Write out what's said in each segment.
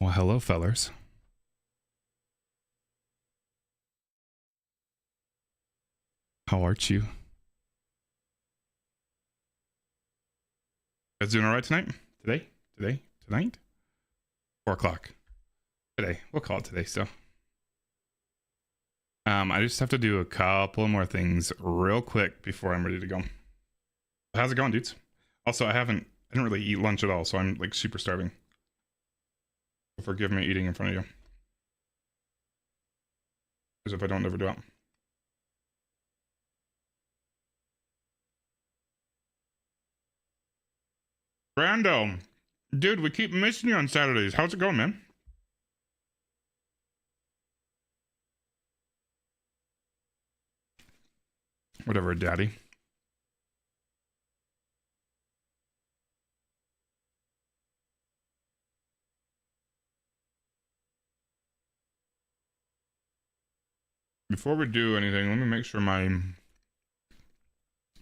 Well, hello, fellers. How art you? Guys doing all right tonight? Tonight? 4 o'clock. Today. We'll call it today still. I just have to do a couple more things real quick before I'm ready to go. How's it going, dudes? Also, I didn't really eat lunch at all, so I'm like super starving. Forgive me eating in front of you. As if I don't ever do it. Brando, dude, we keep missing you on Saturdays. How's it going, man? Whatever, daddy. Before we do anything, let me make sure my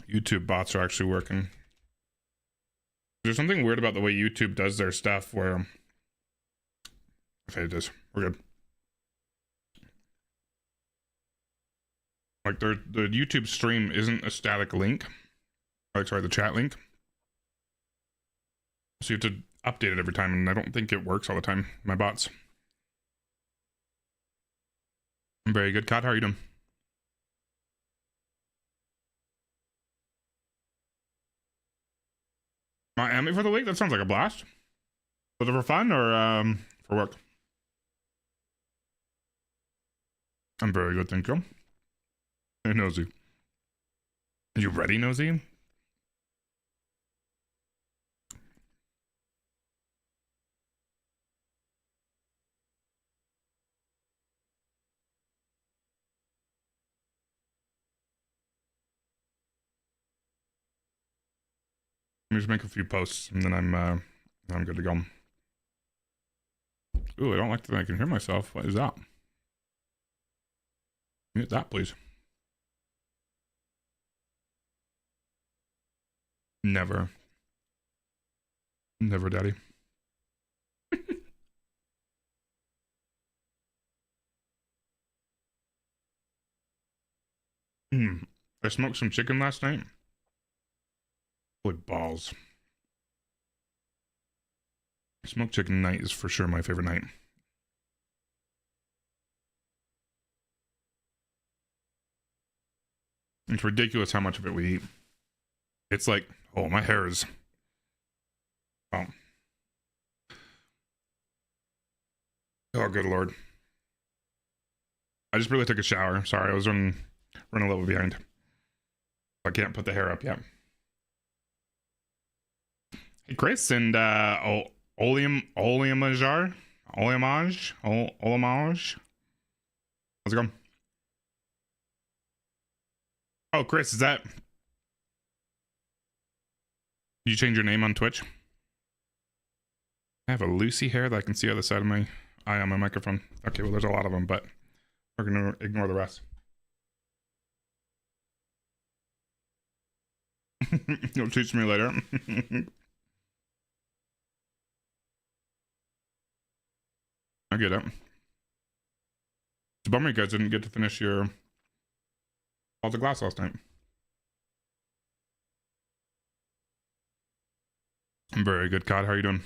YouTube bots are actually working. There's something weird about the way YouTube does their stuff where... Okay, it is. We're good. Like, the YouTube stream isn't a static link. Like, sorry, the chat link. So you have to update it every time, and I don't think it works all the time. My bots. I'm very good, Cod. How are you doing? Miami for the week? That sounds like a blast. Was it for fun or for work? I'm very good, thank you. Hey, Nosy. Are you ready, Nosy? Let me just make a few posts and then I'm good to go. Ooh, I don't like that I can hear myself. What is that? Mute that, please. Never. Never, daddy. I smoked some chicken last night. Holy balls. Smoked chicken night is for sure my favorite night. It's ridiculous how much of it we eat. It's like, oh, my hair is... Oh. Oh, good lord. I just really took a shower. Sorry, I was running a little behind. I can't put the hair up yet. Hey, Chris and Olimage. How's it going? Oh, Chris, is that... You change your name on Twitch? I have a Lucy hair that I can see on the side of my eye on my microphone. Okay, well, there's a lot of them, but we're gonna ignore the rest. You'll teach me later. I get it. It's a bummer you guys didn't get to finish your Balls of Glass last night. I'm very good, Cod. How are you doing?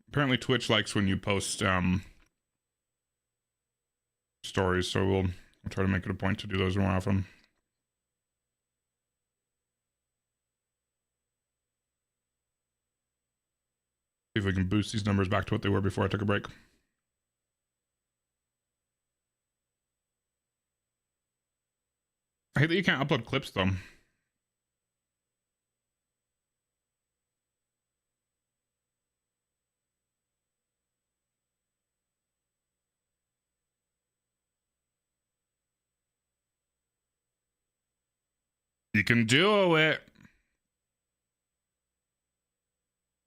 Apparently Twitch likes when you post stories, so we'll try to make it a point to do those more often. See if we can boost these numbers back to what they were before I took a break. I hate that you can't upload clips though. You can do it.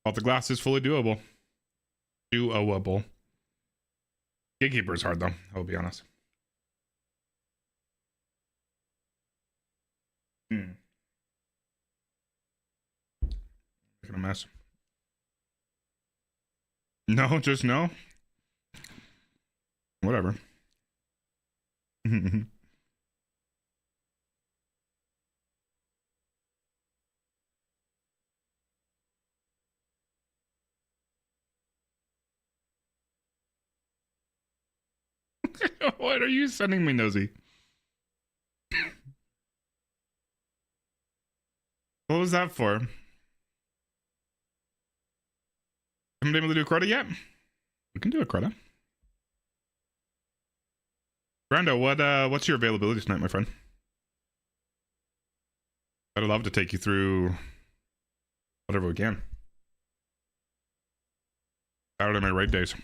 Well, the glass is fully doable. Doable. Gatekeeper is hard though, I'll be honest. Making a mess. No, just no. Whatever. What are you sending me, Nosy? What was that for? Haven't been able to do a Crota yet? We can do a Crota. Brando, what's your availability tonight, my friend? I'd love to take you through whatever we can. Saturday, my raid days.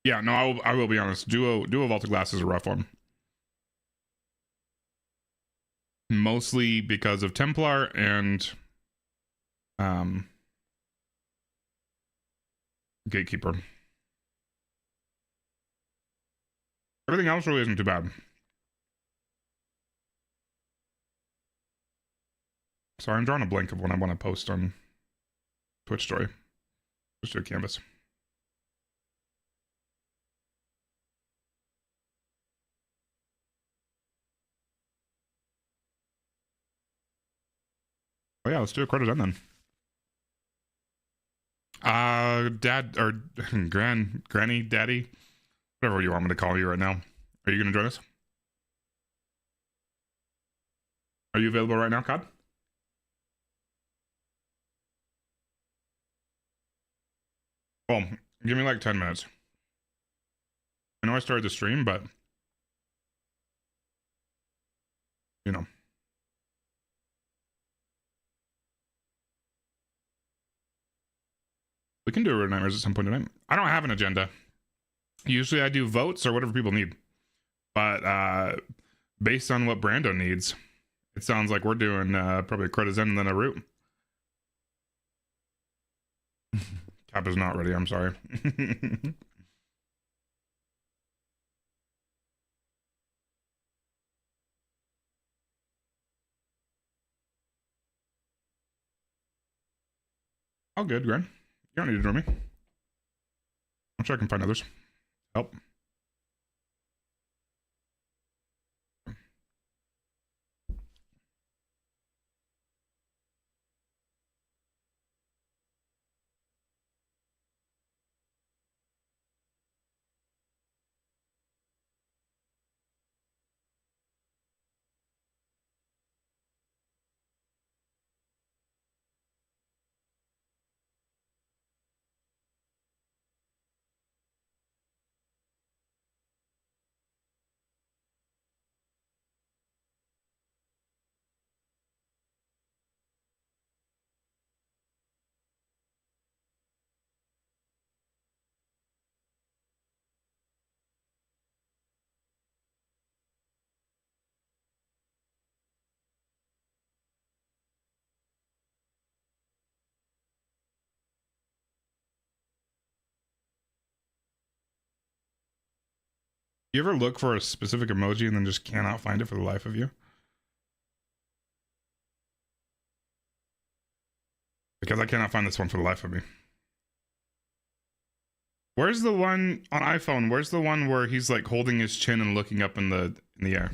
Yeah, no, I will be honest. Duo Vault of Glass is a rough one. Mostly because of Templar and Gatekeeper. Everything else really isn't too bad. Sorry, I'm drawing a blank of when I want to post on Twitch story. Just do a canvas. Oh yeah, let's do a credit then. Dad or granny, daddy, whatever you want me to call you right now. Are you gonna join us? Are you available right now, Cod? Well, give me like 10 minutes. I know I started the stream, but you know. We can do Road Nightmares at some point tonight. I don't have an agenda. Usually I do votes or whatever people need. But based on what Brando needs, it sounds like we're doing probably a Crota Zen and then a root. Cap is not ready, I'm sorry. All good, Gren. You don't need to join me. I'm sure I can find others. Help. You ever look for a specific emoji and then just cannot find it for the life of you? Because I cannot find this one for the life of me. Where's the one on iPhone? Where's the one where he's like holding his chin and looking up in the air?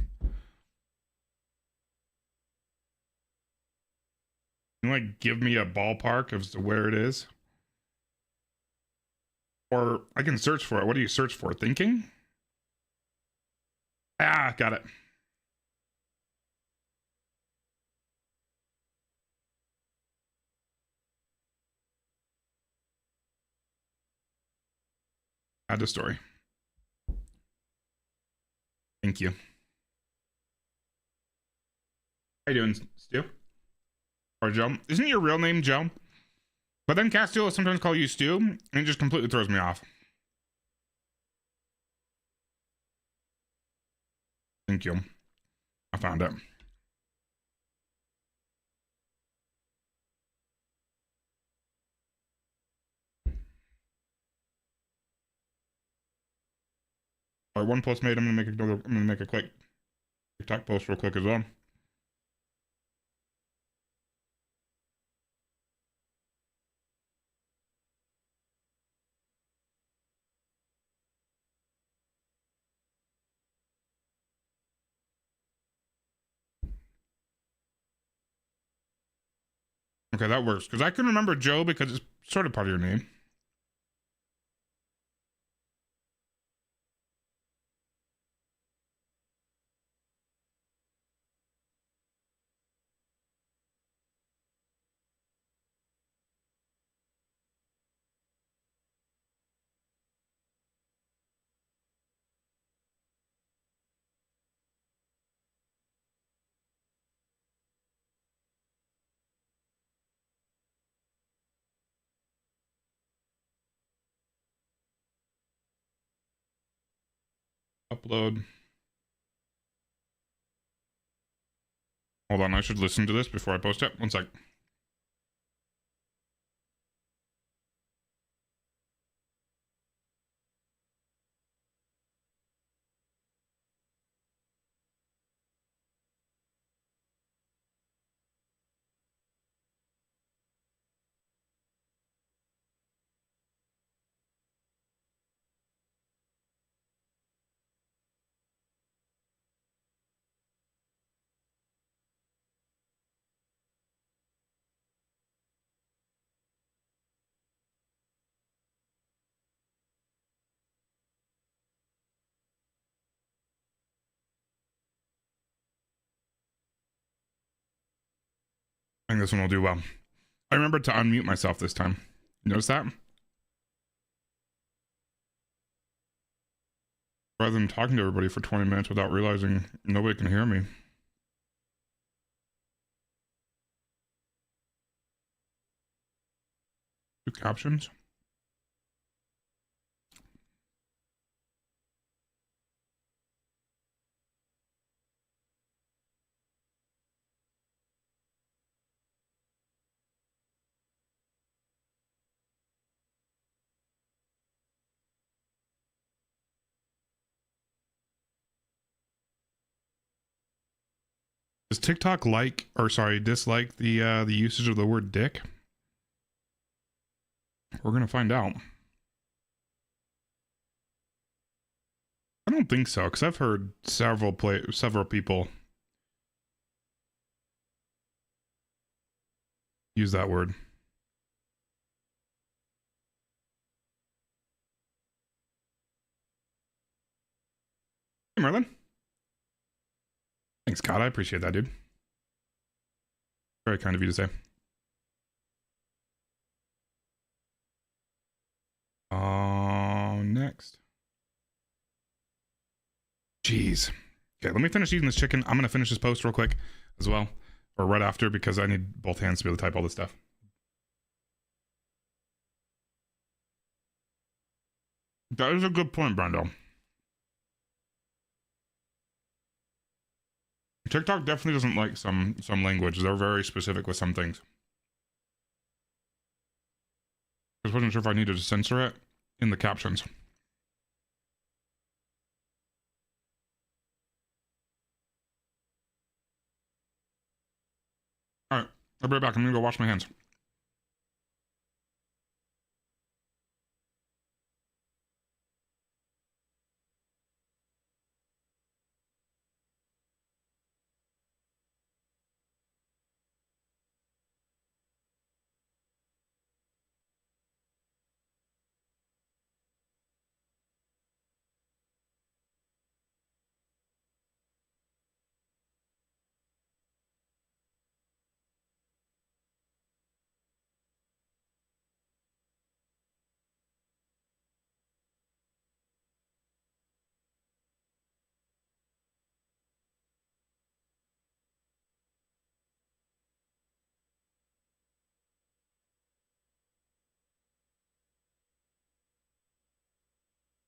Can you like give me a ballpark as to where it is? Or I can search for it. What do you search for? Thinking? Ah, got it. Add to story. Thank you. How you doing, Stu? Or Joe? Isn't your real name Joe? But then Castile will sometimes call you Stu, and it just completely throws me off. Thank you. I found it. All right, one plus made. I'm gonna make a quick TikTok post real quick as well. Okay, that works because I can remember Joe because it's sort of part of your name. Upload. Hold on, I should listen to this before I post it. One sec. I think this one will do well. I remembered to unmute myself this time. You notice that? Rather than talking to everybody for 20 minutes without realizing nobody can hear me. Two captions. Does TikTok dislike the usage of the word dick? We're gonna find out. I don't think so, because I've heard several people use that word. Hey, Merlin. Thanks, God. I appreciate that, dude. Very kind of you to say. Next. Jeez. Okay, let me finish eating this chicken. I'm gonna finish this post real quick as well, or right after, because I need both hands to be able to type all this stuff. That is a good point, Brando. TikTok definitely doesn't like some language. They're very specific with some things. I just wasn't sure if I needed to censor it in the captions. All right, I'll be right back. I'm gonna go wash my hands.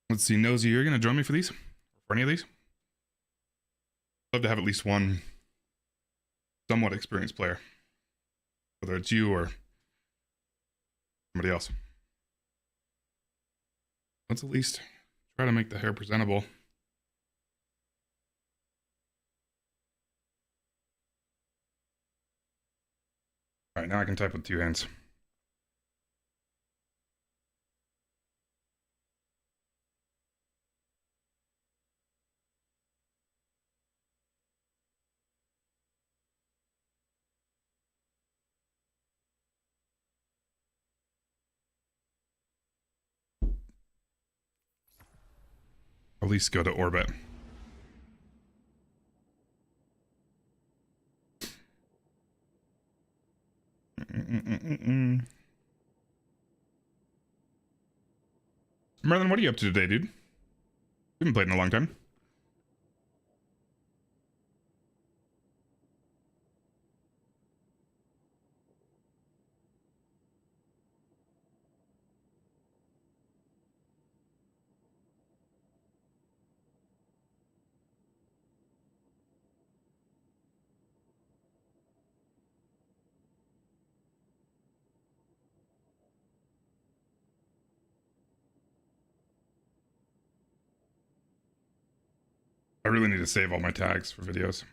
Let's see, Nosy, you're gonna join me for these? For any of these? I'd love to have at least one somewhat experienced player, whether it's you or somebody else. Let's at least try to make the hair presentable. right, now I can type with 2 hands. At least go to orbit. Merlin, what are you up to today, dude? We haven't played in a long time. I really need to save all my tags for videos.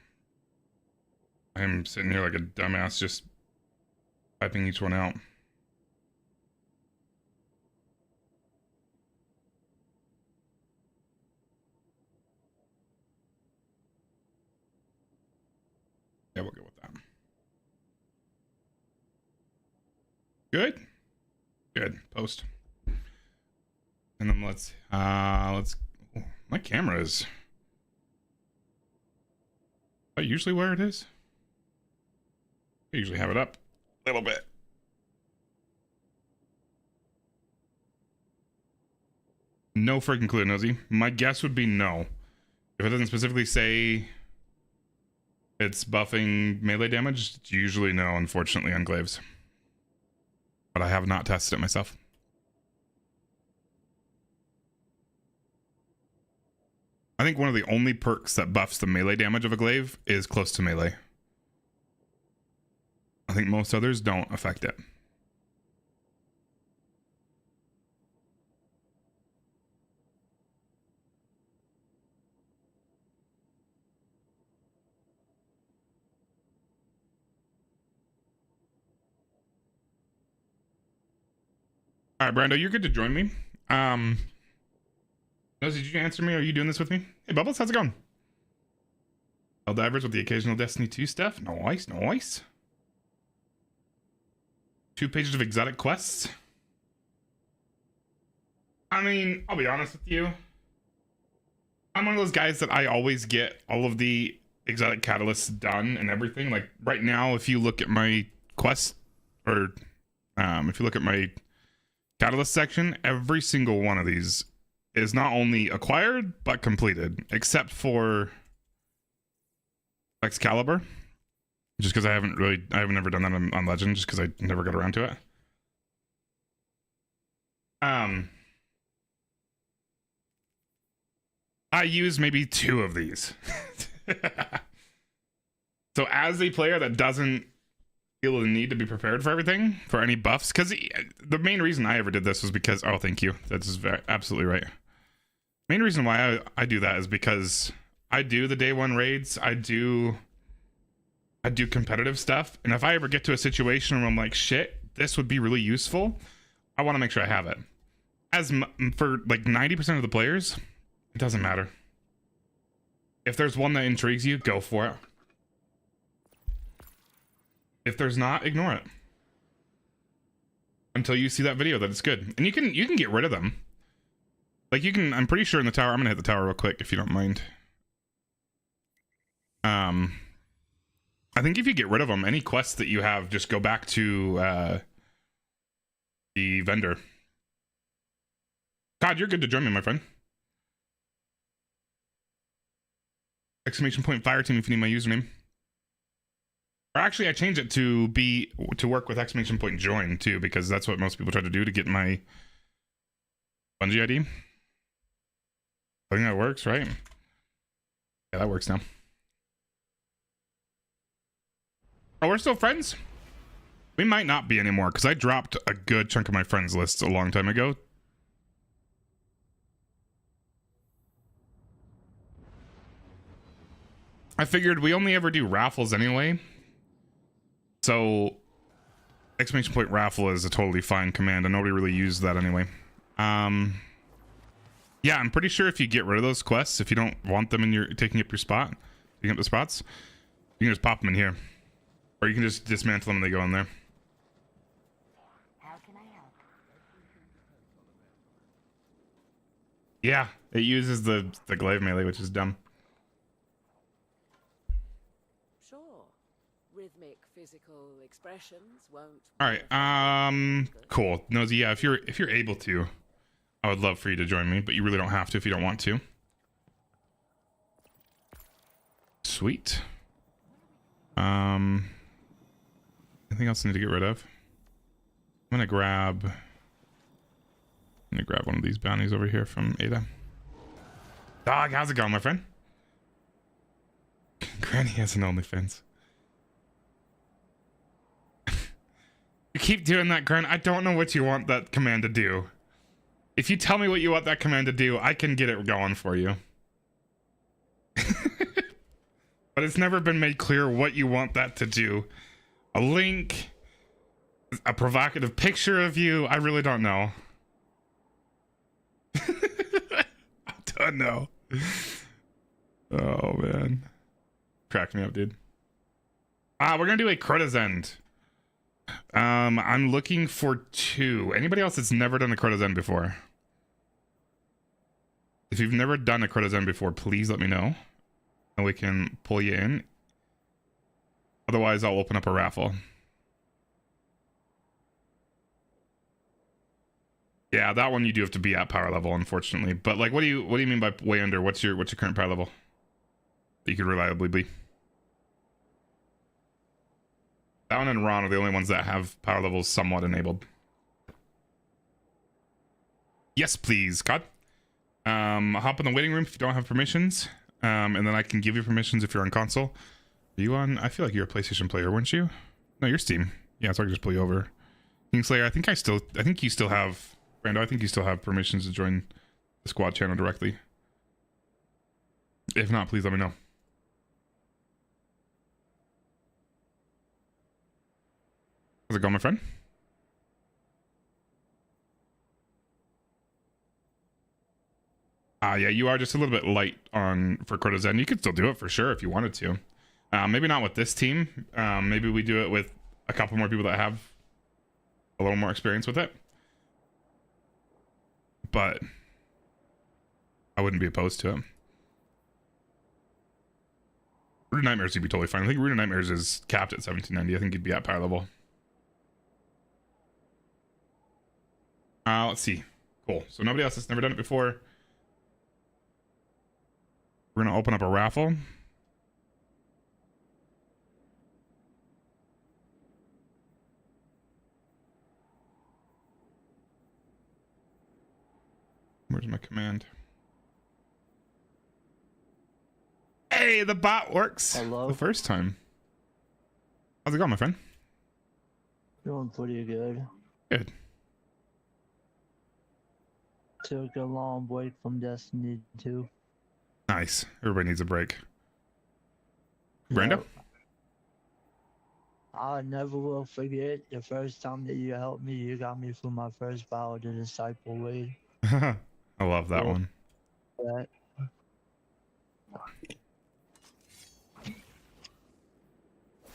I am sitting here like a dumbass just typing each one out. Yeah, we'll go with that. Good? Good. Post. And then let's oh, my camera is usually where it is. I usually have it up a little bit. No freaking clue, Nosy. My guess would be no. If it doesn't specifically say it's buffing melee damage, it's usually no, unfortunately, on glaives. But I have not tested it myself. I think one of the only perks that buffs the melee damage of a glaive is close to melee. I think most others don't affect it. All right, Brando, you're good to join me. Nosy, did you answer me? Are you doing this with me? Hey, Bubbles, how's it going? Helldivers with the occasional Destiny 2 stuff. Nice, nice. 2 pages of exotic quests. I mean, I'll be honest with you. I'm one of those guys that I always get all of the exotic catalysts done and everything. Like right now, if you look at my quest, or if you look at my catalyst section, every single one of these is not only acquired but completed, except for Excalibur. Just because I haven't never done that on Legend, just because I never got around to it. I use maybe 2 of these. So as a player that doesn't feel the need to be prepared for everything, for any buffs, because the main reason I ever did this was because, oh, thank you. That's absolutely right. Main reason why I do that is because I do the day 1 raids. I do competitive stuff. And if I ever get to a situation where I'm like, shit, this would be really useful, I want to make sure I have it. For like 90% of the players, it doesn't matter. If there's one that intrigues you, go for it. If there's not, ignore it. Until you see that video that it's good. And you can get rid of them. Like you can, I'm pretty sure in the tower, I'm gonna hit the tower real quick if you don't mind. I think if you get rid of them, any quests that you have, just go back to the vendor. God, you're good to join me, my friend. Exclamation point fire team if you need my username. Or actually, I changed it to work with exclamation point join too, because that's what most people try to do to get my Bungie ID. I think that works, right? Yeah, that works now. Oh, we're still friends? We might not be anymore, because I dropped a good chunk of my friends list a long time ago. I figured we only ever do raffles anyway. So Exclamation point raffle is a totally fine command, and nobody really used that anyway. Yeah, I'm pretty sure if you get rid of those quests, if you don't want them in your taking up your spot, taking up the spots, you can just pop them in here, or you can just dismantle them and they go in there. How can I help? Yeah, it uses the glaive melee, which is dumb. Sure. Rhythmic physical expressions won't. All right, cool. Nosy, yeah, if you're able to, I would love for you to join me, but you really don't have to if you don't want to. Sweet. Anything else I need to get rid of? I'm gonna grab one of these bounties over here from Ada. Dog, how's it going, my friend? Granny has an OnlyFans. You keep doing that, Granny. I don't know what you want that command to do. If you tell me what you want that command to do, I can get it going for you. But it's never been made clear what you want that to do. A link, a provocative picture of you. I really don't know. I don't know. Oh man, crack me up, dude. We're gonna do a Crota's End. I'm looking for 2. Anybody else that's never done a Crota's End before? If you've never done a Crota's End before, please let me know, and we can pull you in. Otherwise, I'll open up a raffle. Yeah, that one you do have to be at power level, unfortunately. But like, what do you mean by way under? What's your current power level that you could reliably be? That one and Ron are the only ones that have power levels somewhat enabled. Yes, please, God. Hop in the waiting room if you don't have permissions, and then I can give you permissions if you're on console. Are you on? I feel like you're a PlayStation player, weren't you? No, you're Steam. Yeah, so I can just pull you over. Kingslayer, I think you still have, Brando, I think you still have permissions to join the squad channel directly. If not, please let me know. How's it going, my friend? Yeah, you are just a little bit light for Crota's End. You could still do it for sure if you wanted to. Maybe not with this team. Maybe we do it with a couple more people that have a little more experience with it. But I wouldn't be opposed to it. Rune of Nightmares would be totally fine. I think Rune of Nightmares is capped at 1790. I think you'd be at power level. Let's see. Cool. So nobody else has never done it before. We're going to open up a raffle. Where's my command? Hey, the bot works. Hello? The first time. How's it going, my friend? Doing pretty good. Good. Took a long break from Destiny 2. Nice. Everybody needs a break. Brando? Yep. I never will forget the first time that you helped me. You got me through my first battle, the Disciple Raid. I love that Yeah. one. That.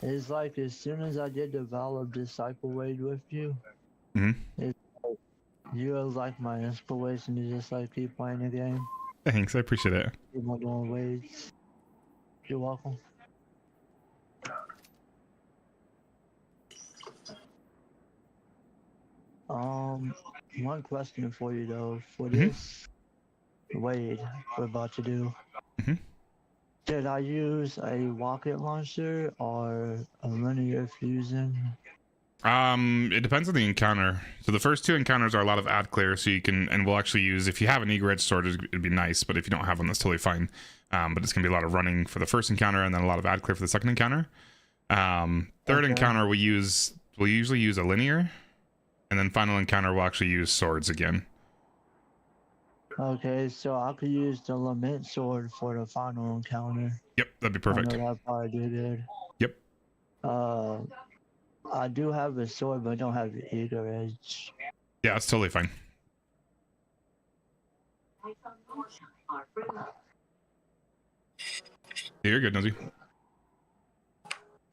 It's like as soon as I did develop Disciple Raid with you, you were like my inspiration to just like keep playing the game. Thanks, I appreciate it. Keep on doing raids. You're welcome. One question for you though. For this raid we're about to do, did I use a rocket launcher or a linear fusion? It depends on the encounter. So the first 2 encounters are a lot of ad clear, so you can, and we'll actually use, if you have an eager edge sword, it'd be nice, but if you don't have one, that's totally fine. But it's gonna be a lot of running for the first encounter and then a lot of ad clear for the second encounter. Third encounter we'll usually use a linear, and then final encounter we'll actually use swords again. Okay, so I could use the lament sword for the final encounter. Yep, that'd be perfect. I know that'd probably do good. Yep. I do have a sword, but I don't have the eager edge. Yeah, it's totally fine. Yeah, you're good, Nosy.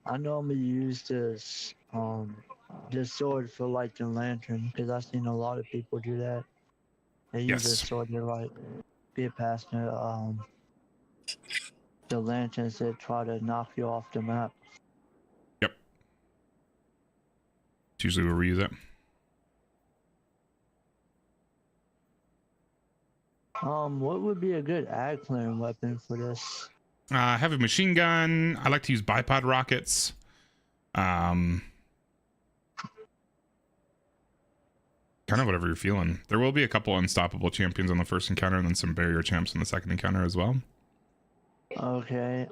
I normally use this sword for like the lantern, because I've seen a lot of people do that. They use this Yes. sword to like get past the lanterns that try to knock you off the map. Yep. It's usually where we use it. What would be a good ag clearing weapon for this? Heavy machine gun. I like to use bipod rockets. Kind of whatever you're feeling. There will be a couple unstoppable champions on the first encounter, and then some barrier champs on the second encounter as well. Okay,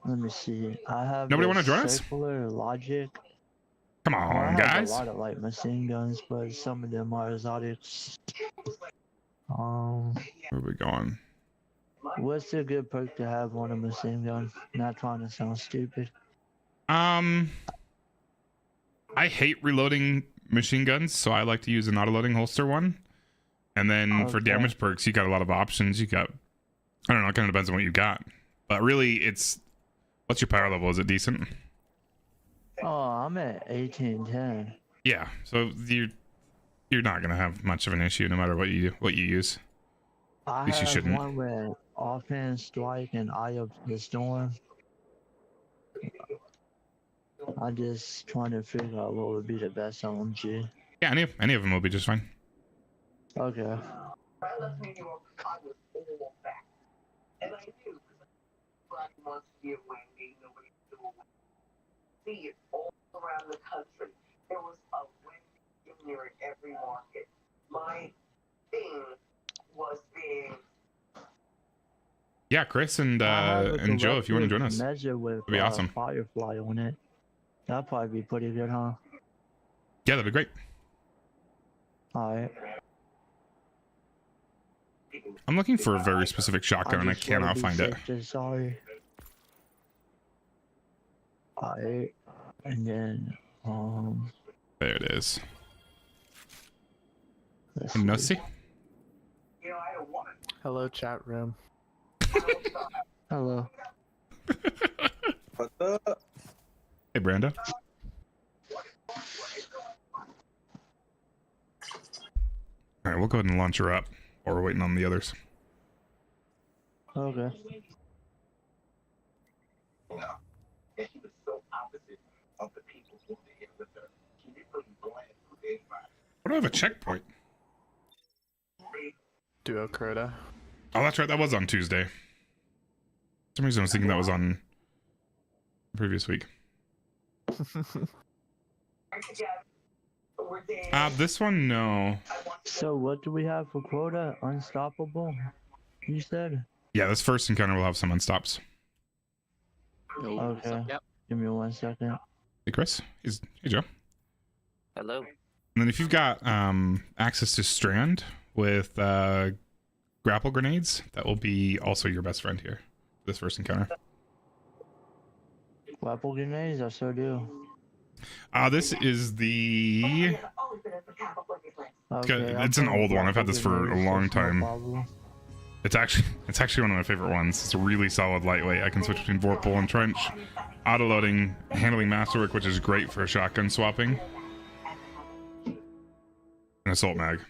let me see. I have Nobody this wanna join us? circular logic. Come I on, have guys. a lot of like machine guns, but some of them are exotics. Where are we going? What's a good perk to have on a machine gun? Not trying to sound stupid. I hate reloading machine guns, so I like to use an auto-loading holster one. And then for Okay. damage perks, you got a lot of options. You got, I don't know, it kind of depends on what you got. But really, it's, what's your power level? Is it decent? Oh, I'm at 1810. Yeah, so you're not gonna have much of an issue no matter what you use. I least you have shouldn't. one with offhand strike and eye of the storm. I just trying to figure out what would be the best OMG. Yeah, any of them will be just fine. Okay. See it all around the country. There was a Wendy's near every market. My thing was being. Yeah, Chris and I have a Joe, if you want to join us. Measure with That'd be awesome. Firefly on it. That'd probably be pretty good, huh? Yeah, that'd be great. Alright. I'm looking for a very specific shotgun and I just wanna cannot be find it. safe, just sorry. Alright. And then, There it is. let's No see. see? Hello, chat room. Hello. What's up? Hey, Brando. All right, we'll go ahead and launch her up while we're waiting on the others. Okay. And she was so opposite of the people who were here with her. She didn't really blend with anybody. What do I have a checkpoint? Duo Crota. Oh, that's right. That was on Tuesday. For some reason I was thinking that was on the previous week. This one, no. So what do we have for quota? Unstoppable? You said? Yeah, this first encounter will have some unstops. Okay. Yep. Give me 1 second. Hey, Chris. Hey, Joe. Hello. And then if you've got access to Strand with grapple grenades, that will be also your best friend here. This first encounter. Grapple grenades? I sure do. This is the... Okay, it's an old one. I've had this for a long time. Problem. It's actually one of my favorite ones. It's a really solid lightweight. I can switch between Vorpal and Trench. Auto-loading, handling masterwork, which is great for shotgun swapping. And assault mag.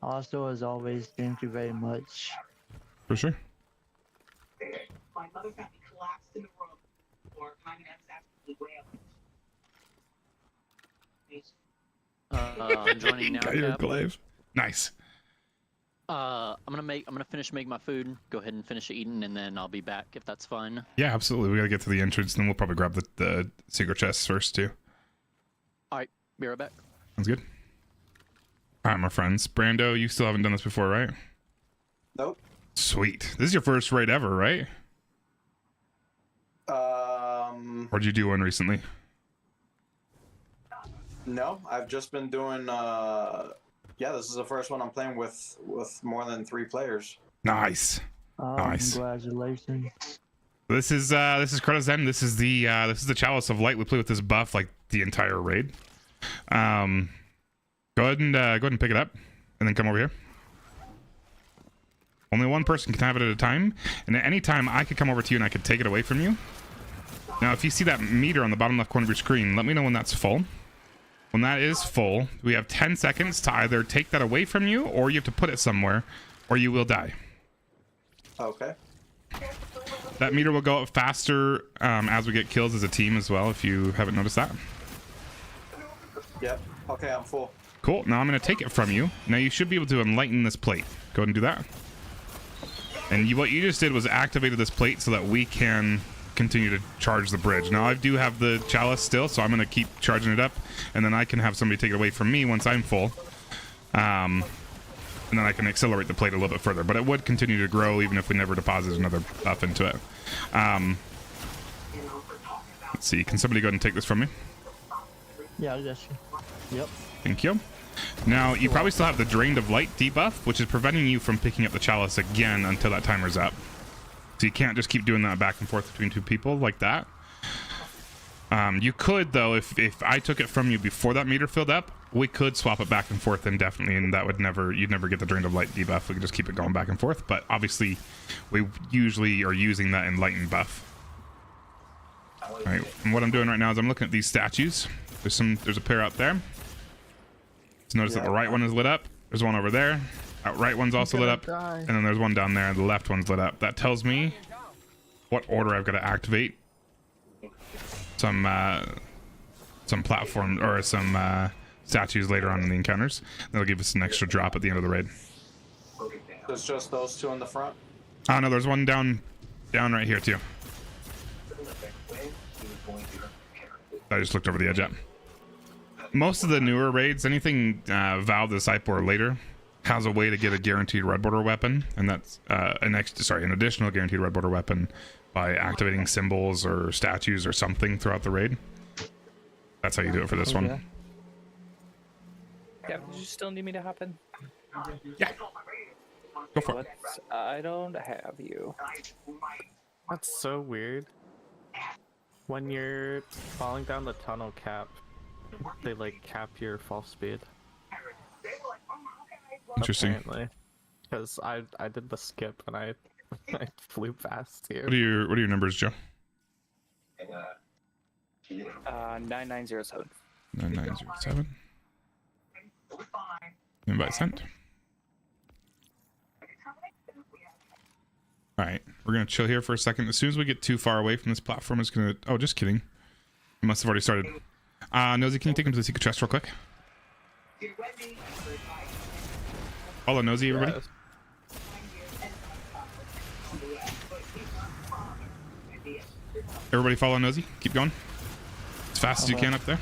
Also, as always, thank you very much. For sure. My mother got me collapsed in the room, or my man's absolutely wailing. I'm joining now. Got your Cap. glaive. Nice. I'm gonna finish making my food. Go ahead and finish eating, and then I'll be back if that's fine. Yeah, absolutely. We gotta get to the entrance, and then we'll probably grab the secret chests first, too. All right, be right back. Sounds good. All right, my friends. Brando, you still haven't done this before, right? Nope. Sweet. This is your first raid ever, right? Or did you do one recently? No, I've just been doing Yeah, this is the first one I'm playing with more than 3 players. Nice. Nice. Congratulations. This is Creta's End. This is the Chalice of Light. We play with this buff like the entire raid. Go ahead and pick it up, and then come over here. Only one person can have it at a time, and at any time I could come over to you and I could take it away from you. Now, if you see that meter on the bottom left corner of your screen, let me know when that's full. When that is full, we have 10 seconds to either take that away from you, or you have to put it somewhere, or you will die. Okay. That meter will go up faster as we get kills as a team as well, if you haven't noticed that. Yep. Okay, I'm full. Cool. Now I'm going to take it from you. Now you should be able to enlighten this plate. Go ahead and do that. And what you just did was activated this plate so that we can continue to charge the bridge. Now I do have the chalice still, so I'm going to keep charging it up, and then I can have somebody take it away from me once I'm full. And then I can accelerate the plate a little bit further, but it would continue to grow even if we never deposited another buff into it. Let's see, can somebody go ahead and take this from me? Yeah, I got you. Yep. Thank you. Now, you probably still have the Drained of Light debuff, which is preventing you from picking up the chalice again until that timer's up. So you can't just keep doing that back and forth between 2 people like that. You could, though, if I took it from you before that meter filled up, we could swap it back and forth indefinitely, and that would you'd never get the Drained of Light debuff. We could just keep it going back and forth, but obviously we usually are using that Enlightened buff. All right, and what I'm doing right now is I'm looking at these statues. There's a pair out there. So notice that the right one is lit up. There's one over there. That right one's also lit up. And then there's one down there. The left one's lit up. That tells me what order I've got to activate some platform or some statues later on in the encounters. That'll give us an extra drop at the end of the raid. There's just those 2 in the front. Oh no, there's one down right here too. I just looked over the edge up. Most of the newer raids, anything Vow of the Disciple or later, has a way to get a guaranteed red border weapon, and that's an additional guaranteed red border weapon by activating symbols or statues or something throughout the raid. That's how you do it for this one. Yeah, did you still need me to hop in? Yeah. Go for it. I don't have you. That's so weird. When you're falling down the tunnel cap, they like cap your fall speed. Interesting. Because I did the skip and I flew past you. What are your numbers, Joe? 9907. 9907. Invite sent. All right, we're gonna chill here for a second. As soon as we get too far away from this platform, it's gonna. Oh, just kidding. You must have already started. Nosy, can you take him to the secret chest real quick? Follow Nosy, everybody. Everybody follow Nosy. Keep going as fast as you can up there.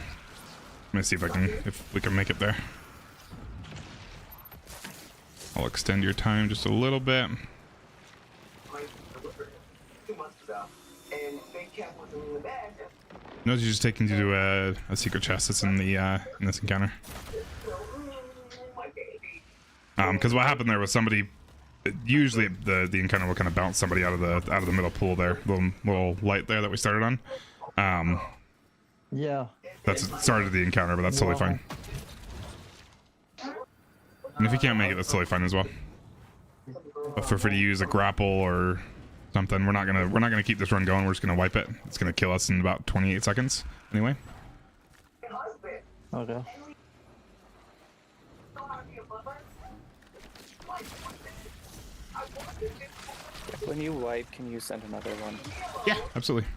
Let me see if we can make it there. I'll extend your time just a little bit. Nosy's just taking you to a secret chest that's in the in this encounter. Because what happened there was somebody. Usually the encounter will kind of bounce somebody out of the middle pool there, little light there that we started on. Yeah. That's started the encounter, but that's totally fine. And if you can't make it, that's totally fine as well. But feel free to use a grapple or something. We're not gonna keep this run going. We're just gonna wipe it. It's gonna kill us in about 28 seconds. Anyway. Okay. When you wipe, can you send another one? Yeah, absolutely.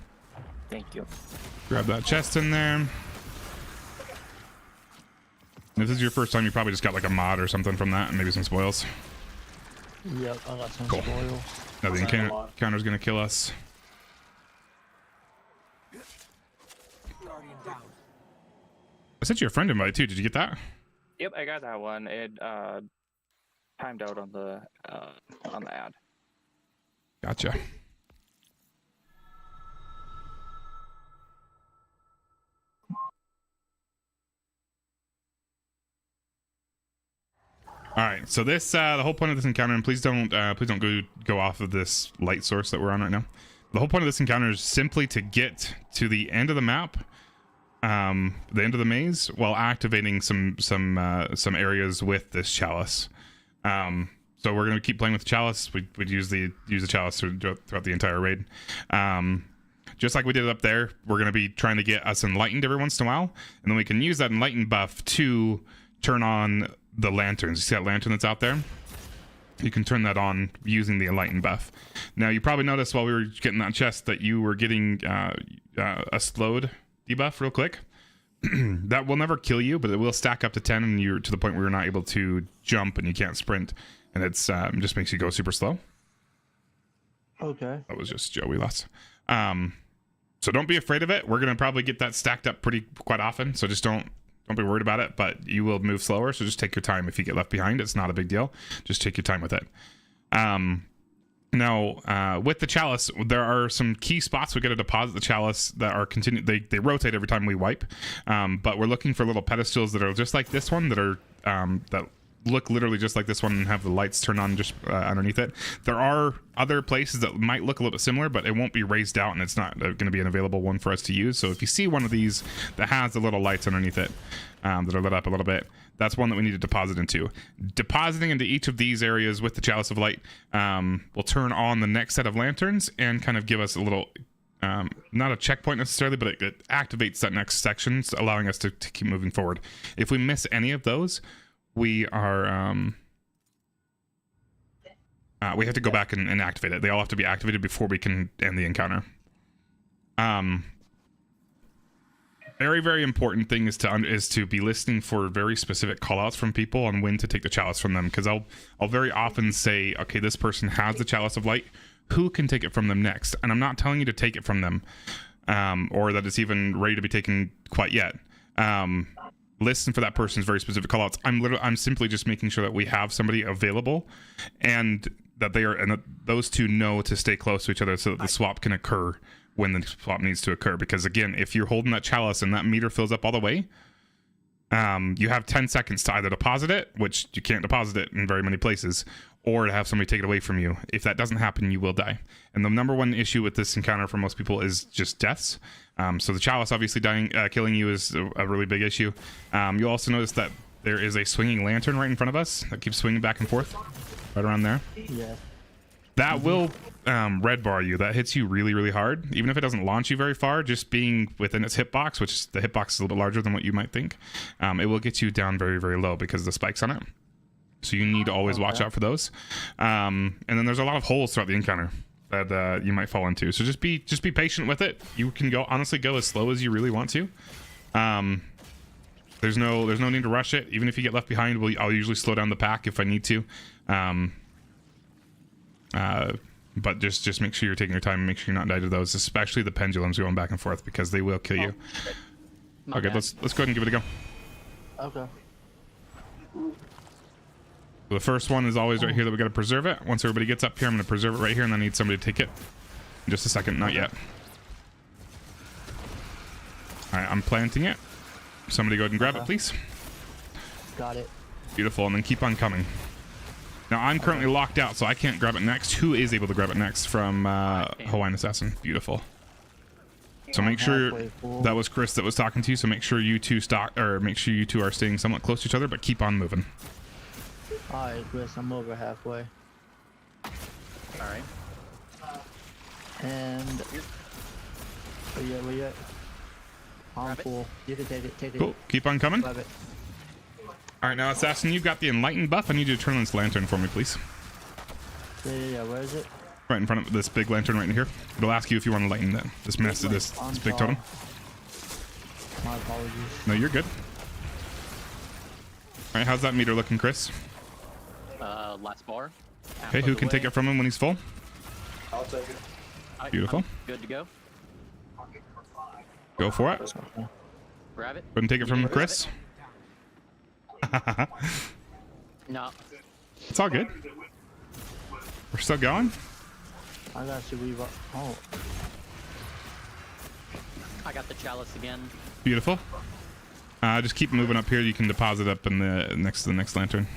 Thank you. Grab that chest in there. And if this is your first time, you probably just got like a mod or something from that, and maybe some spoils. Yep, I got some Cool. spoil. Now the encounter's gonna kill us. I sent you a friend invite too. Did you get that? Yep, I got that one. It timed out on the ad. Gotcha. right, so this the whole point of this encounter, and please don't go off of this light source that we're on right now. The whole point of this encounter is simply to get to the end of the map, the end of the maze, while activating some areas with this chalice. So we're gonna keep playing with the chalice. We'd use the chalice throughout the entire raid. Just like we did up there, we're gonna be trying to get us enlightened every once in a while, and then we can use that enlightened buff to turn on the lanterns. You see that lantern that's out there? You can turn that on using the enlightened buff. Now you probably noticed while we were getting that chest that you were getting a slowed debuff real quick. That will never kill you, but it will stack up to 10, and you're to the point where you're not able to jump and you can't sprint, and it's just makes you go super slow. Okay. That was just Joey lost. So don't be afraid of it. We're gonna probably get that stacked up quite often, so just don't be worried about it. But you will move slower, so just take your time. If you get left behind, it's not a big deal. Just take your time with it. Now, with the chalice, there are some key spots we got to deposit the chalice that are they rotate every time we wipe, but we're looking for little pedestals that are just like this one, that are that look literally just like this one and have the lights turned on just underneath it. There are other places that might look a little bit similar, but it won't be raised out, and it's not going to be an available one for us to use. So if you see one of these that has the little lights underneath it that are lit up a little bit, that's one that we need to deposit into. Depositing into each of these areas with the Chalice of Light will turn on the next set of lanterns and kind of give us a little, not a checkpoint necessarily, but it activates that next section, allowing us to keep moving forward. If we miss any of those, we are we have to go back and activate it. They all have to be activated before we can end the encounter. Very, very important thing is to be listening for very specific callouts from people on when to take the chalice from them, because I'll very often say, okay, this person has the Chalice of Light, who can take it from them next? And I'm not telling you to take it from them, or that it's even ready to be taken quite yet. Listen for that person's very specific callouts. I'm simply just making sure that we have somebody available, and that those two know to stay close to each other so that the swap can occur when the swap needs to occur. Because again, if you're holding that chalice and that meter fills up all the way, you have 10 seconds to either deposit it, which you can't deposit it in very many places, or to have somebody take it away from you. If that doesn't happen, you will die. And the number one issue with this encounter for most people is just deaths. So the chalice obviously killing you is a really big issue. You'll also notice that there is a swinging lantern right in front of us that keeps swinging back and forth right around there. Yeah. That will red bar you. That hits you really, really hard. Even if it doesn't launch you very far, just being within its hitbox, which the hitbox is a little bit larger than what you might think, it will get you down very, very low because of the spikes on it. So you need to always watch out for those. And then there's a lot of holes throughout the encounter that you might fall into. So just be patient with it. You can honestly go as slow as you really want to. There's no need to rush it. Even if you get left behind, I'll usually slow down the pack if I need to. But just make sure you're taking your time and make sure you're not dying to those, especially the pendulums going back and forth, because they will kill you. Okay, let's go ahead and give it a go. Okay. So the first one is always right here that we got to preserve it. Once everybody gets up here, I'm going to preserve it right here, and I need somebody to take it. In just a second, not yet. All right, I'm planting it. Somebody go ahead and grab it, please. Got it. Beautiful, and then keep on coming. Now I'm currently locked out, so I can't grab it next. Who is able to grab it next from Hawaiian Assassin? Beautiful. So make sure that was Chris that was talking to you. So make sure you two make sure you two are staying somewhat close to each other, but keep on moving. All right, Chris, I'm over halfway. All right. And where you at? I'm full. You can take it. Take it. Cool. Keep on coming. Grab it. All right, now Assassin, you've got the enlightened buff. I need you to turn on this lantern for me, please. Yeah. Where is it? Right in front of this big lantern right in here. It'll ask you if you want to lighten that. This big totem. My apologies. No, you're good. All right, how's that meter looking, Chris? Last bar. Okay, who can take it from him when he's full? I'll take it. Beautiful. I'm good to go. Go for it. Grab it. Go ahead and take it from him, Chris. No. It's all good. We're still going. I got you. Oh. I got the chalice again. Beautiful. Just keep moving up here. You can deposit up in the next to the next lantern.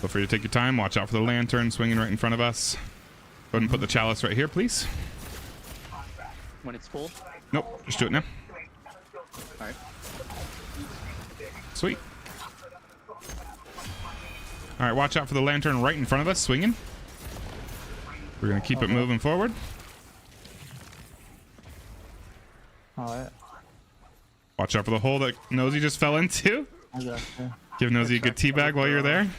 Feel free to take your time. Watch out for the lantern swinging right in front of us. Go ahead and put the chalice right here, please. When it's full. Nope, just do it now. All right. Sweet. All right, watch out for the lantern right in front of us, swinging. We're gonna keep it moving forward. Alright. Watch out for the hole that Nosy just fell into. I got you. Give Nosy a good tea bag while you're there.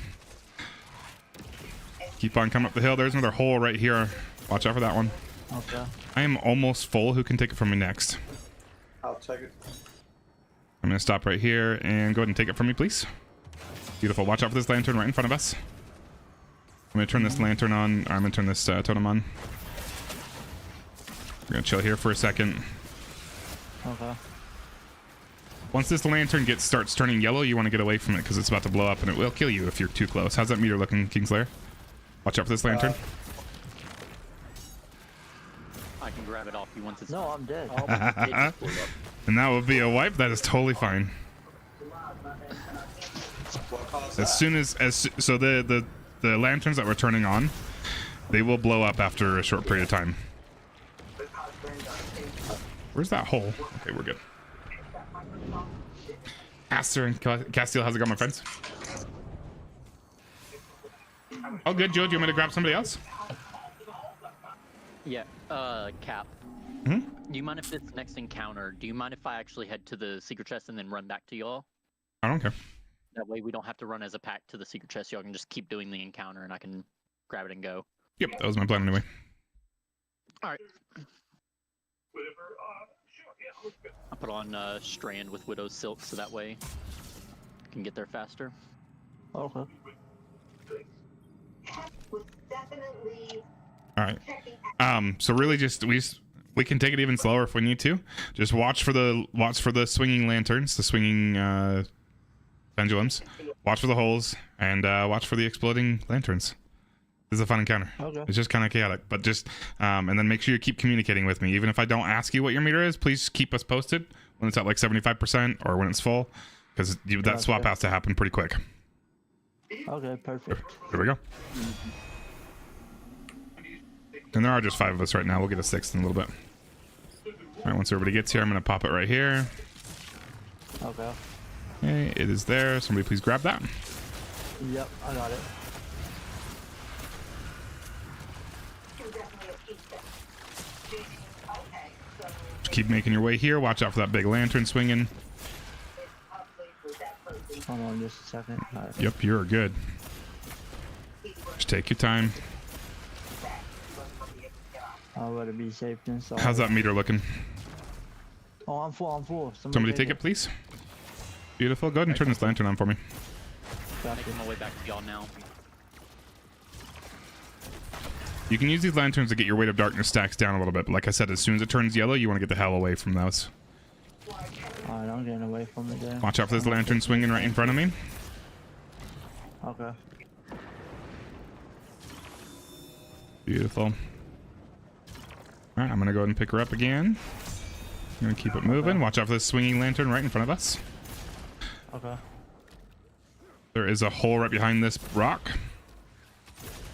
Keep on coming up the hill. There's another hole right here. Watch out for that one. Okay. I am almost full. Who can take it from me next? I'll take it. I'm gonna stop right here and go ahead and take it from me, please. Beautiful. Watch out for this lantern right in front of us. I'm gonna turn this lantern on. I'm gonna turn this totem on. We're gonna chill here for a second. Okay. Once this lantern starts turning yellow, you want to get away from it because it's about to blow up and it will kill you if you're too close. How's that meter looking, Kingslayer? Watch out for this lantern. I can grab it off you once it's. No, I'm dead. Oh, it just blew up. And that would be a wipe. That is totally fine. What caused As that? soon as so the lanterns that we're turning on, they will blow up after a short period of time. Where's that hole? Okay, we're good. Aster and Castiel, how's it going, my friends? Oh, good, Joe. Do you want me to grab somebody else? Yeah. Cap. Hmm? Do you mind if it's next encounter? Do you mind if I actually head to the secret chest and then run back to y'all? I don't care. That way we don't have to run as a pack to the secret chest. Y'all can just keep doing the encounter and I can grab it and go. Yep, that was my plan anyway. All right. I put on Strand with Widow's Silk so that way I can get there faster. Okay. Was definitely All right. checking So really, we can take it even slower if we need to. Just watch for the swinging lanterns, the swinging pendulums. Watch for the holes and watch for the exploding lanterns. This is a fun encounter. Okay. It's just kind of chaotic, but just and then make sure you keep communicating with me. Even if I don't ask you what your meter is, please keep us posted when it's at like 75% or when it's full, because that swap has to happen pretty quick. Okay, perfect. Here we go. And there are just 5 of us right now. We'll get a 6th in a little bit. All right, once everybody gets here, I'm going to pop it right here. Okay. Okay, it is there. Somebody please grab that. Yep, I got it. definitely a piece of. Okay, so Just keep making your way here. Watch out for that big lantern swinging. it's probably for that person. Hold on just a second. Alright. Yep, you're good. Just take your time. I'll let it be safe then. So How's that meter looking? Oh, I'm full. I'm full. Somebody take it, please. Beautiful. Go ahead and turn this lantern on for me. Gotcha. Making my way back to y'all now. You can use these lanterns to get your weight of darkness stacks down a little bit. But like I said, as soon as it turns yellow, you want to get the hell away from those. Alright, I'm getting away from it then. Watch out for this lantern swinging right in front of me. Okay. Beautiful. Alright, I'm going to go ahead and pick her up again. I'm going to keep it moving. Watch out for this swinging lantern right in front of us. Okay. There is a hole right behind this rock.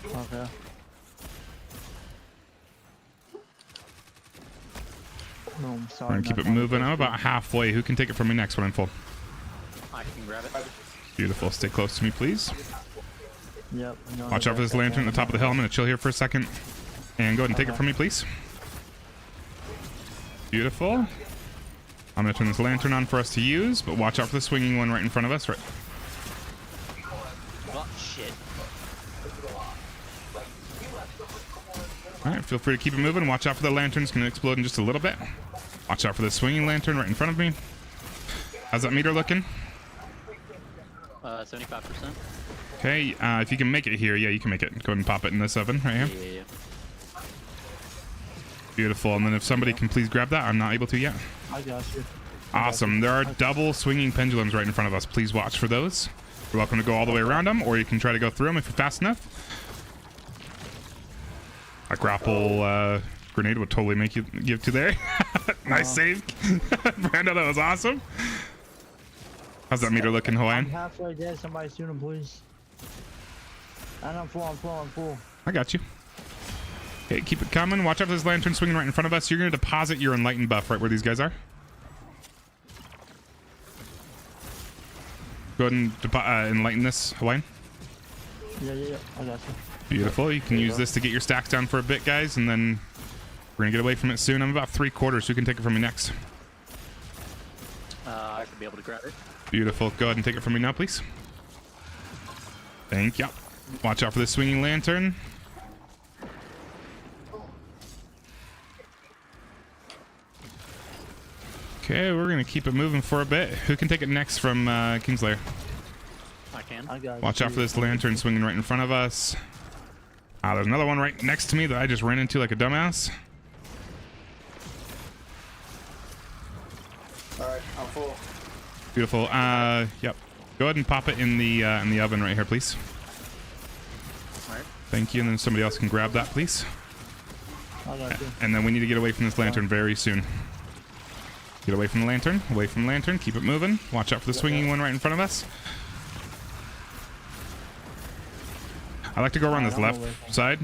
Okay. No, I'm I'm sorry. going to keep it moving. I'm about halfway. Who can take it from me next when I'm full? I can grab it. Beautiful. Stay close to me, please. Yep. no, Watch out for this lantern at the top of the hill. I'm going to chill here for a second. And go ahead and take it from me, please. Beautiful. I'm going to turn this lantern on for us to use, but watch out for the swinging one right in front of us. Right. Oh, shit. All right, feel free to keep it moving. Watch out for the lantern. It's going to explode in just a little bit. Watch out for the swinging lantern right in front of me. How's that meter looking? 75%. Okay, if you can make it here, yeah, you can make it. Go ahead and pop it in this oven right here. Yeah. Beautiful. And then if somebody can please grab that, I'm not able to yet. I got you. Awesome. There are double swinging pendulums right in front of us. Please watch for those. You're welcome to go all the way around them, or you can try to go through them if you're fast enough. A grapple grenade would totally make you give to there. Nice save. Brando, that was awesome. How's that meter looking, I'm Hawaiian? halfway dead. Somebody shoot him, please. And I'm full. I got you. Okay, keep it coming. Watch out for this lantern swinging right in front of us. You're going to deposit your enlightened buff right where these guys are. Go ahead and enlighten this, Hawaiian. Yeah. I got you. Beautiful. You can use this to get your stacks down for a bit, guys, and then we're going to get away from it soon. I'm about 3/4, so you can take it from me next. I should be able to grab it. Beautiful. Go ahead and take it from me now, please. Thank you. Watch out for the swinging lantern. Okay, we're going to keep it moving for a bit. Who can take it next from Kingslayer? I can. I got Watch you. out for this lantern swinging right in front of us. There's another one right next to me that I just ran into like a dumbass. Alright, I'm full. Beautiful. Yep. Go ahead and pop it in the oven right here, please. Alright. Thank you. And then somebody else can grab that, please. I got you. And then we need to get away from this lantern very soon. Get away from the lantern. Away from the lantern. Keep it moving. Watch out for the swinging one right in front of us. I like to go around this left side.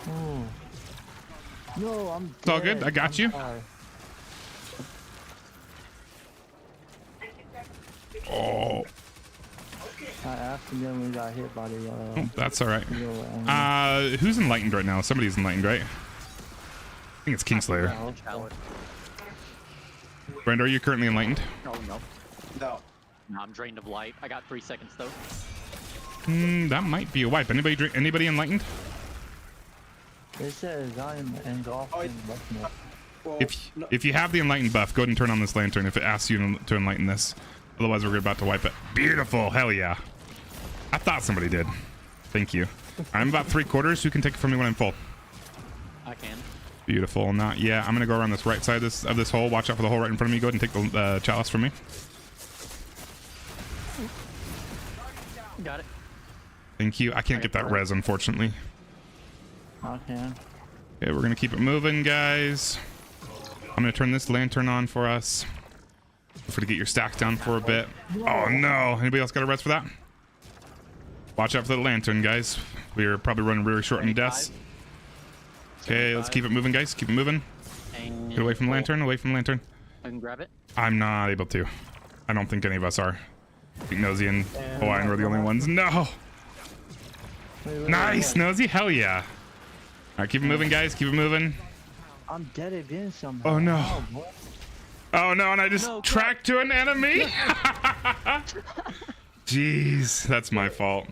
Oh. No, I'm It's all good. dead. I got I'm you. sorry. Oh, I accidentally got hit by the that's all right. little Who's enlightened right now? Somebody's enlightened, right? I think it's Kingslayer. Challenge. Brenda, are you currently enlightened? Oh no. No. No, I'm drained of light. I got 3 seconds though. That might be a wipe. Anybody enlightened? It says I'm engulfed Oh, in darkness. Well, If you have the enlightened buff, go ahead and turn on this lantern if it asks you to enlighten this. Otherwise, we're about to wipe it. Beautiful. Hell yeah. I thought somebody did. Thank you. I'm about 3/4. You can take it from me when I'm full. I can. Beautiful. Not yeah. I'm gonna go around this right side of this hole. Watch out for the hole right in front of me. Go ahead and take the chalice from me. Got it. Thank you. I can't get that res, unfortunately. I can. Okay, we're gonna keep it moving, guys. I'm gonna turn this lantern on for us. For to get your stacks down for a bit. Oh no! Anybody else got a res for that? Watch out for the lantern, guys. We're probably running really short on deaths. Okay, let's keep it moving, guys. Keep it moving. And Get away from the lantern. Away from the lantern. I can grab it. I'm not able to. I don't think any of us are. I think Nosy and Hawaiian were the only ones. No! Wait, Nice, Nosy. Hell yeah. Alright, keep it moving, guys. Keep it moving. I'm dead again somehow. Oh, no. Oh, boy. Oh no, and I just tracked to an enemy? Jeez, that's my fault.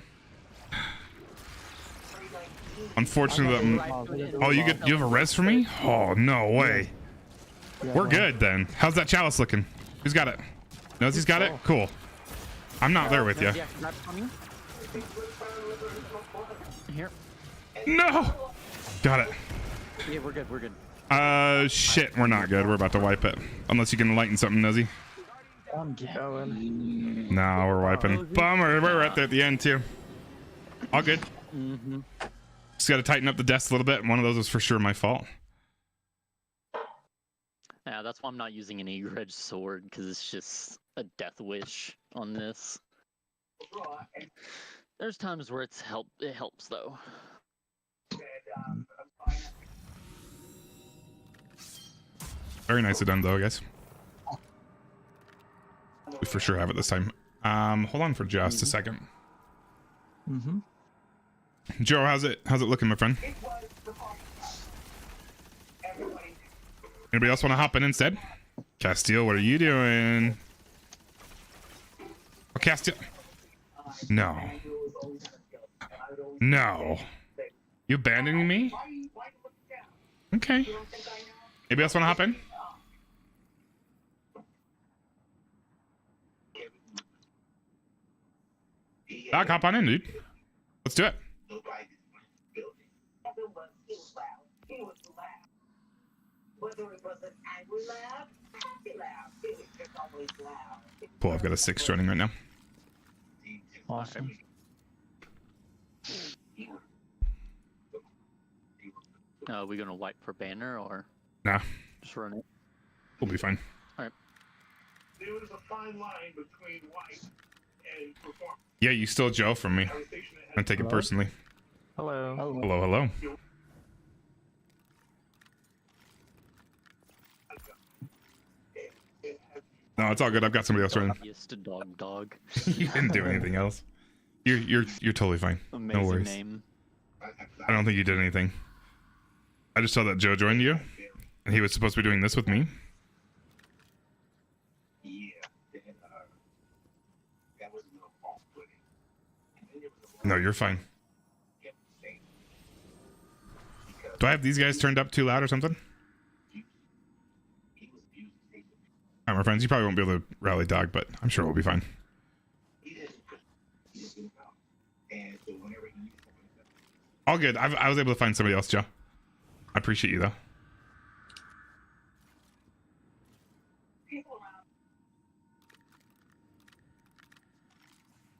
Unfortunately, oh, you have a res for me? Oh, no way. Yeah, We're well, good then. How's that chalice looking? Who's got it? Nosy's got it? Cool. I'm not there with you. Yeah, grab it from you. Here. No! Got it. Yeah, we're good. We're good. Shit, we're not good. We're about to wipe it. Unless you can enlighten something, Nosy. I'm dead. No, we're wiping. Bummer. We're right there at the end, too. All good. Mm-hmm. Just gotta tighten up the desk a little bit. One of those was for sure my fault. Yeah, that's why I'm not using an Egredge sword, because it's just a death wish on this. There's times where it helps though. Very nicely done, though, guys. We for sure have it this time. Hold on for just a second. Mm-hmm. Joe, how's it looking, my friend? Anybody else want to hop in instead? Castile, what are you doing? Oh, Castile. No. No. You abandoning me? Okay. Anybody else want to hop in? Doc, hop on in, dude. Let's do it. Cool, I've got a 6 joining right now. Awesome. Are we gonna wipe for banner or Nah, just run it? we'll be fine. There is a fine line between white and performance. Yeah, you stole Joe from me. I take it Hello? personally. Hello. Hello. Hello, hello. No, it's all good. I've got somebody else running. Yes, to dog. You didn't do anything else. You're totally fine. Amazing No worries. name. I don't think you did anything. I just saw that Joe joined you, and he was supposed to be doing this with me. No, you're fine. Do I have these guys turned up too loud or something? Alright, my friends, you probably won't be able to rally dog, but I'm sure we'll be fine. All good. I was able to find somebody else, Joe. I appreciate you, though. People around.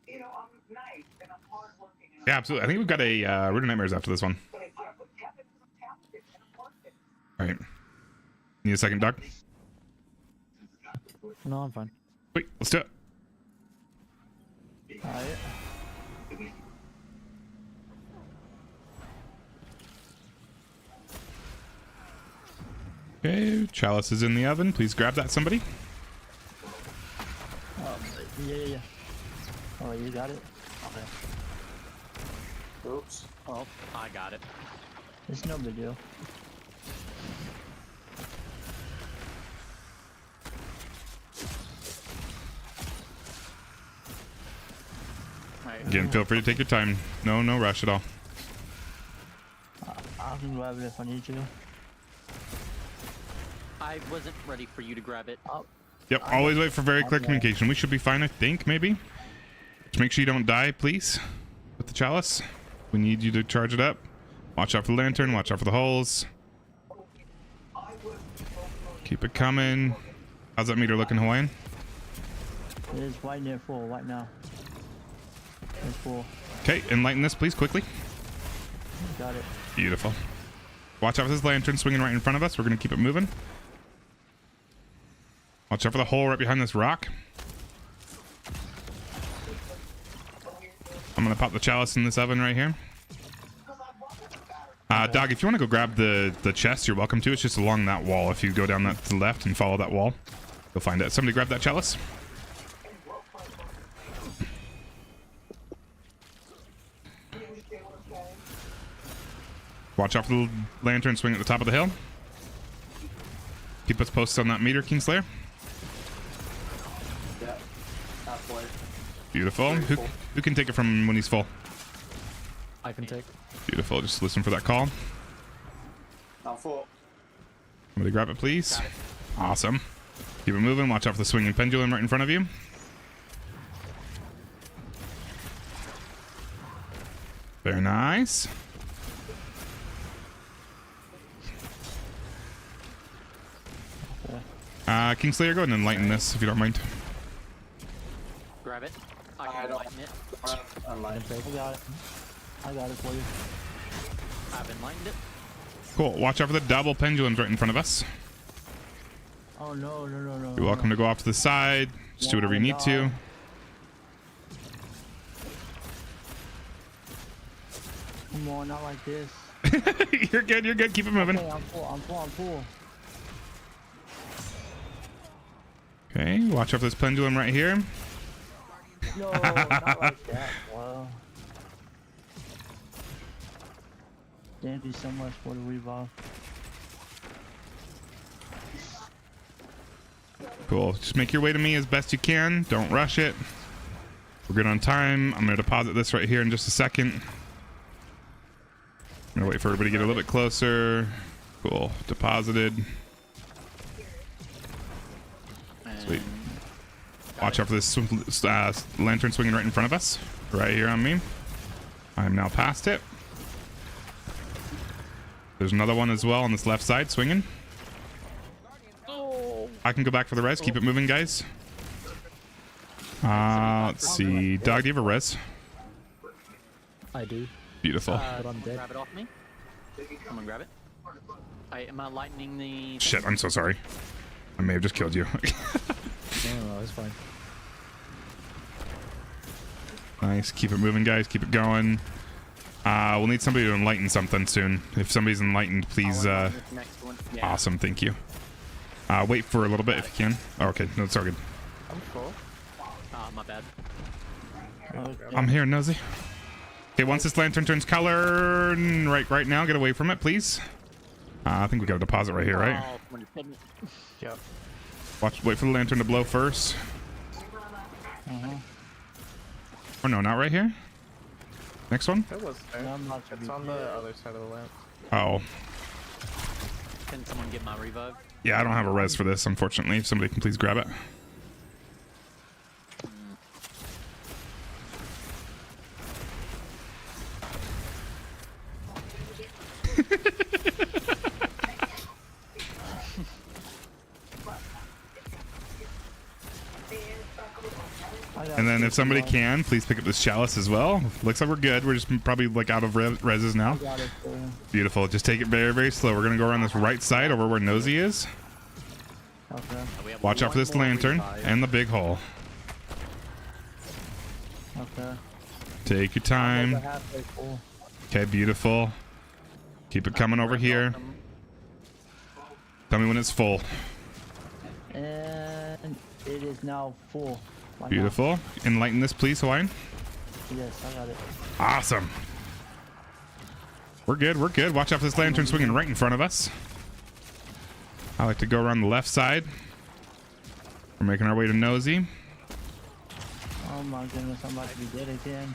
You know, I'm nice and I'm hardworking. And Yeah, absolutely. I think we've got a Root of Nightmares after this one. but I put up with Kevin because I'm talented and I'm working. Alright. Need a second, Doc? No, I'm fine. Wait, let's do it. Alright. Okay, chalice is in the oven. Please grab that, somebody. Oh, yeah. Oh, you got it? Okay. Oops. Oh, I got it. It's no big deal. Alright. Again, feel free to take your time. No rush at all. I can grab it if I need to. I wasn't ready for you to grab it. Yep, always wait for very clear communication. We should be fine, I think, maybe. Just make sure you don't die, please, with the chalice. We need you to charge it up. Watch out for the lantern, watch out for the holes. Keep it coming. How's that meter looking, Hawaiian? It is right near full right now. It's full. Okay, enlighten this, please, quickly. Got it. Beautiful. Watch out for this lantern swinging right in front of us. We're going to keep it moving. Watch out for the hole right behind this rock. I'm going to pop the chalice in this oven right here. Dog, if you want to go grab the chest, you're welcome to. It's just along that wall. If you go down that to the left and follow that wall, you'll find it. Somebody grab that chalice. Watch out for the lantern swing at the top of the hill. Keep us posted on that meter, Kingslayer. Yeah. Halfway. Beautiful. Who can take it from when he's full? I can take. Beautiful. Just listen for that call. I'm full. Somebody grab it, please. Awesome. Keep it moving. Watch out for the swinging pendulum right in front of you. Very nice. Kingslayer, go ahead and enlighten this if you don't mind. Grab it. I I can don't- enlighten it. Unlike. I got it. I got it for you. I've enlightened it. Cool. Watch out for the double pendulums right in front of us. Oh no. You're welcome to go off to the side. Just do whatever you need to. Come on, not like this. You're good. You're good. Keep it moving. Okay, I'm full. Okay. Watch out for this pendulum right here. No, not like that. Wow. Thank you so much for the revolve. Cool. Just make your way to me as best you can. Don't rush it. We're good on time. I'm going to deposit this right here in just a second. I'm going to wait for everybody to get a little bit closer. Cool. Deposited. Sweet. Watch out for this lantern swinging right in front of us. Right here on me. I'm now past it. There's another one as well on this left side swinging. I can go back for the res. Keep it moving, guys. Let's see. Dog, do you have a res? I do. Beautiful. But I'm dead. Grab it off me. Come on, grab it. Alright, am I lightening the... Shit, I'm so sorry. I may have just killed you. No, it's fine. Nice. Keep it moving, guys. Keep it going. We'll need somebody to enlighten something soon. If somebody's enlightened, please. This next one. Yeah. Awesome. Thank you. Wait for a little bit if you can. Oh, okay. No, it's all good. I'm full. My bad. I'm here, Nosy. Okay, once this lantern turns color, right now, get away from it, please. I think we got a deposit right here, right? Oh, when you're putting it- Yep. Wait for the lantern to blow first. Oh no, not right here. Next one. It was there. No, I'm not It's on the other side of the lamp. Oh, Can someone get my revive? yeah, I don't have a res for this, unfortunately. If somebody can please grab it. And then if somebody can, please pick up this chalice as well. Looks like we're good. We're just probably like out of reses now. Got it, sir. Beautiful. Just take it very, very slow. We're gonna go around this right side over where Nosy is. Okay. We have Watch out for one this more lantern revive. and the big hole. Okay. Take your Over time. halfway full. Okay, beautiful. Keep it coming over here. Tell me when it's full. And it is now full. Why not? Beautiful. Enlighten this, please, Hawaiian. Yes, I got it. Awesome. We're good. We're good. Watch out for this lantern swinging right in front of us. I like to go around the left side. We're making our way to Nosy. Oh my goodness, I'm about to be dead again.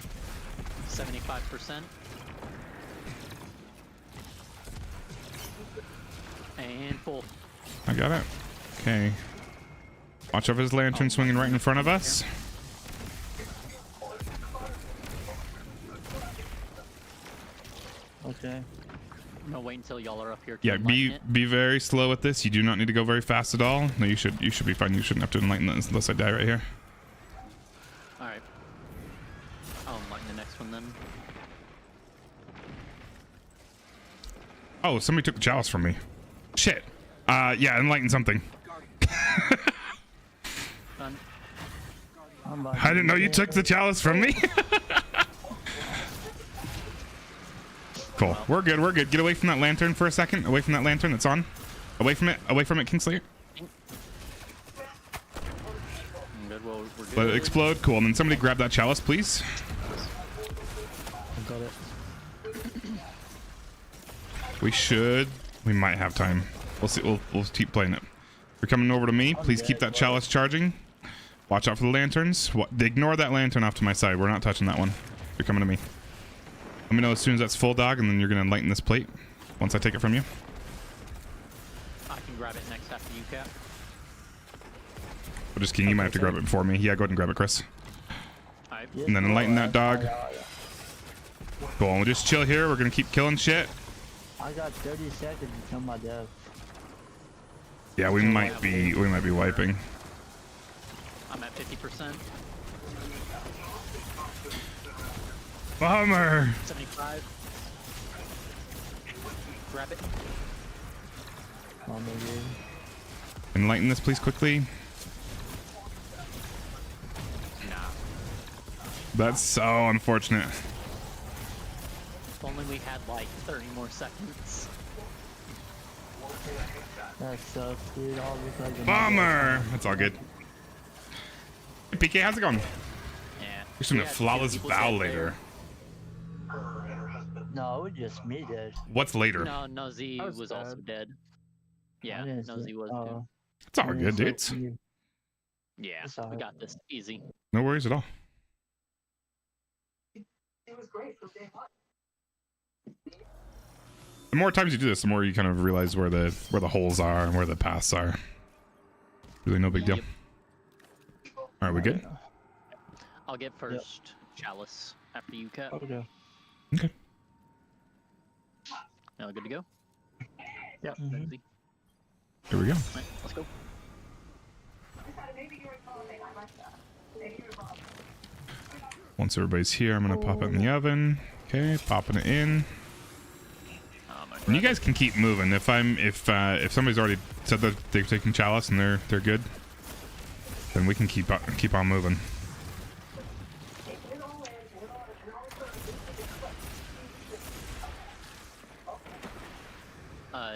75%. And full. I got it. Okay. Watch out for this lantern swinging right in front of us. Okay. I'm gonna wait until y'all are up here. To Yeah, enlighten be it. be very slow with this. You do not need to go very fast at all. No, you should be fine. You shouldn't have to enlighten this unless I die right here. All right. I'll enlighten the next one then. Oh, somebody took the chalice from me. Shit. Yeah, enlighten something. Done. I'm about to I didn't be know you dead. took the chalice from me. Cool. We're good. We're good. Get away from that lantern for a second. Away from that lantern that's on. Away from it. Away from it, Kingslayer. I'm good. Well, we're good. Let it explode. Cool. And then somebody grab that chalice, please. I got it. We might have time. We'll see. We'll keep playing it. You're coming over to me. Please keep that chalice charging. Watch out for the lanterns. Ignore that lantern off to my side. We're not touching that one. You're coming to me. Let me know as soon as that's full, dog, and then you're gonna enlighten this plate once I take it from you. I can grab it next after you, Cap. But just King, you might have to grab it before me. Yeah, go ahead and grab it, Chris. All right. Yes, And then enlighten that dog. I Cool. We'll just chill here. We're gonna keep killing shit. got 30 seconds until my death. Yeah, we might be wiping. I'm at 50%. Bummer. 75. Grab it. Oh my god. Enlighten this, please, quickly. Nah. That's so unfortunate. If only we had like 30 more seconds. That sucks, dude. All because of my Bummer. That's all good. Hey, PK, how's it going? Yeah. You're doing We a had flawless two people vow dead later. death. No, it was just me dead. What's later? No, Nosy I was, was also dead. Yeah, I didn't Nosy see- was oh, It's all I good, didn't see dudes. you. too. Yeah, It's we alright. got this easy. No worries at all. It was great from day one. The more times you do this, the more you kind of realize where the holes are and where the paths are. Really no big deal. Yep. All right, we good? I'll get first chalice after you, Cap. Okay. Okay. Now good to go? Yep. Mhm. Nosy. Here we go. Right, let's go. Maybe you recall it. I like that. Maybe you recall. Once everybody's here, I'm gonna pop it in the oven. Okay, popping it in. And you guys can keep moving. If somebody's already said that they've taken chalice and they're good, then we can keep on moving.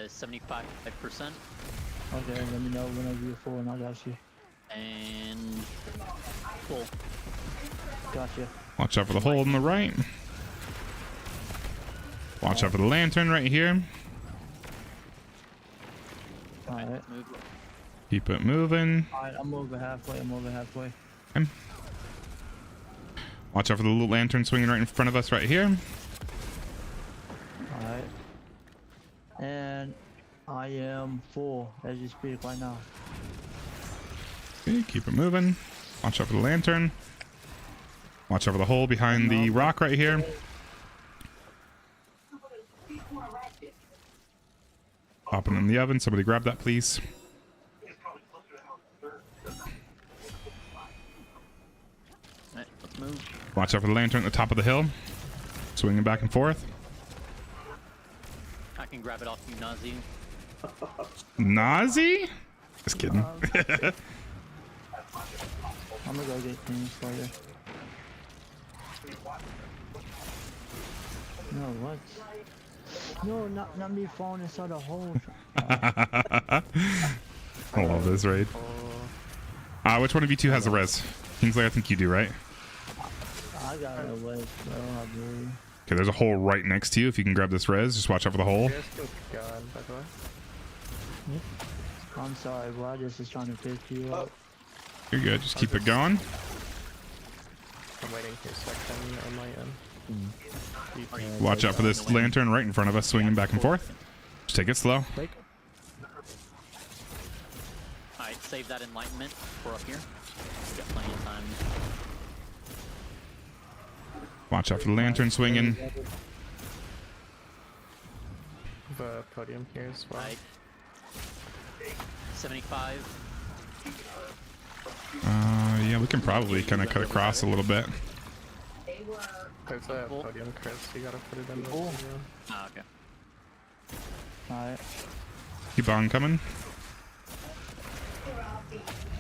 75%. Okay, let me know whenever you're full and I got you. And full. Gotcha. Watch out for the hole on the right. Watch out for the lantern right here. Alright. Move. Keep it moving. Alright, I'm over halfway. I'm over halfway. Watch out for the little lantern swinging right in front of us right here. Alright. And I am full as you speak right now. Okay, keep it moving. Watch out for the lantern. Watch out for the hole behind the rock right here. Popping in the oven. Somebody grab that, please. Alright, let's move. Watch out for the lantern at the top of the hill. Swinging back and forth. I can grab it off you, Nazi. Nazi? Just kidding. I'm gonna go get things for you. No, what? No, not me falling inside a hole. I love this raid. Which one of you two has the res? Kingsley, I think you do, right? I got it away, bro. I believe. Okay, there's a hole right next to you. If you can grab this res, just watch out for the hole. You guys keep going, by the way. I'm sorry, bro. I just was trying to pick you up. You're good. Just keep it going. I'm waiting for a second on my end. Watch out for this lantern right in front of us, swinging back and forth. Just take it slow. Alright, save that enlightenment for up here. We've got plenty of time. Watch out for the lantern swinging. The podium here as well. Right. 75. Yeah, we can probably kind of cut across a little bit. There's a podium, Chris. You gotta put it in the podium. Ah, okay. Alright. Keep on coming.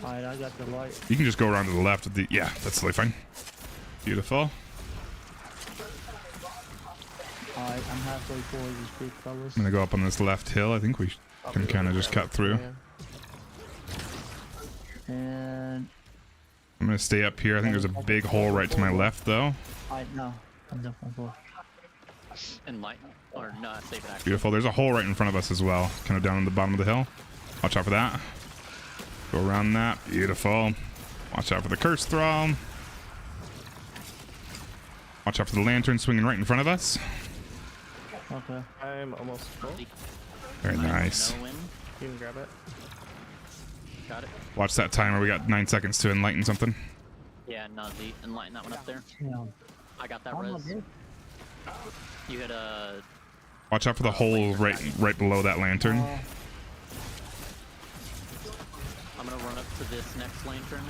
Alright, I got the light. You can just go around to the left of the... Yeah, that's totally fine. Beautiful. Alright, I'm halfway full as you speak, fellas. I'm gonna go up on this left hill. I think we can kind of just cut through. And I'm gonna stay up here. I think there's a big hole right to my left, though. alright, no. I'm definitely full. Enlighten. Or no, save it actually. Beautiful. There's a hole right in front of us as well, kind of down at the bottom of the hill. Watch out for that. Go around that. Beautiful. Watch out for the curse thrall. Watch out for the lantern swinging right in front of us. Okay. I'm almost full. Very nice. No win. You can grab it. Got it. Watch that timer. We got 9 seconds to enlighten something. Yeah, Nazi. Enlighten that one up there. Yeah. I got that I'm not res. good. You hit a... Watch out for the hole right below that lantern. I'm gonna run up to this next lantern.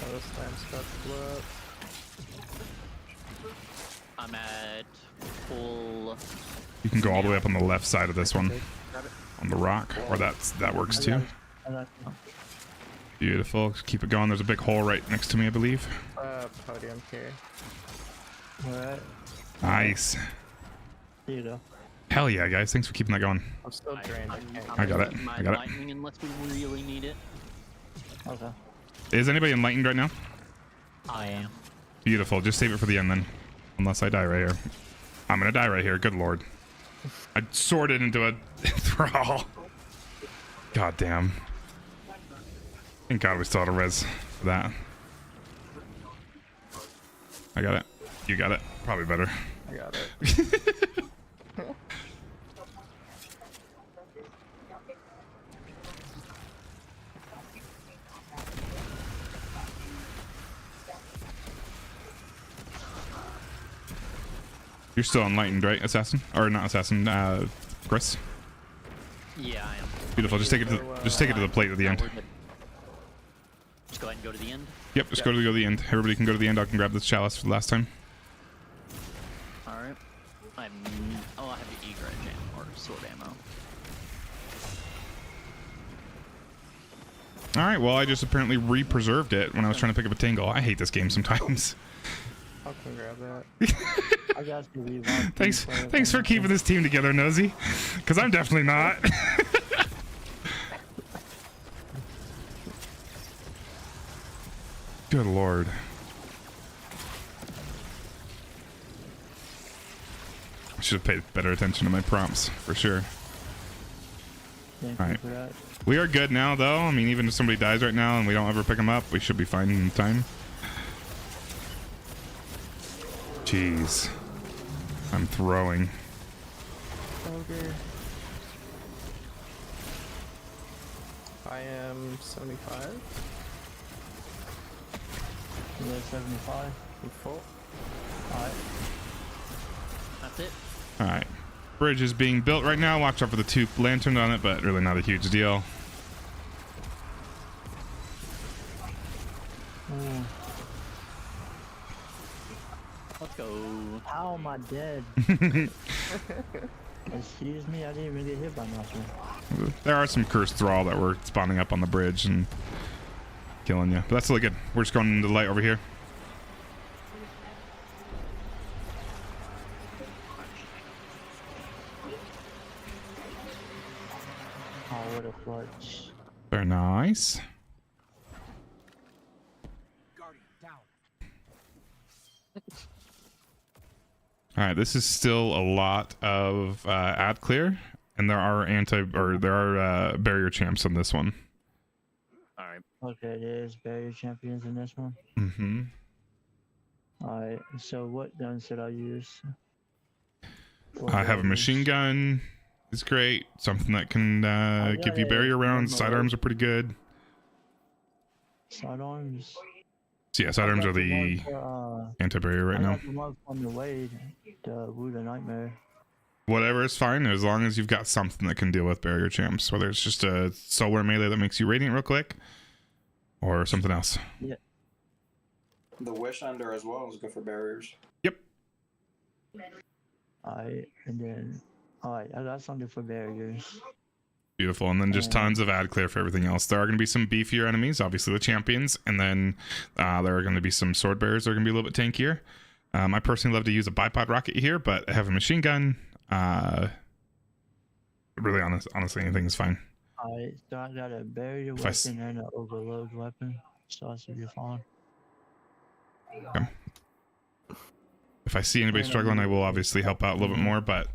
Oh, this time's about to blow up. I'm at full... You can go all the way up on the left side of this one, Grab it. on the rock, or that works too. I got you. Beautiful. Just keep it going. There's a big hole right next to me, I believe. Podium here. Alright. Nice. Here you go. Hell yeah, guys. Thanks for keeping that going. I'm still drained. I can't. I got it. My I got it. enlightening unless we really need it. Okay. Is anybody enlightened right now? I am. Beautiful. Just save it for the end then. Unless I die right here. I'm gonna die right here. Good lord. I sorted into a thrall. God damn. Thank God we still had a res for that. I got it. You got it. Probably better. I got it. You're still enlightened, right, Assassin? Or not Assassin, Chris? Yeah, I am. Beautiful. Just take it to the plate at the end. We're good. Just go ahead and go to the end. Yep, just go to the end. Everybody can go to the end. I can grab this chalice for the last time. Alright. Oh, I have the egret ammo or sword ammo. Alright, well, I just apparently re-preserved it when I was trying to pick up a tingle. I hate this game sometimes. I can grab that. I got to be one. Thanks for keeping this team together, Nosy. Because I'm definitely not. Good lord. I should have paid better attention to my prompts, for sure. Thank All you right. for that. We are good now, though. I mean, even if somebody dies right now and we don't ever pick them up, we should be fine in time. Jeez. I'm throwing. Ogre. I am 75. You're 75. I'm full. Alright. That's it. Alright. Bridge is being built right now. Watch out for the 2 lanterns on it, but really not a huge deal. Ooh. Let's go. How am I dead? Excuse me, I didn't even get hit by nothing. There are some cursed thrall that were spawning up on the bridge and killing you. But that's really good. We're just going into the light over here. Oh, what a clutch. Very nice. All right, this is still a lot of ad clear, and there are barrier champs on this one. All right. Okay, there's barrier champions in this one. Mm-hmm. Alright, so what gun should I use? I have a machine gun. It's great. Something that can give you barrier rounds. Sidearms are pretty good. Sidearms? So yeah, sidearms are the anti-barrier right I now. got the one from the Wade, the Wood of Nightmare. Whatever is fine, as long as you've got something that can deal with barrier champs. Whether it's just a solar melee that makes you radiant real quick, or something else. The Wish Under as well is good for barriers. Yep. Alright, and then... Alright, I got something for barriers. Beautiful. And then just tons of ad clear for everything else. There are going to be some beefier enemies, obviously the champions, and then there are going to be some sword bearers that are going to be a little bit tankier. I personally love to use a bipod rocket here, but I have a machine gun. Really, honestly, anything is fine. Alright, so I got a barrier weapon and an overload weapon, so I should be fine. Okay. If I see anybody struggling, I will obviously help out a little bit more, but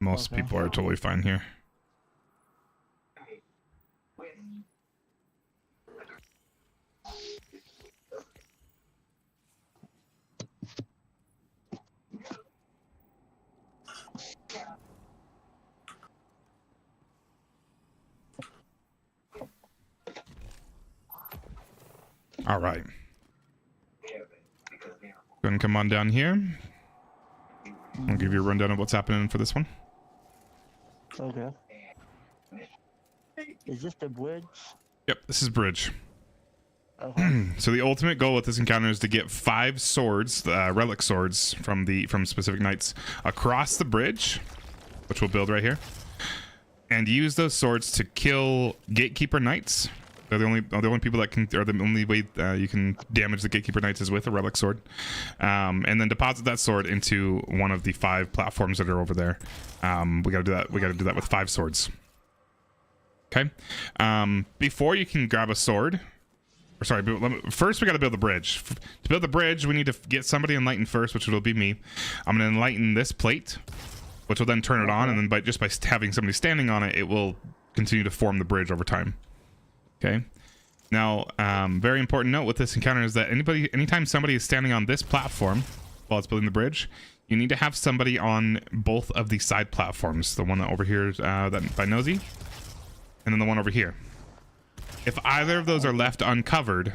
most people are totally fine here. All right. Go ahead and come on down here. I'll give you a rundown of what's happening for this one. Okay. Is this the bridge? Yep, this is bridge. Okay. So the ultimate goal with this encounter is to get 5 swords, relic swords from specific knights across the bridge, which we'll build right here, and use those swords to kill gatekeeper knights. They're the only people that can, or the only way you can damage the gatekeeper knights is with a relic sword, and then deposit that sword into one of the 5 platforms that are over there. We gotta do that. We gotta do that with 5 swords. Okay. Before you can grab a sword, or sorry, first we gotta build the bridge. To build the bridge, we need to get somebody enlightened first, which will be me. I'm gonna enlighten this plate, which will then turn it on, and then by having somebody standing on it, it will continue to form the bridge over time. Okay. Now, very important note with this encounter is that anytime somebody is standing on this platform while it's building the bridge, you need to have somebody on both of the side platforms. The one that over here, that by Nosy, and then the one over here. If either of those are left uncovered,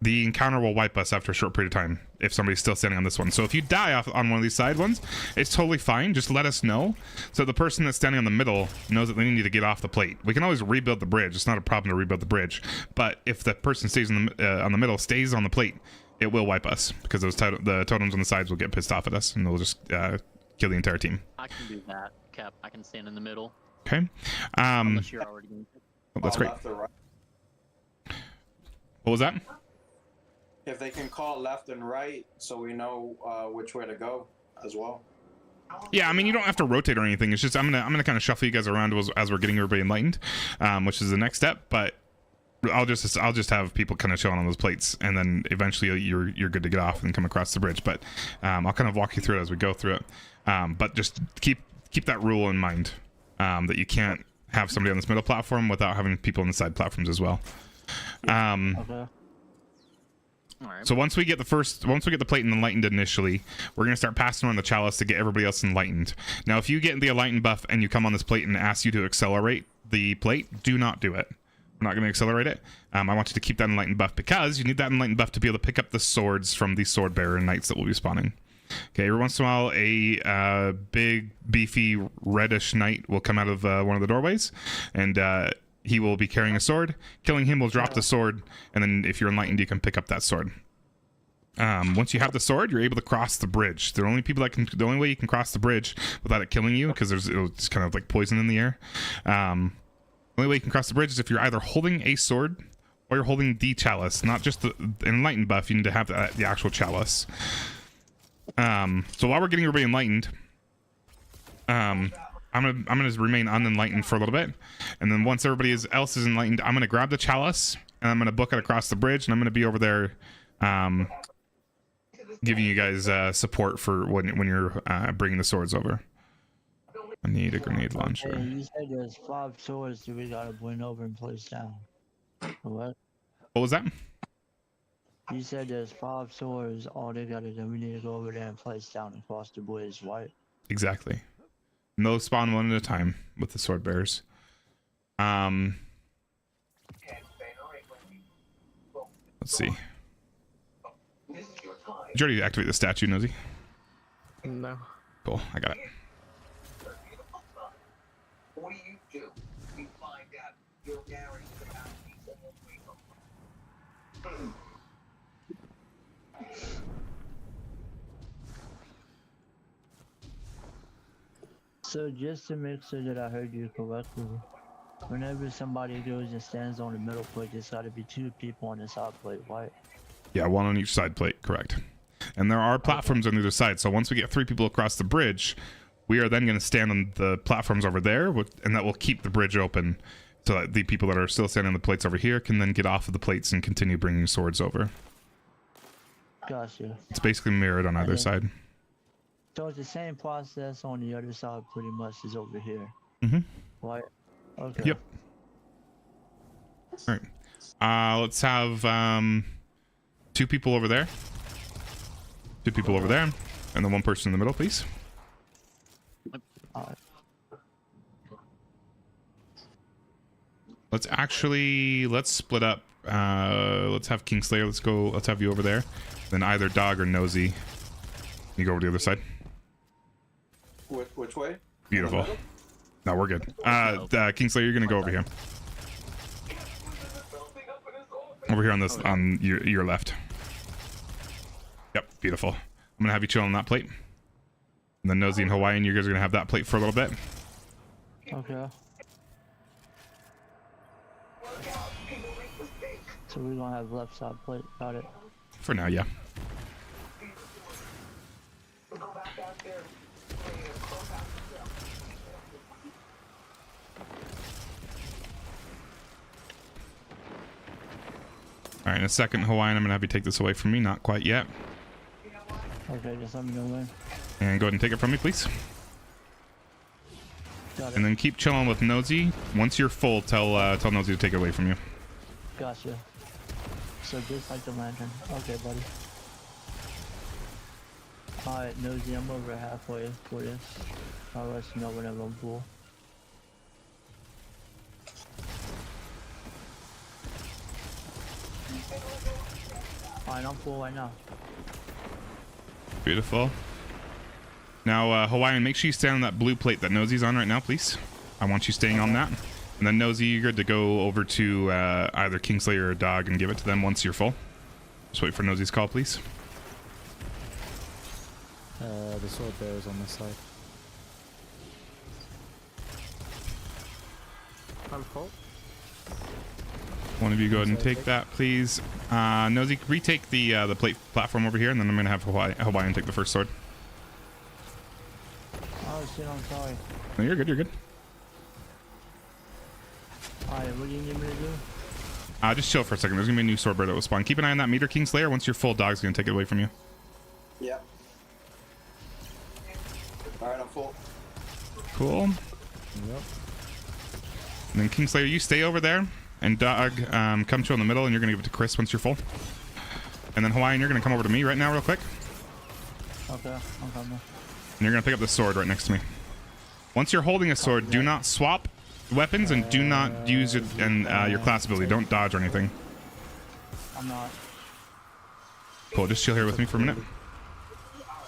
the encounter will wipe us after a short period of time if somebody's still standing on this one. So if you die on one of these side ones, it's totally fine. Just let us know, so the person that's standing on the middle knows that they need to get off the plate. We can always rebuild the bridge. It's not a problem to rebuild the bridge. But if the person stays on the middle, stays on the plate, it will wipe us, because the totems on the sides will get pissed off at us, and they'll just kill the entire team. I can do that, Cap. I can stand in the middle. Okay. Unless you're already. That's great. Left or right. What was that? if they can call left and right, so we know which way to go as well. Yeah, I mean, you don't have to rotate or anything. It's just I'm gonna kind of shuffle you guys around as we're getting everybody enlightened, which is the next step. But I'll just have people kind of chilling on those plates, and then eventually you're good to get off and come across the bridge. But I'll kind of walk you through it as we go through it. But just keep that rule in mind, that you can't have somebody on this middle platform without having people on the side platforms as well. Okay. All right. So once we get the plate enlightened initially, we're gonna start passing around the chalice to get everybody else enlightened. Now, if you get the enlightened buff and you come on this plate and ask you to accelerate the plate, do not do it. I'm not gonna accelerate it. I want you to keep that enlightened buff because you need that enlightened buff to be able to pick up the swords from the sword bearer knights that will be spawning. Okay, every once in a while, a big, beefy, reddish knight will come out of one of the doorways, and he will be carrying a sword. Killing him will drop the sword, and then if you're enlightened, you can pick up that sword. Once you have the sword, you're able to cross the bridge. The only way you can cross the bridge without it killing you, because it's kind of like poison in the air. The only way you can cross the bridge is if you're either holding a sword or you're holding the chalice, not just the enlightened buff. You need to have the actual chalice. So while we're getting everybody enlightened, I'm gonna remain unenlightened for a little bit, and then once everybody else is enlightened, I'm gonna grab the chalice and I'm gonna book it across the bridge, and I'm gonna be over there, giving you guys support for when you're bringing the swords over. I need a grenade launcher. Hey, you said there's 5 swords that we gotta bring over and place down. What? What was that? You said there's 5 swords. All they gotta do, we need to go over there and place down across the bridge, right? Exactly. And those spawn one at a time with the sword bearers. Let's see. Did you already activate the statue, Nosy? No. Cool, I got it. What do? We find out your marriage is about to be someone we So just to make sure that I heard you correctly, whenever somebody goes and stands on the middle plate, there's gotta be 2 people on the side plate, right? Yeah, 1 on each side plate, correct. And there are platforms on either side, so once we get 3 people across the bridge, we are then going to stand on the platforms over there, and that will keep the bridge open so that the people that are still standing on the plates over here can then get off of the plates and continue bringing swords over. Gotcha. It's basically mirrored on either side. So it's the same process on the other side pretty much as over here. Mm-hmm. Right? Okay. Yep. All right. Let's have 2 people over there. 2 people over there. And then 1 person in the middle, please. Alright. Let's split up. Let's have Kingslayer. Let's have you over there. Then either Dog or Nosy, you go over to the other side. Which way? Beautiful. No, we're good. Kingslayer, you're gonna go over here. Over here on your left. Yep, beautiful. I'm gonna have you chill on that plate. And then Nosy and Hawaiian, you guys are gonna have that plate for a little bit. Okay. So we're gonna have left side plate, got it. For now, yeah. Alright, in a second, Hawaiian, I'm gonna have you take this away from me. Not quite yet. Okay, just let me know when. And go ahead and take it from me, please. Got it. And then keep chilling with Nosy. Once you're full, tell Nosy to take it away from you. Gotcha. So just like the lantern. Okay, buddy. Alright, Nosy, I'm over halfway for this. I'll let you know whenever I'm full. Alright, I'm full right now. Beautiful. Now, Hawaiian, make sure you stand on that blue plate that Nosy's on right now, please. I want you staying on that. And then Nosy, you're good to go over to either Kingslayer or Dog and give it to them once you're full. Just wait for Nosy's call, please. The sword bearer is on this side. I'm full. One of you go ahead and take that, please. Nosy, retake the plate platform over here, and then I'm gonna have Hawaiian take the first sword. Oh shit, I'm sorry. No, you're good. You're good. Alright, what do you need me to do? Just chill for a second. There's gonna be a new sword bear that will spawn. Keep an eye on that meter, Kingslayer. Once you're full, Dog's gonna take it away from you. Yep. Alright, I'm full. Cool. Yep. And then Kingslayer, you stay over there, and Dog, come chill in the middle, and you're gonna give it to Chris once you're full. And then Hawaiian, you're gonna come over to me right now, real quick, Okay, I'm coming. and you're gonna pick up the sword right next to me. Once you're holding a sword, do not swap weapons, and do not use it and your class ability. Don't dodge or anything. I'm not. Cool. Just chill here with me for a minute.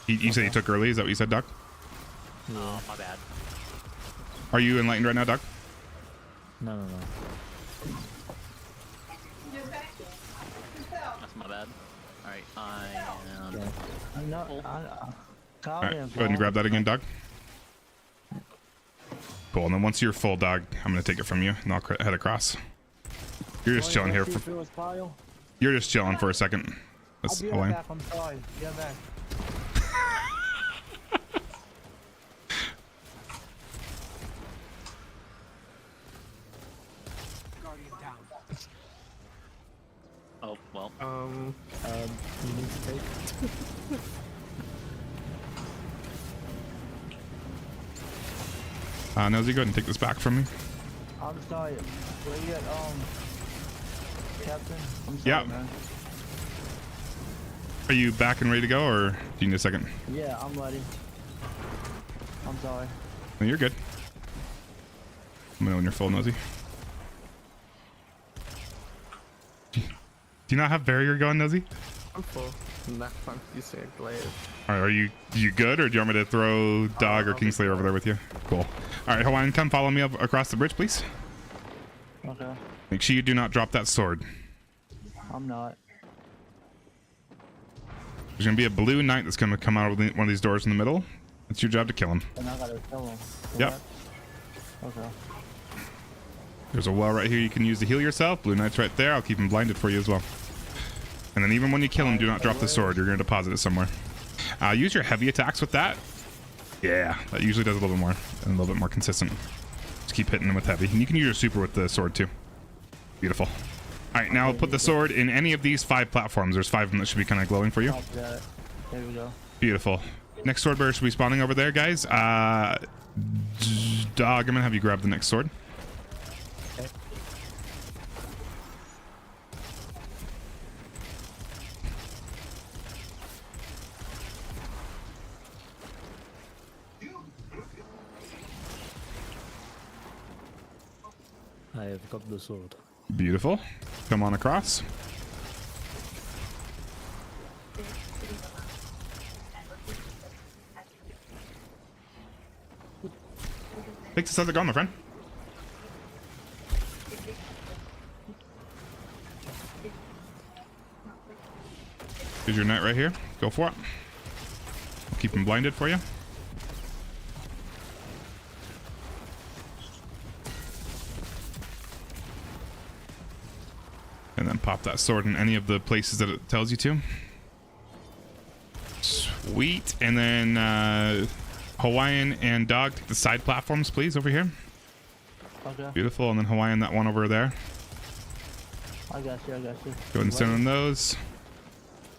You said you took early. Is that what you said, Doc? Oh, my bad. Are you enlightened right now, Doc? No. That's my bad. Alright, I am... Yeah. I'm not. Cool. All right, go ahead and grab that again, Doc. Cool. And then once you're full, Dog, I'm gonna take it from you, and I'll head across. You're just chilling here for. You're just chilling for a second. That's I'll be right back. I'm sorry. Be right back. Oh, well. You need to take. Nosy, go ahead and take this back from me. I'm sorry. Where you at, Captain? I'm sorry, Yeah. man. Are you back and ready to go, or do you need a second? Yeah, I'm ready. I'm sorry. No, you're good. Let me know when you're full, Nosy. Do you not have barrier going, Nosy? I'm full. Next time you say a glaive. All right, are you good, or do you want me to throw Dog or I'll be Kingslayer over there with you? Cool. All right, Hawaiian, come follow me up across the bridge, please. Okay. Make sure you do not drop that sword. I'm not. There's gonna be a blue knight that's gonna come out of one of these doors in the middle. It's your job to kill him. And I gotta kill him. Yep. correct? Okay. There's a well right here you can use to heal yourself. Blue knight's right there. I'll keep him blinded for you as well. And then even when you kill him, do not drop the sword. You're gonna deposit it somewhere. Use your heavy attacks with that. Yeah, that usually does a little more and a little bit more consistent. Just keep hitting them with heavy. And you can use your super with the sword too. Beautiful. All right, now put the sword in any of these 5 platforms. There's 5 of them that should be kind of glowing for you. Copy that. There we go. Beautiful. Next sword bearer should be spawning over there, guys. Dog, I'm gonna have you grab the next sword. Okay. I have got the sword. Beautiful. Come on across. Take this as it gone, my friend. Here's your knight right here. Go for it. I'll keep him blinded for you. And then pop that sword in any of the places that it tells you to. Sweet. And then Hawaiian and Dog, take the side platforms, please, over here. Okay. Beautiful. And then Hawaiian, that one over there. I got you. Go ahead and stand on those.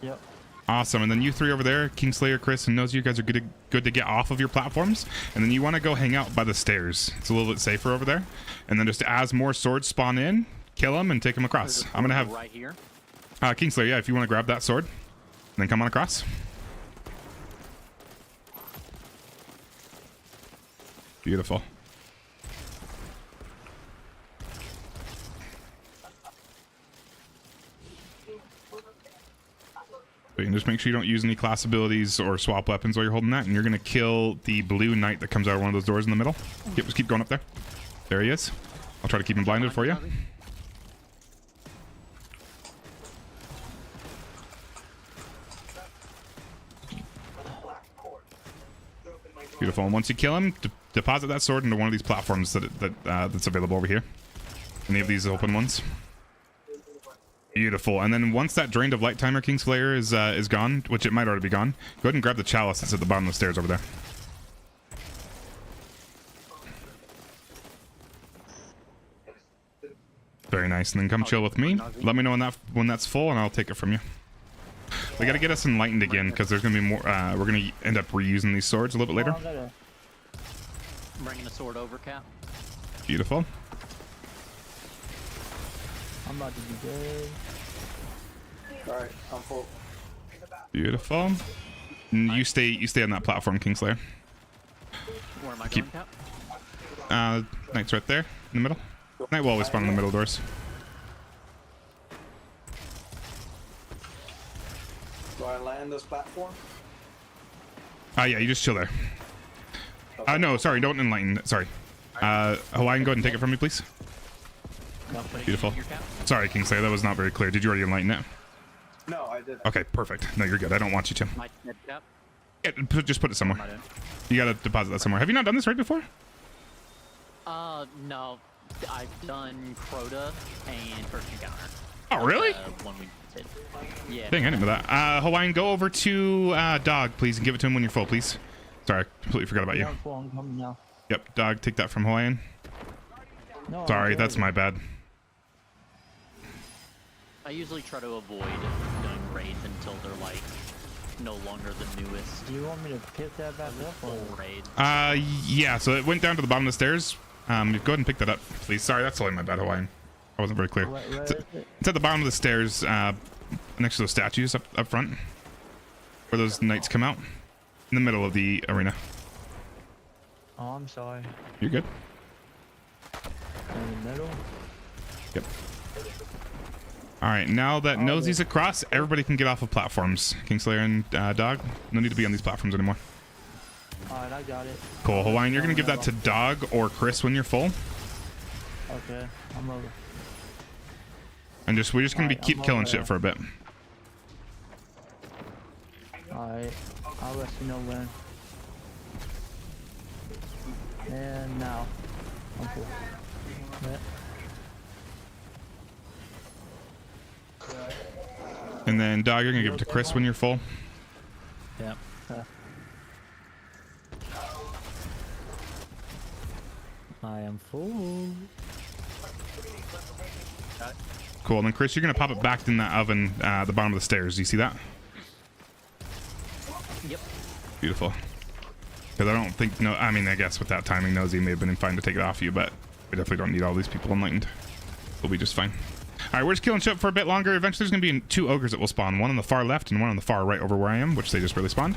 Yep. Awesome. And then you 3 over there, Kingslayer, Chris, and Nosy, you guys are good to get off of your platforms. And then you want to go hang out by the stairs. It's a little bit safer over there. And then just as more swords spawn in, kill them and take them across. I'm gonna have right here. Kingslayer, yeah, if you want to grab that sword, and then come on across. Beautiful. But you can just make sure you don't use any class abilities or swap weapons while you're holding that, and you're gonna kill the blue knight that comes out of one of those doors in the middle. Yep, just keep going up there. There he is. I'll try to keep him blinded for you. Beautiful. And once you kill him, deposit that sword into one of these platforms that's available over here. Any of these open ones. Beautiful. And then once that drained of light timer Kingslayer is gone, which it might already be gone, go ahead and grab the chalice that's at the bottom of the stairs over there. Very nice. And then come chill with me. Let me know when that's full, and I'll take it from you. We got to get us enlightened again because there's gonna be more. We're gonna end up reusing these swords a little bit later. I'm bringing a sword over, Cap. Beautiful. I'm about to be good. Alright, I'm full. Beautiful. And you stay on that platform, Kingslayer. Where am I Keep- going, Cap? Knight's right there in the middle. Knight will always spawn in the middle doors. Do I land this platform? Yeah, you just chill there. No, sorry, don't enlighten. Sorry. Hawaiian, go ahead and take it from me, please. Beautiful. Sorry, Kingslayer, that was not very clear. Did you already enlighten it? No, I didn't. Okay, perfect. No, you're good. I don't want you to. My dead Cap? Yeah, just put it somewhere. Am I doing? You gotta deposit that somewhere. Have you not done this right before? No. I've done Crota and First Encounter. Oh, really? One we did. Yeah. Dang, I didn't know that. Hawaiian, go over to Dog, please, and give it to him when you're full, please. Sorry, I completely forgot about you. I'm full, I'm coming now. Yep, Dog, take that from Hawaiian. No, I'm Sorry, good. that's my bad. I usually try to avoid doing raids until they're like no longer the newest Do you want me to pick that back up or? full raid. Yeah, so it went down to the bottom of the stairs. Go ahead and pick that up, please. Sorry, that's totally my bad, Hawaiian. I wasn't very clear. Where It's, is it? it's at the bottom of the stairs, next to those statues up front, where those knights come out, in the middle of the arena. Oh, I'm sorry. You're good. In the middle? Yep. All right, now that Nosey's across, everybody can get off of platforms. Kingslayer and Dog, no need to be on these platforms anymore. Alright, I got it. Cool. Hawaiian, you're gonna give that to Dog or Chris when you're full, Okay, I'm over. and we're just gonna be Alright, keep I'm killing over shit there. for a bit. Alright, I'll let you know when. And now. I'm full. Yeah. And then Dog, you're gonna give it to Chris when you're full. Yeah. I am full. Cool. And then Chris, you're gonna pop it back in that oven, the bottom of the stairs. Do you see that? Yep. Beautiful. Because I don't think I mean, I guess with that timing, Nosy may have been fine to take it off you, but we definitely don't need all these people enlightened. We'll be just fine. All right, we're just killing shit for a bit longer. Eventually, there's gonna be two ogres that will spawn. One on the far left and one on the far right over where I am, which they just really spawned.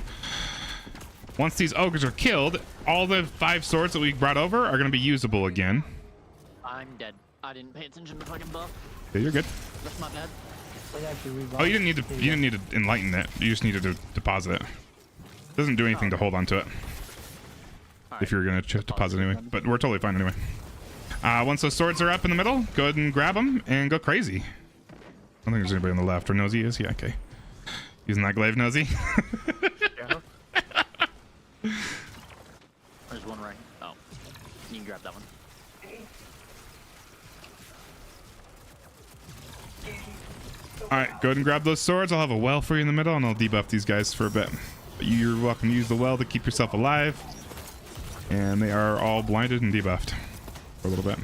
Once these ogres are killed, all the 5 swords that we brought over are gonna be usable again. I'm dead. I didn't pay attention to fucking buff. Yeah, you're good. That's my bad. It actually revived. Oh, you didn't need to enlighten it. You just needed to deposit it. Doesn't do anything to hold on to it. If you're gonna deposit anyway, but we're totally fine anyway. Once those swords are up in the middle, go ahead and grab them and go crazy. I don't think there's anybody on the left. Where Nosy is? Yeah, okay. Using that glaive, Nosy. Yeah. There's one right. Oh, you can grab that one. All right, go ahead and grab those swords. I'll have a well for you in the middle, and I'll debuff these guys for a bit. But you're welcome to use the well to keep yourself alive. And they are all blinded and debuffed for a little bit.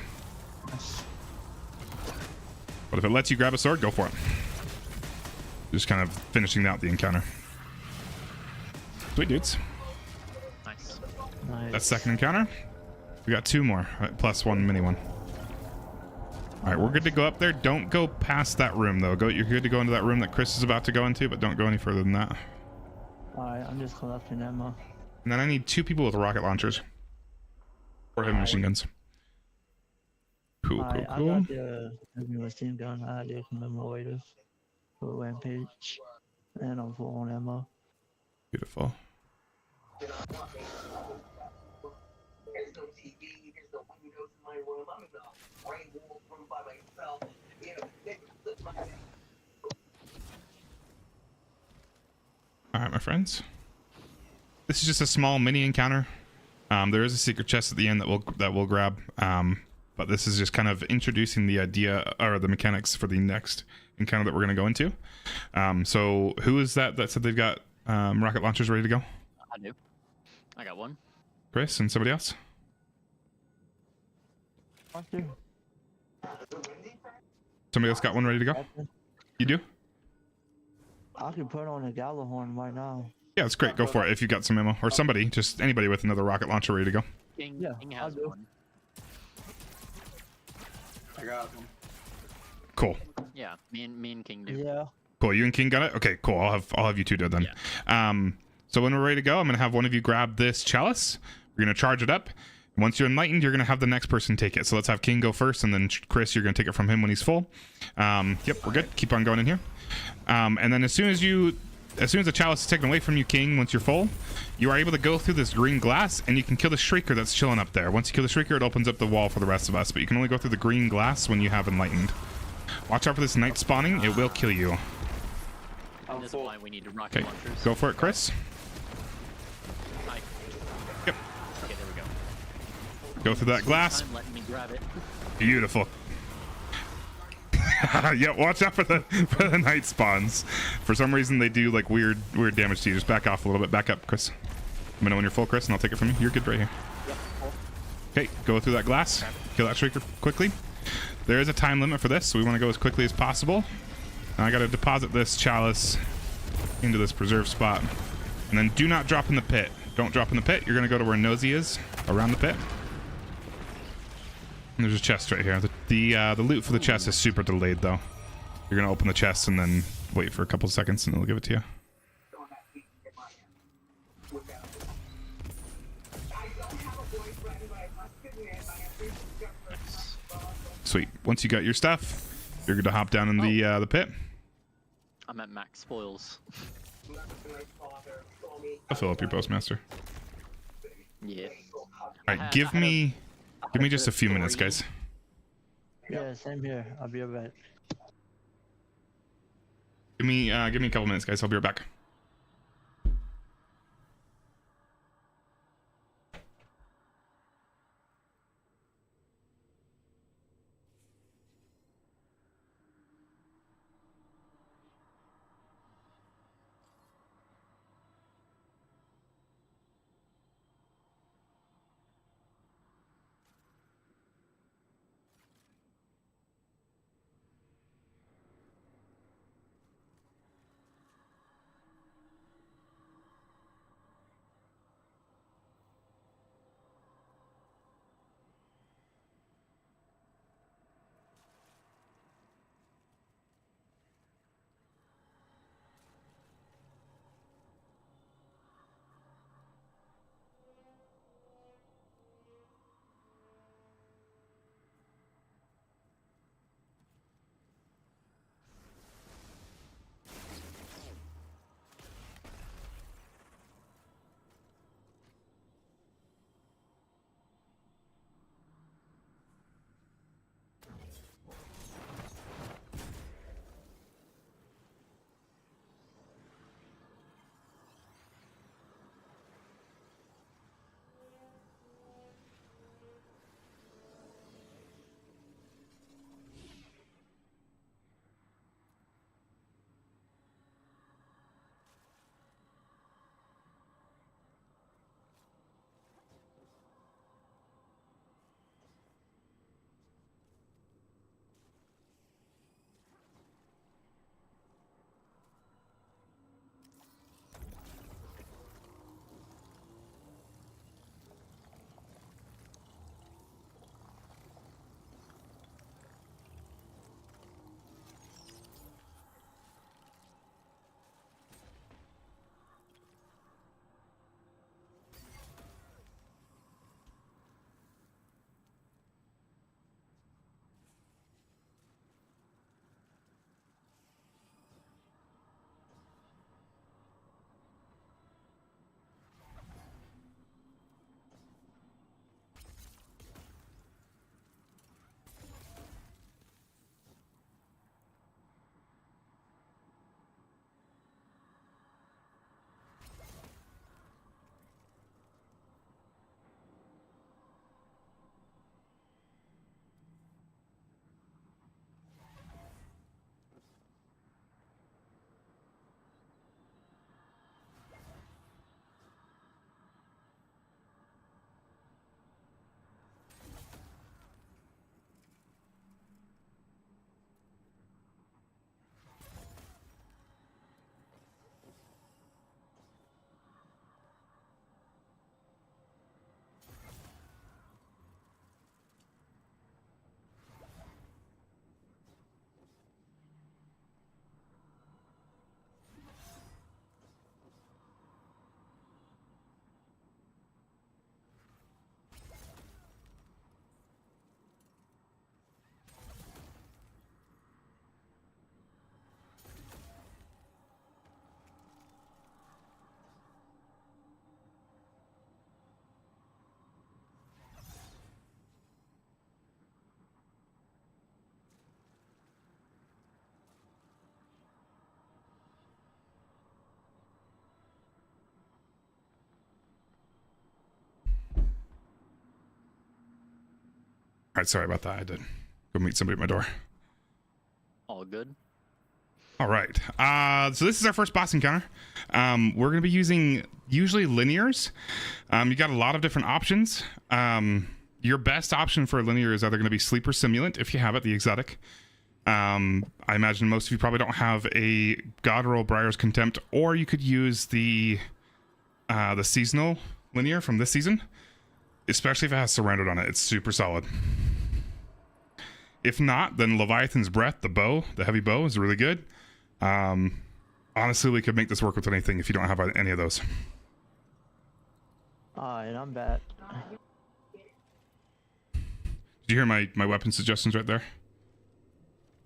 But if it lets you grab a sword, go for it. Just kind of finishing out the encounter. Sweet dudes. Nice. Nice. That second encounter. We got 2 more, plus 1 mini one. All right, we're good to go up there. Don't go past that room though. You're good to go into that room that Chris is about to go into, but don't go any further than that. Alright, I'm just collecting ammo. And then I need 2 people with rocket launchers or heavy machine guns. Cool, Alright, cool, I cool. got the heavy machine gun. I had the commemorative for Rampage. And I'm full on ammo. Beautiful. There's no TV, there's no windows in my room. I'm in a gray wall room by myself. You know, they flip my All right, my friends. This is just a small mini encounter. There is a secret chest at the end that we'll grab. but this is just kind of introducing the idea or the mechanics for the next encounter that we're going to go into. So who is that said they've got rocket launchers ready to go? I do. I got one. Chris and somebody else? Okay. Somebody else got one ready to go? You do? I can put on a Gallahorn right now. Yeah, it's great. Go for it if you got some ammo. Or somebody, just anybody with another rocket launcher ready to go. King, Yeah, King I'll has do. one. I got them. Cool. Yeah, me and King do. Yeah. Cool. You and King got it? Okay, cool. I'll have you two do it then. So when we're ready to go, I'm gonna have one of you grab this chalice. We're gonna charge it up. Once you're enlightened, you're gonna have the next person take it. So let's have King go first, and then Chris, you're gonna take it from him when he's full. Yep, we're good. Keep on going in here. And then as soon as the chalice is taken away from you, King, once you're full, you are able to go through this green glass, and you can kill the Shrieker that's chilling up there. Once you kill the Shrieker, it opens up the wall for the rest of us, but you can only go through the green glass when you have enlightened. Watch out for this night spawning. It will kill you. I'm This is full. why we need rocket Okay, launchers. go for it, Chris. Hi. Yep. Okay, there we go. Go through that glass. Time letting me grab it. Beautiful. Yeah, watch out for the night spawns. For some reason, they do like weird damage to you. Just back off a little bit. Back up, Chris. Let me know when you're full, Chris, and I'll take it from you. You're good right here. Yep. Full. Okay, go through that glass. Kill that Shrieker quickly. There is a time limit for this, so we want to go as quickly as possible. Now I got to deposit this chalice into this preserve spot. And then do not drop in the pit. Don't drop in the pit. You're going to go to where Nosy is, around the pit. And there's a chest right here. The loot for the chest is super delayed, though. You're going to open the chest and then wait for a couple seconds, and it'll give it to you. Sweet. Once you got your stuff, you're good to hop down in the pit. I'm at max spoils. I'll fill up your postmaster. Yeah. All right, give me just a few minutes, guys. Yeah, same here. I'll be right back. Give me a couple minutes, guys. I'll be right back. right, sorry about that. I had to go meet somebody at my door. All good. All right. So this is our first boss encounter. We're going to be using usually linears. You got a lot of different options. Your best option for a linear is either going to be Sleeper Simulant if you have it, the exotic. I imagine most of you probably don't have a Godroll Briar's Contempt, or you could use the seasonal linear from this season, especially if it has Surrounded on it. It's super solid. If not, then Leviathan's Breath, the heavy bow, is really good. Honestly, we could make this work with anything if you don't have any of those. Alright, I'm back. Did you hear my weapon suggestions right there?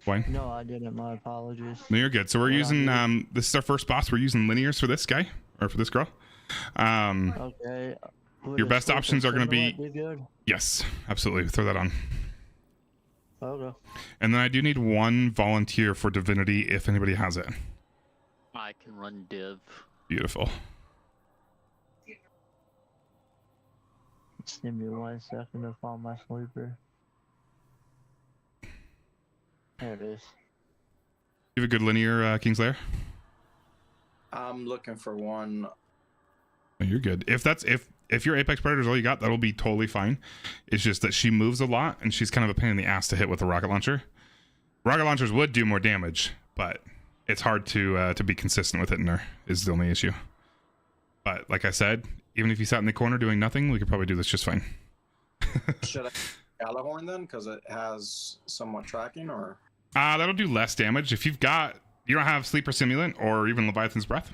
Wayne? No, I didn't. My apologies. No, you're good. So we're using, this is our first boss. We're using linears for this guy, or for this girl. Okay. Your best options are going to be... good? Yes, absolutely. Throw that on. Okay. And then I do need one volunteer for Divinity if anybody has it. I can run Div. Beautiful. Just give me 1 second to find my sleeper. There it is. You have a good linear, Kingslayer? I'm looking for one. Oh, you're good. If your Apex Predator is all you got, that'll be totally fine. It's just that she moves a lot, and she's kind of a pain in the ass to hit with a rocket launcher. Rocket launchers would do more damage, but it's hard to be consistent with it in there, is the only issue. But like I said, even if you sat in the corner doing nothing, we could probably do this just fine. Should I Galahorn then, because it has somewhat tracking, or? That'll do less damage. If you don't have Sleeper Simulant or even Leviathan's Breath.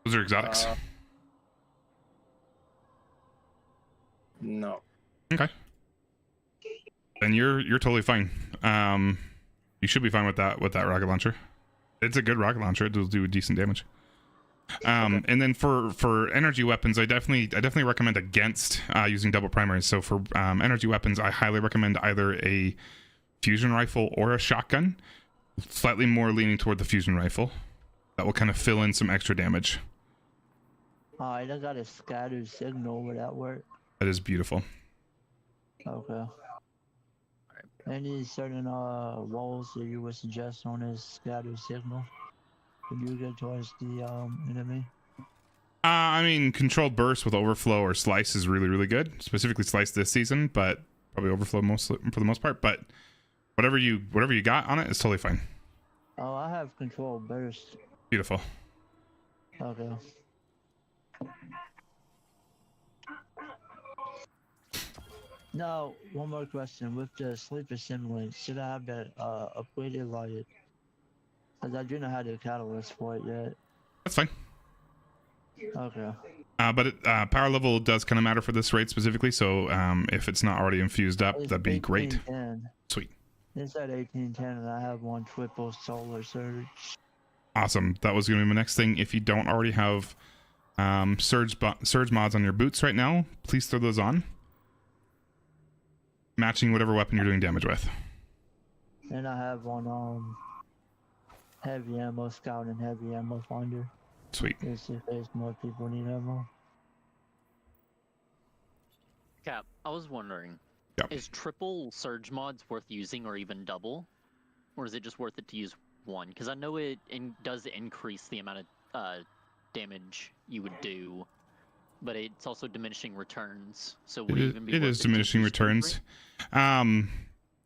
Those are exotics. No. Okay. Then you're totally fine. You should be fine with that rocket launcher. It's a good rocket launcher. It'll do decent damage. Okay. And then for energy weapons, I definitely recommend against using double primaries. So for energy weapons, I highly recommend either a fusion rifle or a shotgun. Slightly more leaning toward the fusion rifle. That will kind of fill in some extra damage. Alright, I got a scattered signal. Would that work? That is beautiful. Okay. Any certain walls that you would suggest on this scattered signal? Would you get towards the enemy? I mean, controlled burst with overflow or slice is really, really good. Specifically slice this season, but probably overflow for the most part. But whatever you got on it is totally fine. Oh, I have controlled burst. Beautiful. Okay. Now, one more question. With the Sleeper Simulant, should I have that upgraded light? Because I do not have the catalyst for it yet. That's fine. Okay. But power level does kind of matter for this raid specifically, so if it's not already infused up, that'd be great. 1810. Sweet. It's at 1810 and I have one triple solar surge. Awesome. That was going to be my next thing. If you don't already have surge mods on your boots right now, please throw those on. Matching whatever weapon you're doing damage with. And I have one heavy ammo scout and heavy ammo finder. Sweet. Just in case more people need ammo. Cap, I was wondering, is triple surge mods worth using or even double? Or is it just worth it to use one? Because I know it does increase the amount of damage you would do, but it's also diminishing returns. So would it even be worth it? It is diminishing returns. It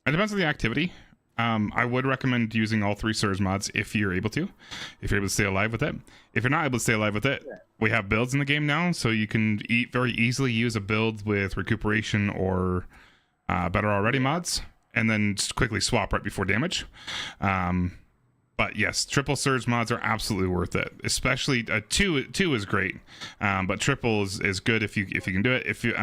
depends on the activity. I would recommend using all 3 surge mods if you're able to stay alive with it. If you're not able to stay alive with it, we have builds in the game now, so you can very easily use a build with recuperation or better already mods, and then just quickly swap right before damage. But yes, triple surge mods are absolutely worth it. Especially two is great, but triple is good if you can do it. If you're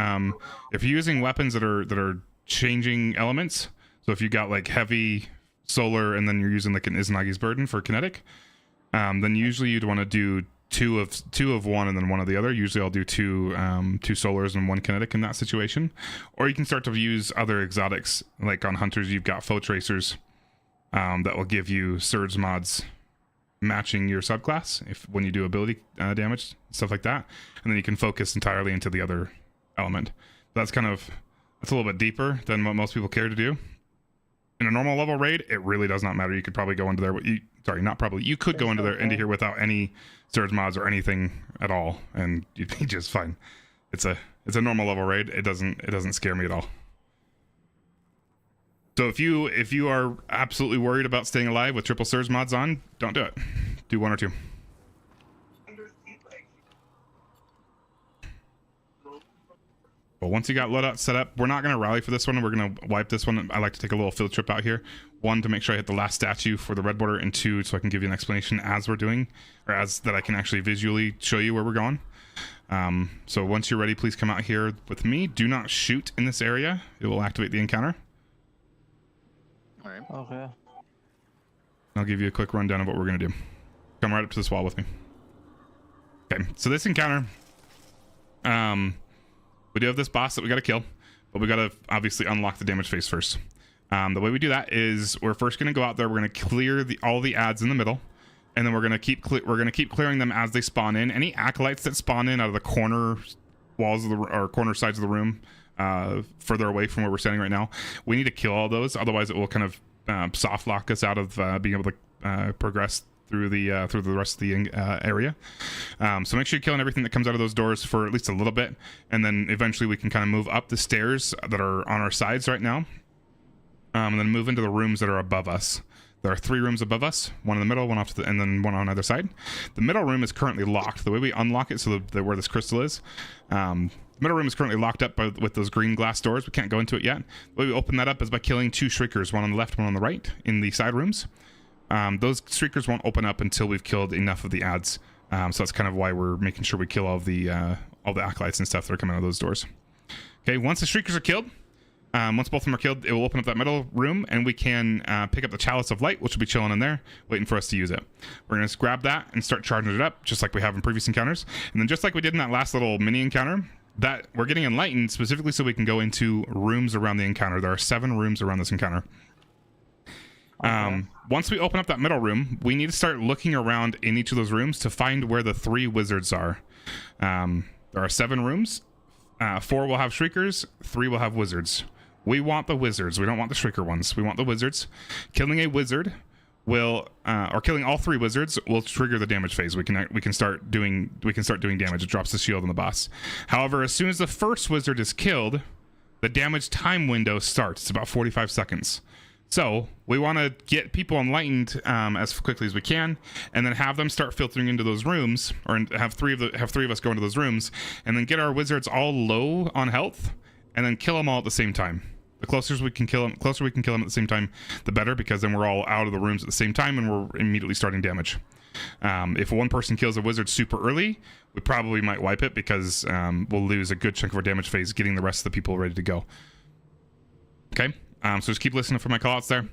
using weapons that are changing elements. So if you got like heavy solar and then you're using like an Izanagi's Burden for kinetic, then usually you'd want to do two of one and then one of the other. Usually I'll do two solars and one kinetic in that situation. Or you can start to use other exotics. Like on hunters, you've got foe tracers that will give you surge mods matching your subclass when you do ability damage, stuff like that. And then you can focus entirely into the other element. That's kind of It's a little bit deeper than what most people care to do. In a normal level raid, it really does not matter. You could probably go into there. Sorry, not probably. You could go into there into here without any surge mods or anything at all, and you'd be just fine. It's a normal level raid. It doesn't scare me at all. So if you are absolutely worried about staying alive with triple surge mods on, don't do it. Do 1 or 2. But once you got loadout set up, we're not going to rally for this one. We're going to wipe this one. I like to take a little field trip out here. 1, to make sure I hit the last statue for the red border, and 2, so I can give you an explanation as we're doing, or as that I can actually visually show you where we're going. So once you're ready, please come out here with me. Do not shoot in this area. It will activate the encounter. All right. Okay. I'll give you a quick rundown of what we're going to do. Come right up to this wall with me. Okay, so this encounter, we do have this boss that we got to kill, but we got to obviously unlock the damage phase first. The way we do that is we're first going to go out there. We're going to clear all the adds in the middle, and then we're going to keep clearing them as they spawn in. Any acolytes that spawn in out of the corner walls of or corner sides of the room, further away from where we're standing right now, we need to kill all those. Otherwise, it will kind of soft lock us out of being able to progress through the rest of the area. So make sure you're killing everything that comes out of those doors for at least a little bit, and then eventually we can kind of move up the stairs that are on our sides right now, and then move into the rooms that are above us. There are 3 rooms above us, 1 in the middle, 1 off to the, and then 1 on either side. The middle room is currently locked. The way we unlock it, so where this crystal is, the middle room is currently locked up with those green glass doors. We can't go into it yet. The way we open that up is by killing 2 shriekers, 1 on the left, 1 on the right, in the side rooms. Those shriekers won't open up until we've killed enough of the adds. So that's kind of why we're making sure we kill all the acolytes and stuff that are coming out of those doors. Okay, once the shriekers are killed, once both of them are killed, it will open up that middle room, and we can pick up the chalice of light, which will be chilling in there, waiting for us to use it. We're going to grab that and start charging it up, just like we have in previous encounters. And then just like we did in that last little mini encounter, that we're getting enlightened specifically so we can go into rooms around the encounter. There are 7 rooms around this encounter. Once we open up that middle room, we need to start looking around in each of those rooms to find where the 3 wizards are. There are 7 rooms. 4 will have shriekers, 3 will have wizards. We want the wizards. We don't want the shrieker ones. We want the wizards. Killing a wizard will, or killing all 3 wizards will trigger the damage phase. We can start doing damage. It drops the shield on the boss. However, as soon as the first wizard is killed, the damage time window starts. It's about 45 seconds. So we want to get people enlightened as quickly as we can, and then have them start filtering into those rooms, or have three of us go into those rooms, and then get our wizards all low on health, and then kill them all at the same time. The closer we can kill them at the same time, the better, because then we're all out of the rooms at the same time, and we're immediately starting damage. If one person kills a wizard super early, we probably might wipe it, because we'll lose a good chunk of our damage phase getting the rest of the people ready to go. Okay. So just keep listening for my callouts there.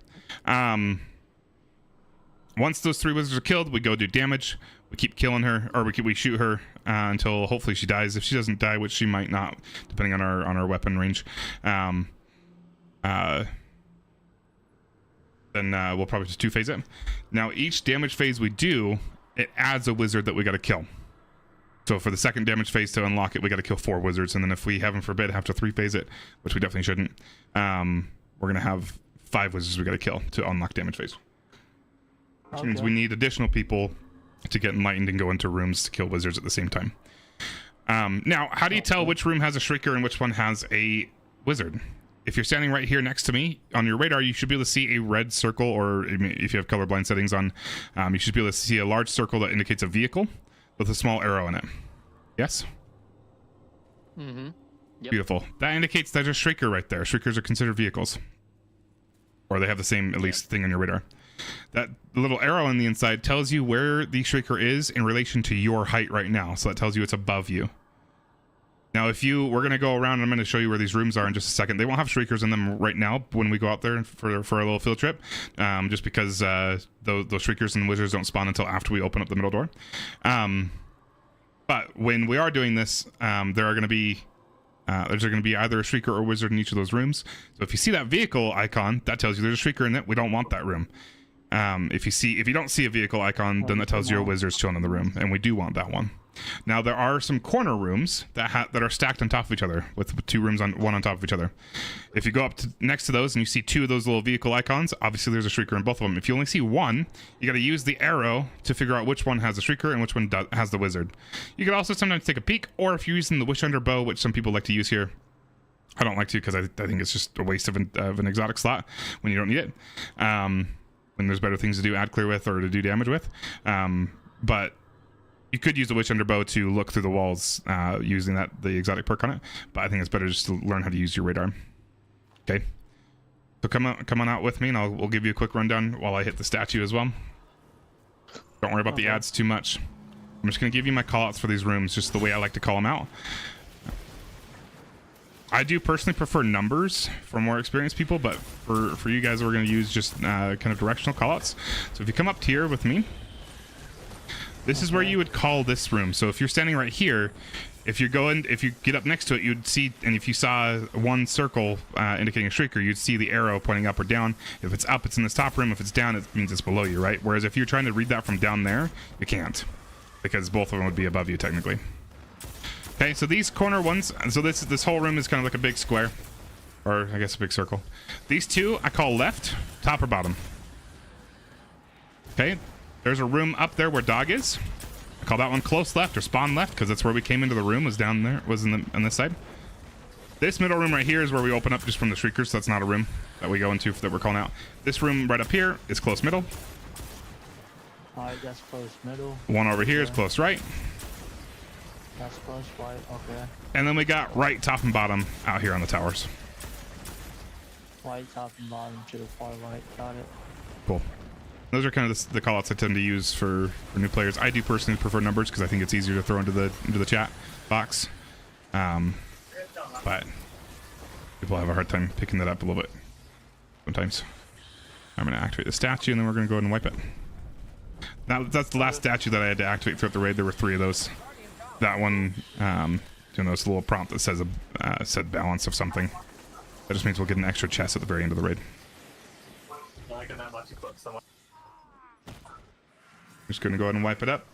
Once those 3 wizards are killed, we go do damage. We keep killing her, or we shoot her until hopefully she dies. If she doesn't die, which she might not, depending on our weapon range, then we'll probably just 2-phase it. Now, each damage phase we do, it adds a wizard that we got to kill. So for the second damage phase to unlock it, we got to kill 4 wizards, and then if we, heaven forbid, have to 3-phase it, which we definitely shouldn't, we're gonna have 5 wizards we gotta kill to unlock damage phase. Which means we need additional people to get enlightened and go into rooms to kill wizards at the same time. Now, how do you tell which room has a shrieker and which one has a wizard? If you're standing right here next to me, on your radar, you should be able to see a red circle, or if you have colorblind settings on, you should be able to see a large circle that indicates a vehicle with a small arrow in it. Yes? Mm-hmm. Yep. Beautiful. That indicates there's a shrieker right there. Shriekers are considered vehicles. Or they have the same, at least, thing on your radar. That little arrow on the inside tells you where the shrieker is in relation to your height right now. So that tells you it's above you. Now, we're going to go around, and I'm going to show you where these rooms are in just a second. They won't have shriekers in them right now when we go out there for a little field trip, just because those shriekers and wizards don't spawn until after we open up the middle door. But when we are doing this, there's going to be either a shrieker or wizard in each of those rooms. So if you see that vehicle icon, that tells you there's a shrieker in it. We don't want that room. If you don't see a vehicle icon, then that tells you a wizard's chilling in the room, and we do want that one. Now there are some corner rooms that are stacked on top of each other, with two rooms on one on top of each other. If you go up next to those and you see two of those little vehicle icons, obviously there's a Shrieker in both of them. If you only see one, you got to use the arrow to figure out which one has the Shrieker and which one has the Wizard. You could also sometimes take a peek, or if you're using the Wish Under bow, which some people like to use here, I don't like to because I think it's just a waste of an exotic slot when you don't need it. When there's better things to do ad clear with or to do damage with. But you could use the Witch Under bow to look through the walls using the exotic perk on it. But I think it's better just to learn how to use your radar. Okay. So come on out with me, and we'll give you a quick rundown while I hit the statue as well. Don't worry about the ads too much. I'm just going to give you my callouts for these rooms, just the way I like to call them out. I do personally prefer numbers for more experienced people, but for you guys, we're going to use just kind of directional callouts. So if you come up here with me, this is where you would call this room. So if you're standing right here, if you get up next to it, you'd see, and if you saw one circle indicating a Shrieker, you'd see the arrow pointing up or down. If it's up, it's in this top room. If it's down, it means it's below you, right? Whereas if you're trying to read that from down there, you can't, because both of them would be above you technically. Okay, so these corner ones, so this whole room is kind of like a big square, or I guess a big circle. These two I call left, top or bottom. Okay, there's a room up there where dog is. I call that one close left or spawn left because that's where we came into the room, was down there, was on this side. This middle room right here is where we open up just from the Shriekers, so that's not a room that we go into that we're calling out. This room right up here is close middle. Alright, that's close middle. One over here is close right. That's close right, okay. And then we got right, top, and bottom out here on the towers. Right, top, and bottom to the far right, got it. Cool. Those are kind of the callouts I tend to use for new players. I do personally prefer numbers because I think it's easier to throw into the chat box. But people have a hard time picking that up a little bit sometimes. I'm going to activate the statue, and then we're going to go ahead and wipe it. Now, that's the last statue that I had to activate throughout the raid. There were 3 of those. That one, you know, it's a little prompt that says set balance of something. That just means we'll get an extra chest at the very end of the raid. Just gonna go ahead and wipe it up,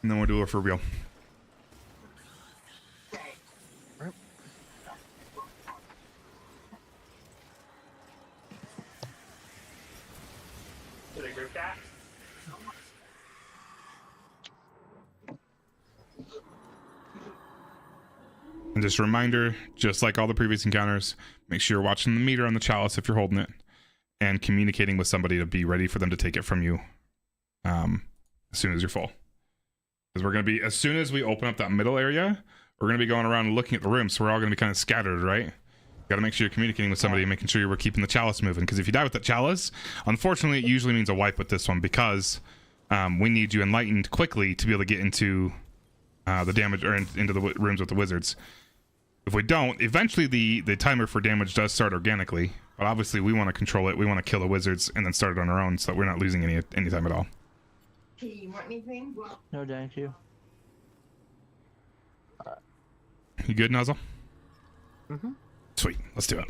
and then we'll do it for real. And just a reminder, just like all the previous encounters, make sure you're watching the meter on the chalice if you're holding it, and communicating with somebody to be ready for them to take it from you as soon as you're full. Because we're going to be, as soon as we open up that middle area, we're going to be going around and looking at the rooms, so we're all going to be kind of scattered, right? Got to make sure you're communicating with somebody and making sure we're keeping the chalice moving, because if you die with that chalice, unfortunately, it usually means a wipe with this one, because we need you enlightened quickly to be able to get into the damage, or into the rooms with the wizards. If we don't, eventually the timer for damage does start organically, but obviously we want to control it. We want to kill the wizards and then start it on our own so that we're not losing any time at all. Do you want anything? No, thank you. You good, Nuzzle? Mm-hmm. Sweet, let's do it.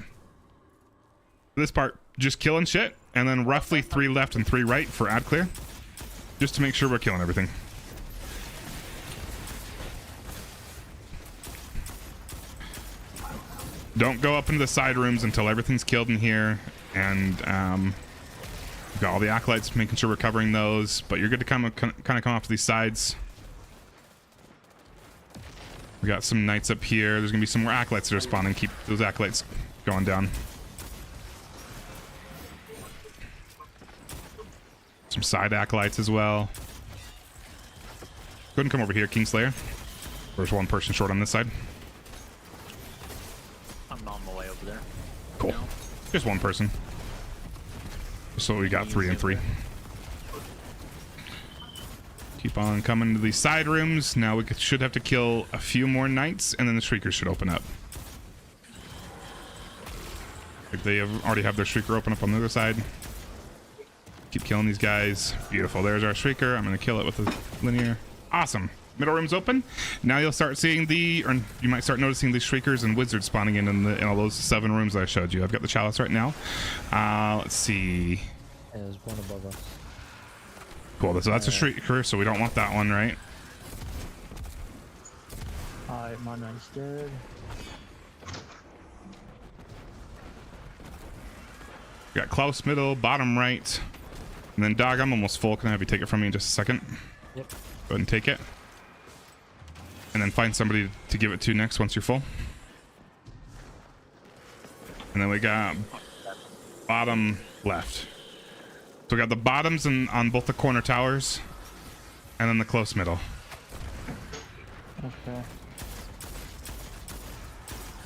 This part, just killing shit, and then roughly 3 left and 3 right for ad clear, just to make sure we're killing everything. Don't go up into the side rooms until everything's killed in here, and we've got all the acolytes, making sure we're covering those, but you're good to kind of come off to these sides. We got some knights up here. There's gonna be some more acolytes that are spawning. Keep those acolytes going down. Some side acolytes as well. Go ahead and come over here, Kingslayer. There's one person short on this side. I'm on my way over there. Cool. Just one person. So we got 3 and 3. Keep on coming to these side rooms. Now we should have to kill a few more knights, and then the Shriekers should open up. Like they already have their Shrieker open up on the other side. Keep killing these guys. Beautiful. There's our Shrieker. I'm going to kill it with a linear. Awesome. Middle room's open. Now you'll start seeing or you might start noticing the Shriekers and wizards spawning in all those 7 rooms that I showed you. I've got the chalice right now. Let's see. There's one above us. Cool. So that's a Shrieker, so we don't want that one, right? Alright, my knight's dead. We got Klaus middle, bottom right. And then Dog, I'm almost full. Can I have you take it from me in just a second? Yep. Go ahead and take it. And then find somebody to give it to next once you're full. And then we got bottom left. So we got the bottoms on both the corner towers. And then the close middle. Okay.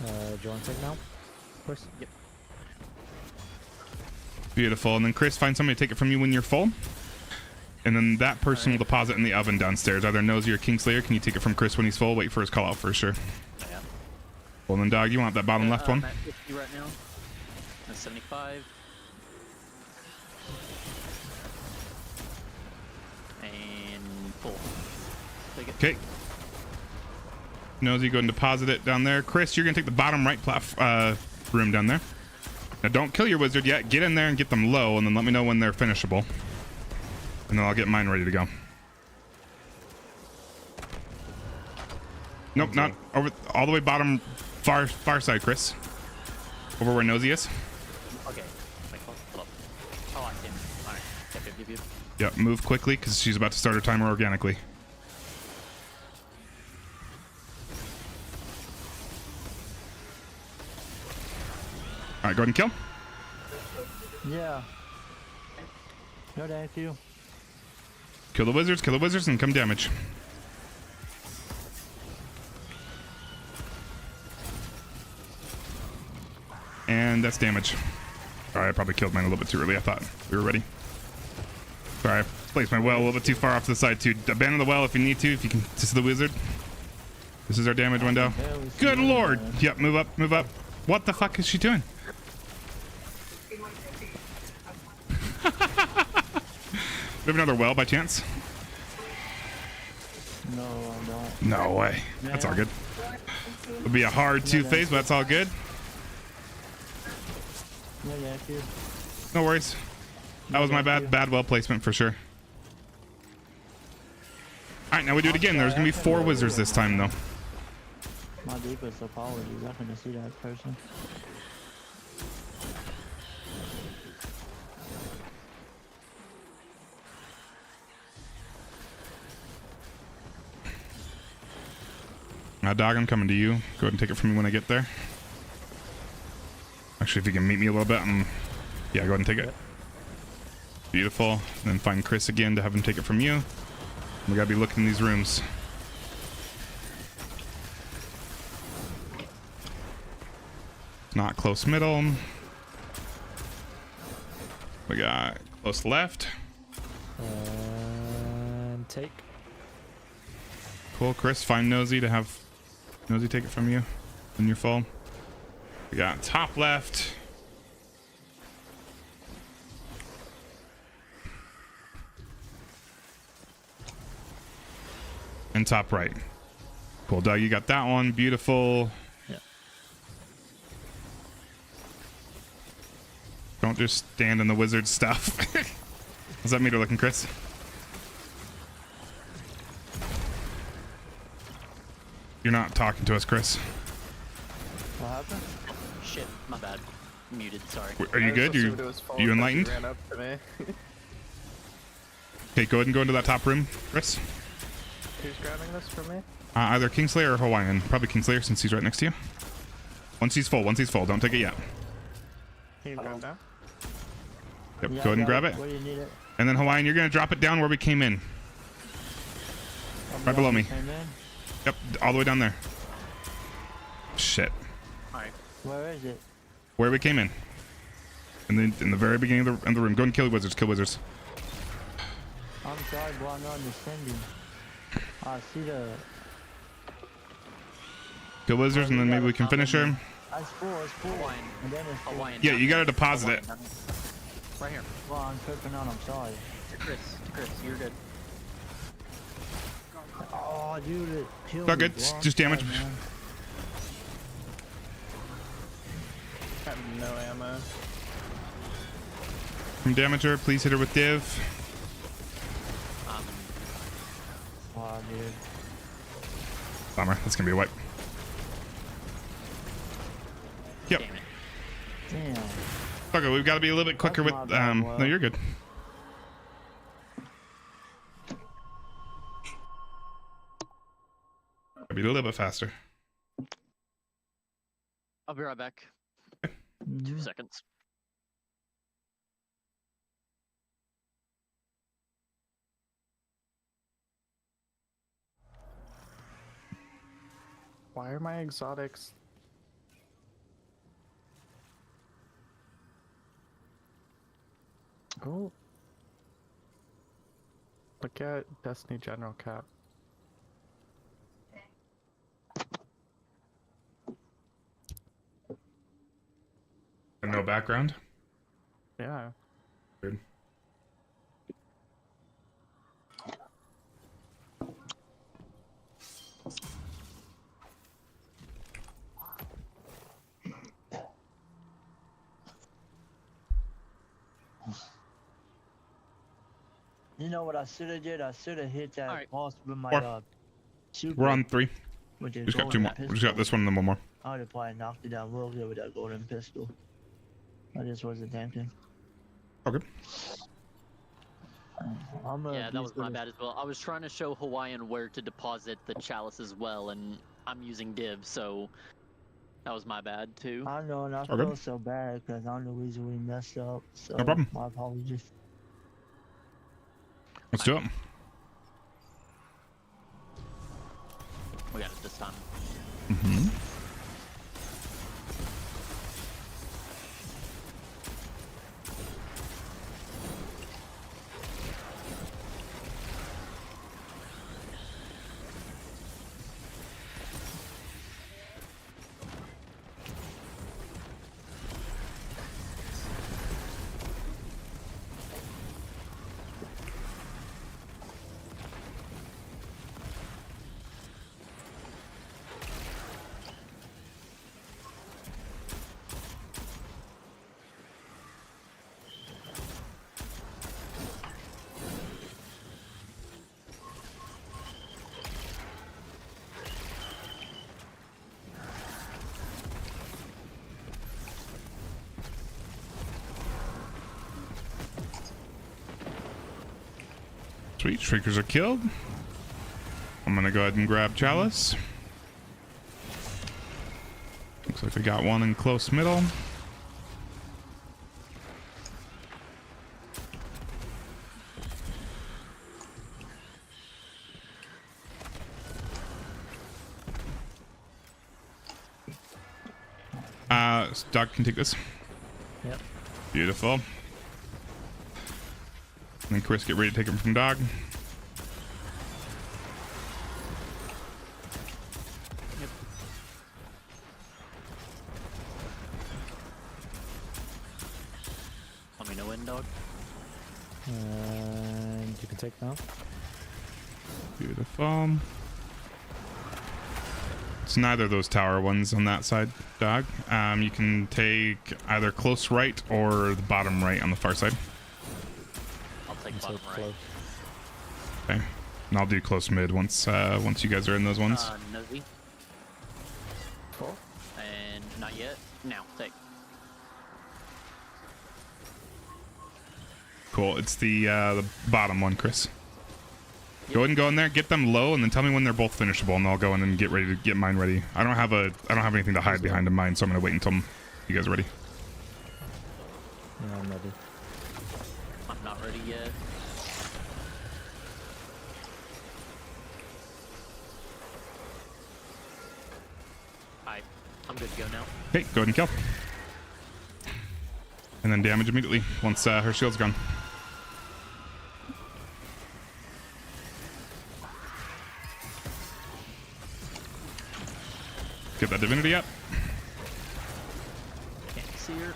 Do you want to take now? Chris? Yep. Beautiful. And then Chris, find somebody to take it from you when you're full. And then that person will deposit in the oven downstairs. Either Nosy or Kingslayer. Can you take it from Chris when he's full? Wait for his call out for sure. Yeah. Well, then, Dog, you want that bottom left one? I'm at 50 right now. That's 75. And full. Take it. Okay. Nosy, go and deposit it down there. Chris, you're going to take the bottom right room down there. Now, don't kill your wizard yet. Get in there and get them low, and then let me know when they're finishable. And then I'll get mine ready to go. Nope, not over. All the way bottom, far side, Chris. Over where Nosy is. Okay. Wait, hold up. Oh, I can. Alright. Yep. Yep, move quickly because she's about to start her timer organically. Alright, go ahead and kill. Yeah. No, thank you. Kill the wizards, and come damage. And that's damage. Sorry, I probably killed mine a little bit too early. I thought we were ready. Sorry, I placed my well a little bit too far off to the side too. Abandon the well if you need to, if you can. This is the wizard. This is our damage window. Good lord! Yep, move up, move up. What the fuck is she doing? We have another well by chance? No, I don't. No way. That's all good. It'll be a hard two-phase, but that's all good. No, thank you. No worries. That was my bad well placement for sure. Alright, now we do it again. There's gonna be 4 wizards this time though. My deepest apologies. I couldn't see that person. Now, Dog, I'm coming to you. Go ahead and take it from me when I get there. Actually, if you can meet me a little bit, yeah, go ahead and take it. Beautiful. And then find Chris again to have him take it from you. We gotta be looking in these rooms. Not close middle. We got close left. And take. Cool, Chris, find Nosy to have Nosy take it from you when you're full. We got top left. And top right. Cool, Doug, you got that one. Beautiful. Yeah. Don't just stand in the wizard stuff. How's that meter looking, Chris? You're not talking to us, Chris. What happened? Shit, my bad. Muted, sorry. Are you good? You enlightened? Ran up to me. Okay, go ahead and go into that top room, Chris. Who's grabbing this for me? Either Kingslayer or Hawaiian. Probably Kingslayer since he's right next to you. Once he's full, don't take it yet. Can you grab now? Yep, Yeah, go ahead and grab it. Where do you need it? And then Hawaiian, you're gonna drop it down where we came in. Right below me. Came in? Yep, all the way down there. Shit. Alright. Where is it? Where we came in. In the very beginning of the room. Go and kill wizards, kill wizards. I'm sorry, but I'm not understanding. I see the... Kill wizards and then maybe we can finish her. It's full. Hawaiian. And then it's full. Hawaiian. Yeah, you gotta deposit it. Right here. Well, I'm tripping out, I'm sorry. To Chris, you're good. Oh, dude, it killed Not me, good, bro. I'm just damage. sorry, man. Got no ammo. From Damager, please hit her with div. dude. Bummer. That's gonna be a wipe. Yep. Damn it. Damn. Okay, we've got to be a little bit quicker with. That's my bad, No, Will. you're good. Gotta be a little bit faster. I'll be right back. 2 Mhm. seconds. Why are my exotics? Oh. Look at Destiny General Cap. And no background. Yeah. Good. You know what I should have did? I should have hit that Alright. boss with my Four. super. We're on 3. With the We just got 2 golden more. We just pistol. got this one and then one more. I would have probably knocked it down real good with that golden pistol. I just wasn't tempting. Okay. Yeah, that was my bad as well. I was trying to show Hawaiian where to deposit the chalice as well, and I'm using div, so that was my bad too. I know, and I Okay. feel so bad because I'm the reason we messed up. So No problem. my apologies. Let's do it. We got it this time. Mm-hmm. Sweet, shriekers are killed. I'm gonna go ahead and grab chalice. Looks like we got one in close middle. Doc can take this. Yep. Beautiful. And then Chris, get ready to take him from Dog. Let me know when, dog. And you can take now. Beautiful. It's neither of those tower ones on that side, Dog. You can take either close right or the bottom right on the far side. I'll take And bottom take right. close. Okay. And I'll do close mid once once you guys are in those ones. Nosy. Cool. And not yet. Now, take. Cool. It's the bottom one, Chris. Go ahead and go in there, get them low, and then tell me when they're both finishable, and I'll go in and get ready to get mine ready. I don't have anything to hide behind in mine, so I'm gonna wait until you guys are ready. Yeah, I'm ready. I'm not ready yet. Alright, I'm good to go now. Okay, go ahead and kill. And then damage immediately once her shield's gone. Get that divinity up. Can't see her.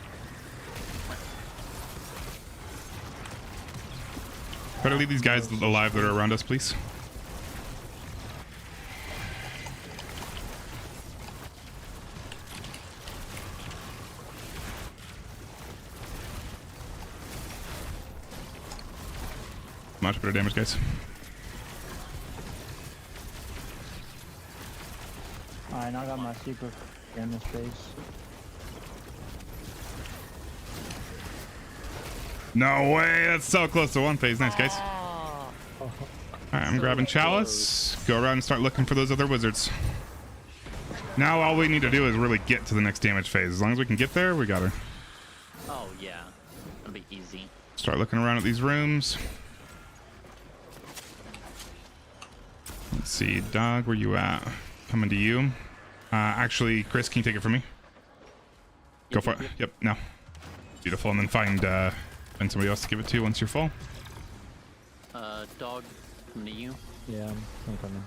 Try to leave these guys alive that are around us, please. Much better damage, guys. Alright, now I got my super damage phase. No way! That's so close to 1 phase. Nice, guys. Alright, I'm grabbing Chalice. Go around and start looking for those other wizards. Now all we need to do is really get to the next damage phase. As long as we can get there, we got her. Oh yeah, that'll be easy. Start looking around at these rooms. Let's see, Dog, where you at? Coming to you. Actually, Chris, can you take it from me? Go for it. Yep, now. Beautiful, and then find somebody else to give it to once you're full. Dog, coming to you. Yeah, I'm coming.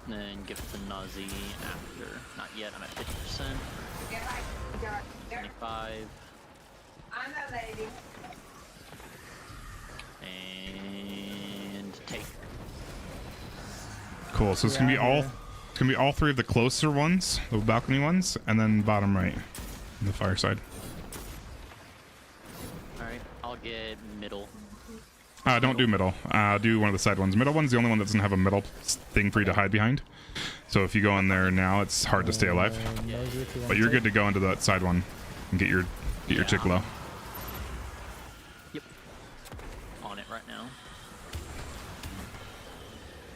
Then give it to Nazi after. Not yet, I'm at 50%. 25. I'm a lady. And take. Cool, so it's gonna be all all 3 of the closer ones, the balcony ones, and then bottom right on the fire side. Alright, I'll get middle. Don't do middle. Do one of the side ones. Middle one's the only one that doesn't have a middle thing for you to hide behind. So if you go in there now, it's hard to stay alive. But you're good to go into that side one and get your chick low. Yep. On it right now.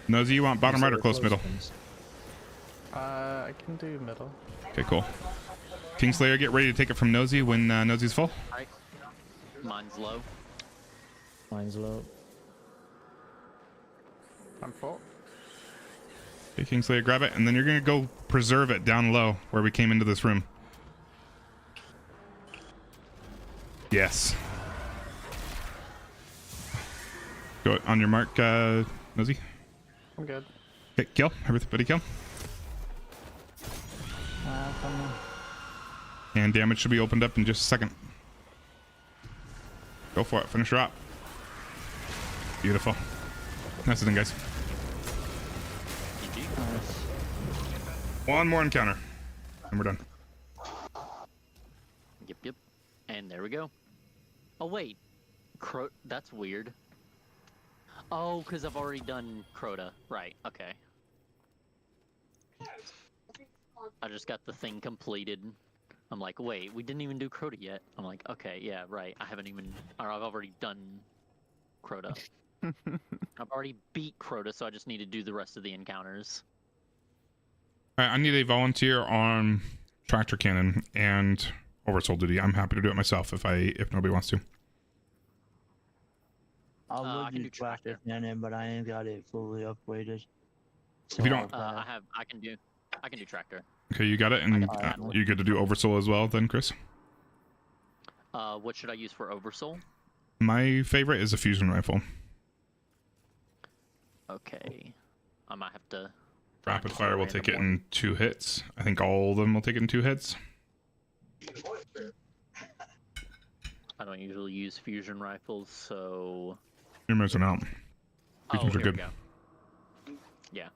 Nosy, you want bottom right or close middle? I can do middle. Okay, cool. Kingslayer, get ready to take it from Nosy when Nosy's full. Alright. Mine's low. Mine's low. I'm full. Okay, Kingslayer, grab it, and then you're gonna go preserve it down low where we came into this room. Yes. Go on your mark, Nosy. I'm good. Okay, kill. Everybody kill. Coming. And damage should be opened up in just a second. Go for it. Finish her up. Beautiful. Nice thing, guys. Nice. One more encounter. And we're done. Yep. And there we go. Oh, wait. That's weird. Oh, because I've already done Crota. Right, okay. I just got the thing completed. I'm like, wait, we didn't even do Crota yet. I'm like, okay, yeah, right. I've already done Crota. I've already beat Crota, so I just need to do the rest of the encounters. Alright, I need a volunteer on tractor cannon and oversoul duty. I'm happy to do it myself if nobody wants to. I can do would tractor cannon, but I ain't got it fully upgraded. If you don't, I can do tractor. okay, you got it, and you good to do oversoul as well, then, Chris? What should I use for oversoul? My favorite is a fusion rifle. Okay, I might have to. Rapid fire will take it in 2 hits. I think all of them will take it in 2 hits. I don't usually use fusion rifles, so. You're missing out. Fusions are here we good. go. Yeah.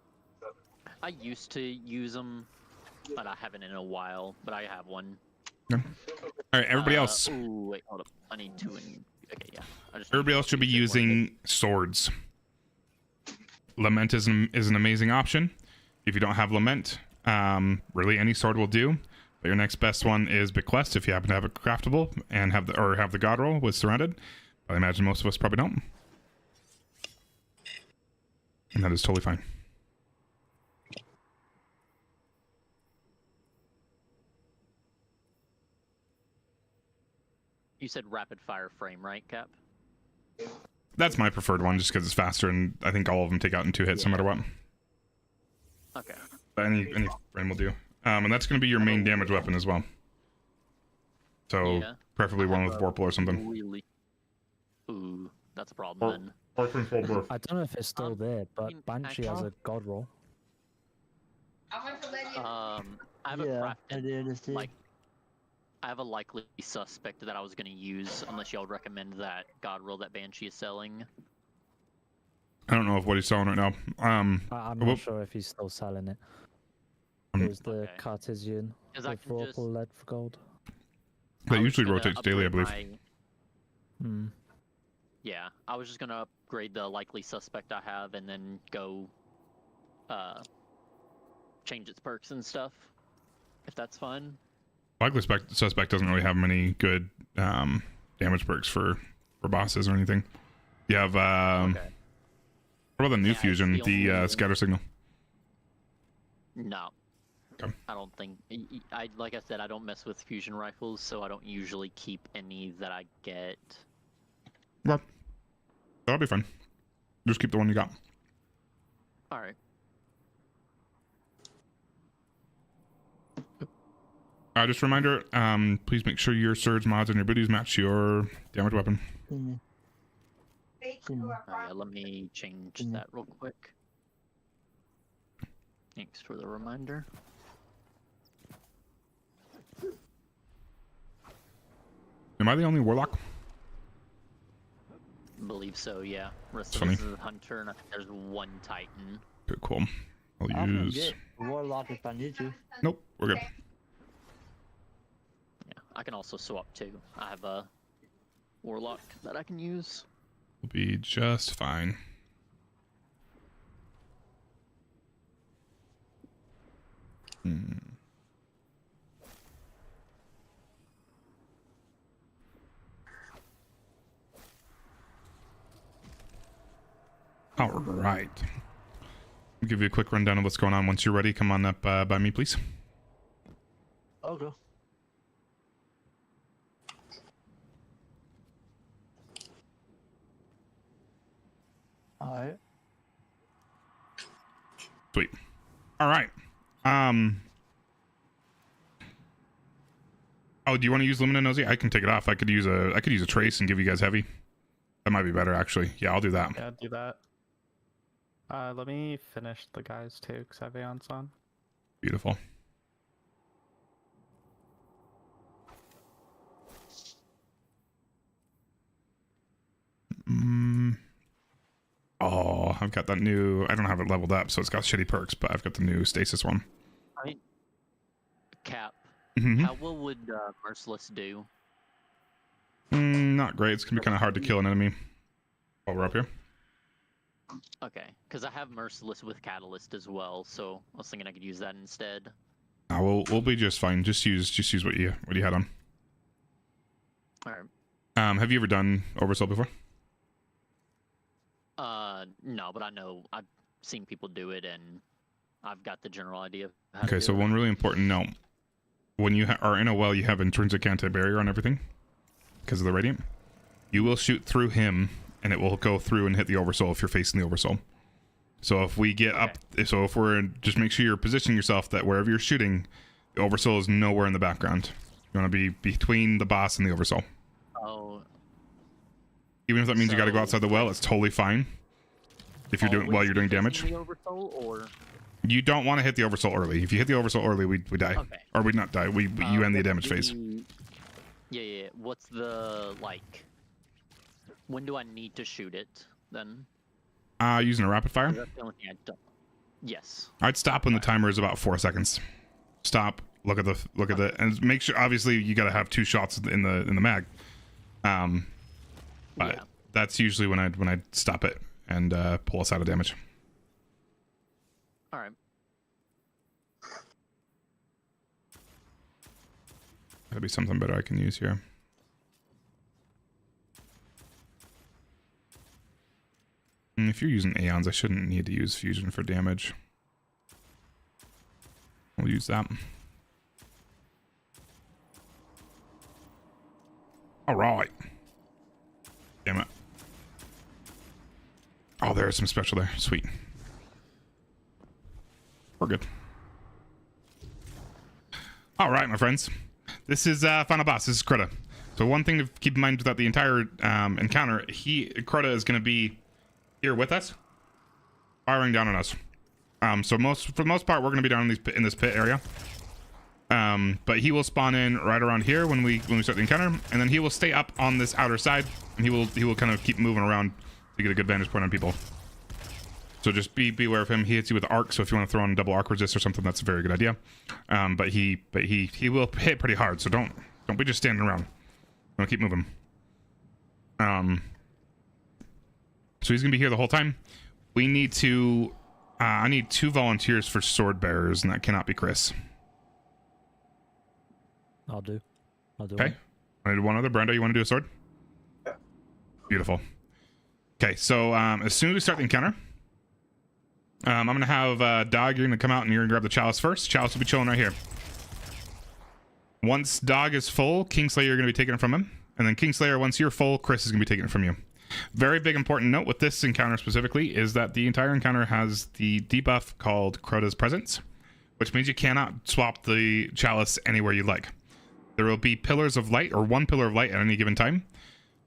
I used to use them, but I haven't in a while. But I have one. Yeah. All right, everybody else. Ooh, wait, hold up. I need 2 and. Okay, yeah. Everybody else should be using swords. Lament is an amazing option. If you don't have Lament, really any sword will do. But your next best one is Bequest if you happen to have it craftable and have the God roll with Surrounded. But I imagine most of us probably don't. And that is totally fine. You said rapid fire frame, right, Cap? That's my preferred one just because it's faster, and I think all of them take out in 2 hits no matter what. Okay. But any frame will do. And that's going to be your main damage weapon as well. So preferably one with Vorpal or something. Really? Ooh, that's a problem then. I don't know if it's still there, but Banshee has a God roll. I have I have a likely suspect that I was going to use, unless y'all recommend that God roll that Banshee is selling. I don't know what he's selling right now. I'm not sure if he's still selling it. It was the Cartesian with Vorpal lead for gold. That usually rotates daily, I believe. Yeah, I was just going to upgrade the likely suspect I have and then go change its perks and stuff. If that's fine. Likely Suspect doesn't really have many good damage perks for bosses or anything. You have Okay. what about the new Yeah, fusion, it's the the only- scatter signal? No. Okay. I don't think. Like I said, I don't mess with fusion rifles, so I don't usually keep any that I get. Well, that'll be fine. Just keep the one you got. All right. Just a reminder, please make sure your surge mods and your booties match your damage weapon. Mm. Yeah, let me change that real quick. Thanks for the reminder. Am I the only warlock? Believe so, yeah. Rest of Funny. us is a hunter, and I think there's one titan. Okay, cool. I'll I can use. get Warlock if I need to. Nope, we're good. Yeah, I can also swap too. I have a warlock that I can use. We'll be just fine. All right. I'll give you a quick rundown of what's going on. Once you're ready, come on up by me, please. Okay. Alright. Sweet. All right. Oh, do you want to use Lumina Nosy? I can take it off. I could use a trace and give you guys heavy. That might be better, actually. Yeah, I'll do that. Yeah, do that. Let me finish the guys too, because I have Aeon's on. Beautiful. Oh, I've got that new. I don't have it leveled up, so it's got shitty perks, but I've got the new stasis one. Cap. Mhm. How well would Merciless do? Not great. It's gonna be kind of hard to kill an enemy while we're up here. Okay, because I have Merciless with Catalyst as well, so I was thinking I could use that instead. We'll be just fine. Just use what you had on. Alright. Have you ever done Oversoul before? No, but I know I've seen people do it, and I've got the general idea of how Okay, to so do it. one really important note: when you are in a well, you have intrinsic anti-barrier on everything because of the radiant. You will shoot through him, and it will go through and hit the Oversoul if you're facing the Oversoul. So if we get up, so if we're just make sure you're positioning yourself that wherever you're shooting, the Oversoul is nowhere in the background. You want to be between the boss and the Oversoul. Oh. Even if that means you got to go So- outside the well, it's totally fine. If you're doing while Always you're doing be damage, facing the Oversoul, or you don't want to hit the Oversoul early. If you hit the Oversoul early, we die, Okay. or we not die. We you end the what's damage phase. Yeah. What's the like? When do I need to shoot it then? Using a rapid fire. That's the only thing I don't. Yes. I'd stop when the timer is about 4 seconds. Stop. Look at the and make sure. Obviously, you got to have 2 shots in the mag. But Yeah. that's usually when I stop it and pull us out of damage. All right. That'd be something better I can use here. And if you're using Aeons, I shouldn't need to use Fusion for damage. We'll use that. Alright. Damn it. Oh, there's some special there. Sweet. We're good. Alright, my friends. This is final boss. This is Crota. So one thing to keep in mind throughout the entire encounter, Crota is going to be here with us, firing down on us. So for the most part, we're going to be down in this pit area. But he will spawn in right around here when we start the encounter, and then he will stay up on this outer side, and he will kind of keep moving around to get a good vantage point on people. So just be aware of him. He hits you with arc, so if you want to throw on double arc resist or something, that's a very good idea. But he will hit pretty hard, so don't be just standing around. I'll keep moving. So he's gonna be here the whole time. We need to I need 2 volunteers for sword bearers, and that cannot be Chris. I'll do. Okay. I need 1 other. Brando, you want to do a sword? Yeah. Beautiful. Okay, so as soon as we start the encounter, I'm going to have Dog, you're going to come out and you're going to grab the chalice first. Chalice will be chilling right here. Once Dog is full, Kingslayer, you're going to be taking it from him. And then Kingslayer, once you're full, Chris is going to be taking it from you. Very big important note with this encounter specifically is that the entire encounter has the debuff called Crota's Presence, which means you cannot swap the chalice anywhere you like. There will be pillars of light, or 1 pillar of light at any given time,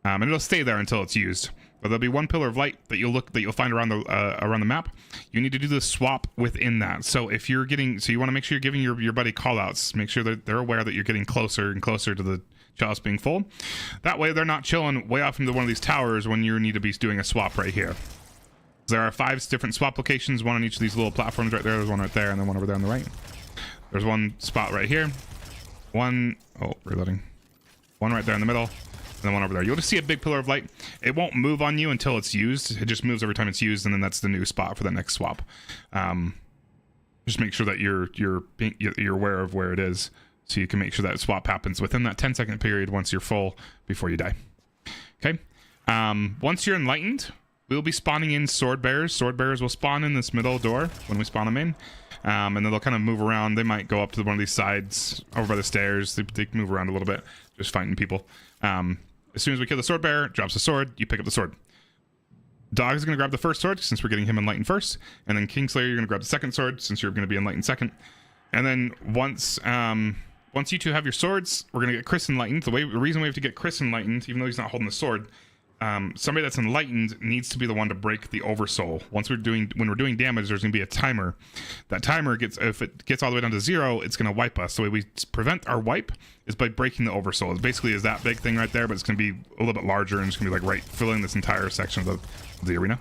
and it'll stay there until it's used. But there'll be 1 pillar of light that you'll find around the map. You need to do the swap within that. So if you're getting, so you want to make sure you're giving your buddy callouts. Make sure that they're aware that you're getting closer and closer to the chalice being full. That way they're not chilling way off into one of these towers when you need to be doing a swap right here. There are 5 different swap locations, 1 on each of these little platforms right there. There's 1 right there, and then 1 over there on the right. There's 1 spot right here. 1, oh, reloading. 1 right there in the middle, and then 1 over there. You'll just see a big pillar of light. It won't move on you until it's used. It just moves every time it's used, and then that's the new spot for the next swap. Just make sure that you're aware of where it is, so you can make sure that swap happens within that 10-second period once you're full before you die. Okay. Once you're enlightened, we'll be spawning in sword bearers. Sword bearers will spawn in this middle door when we spawn them in. And then they'll kind of move around. They might go up to one of these sides over by the stairs. They move around a little bit, just fighting people. As soon as we kill the sword bearer, drops the sword, you pick up the sword. Dog is going to grab the first sword, since we're getting him enlightened first. And then Kingslayer, you're going to grab the second sword, since you're going to be enlightened second. And then once you 2 have your swords, we're going to get Chris enlightened. The reason we have to get Chris enlightened, even though he's not holding the sword, somebody that's enlightened needs to be the one to break the oversoul. When we're doing damage, there's going to be a timer. That timer if it gets all the way down to 0, it's going to wipe us. The way we prevent our wipe is by breaking the oversoul. It basically is that big thing right there, but it's going to be a little bit larger, and it's going to be like filling this entire section of the arena.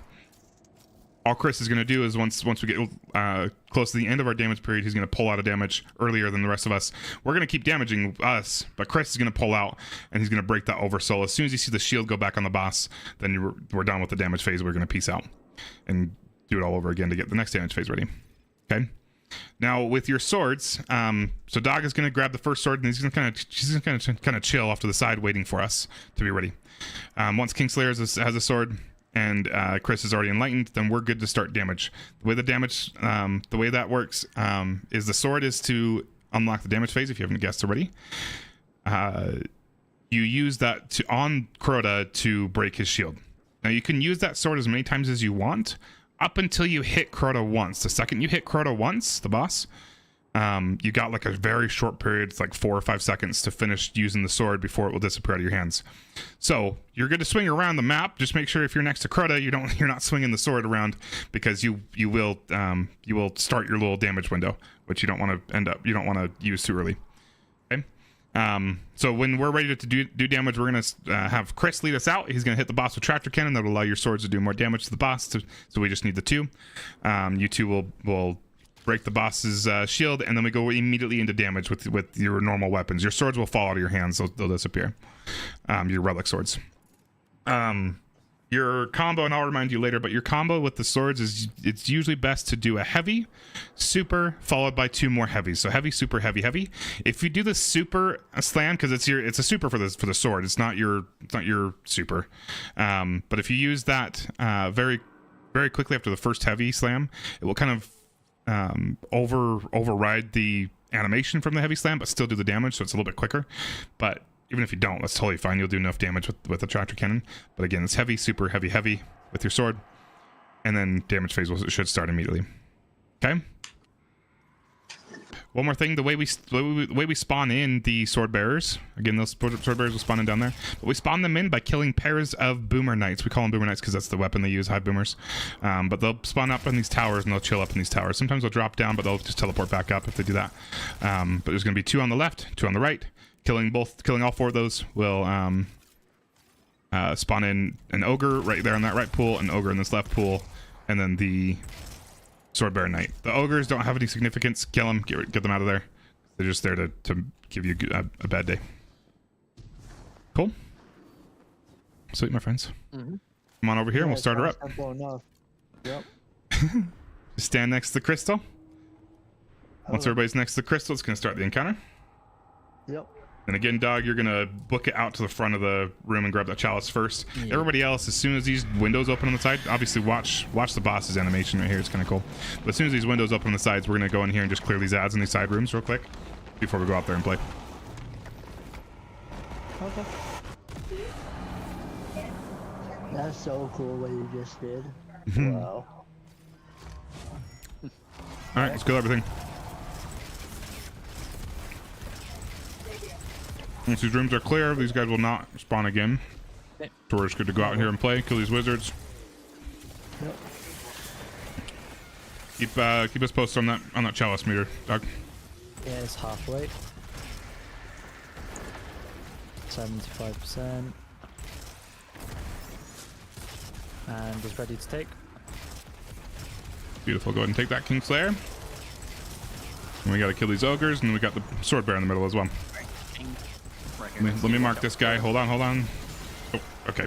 All Chris is going to do is once we get close to the end of our damage period, he's going to pull out a damage earlier than the rest of us. We're going to keep damaging us, but Chris is going to pull out, and he's going to break that oversoul. As soon as you see the shield go back on the boss, then we're done with the damage phase. We're going to peace out and do it all over again to get the next damage phase ready. Okay. Now with your swords, so Dog is going to grab the first sword, and he's going to kind of chill off to the side, waiting for us to be ready. Once Kingslayer has a sword, and Chris is already enlightened, then we're good to start damage. The way that works is the sword is to unlock the damage phase, if you haven't guessed already. You use that on Crota to break his shield. Now you can use that sword as many times as you want, up until you hit Crota once. The second you hit Crota once, the boss, you got like a very short period, it's like 4 or 5 seconds to finish using the sword before it will disappear out of your hands. So you're good to swing around the map. Just make sure if you're next to Crota, you're not swinging the sword around, because you will start your little damage window, which you don't want to use too early. Okay. So when we're ready to do damage, we're gonna have Chris lead us out. He's gonna hit the boss with tractor cannon. That'll allow your swords to do more damage to the boss. So we just need the 2. You 2 will break the boss's shield, and then we go immediately into damage with your normal weapons. Your swords will fall out of your hands; they'll disappear. Your relic swords. Your combo, and I'll remind you later, but your combo with the swords it's usually best to do a heavy, super, followed by 2 more heavies. So heavy, super, heavy, heavy. If you do the super slam, because it's a super for the sword, it's not your super. But if you use that very, very quickly after the first heavy slam, it will kind of override the animation from the heavy slam, but still do the damage, so it's a little bit quicker. But even if you don't, that's totally fine. You'll do enough damage with the tractor cannon. But again, it's heavy, super, heavy, heavy with your sword, and then damage phase should start immediately. Okay. One more thing, the way we spawn in the sword bearers, again, those sword bearers will spawn in down there, but we spawn them in by killing pairs of boomer knights. We call them boomer knights because that's the weapon they use, hive boomers. But they'll spawn up in these towers, and they'll chill up in these towers. Sometimes they'll drop down, but they'll just teleport back up if they do that. But there's going to be 2 on the left, 2 on the right. Killing all 4 of those will spawn in an ogre right there in that right pool, an ogre in this left pool, and then the sword bearer knight. The ogres don't have any significance. Kill them, get them out of there. They're just there to give you a bad day. Cool. Sweet, my friends. Come on over here, and we'll start her up. Simple enough. Yep. stand next to the crystal. Once everybody's next to the crystal, it's going to start the encounter. Yep. And again, Dog, you're going to book it out to the front of the room and grab that chalice first. Yeah. Everybody else, as soon as these windows open on the side, obviously watch the boss's animation right here. It's kind of cool. But as soon as these windows open on the sides, we're going to go in here and just clear these ads in these side rooms real quick before we go out there and play. Okay. That's so cool what you just did. Wow. All right, let's kill everything. Once these rooms are clear, these guys will not spawn again. So we're just good to go out here and play, kill these wizards. Yep. Keep us posted on that chalice meter, Doug. Yeah, it's halfway. 75%. And is ready to take. Beautiful. Go ahead and take that Kingslayer. And we got to kill these ogres, and we got the sword bear in the middle as well. Let me mark this guy. Hold on. Oh, okay.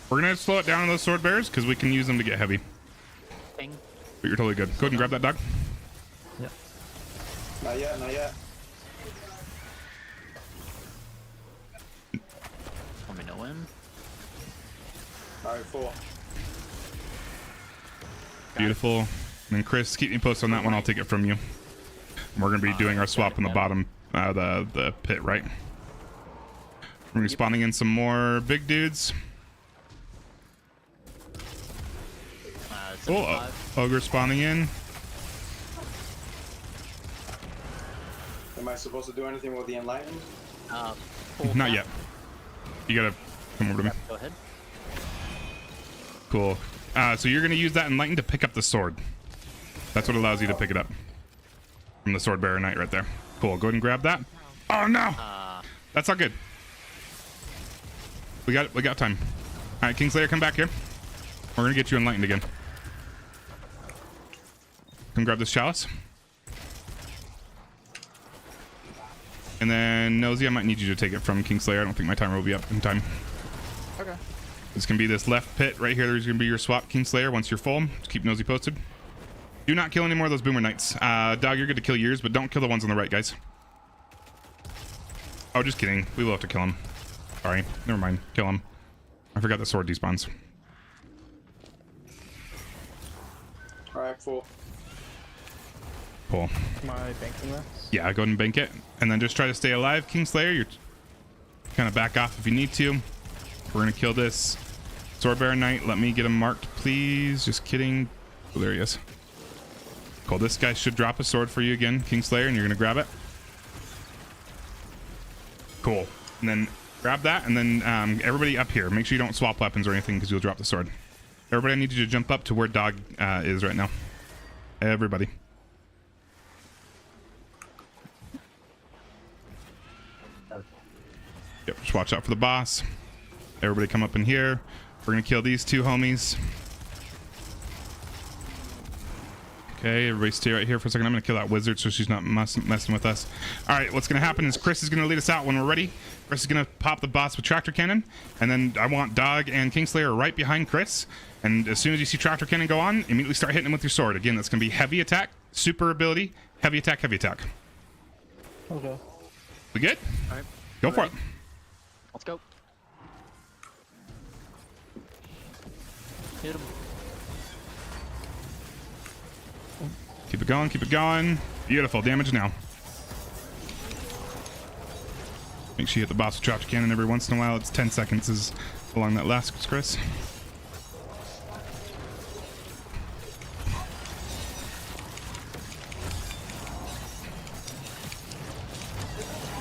We're gonna slow it down on those sword bears because we can use them to get heavy. But you're totally good. Go ahead and grab that, Dog. Yep. Not yet, not yet. Let me know when. Alright, full. Beautiful. And then Chris, keep me posted on that one. I'll take it from you. We're gonna be doing our swap in the bottom, the pit, right? We're gonna be spawning in some more big dudes. Oh, ogre spawning in. Am I supposed to do anything with the enlightened? Not yet. You gotta come over to me. Go ahead. Cool. So you're gonna use that enlightened to pick up the sword. That's what allows you to pick it up from the sword bearer knight right there. Cool. Go ahead and grab that. Oh no! That's not good. We got time. All right, Kingslayer, come back here. We're gonna get you enlightened again. Come grab this chalice. And then Nosy, I might need you to take it from Kingslayer. I don't think my timer will be up in time. Okay. It's gonna be this left pit right here. There's gonna be your swap Kingslayer once you're full. Just keep Nosy posted. Do not kill any more of those boomer knights. Dog, you're good to kill yours, but don't kill the ones on the right, guys. Oh, just kidding. We will have to kill him. Sorry. Never mind. Kill him. I forgot the sword despawns. Alright, full. Cool. Am I banking this? Yeah, go ahead and bank it. And then just try to stay alive, Kingslayer. You're kind of back off if you need to. We're going to kill this Swordbearer Knight. Let me get him marked, please. Just kidding. Oh, there he is. Cool. This guy should drop a sword for you again, Kingslayer, and you're going to grab it. Cool. And then grab that, and then everybody up here. Make sure you don't swap weapons or anything because you'll drop the sword. Everybody, I need you to jump up to where Dog is right now. Everybody. Yep, just watch out for the boss. Everybody come up in here. We're gonna kill these two homies. Okay, everybody stay right here for a second. I'm gonna kill that wizard so she's not messing with us. All right, what's gonna happen is Chris is gonna lead us out when we're ready. Chris is gonna pop the boss with Tractor Cannon, and then I want Dog and Kingslayer right behind Chris. And as soon as you see Tractor Cannon go on, immediately start hitting him with your sword. Again, that's gonna be heavy attack, super ability, heavy attack, heavy attack. Okay. We good? All right. Go for it. Let's go. Hit him. Keep it going, keep it going. Beautiful, damage now. Make sure you hit the boss with Tractor Cannon every once in a while. It's 10 seconds is how long that lasts, Chris.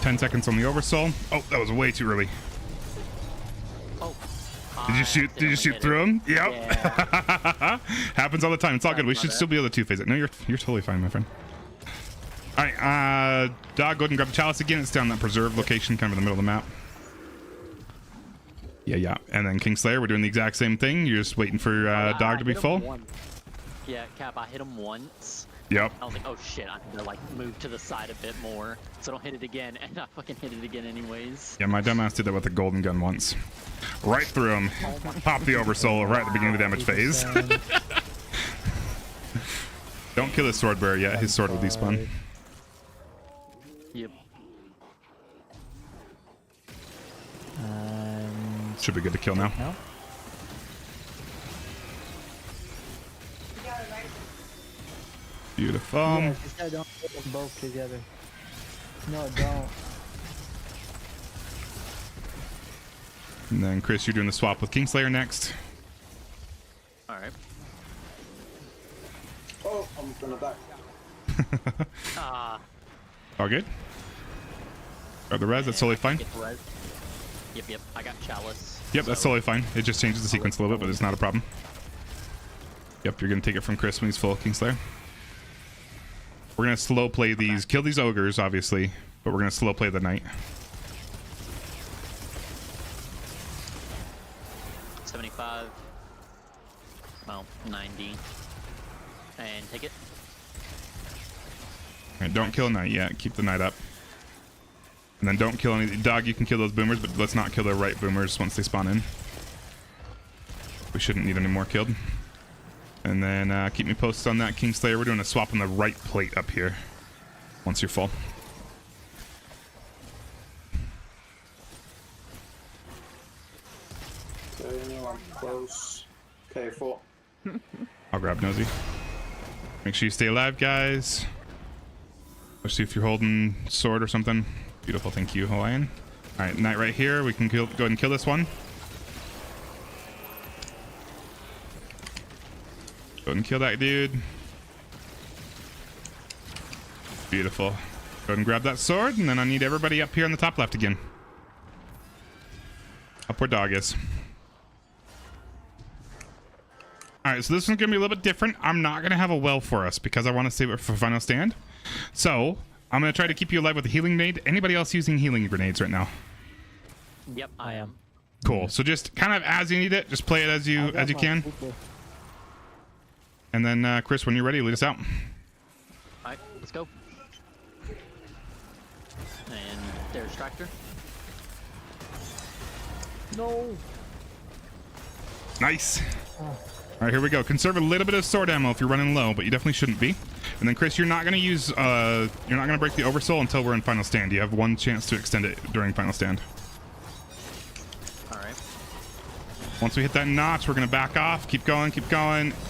Ten seconds on the Oversoul. Oh, that was way too early. Oh. Did you shoot through him? Yep. Yeah. Happens all the time. It's all good. We should still be able to two-phase it. No, you're totally fine, my friend. All right, Dog, go ahead and grab the chalice again. It's down that preserve location, kind of in the middle of the map. Yeah. And then Kingslayer, we're doing the exact same thing. You're just waiting for Dog to be full. Yeah, Cap, I hit him once. Yep. I was like, oh shit, I need to like move to the side a bit more so I don't hit it again, and I fucking hit it again anyways. Yeah, my dumbass did that with the golden gun once. Right through him. Pop the Oversoul right at the beginning of the damage phase. Don't kill his sword bearer yet. His sword will despawn. Yep. And Should be good to kill now. no. Beautiful. Yeah, just don't put them both together. No, don't. And then Chris, you're doing the swap with Kingslayer next. All right. Oh, I'm gonna die. Ah. All good. Grab the res. That's totally fine. Get the res. Yep. I got chalice. Yep, that's so- totally fine. It just changes the sequence a little bit, but it's not a problem. Yep, you're gonna take it from Chris when he's full Kingslayer. We're gonna slow play these. Kill these ogres, obviously, but we're gonna slow play the knight. 75. Well, 90. And take it. Alright, don't kill a knight yet. Keep the knight up. And then don't kill any dog. You can kill those boomers, but let's not kill the right boomers once they spawn in. We shouldn't need any more killed. And then keep me posted on that Kingslayer. We're doing a swap on the right plate up here. Once you're full. Okay, I'm close. Okay, full. I'll grab Nosy. Make sure you stay alive, guys. Let's see if you're holding sword or something. Beautiful, thank you, Hawaiian. All right, knight right here. We can go ahead and kill this one. Go ahead and kill that dude. Beautiful. Go ahead and grab that sword, and then I need everybody up here on the top left again. Up where dog is. Alright, so this one's going to be a little bit different. I'm not going to have a well for us because I want to save it for final stand. So, I'm going to try to keep you alive with a healing grenade. Anybody else using healing grenades right now? Yep, I am. Cool. So just kind of as you need it, just play it as you can. And then Chris, when you're ready, lead us out. Alright, let's go. And there's Tractor. No. Nice. All right, here we go. Conserve a little bit of sword ammo if you're running low, but you definitely shouldn't be. And then Chris, you're not gonna use you're not gonna break the oversoul until we're in final stand. You have one chance to extend it during final stand. All right. Once we hit that notch, we're gonna back off, keep going,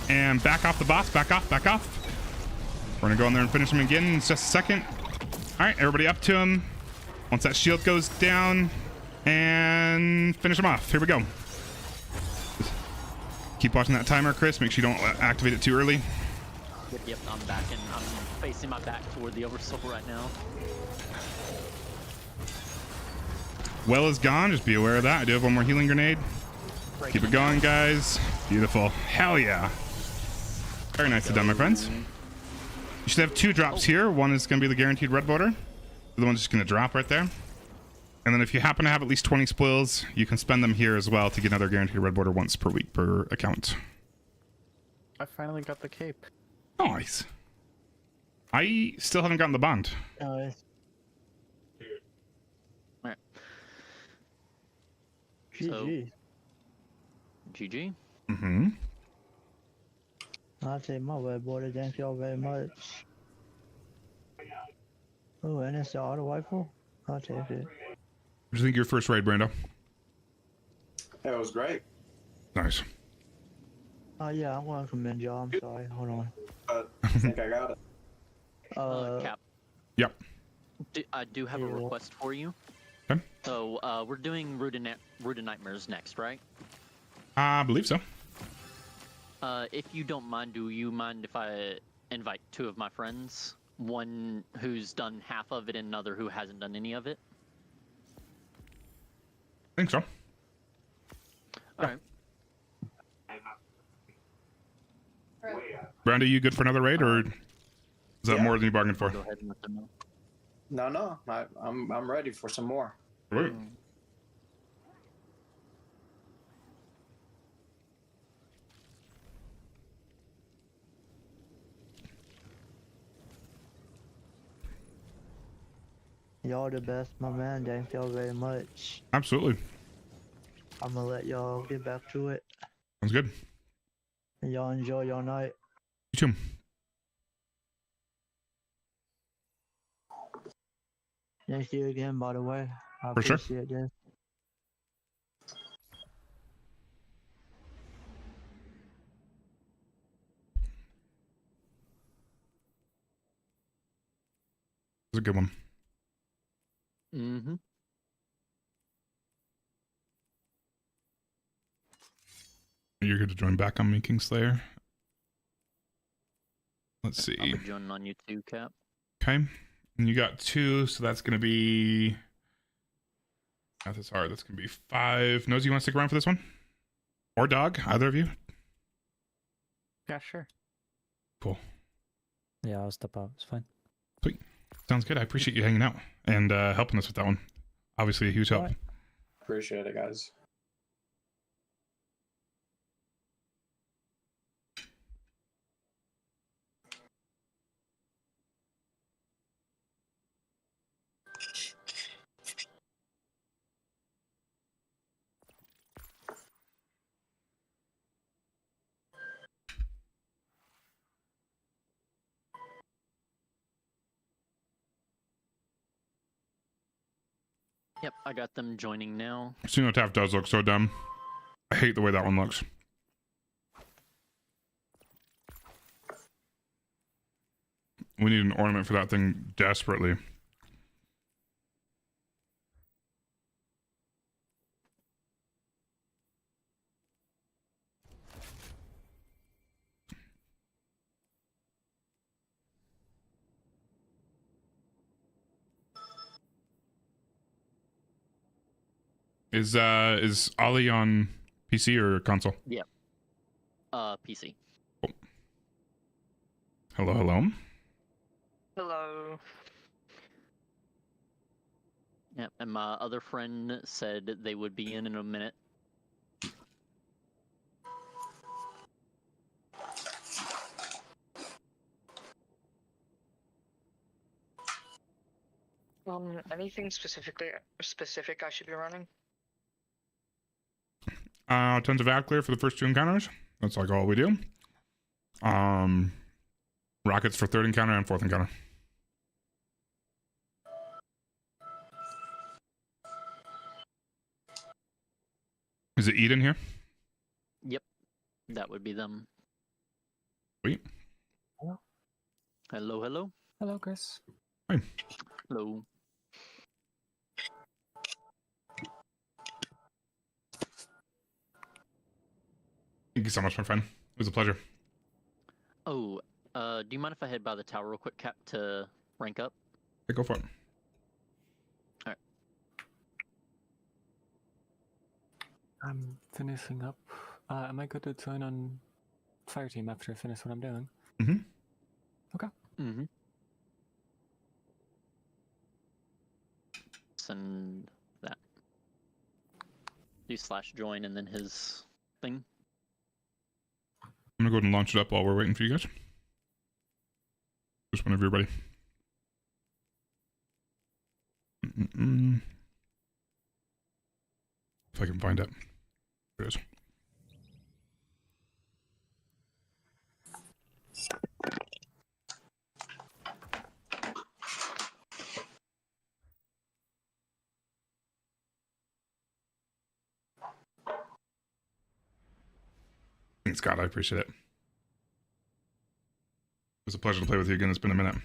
and back off the boss. Back off. We're gonna go in there and finish him again in just a second. All right, everybody up to him. Once that shield goes down, and finish him off. Here we go. Keep watching that timer, Chris. Make sure you don't activate it too early. Yep, I'm back and I'm facing my back toward the oversoul right now. Well is gone. Just be aware of that. I do have one more healing grenade. Keep it going, guys. Beautiful. Hell yeah. Very nicely done, my friends. You should have two drops here. One is going to be the guaranteed red border. The other one's just going to drop right there. And then if you happen to have at least 20 spoils, you can spend them here as well to get another guaranteed red border once per week per account. I finally got the cape. Nice. I still haven't gotten the bond. Nice. Alright. GG. GG. Mm-hmm. I'll take my red border. Thank y'all very much. Oh, and it's the auto rifle? I'll take it. What do you think of your first raid, Brando? That was great. Nice. Oh, yeah, I want to commend y'all. I'm sorry. Hold on. I think I got it. Cap. Yep. I do have a request for you. Okay. So, we're doing Root of Nightmares next, right? I believe so. If you don't mind, do you mind if I invite two of my friends? One who's done half of it and another who hasn't done any of it? I think so. Alright. Brando, you good for another raid, or is that Yeah. more than you bargained for? Go ahead and let them know. No, I'm ready for some more. Right. Y'all the best, my man. Thank y'all very much. Absolutely. I'm gonna let y'all get back to it. Sounds good. And y'all enjoy your night. You too. Thank you again, by the way. I For sure. appreciate this. It's a good one. Mm-hmm. You're good to join back on me, Kingslayer. Let's see. I'll be joining on you too, Cap. Okay. And you got 2, so that's going to be... Math is hard. That's going to be 5. Nosy, you want to stick around for this one? Or Dog? Either of you? Yeah, sure. Cool. Yeah, I'll step out. It's fine. Sweet. Sounds good. I appreciate you hanging out and helping us with that one. Obviously a huge help. Alright. Appreciate it, guys. Yep, I got them joining now. Cenotaph does look so dumb. I hate the way that one looks. We need an ornament for that thing desperately. Is Ollie on PC or console? Yep. PC. Oh. Hello, hello. Hello. Yep, and my other friend said they would be in a minute. Anything specific I should be running? Tons of ad clear for the first 2 encounters. That's like all we do. Rockets for 3rd encounter and 4th encounter. Is it Eden here? Yep, that would be them. Sweet. Hello. Hello, hello. Hello, Chris. Hi. Hello. Thank you so much, my friend. It was a pleasure. Oh, do you mind if I head by the tower real quick, Cap, to rank up? Okay, go for it. Alright. I'm finishing up. Am I good to join on Fire Team after I finish what I'm doing? Mm-hmm. Okay. Mm-hmm. Send that. Do /join and then his thing. I'm gonna go ahead and launch it up while we're waiting for you guys. Just whenever you're ready. If I can find it. There it is. Thanks, Scott. I appreciate it. It was a pleasure to play with you again. It's been a minute.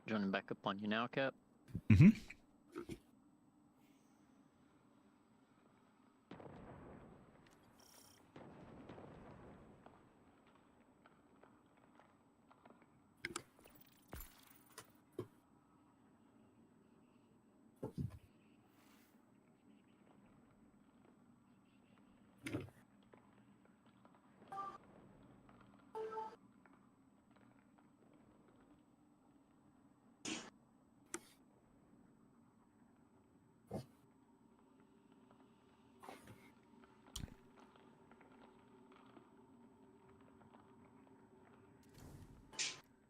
Joining back up on you now, Cap. Mm-hmm.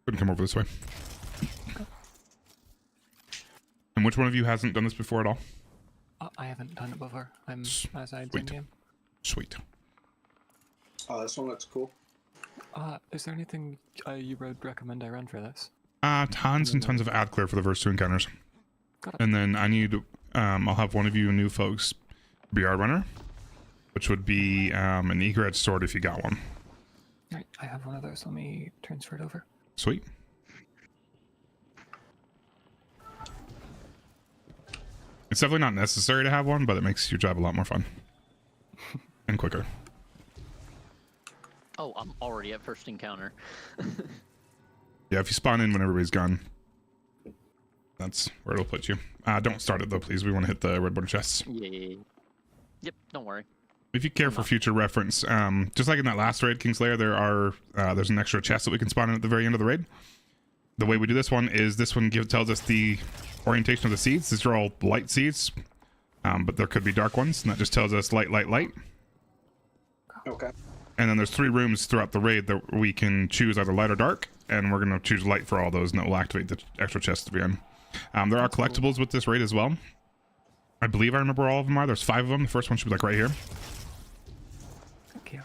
Couldn't come over this way. And which one of you hasn't done this before at all? I haven't done it before. I'm as I Sweet. game. Sweet. Oh, this one looks cool. Is there anything you would recommend I run for this? Tons and tons of ad clear for the first 2 encounters. Got it. And then I need, I'll have one of you new folks BR runner, which would be an eager edge sword if you got one. Alright, I have one of those. Let me transfer it over. Sweet. It's definitely not necessary to have one, but it makes your job a lot more fun and quicker. Oh, I'm already at first encounter. Yeah, if you spawn in when everybody's gone, that's where it'll put you. Don't start it though, please. We want to hit the red border chests. Yeah. Yep, don't worry. If you care for future reference, just like in that last raid, Kingslayer, there's an extra chest that we can spawn in at the very end of the raid. The way we do this one is tells us the orientation of the seeds. These are all light seeds, but there could be dark ones, and that just tells us light, light, light. Okay. And then there's 3 rooms throughout the raid that we can choose either light or dark, and we're going to choose light for all those, and that will activate the extra chest to be in. There are collectibles with this raid as well. I believe I remember where all of them are. There's 5 of them. The first one should be like right here. Thank you.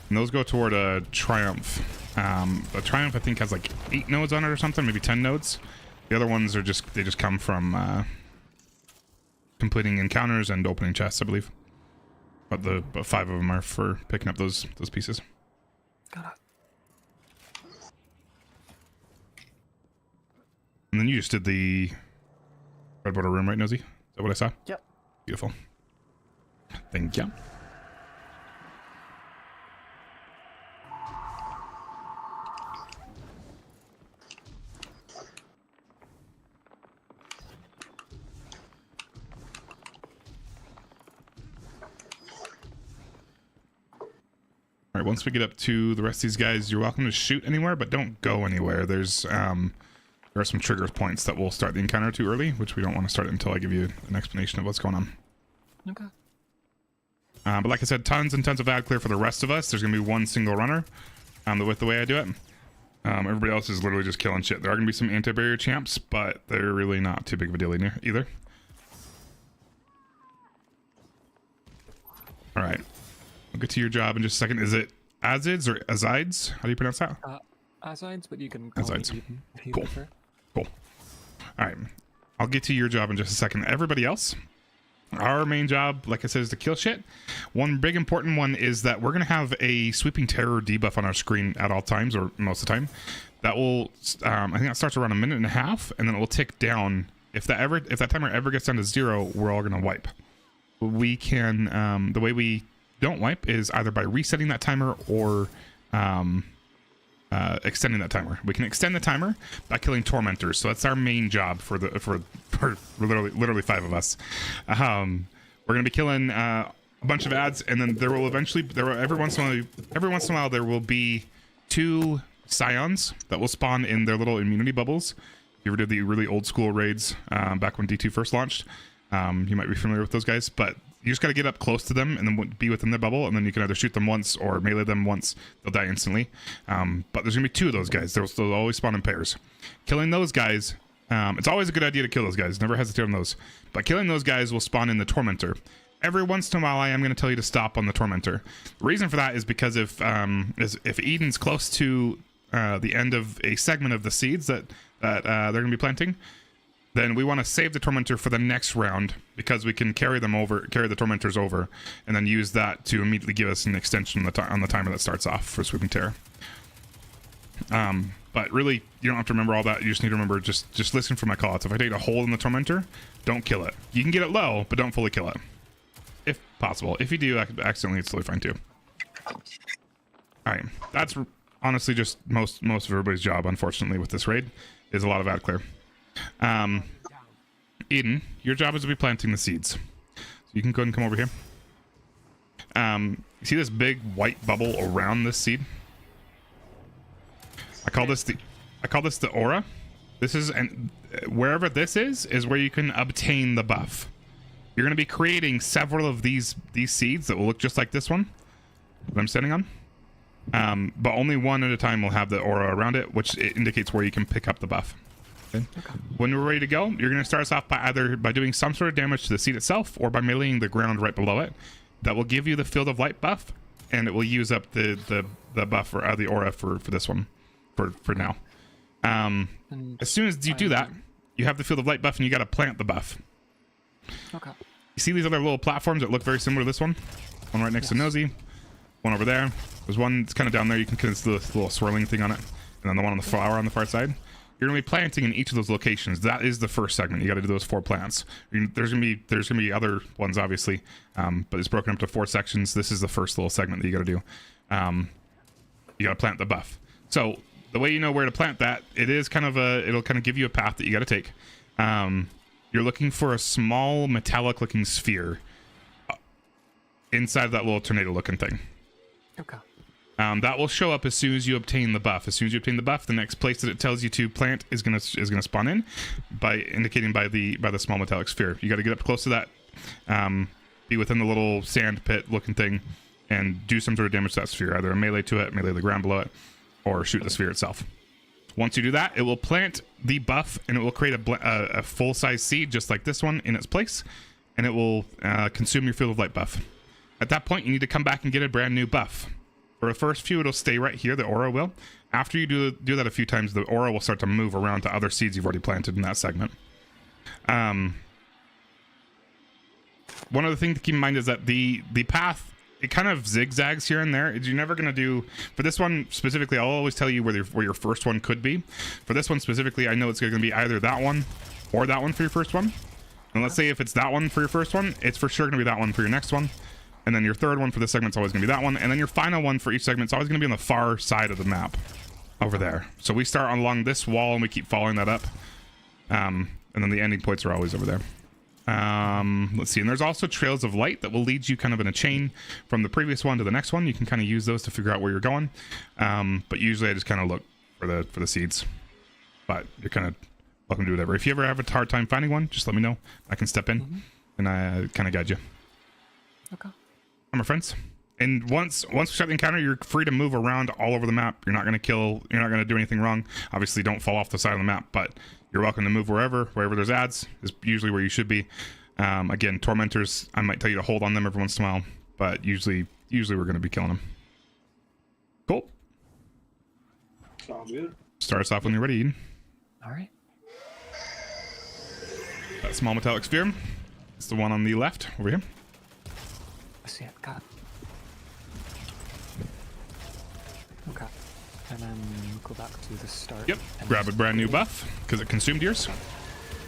And those go toward a Triumph. A Triumph, I think, has like 8 nodes on it or something, maybe 10 nodes. The other ones are they just come from completing encounters and opening chests, I believe. But 5 of them are for picking up those pieces. Got it. And then you just did the red border room, right, Nosy? Is that what I saw? Yep. Beautiful. Thank you. All right, once we get up to the rest of these guys, you're welcome to shoot anywhere, but don't go anywhere. There are some trigger points that will start the encounter too early, which we don't want to start until I give you an explanation of what's going on. Okay. But like I said, tons and tons of ad clear for the rest of us. There's going to be 1 single runner with the way I do it. Everybody else is literally just killing shit. There are going to be some anti-barrier champs, but they're really not too big of a deal either. All right. We'll get to your job in just a second. Is it Azids or Azides? How do you pronounce that? Azides, but you can call Azides. me Eden if you Cool. prefer. Cool. All right. I'll get to your job in just a second. Everybody else, our main job, like I said, is to kill shit. One big important one is that we're going to have a sweeping terror debuff on our screen at all times, or most of the time. That will, I think that starts around 1.5 minutes, and then it will tick down. If that timer ever gets down to 0, we're all going to wipe. We can, the way we don't wipe is either by resetting that timer or extending that timer. We can extend the timer by killing tormentors. So that's our main job for literally 5 of us. We're gonna be killing a bunch of ads, and then there will every once in a while there will be 2 scions that will spawn in their little immunity bubbles. If you ever did the really old school raids back when D2 first launched, you might be familiar with those guys, but you just got to get up close to them and then be within their bubble, and then you can either shoot them once or melee them once. They'll die instantly. But there's gonna be 2 of those guys. They'll always spawn in pairs. Killing those guys, it's always a good idea to kill those guys. Never hesitate on those. But killing those guys will spawn in the Tormentor. Every once in a while, I am going to tell you to stop on the Tormentor. The reason for that is because if Eden's close to the end of a segment of the seeds that they're going to be planting, then we want to save the Tormentor for the next round, because we can carry the Tormentors over, and then use that to immediately give us an extension on the timer that starts off for Sweeping Terror. But But really, you don't have to remember all that. You just need to remember, just listen for my callouts. If I take a hole in the Tormentor, don't kill it. You can get it low, but don't fully kill it. If possible. If you do accidentally, it's totally fine too. Alright, that's honestly just most of everybody's job, unfortunately, with this raid, is a lot of ad clear. Eden, your job is to be planting the seeds. So you can go ahead and come over here. You see this big white bubble around this seed? I call this the aura. This is, and wherever this is where you can obtain the buff. You're going to be creating several of these seeds that will look just like this one that I'm standing on. But only one at a time will have the aura around it, which it indicates where you can pick up the buff. Okay. When we're ready to go, you're going to start us off by either doing some sort of damage to the seed itself or by meleeing the ground right below it. That will give you the Field of Light buff, and it will use up the buff or the aura for this one for now. As soon as you do that, you have the Field of Light buff, and you got to plant the buff. Okay. You see these other little platforms that look very similar to this one? One right next to Nosy, one over there. There's one that's kind of down there. You can kind of see this little swirling thing on it, and then the one on the flower on the far side. You're gonna be planting in each of those locations. That is the first segment. You got to do those 4 plants. There's gonna be other ones, obviously, but it's broken up to 4 sections. This is the first little segment that you got to do. You got to plant the buff. So the way you know where to plant that, it'll kind of give you a path that you got to take. You're looking for a small metallic-looking sphere inside of that little tornado-looking thing. Okay. That will show up as soon as you obtain the buff. As soon as you obtain the buff, the next place that it tells you to plant is gonna spawn in, by indicating by the small metallic sphere. You got to get up close to that, be within the little sand pit looking thing, and do some sort of damage to that sphere. Either a melee to it, melee the ground below it, or shoot the sphere itself. Once you do that, it will plant the buff, and it will create a full-size seed just like this one in its place, and it will consume your Field of Light buff. At that point, you need to come back and get a brand new buff. For the first few, it'll stay right here, the aura will. After you do that a few times, the aura will start to move around to other seeds you've already planted in that segment. One other thing to keep in mind is that the path, it kind of zigzags here and there. You're never going to do, for this one specifically, I'll always tell you where your first one could be. For this one specifically, I know it's going to be either that one or that one for your first one. And let's say if it's that one for your first one, it's for sure going to be that one for your next one. And then your third one for this segment's always going to be that one. And then your final one for each segment's always going to be on the far side of the map over there. So we start along this wall and we keep following that up. And then the ending points are always over there. Let's see. And there's also trails of light that will lead you kind of in a chain from the previous one to the next one. You can kind of use those to figure out where you're going. But usually I just kind of look for the seeds. But you're kind of welcome to do whatever. If you ever have a hard time finding one, just let me know. I can step in and I kind of guide you. Okay. My friends, and once we start the encounter, you're free to move around all over the map. You're not going to do anything wrong. Obviously, don't fall off the side of the map, but you're welcome to move wherever there's ads is usually where you should be. Again, tormentors, I might tell you to hold on them every once in a while, but usually we're going to be killing them. Cool. Sounds good. Start us off when you're ready, Eden. All right. That small metallic sphere. It's the one on the left over here. I see it. Got it. Okay. And then go back to the start. Yep. Grab a brand new buff because it consumed yours.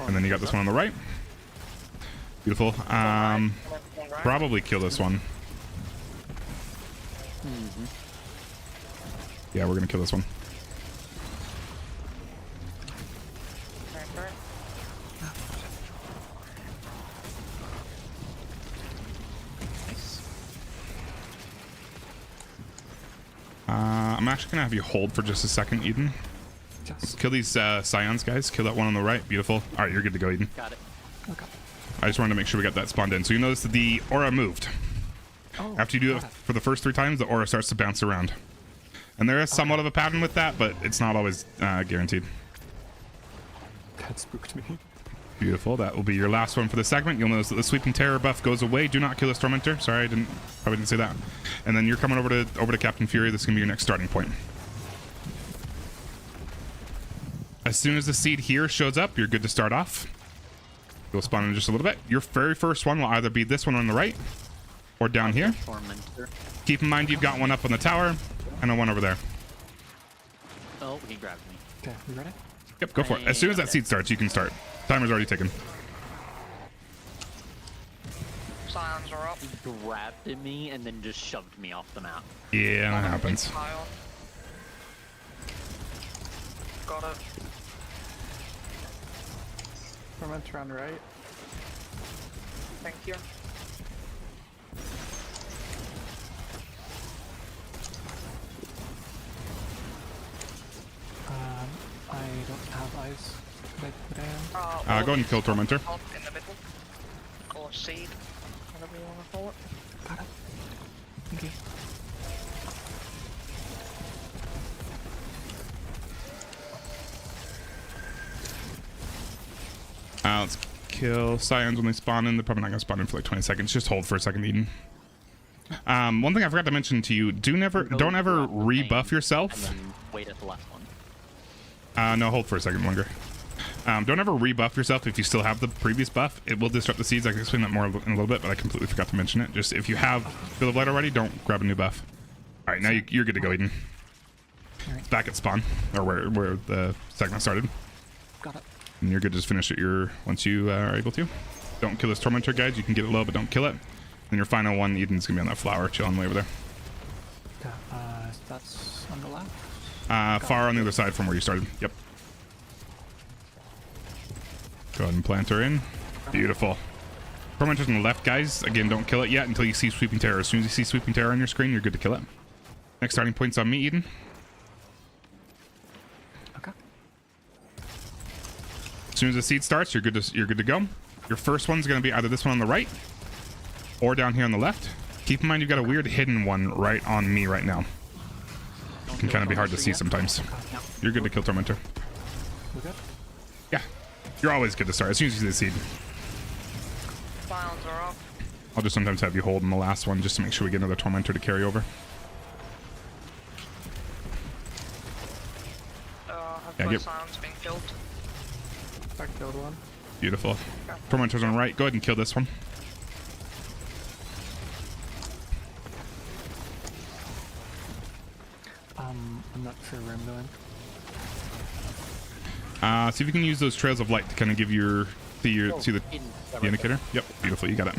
And then you got this one on the right. Beautiful. Probably kill this one. Yeah, we're gonna kill this one. I'm actually gonna have you hold for just a second, Eden. Let's kill these scions, guys. Kill that one on the right. Beautiful. All right, you're good to go, Eden. Got it. Okay. I just wanted to make sure we got that spawned in. So you notice that the aura moved. Oh, after you do it for the first 3 times, the aura starts to bounce around. And there is somewhat of a pattern with that, but it's not always guaranteed. That spooked me. Beautiful. That will be your last one for the segment. You'll notice that the Sweeping Terror buff goes away. Do not kill this Tormentor. Sorry, I probably didn't say that. And then you're coming over to Captain Fury. This is gonna be your next starting point. As soon as the seed here shows up, you're good to start off. You'll spawn in just a little bit. Your very first one will either be this one on the right or down here. Tormentor. Keep in mind you've got one up on the tower and a one over there. Oh, Oh, he grabbed me. Okay, you ready? Yep, go for it. As soon as that seed starts, you can start. Timer's already ticking. Scions are up. He grabbed me and then just shoved me off the map. Yeah, that happens. Got it. Tormentor on right. Thank you. I don't have ice. Could I put in? Go ahead and kill Tormentor. Up in the middle. Or seed. Whatever you want to call it. Got it. Thank you. Let's kill Scions when they spawn in. They're probably not going to spawn in for like 20 seconds. Just hold for a second, Eden. One thing I forgot to mention to you, don't ever rebuff yourself. And then wait at the last one. No, hold for a second, Wonder. Don't ever rebuff yourself if you still have the previous buff. It will disrupt the seeds. I can explain that more in a little bit, but I completely forgot to mention it. Just if you have Bill of Light already, don't grab a new buff. All right, now you're good to go, Eden. It's back at spawn, or where the segment started. Got it. And you're good to just finish it once you are able to. Don't kill this Tormentor, guys. You can get it low, but don't kill it. Then your final one, Eden's gonna be on that flower, chilling way over there. Okay, that's on the left. Far on the other side from where you started. Yep. Go ahead and plant her in. Beautiful. Tormentor's on the left, guys. Again, don't kill it yet until you see Sweeping Terror. As soon as you see Sweeping Terror on your screen, you're good to kill it. Next starting point's on me, Eden. Okay. As soon as the seed starts, you're good to go. Your first one's gonna be either this one on the right or down here on the left. Keep in mind you've got a weird hidden one right on me right now. It can kind of be hard to see sometimes. You're good to kill Tormentor. We're good? Yeah. You're always good to start as soon as you see the seed. Scions are up. I'll just sometimes have you hold in the last one just to make sure we get another Tormentor to carry over. Have Yeah, my get- Scions been killed? I killed one. Beautiful. Tormentor's on right. Go ahead and kill this one. I'm not sure where I'm going. See if you can use those trails of light to kind of give see the indicator. Yep, beautiful. You got it.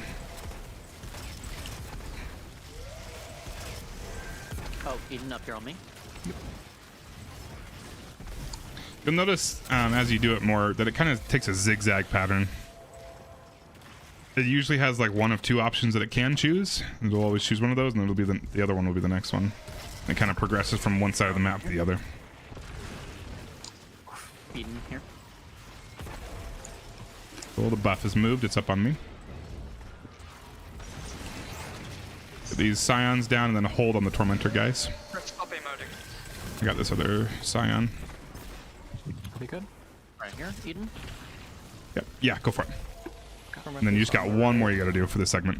Oh, Eden up here on me. You'll notice as you do it more that it kind of takes a zigzag pattern. It usually has like one of two options that it can choose. It'll always choose one of those, and it'll be the other one will be the next one. It kind of progresses from one side of the map to the other. Eden here. Well, the buff is moved. It's up on me. Get these Scions down and then hold on the Tormentor, guys. Stop emoting. I got this other Scion. Pretty good. Right here, Eden. Yep. Yeah, go for it. And then you just got one more you got to do for this segment.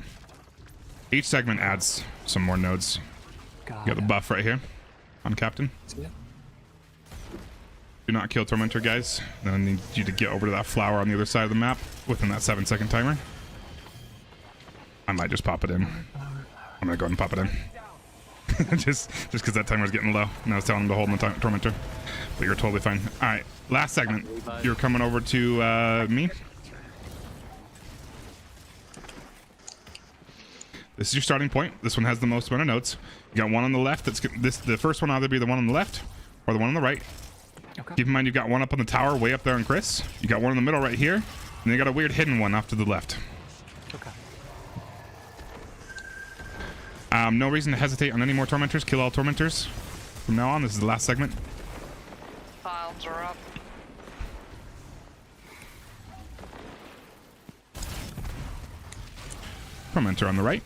Each segment adds some more nodes. You got the buff right here on Captain. Do not kill Tormentor, guys. Then I need you to get over to that flower on the other side of the map within that 7-second timer. I might just pop it in. I'm gonna go ahead and pop it in. just because that timer's getting low, and I was telling him to hold the Tormentor. But you're totally fine. All right, last segment. You're coming over to me. This is your starting point. This one has the most amount of nodes. You got one on the left. The first one will either be the one on the left or the one on the right. Okay. Keep in mind you've got one up on the tower way up there on Chris. You got one in the middle right here. And then you got a weird hidden one off to the left. Okay. No reason to hesitate on any more Tormentors. Kill all Tormentors. From now on, this is the last segment. Scions are up. Tormentor on the right.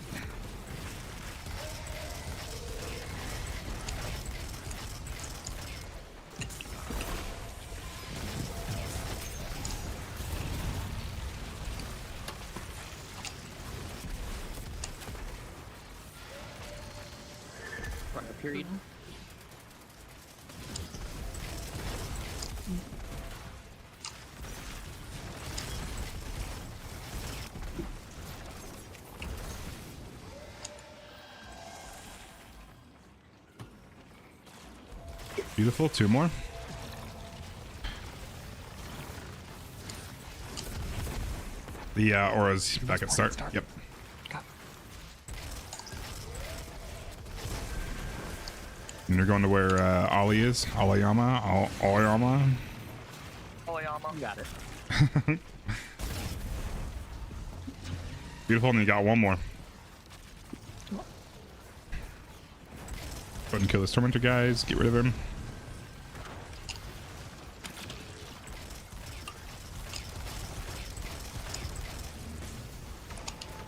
Right up here, Eden. Beautiful. Two more. The aura's back at start. Yep. And you're going to where Ollie is? Aoyama? Aoyama? Oyama. Got it. Beautiful, and you got one more. Go ahead and kill this Tormentor, guys. Get rid of him.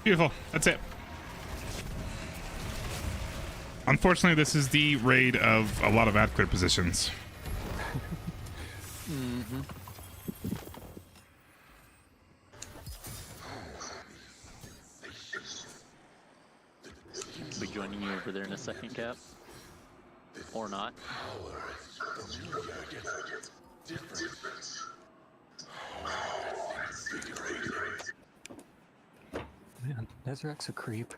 Beautiful. That's it. Unfortunately, this is the raid of a lot of ad clear positions. Mm-hmm. Be joining you over there in a second, Cap. Or not. Man, Nezrek's a creep.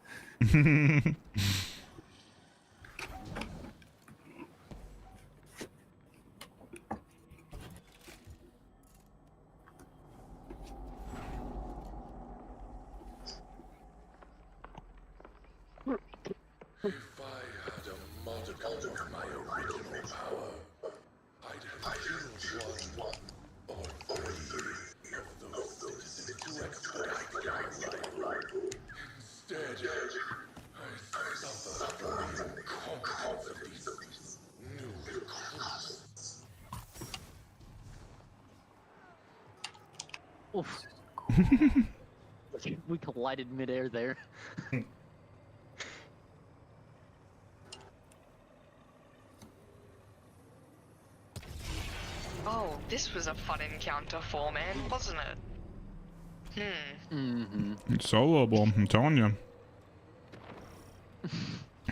If I had a modicum of my original power, I'd have killed one or three of those citizens to expedite my life. Instead, I suffer from the incompetence of these new recruits. Oof. We collided midair there. Oh, this was a fun encounter for man, wasn't it? It's soloable, I'm telling you.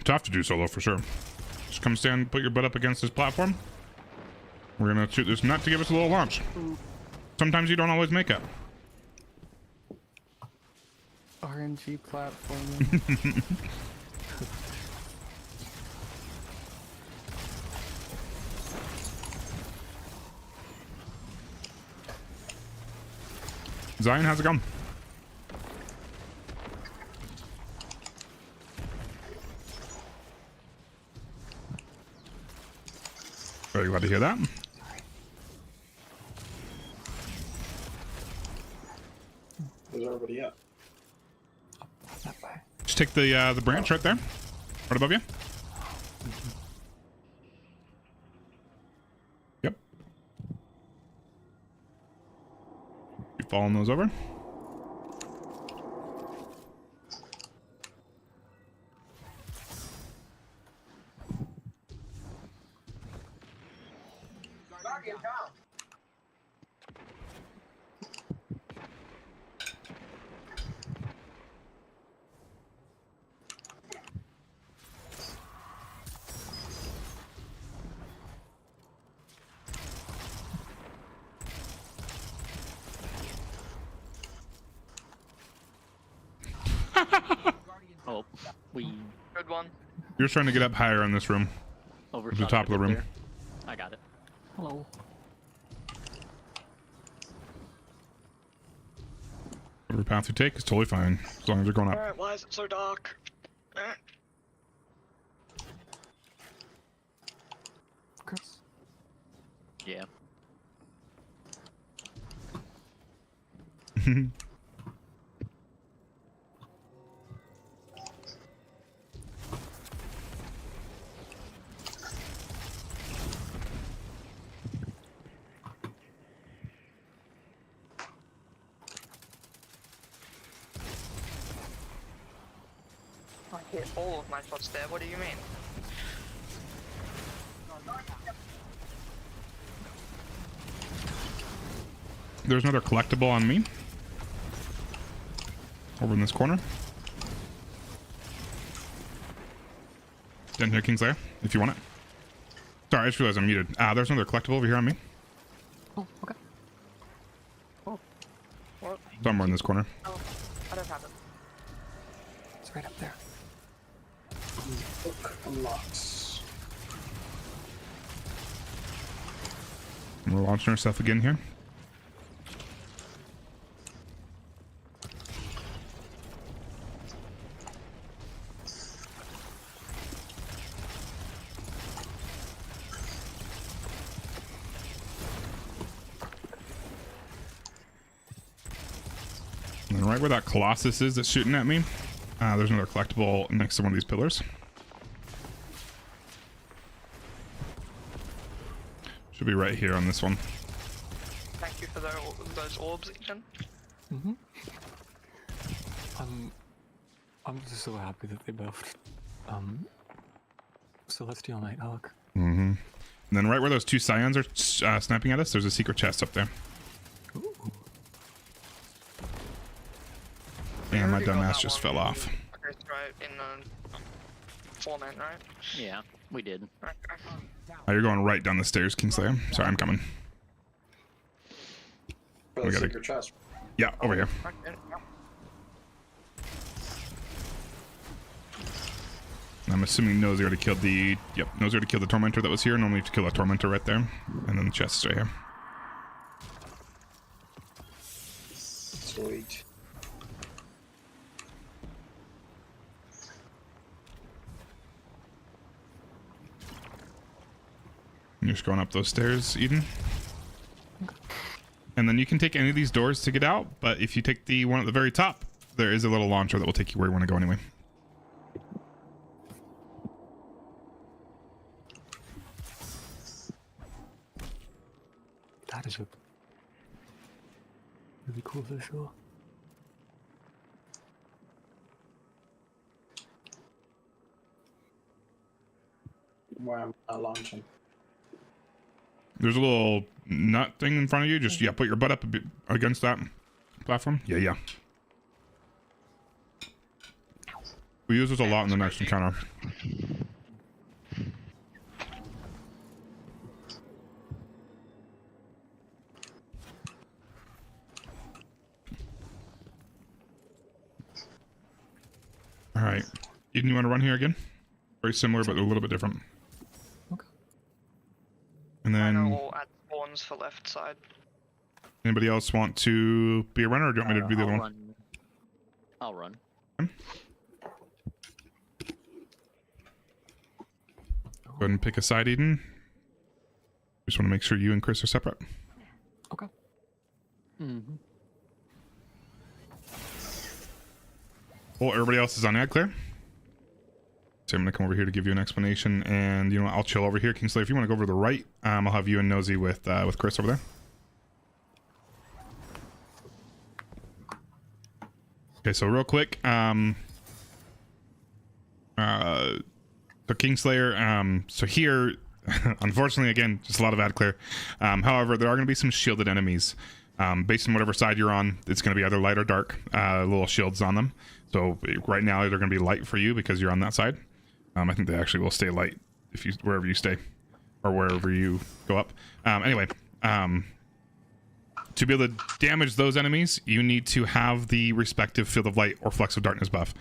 Tough to do solo for sure. Just come stand, put your butt up against this platform. We're gonna shoot this nut to give us a little launch. Sometimes you don't always make it. RNG platforming. Zion, how's it going? Very glad to hear that. Where's everybody at? Just take the branch right there, right above you. Yep. Keep following those over. Oh, we. Good one. You're trying to get up higher in this room. Over the top of the room. there. I got it. Hello. Whatever path you take is totally fine, as long as you're going up. Alright, why is it so dark? Chris? Yeah. I hit all of my shots there, what do you mean? There's another collectible on me. Over in this corner. Down here, Kingslayer, if you want it. Sorry, I just realized I'm muted. There's another collectible over here on me. Oh, okay. Oh. What? Somewhere in this corner. Oh, I don't have it. It's right up there. Book unlocks. We're launching our stuff again here. then right where that Colossus is that's shooting at me, there's another collectible next to one of these pillars. Should be right here on this one. Thank you for those orbs, Ethan. I'm just so happy that they buffed Celestial Nighthawk. And then right where those two Scions are sniping at us, there's a secret chest up there. Ooh. And my dumbass just fell off. Okay, right in format, right? Yeah, we did. Oh, you're going right down the stairs, Kingslayer. Sorry, I'm coming. For the secret chest. Yeah, over here. Okay. I'm assuming Nosy already killed the... Yep, Nosy already killed the Tormentor that was here. Normally you have to kill that Tormentor right there. And then the chest is right here. Sweet. You're just going up those stairs, Eden. And then you can take any of these doors to get out, but if you take the one at the very top, there is a little launcher that will take you where you want to go anyway. That is a really cool visual. Why am I launching? There's a little nut thing in front of you. Just, yeah, put your butt up a bit against that platform. Yeah. We use this a lot in the next encounter. Alright. Eden, you want to run here again? Very similar, but a little bit different. Okay. And then... I'll add spawns for left side. Anybody else want to be a runner, or do you want me to be the other one? I'll run. Okay. Go ahead and pick a side, Eden. Just want to make sure you and Chris are separate. Okay. Well, everybody else is on ad clear. So I'm gonna come over here to give you an explanation, and you know I'll chill over here. Kingslayer, if you want to go over to the right, I'll have you and Nosy with Chris over there. Okay, so real quick, so Kingslayer, so here, unfortunately, again, just a lot of ad clear. However, there are going to be some shielded enemies. Based on whatever side you're on, it's going to be either light or dark, little shields on them. So right now they're going to be light for you because you're on that side. I think they actually will stay light if you wherever you stay or wherever you go up. Anyway, to be able to damage those enemies, you need to have the respective Field of Light or Flex of Darkness buff.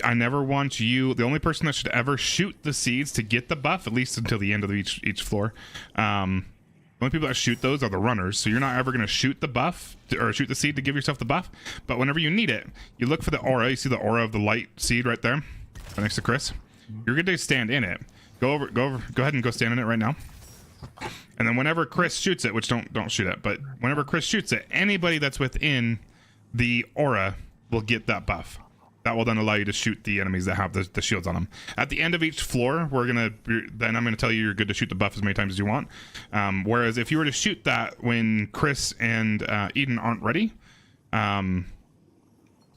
I never want you... The only person that should ever shoot the seeds to get the buff, at least until the end of each floor, the only people that shoot those are the runners. So you're not ever going to shoot the buff or shoot the seed to give yourself the buff. But whenever you need it, you look for the aura. You see the aura of the light seed right there, right next to Chris. You're going to stand in it. Go ahead and go stand in it right now. And then whenever Chris shoots it, which don't shoot it, but whenever Chris shoots it, anybody that's within the aura will get that buff. That will then allow you to shoot the enemies that have the shields on them. At the end of each floor, I'm gonna tell you you're good to shoot the buff as many times as you want. Whereas if you were to shoot that when Chris and Eden aren't ready,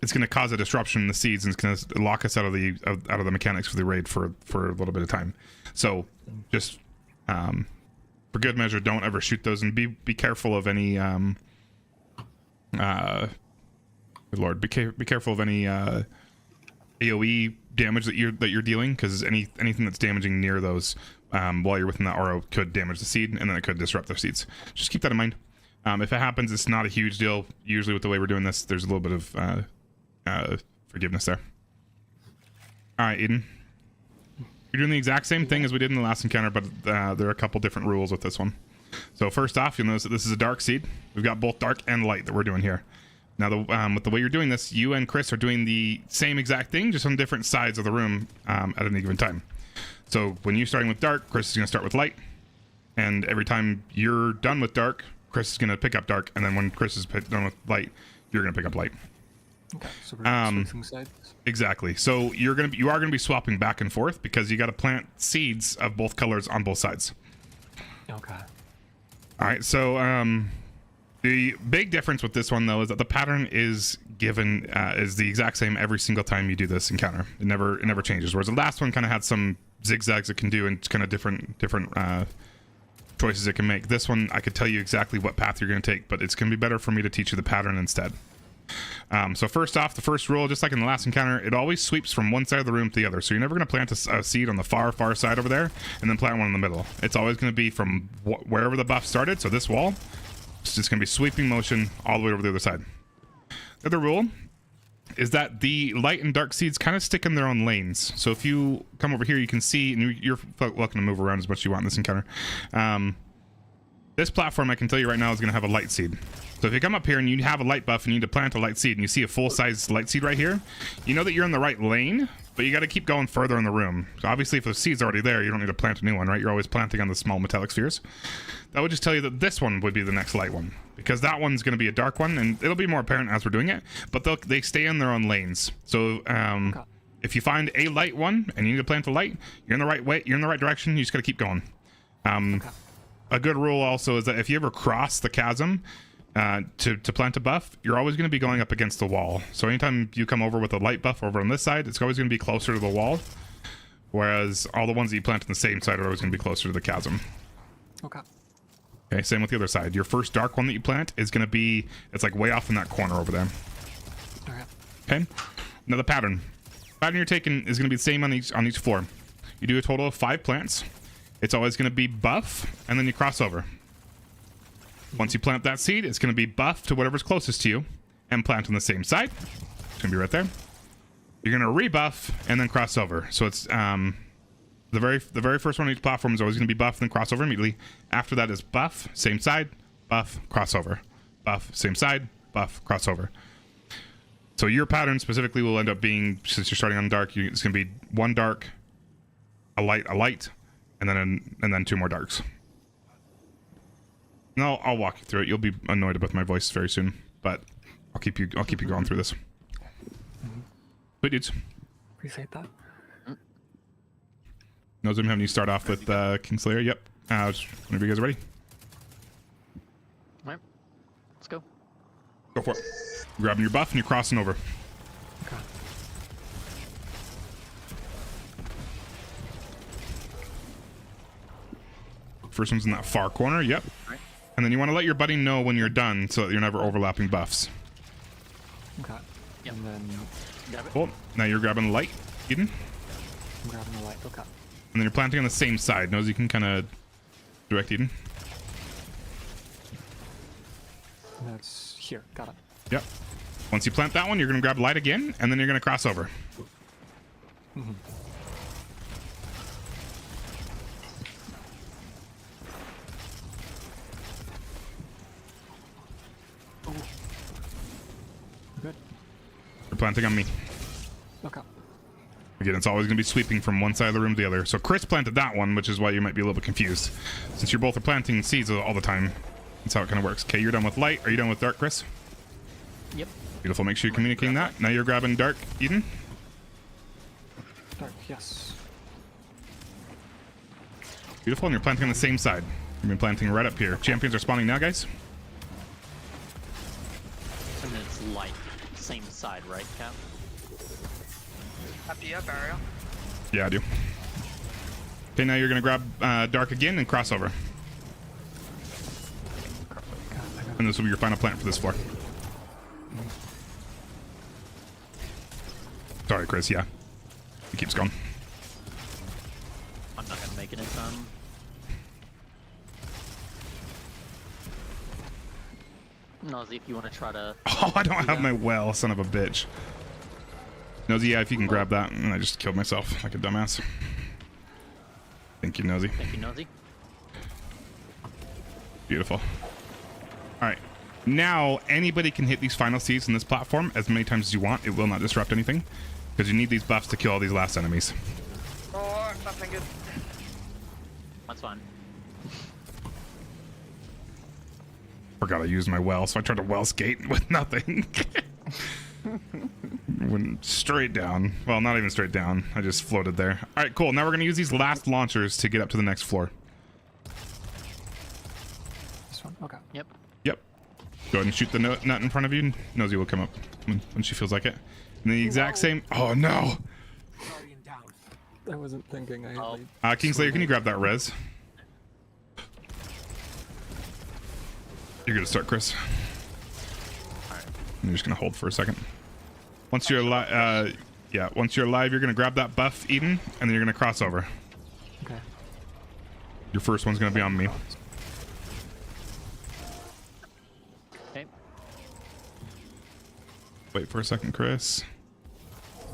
it's gonna cause a disruption in the seeds and it's gonna lock us out of the mechanics for the raid for a little bit of time. So just for good measure, don't ever shoot those, and be careful of any good Lord, be careful of any AoE damage that you're dealing, because anything that's damaging near those while you're within that aura could damage the seed, and then it could disrupt their seeds. Just keep that in mind. If it happens, it's not a huge deal. Usually with the way we're doing this, there's a little bit of forgiveness there. All right, Eden. You're doing the exact same thing as we did in the last encounter, but there are a couple different rules with this one. So first off, you'll notice that this is a dark seed. We've got both dark and light that we're doing here. Now, with the way you're doing this, you and Chris are doing the same exact thing, just on different sides of the room at any given time. So when you're starting with dark, Chris is going to start with light. And every time you're done with dark, Chris is going to pick up dark. And then when Chris is done with light, you're going to pick up light. Okay, so we're switching sides. Exactly. So you are gonna be swapping back and forth because you got to plant seeds of both colors on both sides. Okay. All right. So the big difference with this one though is that the pattern is given is the exact same every single time you do this encounter. It never changes. Whereas the last one kind of had some zigzags it can do and kind of different choices it can make. This one I could tell you exactly what path you're going to take, but it's going to be better for me to teach you the pattern instead. So first off, the first rule, just like in the last encounter, it always sweeps from one side of the room to the other. So you're never going to plant a seed on the far side over there and then plant one in the middle. It's always going to be from wherever the buff started. So this wall, it's just going to be sweeping motion all the way over the other side. The other rule is that the light and dark seeds kind of stick in their own lanes. So if you come over here, you can see, and you're welcome to move around as much as you want in this encounter. This platform, I can tell you right now, is going to have a light seed. So if you come up here and you have a light buff and you need to plant a light seed and you see a full-size light seed right here, you know that you're in the right lane, but you got to keep going further in the room. So obviously if the seed's already there, you don't need to plant a new one, right? You're always planting on the small metallic spheres. That would just tell you that this one would be the next light one, because that one's going to be a dark one, and it'll be more apparent as we're doing it, but they stay in their own lanes. So if you find a light one and you need to plant a light, you're in the right way, you're in the right direction, you just got to keep going. A good rule also is that if you ever cross the chasm to plant a buff, you're always going to be going up against the wall. So anytime you come over with a light buff over on this side, it's always going to be closer to the wall, whereas all the ones that you plant on the same side are always going to be closer to the chasm. Okay, same with the other side. Your first dark one that you plant is going to be, it's like way off in that corner over there. Okay, now the pattern you're taking is going to be the same on each floor. You do a total of 5 plants. It's always going to be buff, and then you cross over. Once you plant that seed, it's going to be buff to whatever's closest to you, and plant on the same side. It's going to be right there. You're going to rebuff, and then cross over. So it's the very first one on each platform is always going to be buff, then cross over immediately. After that is buff, same side, buff, crossover. Buff, same side, buff, crossover. So your pattern specifically will end up being, since you're starting on dark, it's going to be 1 dark, a light, and then 2 more darks. No, I'll walk you through it. You'll be annoyed with my voice very soon, but I'll keep you going through this. Good dudes. Appreciate that. Nozim, having you start off with Kingslayer. Yep. Whenever you guys are ready. Alright. Let's go. Go for it. Grabbing your buff and you're crossing over. Okay. First one's in that far corner. Yep. Right. And then you want to let your buddy know when you're done so that you're never overlapping buffs. Okay. Yep. And then Cool. Now you're grabbing the light, Eden. I'm grabbing the light. Okay. And then you're planting on the same side. Knows you can kind of direct Eden. That's here. Got it. Yep. Once you plant that one, you're going to grab light again, and then you're going to cross over. Good. You're planting on me. Okay. Again, it's always going to be sweeping from one side of the room to the other. So Chris planted that one, which is why you might be a little bit confused. Since you're both are planting seeds all the time, that's how it kind of works. Okay, you're done with light. Are you done with dark, Chris? Yep. Beautiful. Make sure you're communicating that. Now you're grabbing dark, Eden. Dark, yes. Beautiful. And you're planting on the same side. You've been planting right up here. Champions are spawning now, guys. And then it's light. Same side, right, Cap? Up to you, Barrier. Yeah, I do. Okay, now you're going to grab dark again and cross over. And this will be your final plant for this floor. Sorry, Chris, yeah. It keeps going. I'm not going to make it in time. Nosy, if you want to try to... Oh, I don't have my well, son of a bitch. Nosy, yeah, if you can grab that. And I just killed myself like a dumbass. Thank you, Nosy. Thank you, Nosy. Beautiful. All right. Now, anybody can hit these final seeds in this platform as many times as you want. It will not disrupt anything. Because you need these buffs to kill all these last enemies. Oh, nothing good. That's fine. Forgot I used my well, so I tried to well skate with nothing. Went straight down. Well, not even straight down. I just floated there. All right, cool. Now we're going to use these last launchers to get up to the next floor. This one? Okay. Yep. Yep. Go ahead and shoot the nut in front of you. Nosy will come up when she feels like it. And the exact same... Oh, no! I wasn't thinking I had Kingslayer, can you grab that res? You're going to start, Chris. I'm just going to hold for a second. Once you're alive, once you're alive, you're going to grab that buff, Eden, and then you're going to cross over. Okay. Your first one's going to be on me. Okay. Wait for a second, Chris.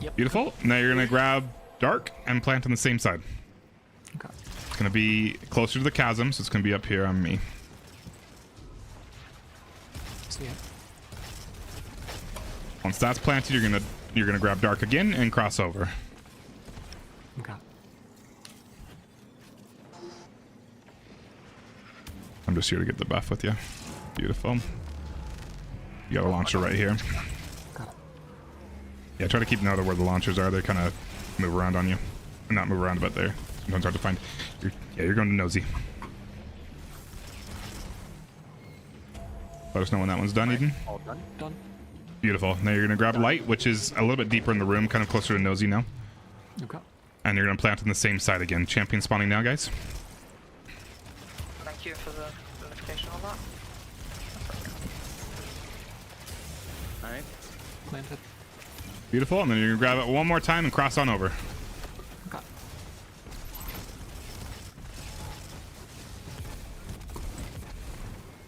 Yep. Beautiful. Now you're going to grab Dark and plant on the same side. Okay. It's going to be closer to the chasm, so it's going to be up here on me. See it. Once that's planted, you're gonna grab Dark again and cross over. Okay. I'm just here to get the buff with you. Beautiful. You got a launcher right here. Got it. Yeah, try to keep note of where the launchers are. They kind of move around on you. Not move around, but they're sometimes hard to find. You're going to Nosy. Let us know when that one's done, Eden. All done. Done. Beautiful. Now you're going to grab Light, which is a little bit deeper in the room, kind of closer to Nosy now. Okay. And you're going to plant on the same side again. Champion spawning now, guys. Thank you for the notification on that. Alright. Planted. Beautiful. And then you're going to grab it one more time and cross on over. Okay.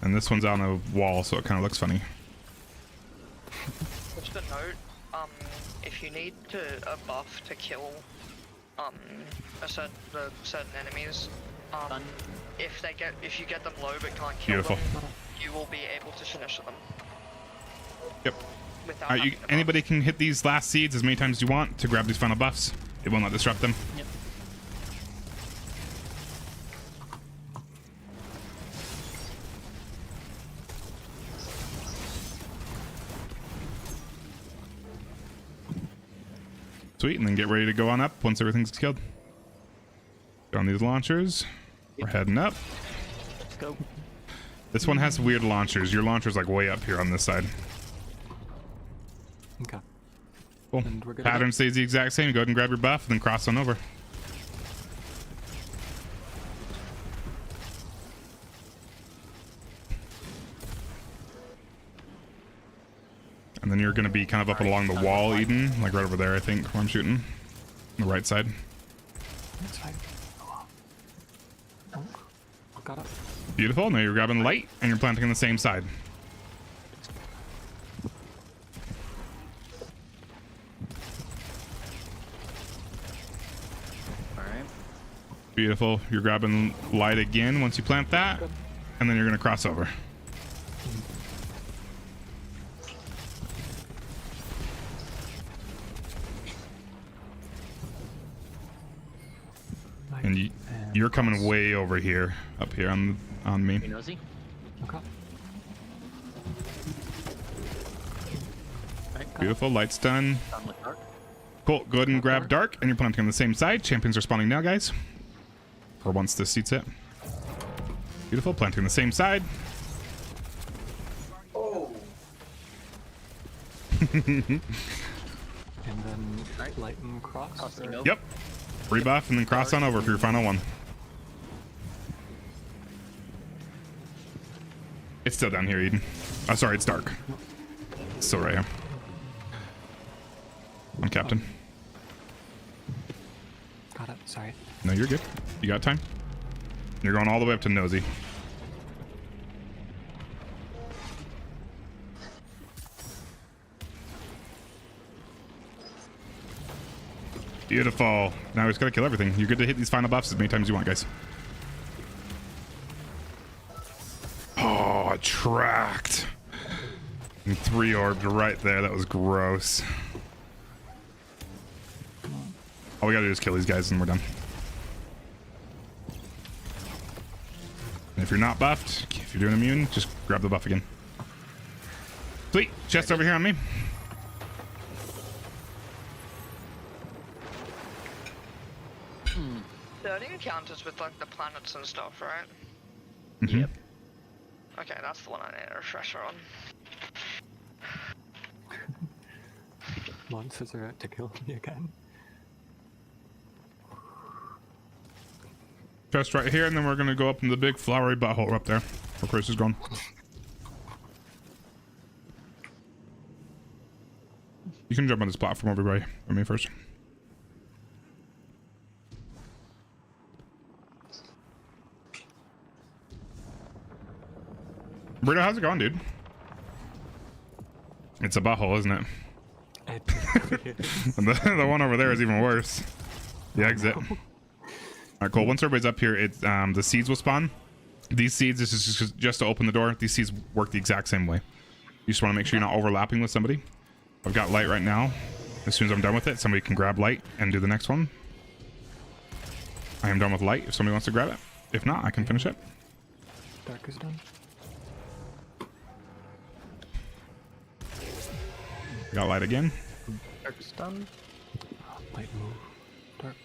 And this one's on a wall, so it kind of looks funny. Just a note, if you need a buff to kill certain enemies, if you get them low but can't kill Beautiful. them, you will be able to finish them. Yep. Without having to buff. Anybody can hit these last seeds as many times as you want to grab these final buffs. It will not disrupt them. Yep. Sweet, and then get ready to go on up once everything's killed. Get on these launchers. We're heading up. Let's go. This one has weird launchers. Your launcher's like way up here on this side. Okay. Cool. And we're good. Pattern stays the exact same. Go ahead and grab your buff and then cross on over. And then you're going to be kind of up along the wall, Eden. Like right over there, I think, where I'm shooting. On the right side. That's fine. Oh, got it. Beautiful. Now you're grabbing Light and you're planting on the same side. Alright. Beautiful. You're grabbing Light again once you plant that. And then you're going to cross over. And you're coming way over here, up here on me. You nosy? Okay. Right. Beautiful, Light's done. Done with Dark. Cool, go ahead and grab Dark, and you're planting on the same side. Champions are spawning now, guys. Or once this seats it. Beautiful, planting on the same side. Oh. And then light and cross. Crossing over. Yep. Rebuff and then cross on over for your final one. It's still down here, Eden. Oh, sorry, it's Dark. It's still right here. I'm Captain. Got it. Sorry. No, you're good. You got time. You're going all the way up to Nosy. Beautiful. Now we just gotta kill everything. You're good to hit these final buffs as many times as you want, guys. Oh, it tracked. And 3 orbed right there. That was gross. All we gotta do is kill these guys and we're done. And if you're not buffed, if you're doing immune, just grab the buff again. Sweet. Chest over here on me. burning encounters with like the planets and stuff, right? Mhm. Yep. Okay, that's the one I need a refresher on. Monsters are out to kill me again. Chest right here, and then we're gonna go up in the big flowery butthole up there where Chris is going. You can jump on this platform over by me first. Burrito, how's it going, dude? It's a butthole, isn't it? The one over there is even worse. The exit. Alright, cool. Once everybody's up here, it's the seeds will spawn. These seeds, this is just to open the door. These seeds work the exact same way. You just want to make sure you're not overlapping with somebody. I've got light right now. As soon as I'm done with it, somebody can grab light and do the next one. I am done with light if somebody wants to grab it. If not, I can finish it. Dark is done. Got light again. Dark is done. Light move. Dark.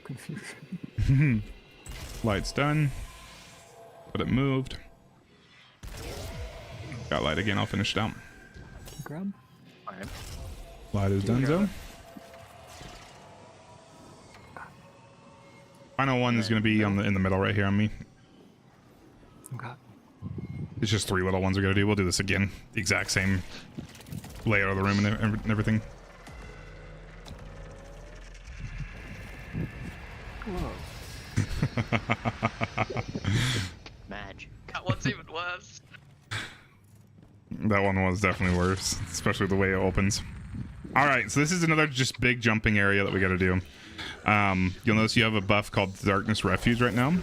Confusion. Light's done. But it moved. Got light again. I'll finish it out. Grab. Alright. Light is done, so. Final one is going to be on in the middle right here on me. Okay. It's just 3 little ones we got to do. We'll do this again. The exact same layout of the room and everything. Whoa. Magic. That one's even worse. That one was definitely worse, especially the way it opens. All right, so this is another just big jumping area that we got to do. You'll notice you have a buff called Darkness Refuge right now.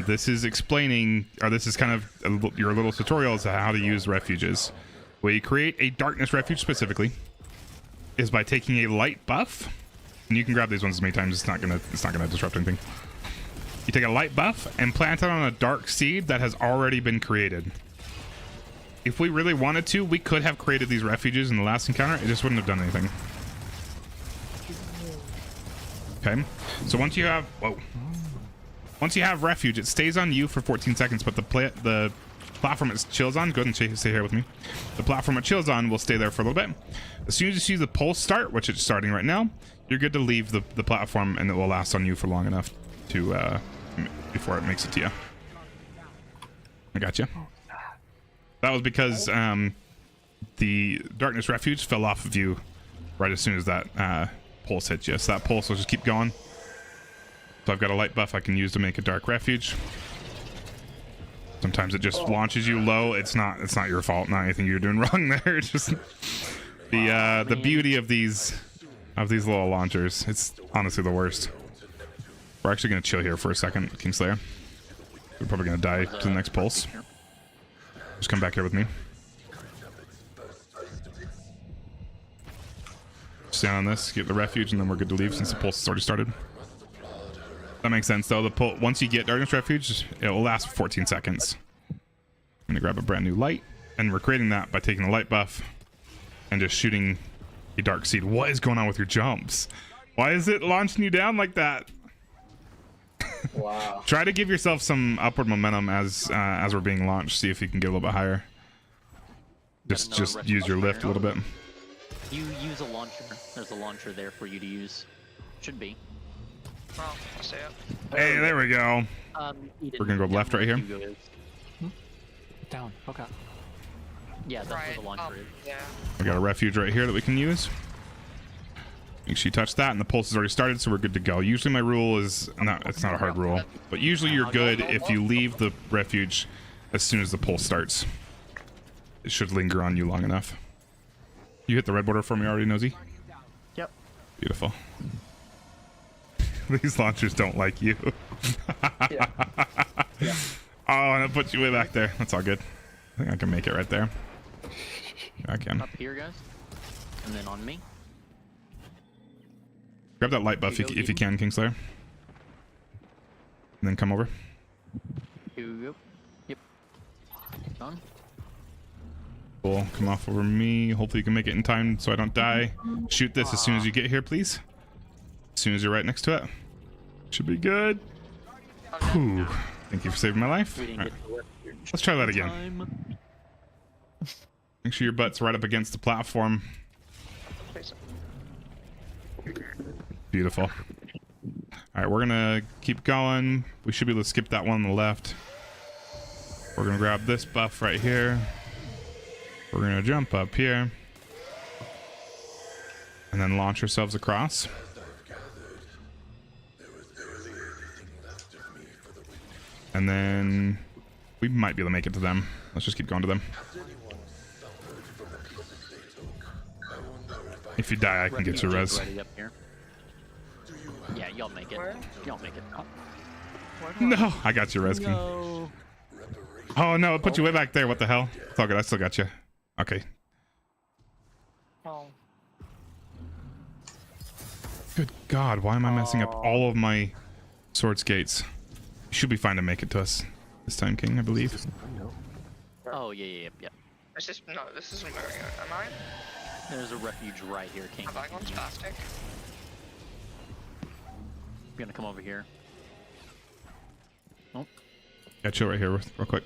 This is explaining, or this is kind of your little tutorial as to how to use refuges. The way you create a Darkness Refuge specifically is by taking a light buff, and you can grab these ones as many times. It's not gonna disrupt anything. You take a light buff and plant it on a dark seed that has already been created. If we really wanted to, we could have created these refuges in the last encounter. It just wouldn't have done anything. Okay, so once you have refuge, it stays on you for 14 seconds, but the platform it chills on, go ahead and stay here with me. The platform it chills on will stay there for a little bit. As soon as you see the pulse start, which it's starting right now, you're good to leave the platform, and it will last on you for long enough to before it makes it to you. I got you. That was because the Darkness Refuge fell off of you right as soon as that pulse hit you. So that pulse will just keep going. So I've got a light buff I can use to make a Dark Refuge. Sometimes it just launches you low. It's not your fault. Not anything you're doing wrong there. It's just the beauty of these little launchers. It's honestly the worst. We're actually gonna chill here for a second, Kingslayer. We're probably gonna die to the next pulse. Just come back here with me. Stand on this, get the refuge, and then we're good to leave since the pulse has already started. That makes sense though. Once you get Darkness Refuge, it will last for 14 seconds. I'm gonna grab a brand new light, and we're creating that by taking the light buff and just shooting a dark seed. What is going on with your jumps? Why is it launching you down like that? Wow. Try to give yourself some upward momentum as we're being launched. See if you can get a little bit higher. Just use your lift a little bit. You use a launcher. There's a launcher there for you to use. Should be. Oh, I see it. Hey, there we go. We're gonna go left right here. Down. Okay. Yeah, that's where the launcher is. Yeah. We got a refuge right here that we can use. Make sure you touch that, and the pulse has already started, so we're good to go. Usually my rule is it's not a hard rule, but usually you're good if you leave the refuge as soon as the pulse starts. It should linger on you long enough. You hit the red border for me already, Nosy? Yep. Beautiful. These launchers don't like you. Yeah. Oh, and it puts you way back there. That's all good. I think I can make it right there. I can. Up here, guys. And then on me. Grab that light buff if you can, Kingslayer. And then come over. Yep. Done. Cool. Come off over me. Hopefully you can make it in time so I don't die. Shoot this as soon as you get here, please. as soon as you're right next to it. Should be good. Whew. Thank you for saving my life. All right. Let's try that again. Make sure your butt's right up against the platform. Beautiful. All right, we're gonna keep going. We should be able to skip that one on the left. We're gonna grab this buff right here. We're gonna jump up here and then launch ourselves across. And then we might be able to make it to them. Let's just keep going to them. If you die, I can get your res. Yeah, y'all make it. Y'all make it. No, I got your res. No. Oh no, it put you way back there. What the hell? It's all good. I still got you. Okay. Oh. Good God, why am I messing up all of my sword skates? You should be fine to make it to us this time, King, I believe. Oh, yeah. Is this, no, this isn't where am I? There's a refuge right here, King. Have I gone spastic? I'm gonna come over here. Oh. Yeah, chill right here real quick.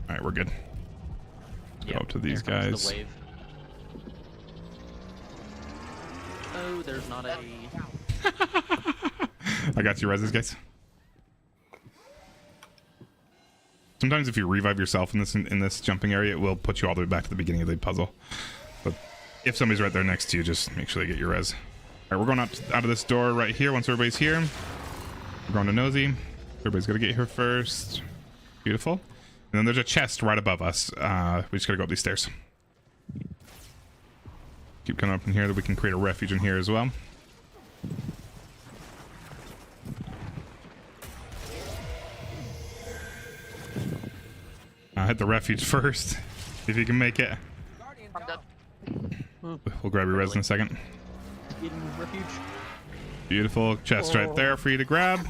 Alright, we're good. Go up to these guys. The wave. Oh, there's not a... I got you, reses, guys. Sometimes if you revive yourself in this jumping area, it will put you all the way back to the beginning of the puzzle. But if somebody's right there next to you, just make sure they get your res. All right, we're going out of this door right here. Once everybody's here, we're going to Nosy. Everybody's got to get here first. Beautiful. And then there's a chest right above us. We just got to go up these stairs. Keep coming up in here that we can create a refuge in here as well. Hit the refuge first, if you can make it. I'm dead. We'll grab your res in a second. Refuge. Beautiful chest right there for you to grab.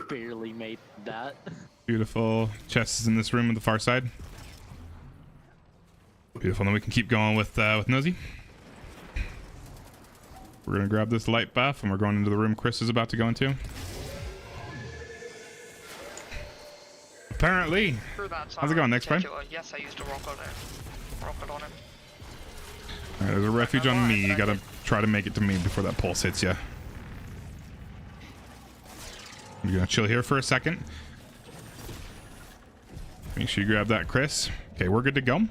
Barely made that. Beautiful chest is in this room on the far side. Beautiful. Then we can keep going with Nosy. We're gonna grab this light buff and we're going into the room Chris is about to go into. Apparently. How's it going, next Brian? Yes, I used a rocket on him. Alright, there's a refuge on me. You gotta try to make it to me before that pulse hits you. I'm gonna chill here for a second. Make sure you grab that, Chris. Okay, we're good to go.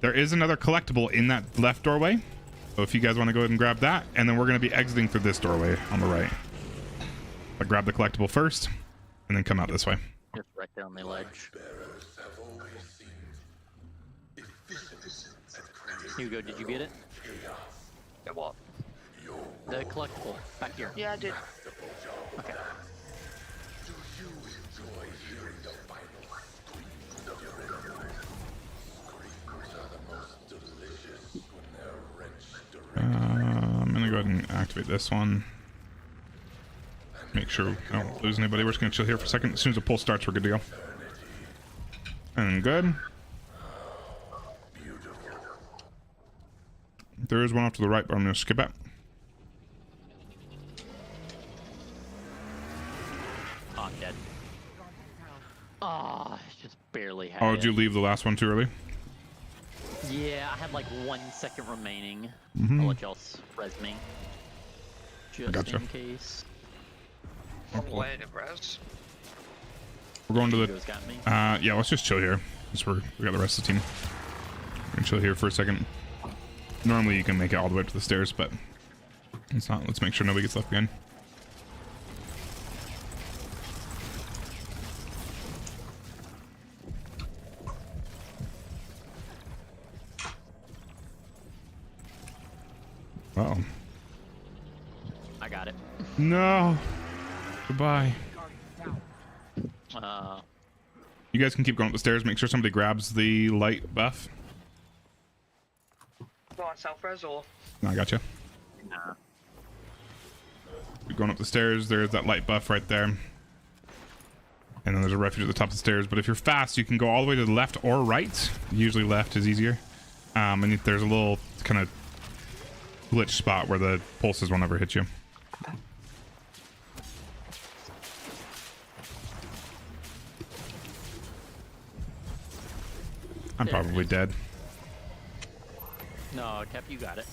There is another collectible in that left doorway. So if you guys want to go ahead and grab that, and then we're gonna be exiting through this doorway on the right. But grab the collectible first, and then come out this way. Just right there on the ledge. Hugo, did you get it? Get what? The collectible, back here. Yeah, I did. Okay. I'm gonna go ahead and activate this one. Make sure I don't lose anybody. We're just gonna chill here for a second. As soon as the pulse starts, we're good to go. And good. There is one off to the right, but I'm gonna skip it. Oh, I'm dead. Oh, just barely had Oh, it. did you leave the last one too early? Yeah, I had like 1 second remaining. Mhm. I'll let y'all res me. Just Gotcha. in case. Way to res. We're going to Hugo's got me. the. Yeah, let's just chill here. Since we got the rest of the team. We're gonna chill here for a second. Normally you can make it all the way up to the stairs, but it's not. Let's make sure nobody gets left behind. Uh-oh. I got it. No. Goodbye. You guys can keep going up the stairs. Make sure somebody grabs the light buff. Go on, self-res or? No, I got you. Nah. You're going up the stairs. There's that light buff right there. And then there's a refuge at the top of the stairs. But if you're fast, you can go all the way to the left or right. Usually left is easier. And there's a little kind of glitch spot where the pulses won't ever hit you. I'm probably dead. No, Cap, you got it.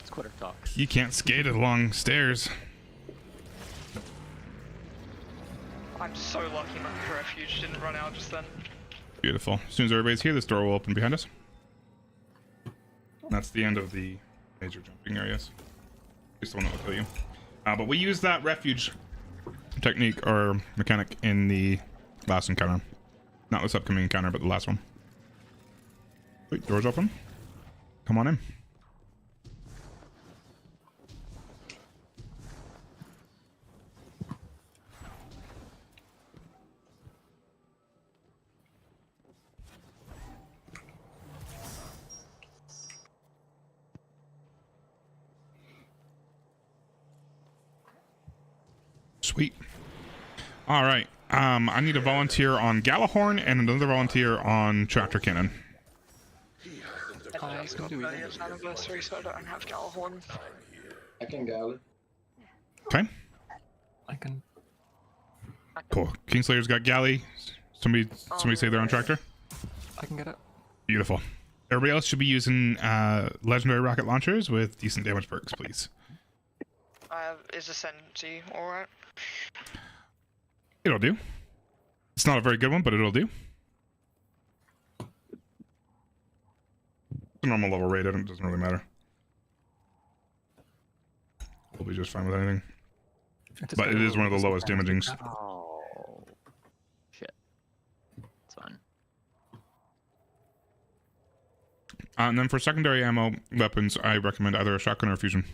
It's quitter talks. You can't skate along stairs. I'm so lucky my refuge didn't run out just then. Beautiful. As soon as everybody's here, this door will open behind us. That's the end of the major jumping areas. It's the one that will kill you. But we used that refuge technique or mechanic in the last encounter. Not this upcoming encounter, but the last one. Wait, door's open. Come on in. Sweet. All right. I need a volunteer on Galahorn and another volunteer on Tractor Cannon. It's got 30th anniversary, so I don't have Galahorn. I can Galley. Okay. I can. Cool. Kingslayer's got Galley. Somebody say they're on Tractor. I can get it. Beautiful. Everybody else should be using legendary rocket launchers with decent damage perks, please. Is Ascendancy alright? It'll do. It's not a very good one, but it'll do. It's a normal level rate, it doesn't really matter. We'll be just fine with anything. But it is one of the lowest damagings. Oh. Shit. It's fine. And then for secondary ammo weapons, I recommend either a shotgun or a fusion.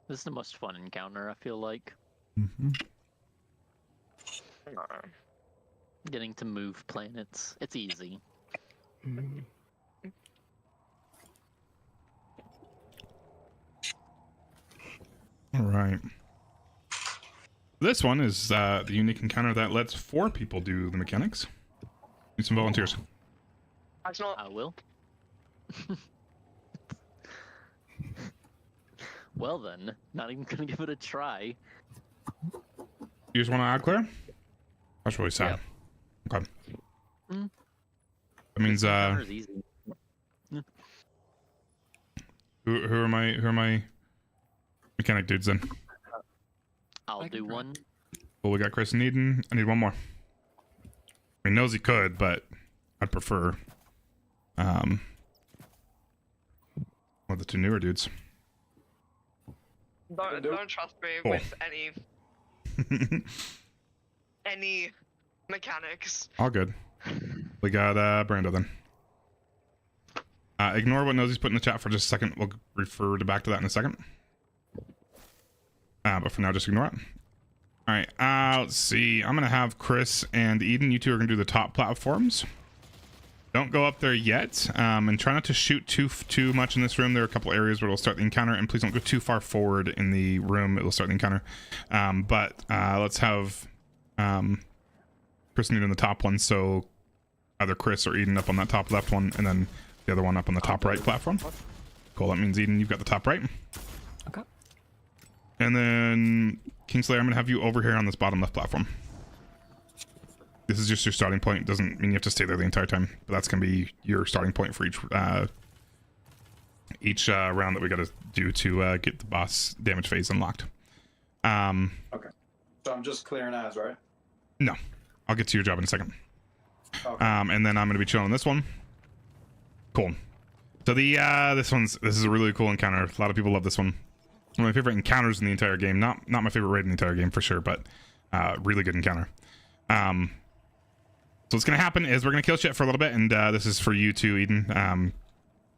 This is the most fun encounter, I feel like. Mm-hmm. Getting to move planets. It's easy. All right. This one is the unique encounter that lets 4 people do the mechanics. Need some volunteers. I will. Well then, not even gonna give it a try. You just want to add Claire? That's really sad. Okay. Mm. That means Easy. who are my mechanic dudes then? I'll do one. Well, we got Chris and Eden. I need one more. I mean, Nosy could, but I'd prefer one of the 2 newer dudes. Don't trust me with any mechanics. All good. We got Brando then. Ignore what Nosy's put in the chat for just a second. We'll refer back to that in a second. But for now, just ignore it. All right. Let's see. I'm gonna have Chris and Eden. You 2 are gonna do the top platforms. Don't go up there yet, and try not to shoot too much in this room. There are a couple areas where it'll start the encounter, and please don't go too far forward in the room. It will start the encounter. But let's have Chris and Eden in the top one, so either Chris or Eden up on that top left one, and then the other one up on the top right platform. Cool, that means Eden, you've got the top right. Okay. And then Kingslayer, I'm going to have you over here on this bottom left platform. This is just your starting point. Doesn't mean you have to stay there the entire time, but that's going to be your starting point for each round that we got to do to get the boss damage phase unlocked. Okay. So I'm just clearing eyes, right? No. I'll get to your job in a second. Okay. And then I'm going to be chilling on this one. Cool. So this is a really cool encounter. A lot of people love this one. One of my favorite encounters in the entire game. Not my favorite raid in the entire game for sure, but really good encounter. So what's gonna happen is we're gonna kill shit for a little bit, and this is for you too, Eden. We're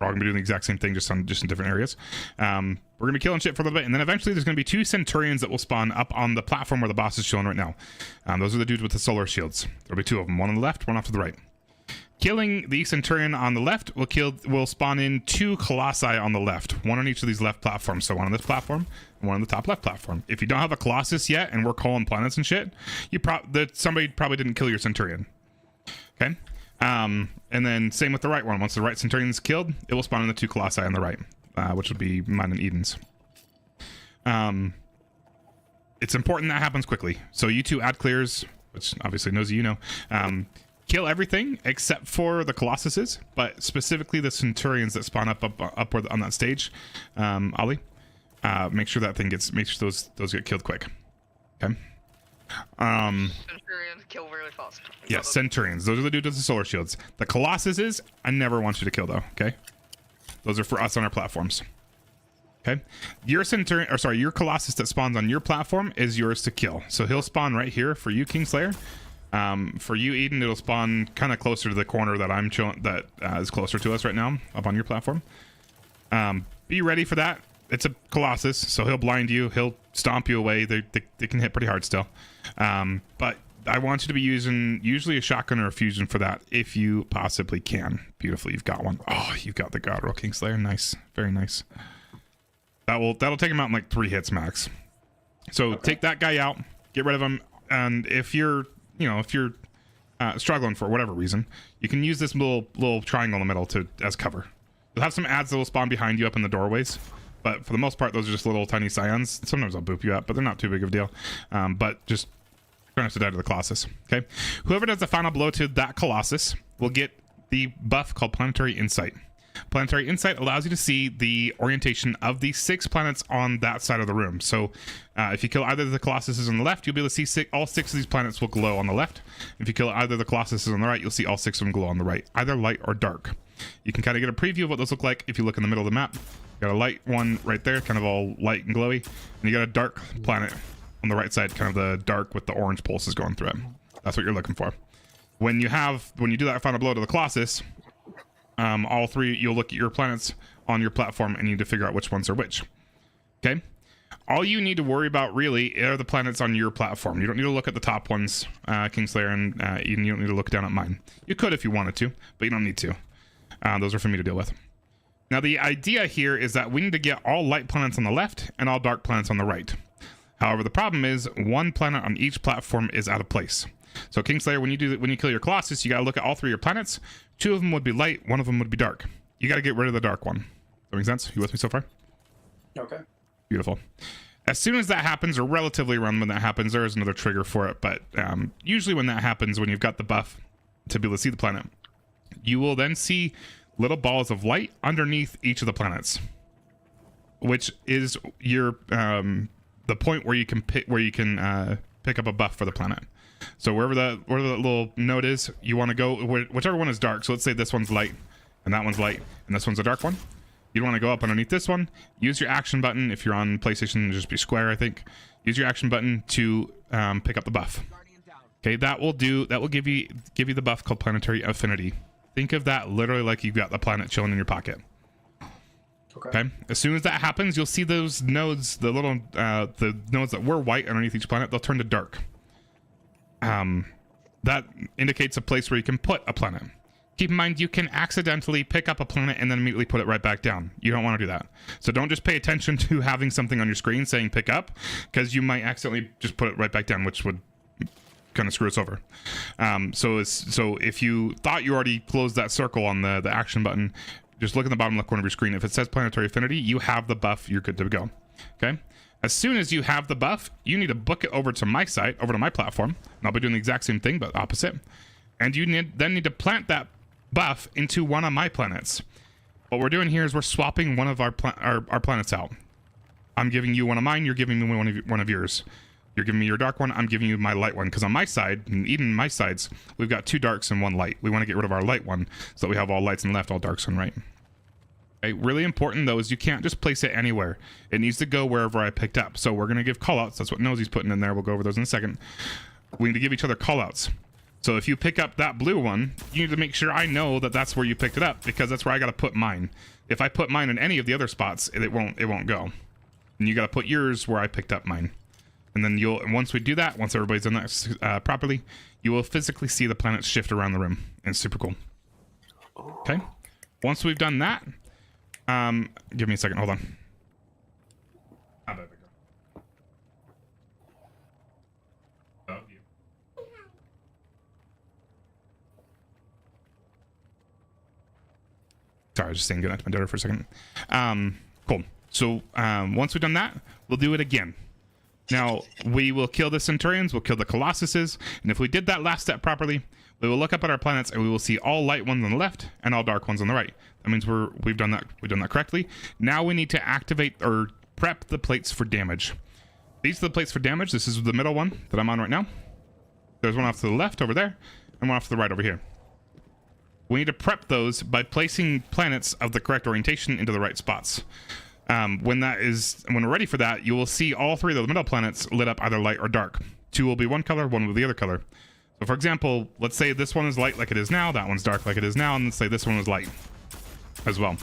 all gonna be doing the exact same thing, just in different areas. We're gonna be killing shit for a little bit, and then eventually there's gonna be 2 Centurions that will spawn up on the platform where the boss is chilling right now. Those are the dudes with the solar shields. There'll be 2 of them, one on the left, one off to the right. Killing the Centurion on the left will spawn in 2 Colossi on the left, one on each of these left platforms. So one on this platform and one on the top left platform. If you don't have a Colossus yet and we're calling planets and shit, somebody probably didn't kill your Centurion. Okay. And then same with the right one. Once the right Centurion is killed, it will spawn in the 2 Colossi on the right, which would be mine and Eden's. It's important that happens quickly. So you 2 add clears, which obviously knows you know. Kill everything except for the Colossuses, but specifically the Centurions that spawn upward on that stage. Ollie, make sure that thing make sure those get killed quick. Okay. Centurions kill really fast. Yeah, Centurions. Those are the dudes with the solar shields. The Colossuses, I never want you to kill though. Okay. Those are for us on our platforms. Okay. Your Centurion, or sorry, your Colossus that spawns on your platform is yours to kill. So he'll spawn right here for you, Kingslayer. For you, Eden, it'll spawn kind of closer to the corner that I'm chilling, that is closer to us right now, up on your platform. Be ready for that. It's a Colossus, so he'll blind you. He'll stomp you away. They can hit pretty hard still. But I want you to be using usually a shotgun or a fusion for that if you possibly can. Beautiful, you've got one. Oh, you've got the God Roll Kingslayer. Nice, very nice. That'll take him out in like 3 hits max. So take that guy out, get rid of him, and if you're struggling for whatever reason, you can use this little triangle in the middle as cover. You'll have some ads that will spawn behind you up in the doorways, but for the most part, those are just little tiny scions. Sometimes I'll boop you up, but they're not too big of a deal. But just try not to die to the Colossus. Okay, whoever does the final blow to that Colossus will get the buff called Planetary Insight. Planetary Insight allows you to see the orientation of the 6 planets on that side of the room. So if you kill either of the Colossuses on the left, you'll be able to see all 6 of these planets will glow on the left. If you kill either of the Colossuses on the right, you'll see all 6 of them glow on the right, either light or dark. You can kind of get a preview of what those look like if you look in the middle of the map. You got a light one right there, kind of all light and glowy, and you got a dark planet on the right side, kind of the dark with the orange pulses going through it. That's what you're looking for. When you do that final blow to the Colossus, all 3, you'll look at your planets on your platform and you need to figure out which ones are which. Okay. All you need to worry about really are the planets on your platform. You don't need to look at the top ones, Kingslayer and Eden. You don't need to look down at mine. You could if you wanted to, but you don't need to. Those are for me to deal with. Now the idea here is that we need to get all light planets on the left and all dark planets on the right. However, the problem is 1 planet on each platform is out of place. So Kingslayer, when you kill your Colossus, you gotta look at all 3 of your planets. 2 of them would be light, 1 of them would be dark. You gotta get rid of the dark one. Does that make sense? You with me so far? Okay. Beautiful. As soon as that happens, or relatively around when that happens, there is another trigger for it. But usually when that happens, when you've got the buff to be able to see the planet, you will then see little balls of light underneath each of the planets, which is your the point where you can pick up a buff for the planet. So wherever the little node is, you want to go whichever one is dark. So let's say this one's light and that one's light and this one's a dark one. You want to go up underneath this one, use your action button. If you're on PlayStation, just be square, I think. Use your action button to pick up the buff. Okay, that will give you the buff called Planetary Affinity. Think of that literally like you've got the planet chilling in your pocket. Okay. As soon as that happens, you'll see those nodes, the nodes that were white underneath each planet, they'll turn to dark. That indicates a place where you can put a planet. Keep in mind, you can accidentally pick up a planet and then immediately put it right back down. You don't want to do that. So don't just pay attention to having something on your screen saying pick up, because you might accidentally just put it right back down, which would kind of screw us over. So if you thought you already closed that circle on the action button, just look in the bottom left corner of your screen. If it says Planetary Affinity, you have the buff. You're good to go. Okay. As soon as you have the buff, you need to book it over to my site, over to my platform. And I'll be doing the exact same thing, but opposite. And you then need to plant that buff into one of my planets. What we're doing here is we're swapping one of our planets out. I'm giving you one of mine. You're giving me one of yours. You're giving me your dark one. I'm giving you my light one. Because on my side, and even my sides, we've got 2 darks and 1 light. We want to get rid of our light one so that we have all lights on the left, all darks on right. Okay, really important though is you can't just place it anywhere. It needs to go wherever I picked up. So we're going to give callouts. That's what Nosy's putting in there. We'll go over those in a second. We need to give each other callouts. So if you pick up that blue one, you need to make sure I know that that's where you picked it up, because that's where I got to put mine. If I put mine in any of the other spots, it won't go. And you got to put yours where I picked up mine. And then once we do that, once everybody's done that properly, you will physically see the planets shift around the room. And it's super cool. Okay. Once we've done that, give me a second. Hold on. Sorry, I was just saying goodnight to my daughter for a second. Cool. So once we've done that, we'll do it again. Now, we will kill the Centurions, we'll kill the Colossuses, and if we did that last step properly, we will look up at our planets and we will see all light ones on the left and all dark ones on the right. That means we've done that correctly. Now we need to activate or prep the plates for damage. These are the plates for damage. This is the middle one that I'm on right now. There's one off to the left over there, and one off to the right over here. We need to prep those by placing planets of the correct orientation into the right spots. When we're ready for that, you will see all three of those middle planets lit up either light or dark. Two will be one color, one will be the other color. So for example, let's say this one is light like it is now, that one's dark like it is now, and let's say this one is light as well.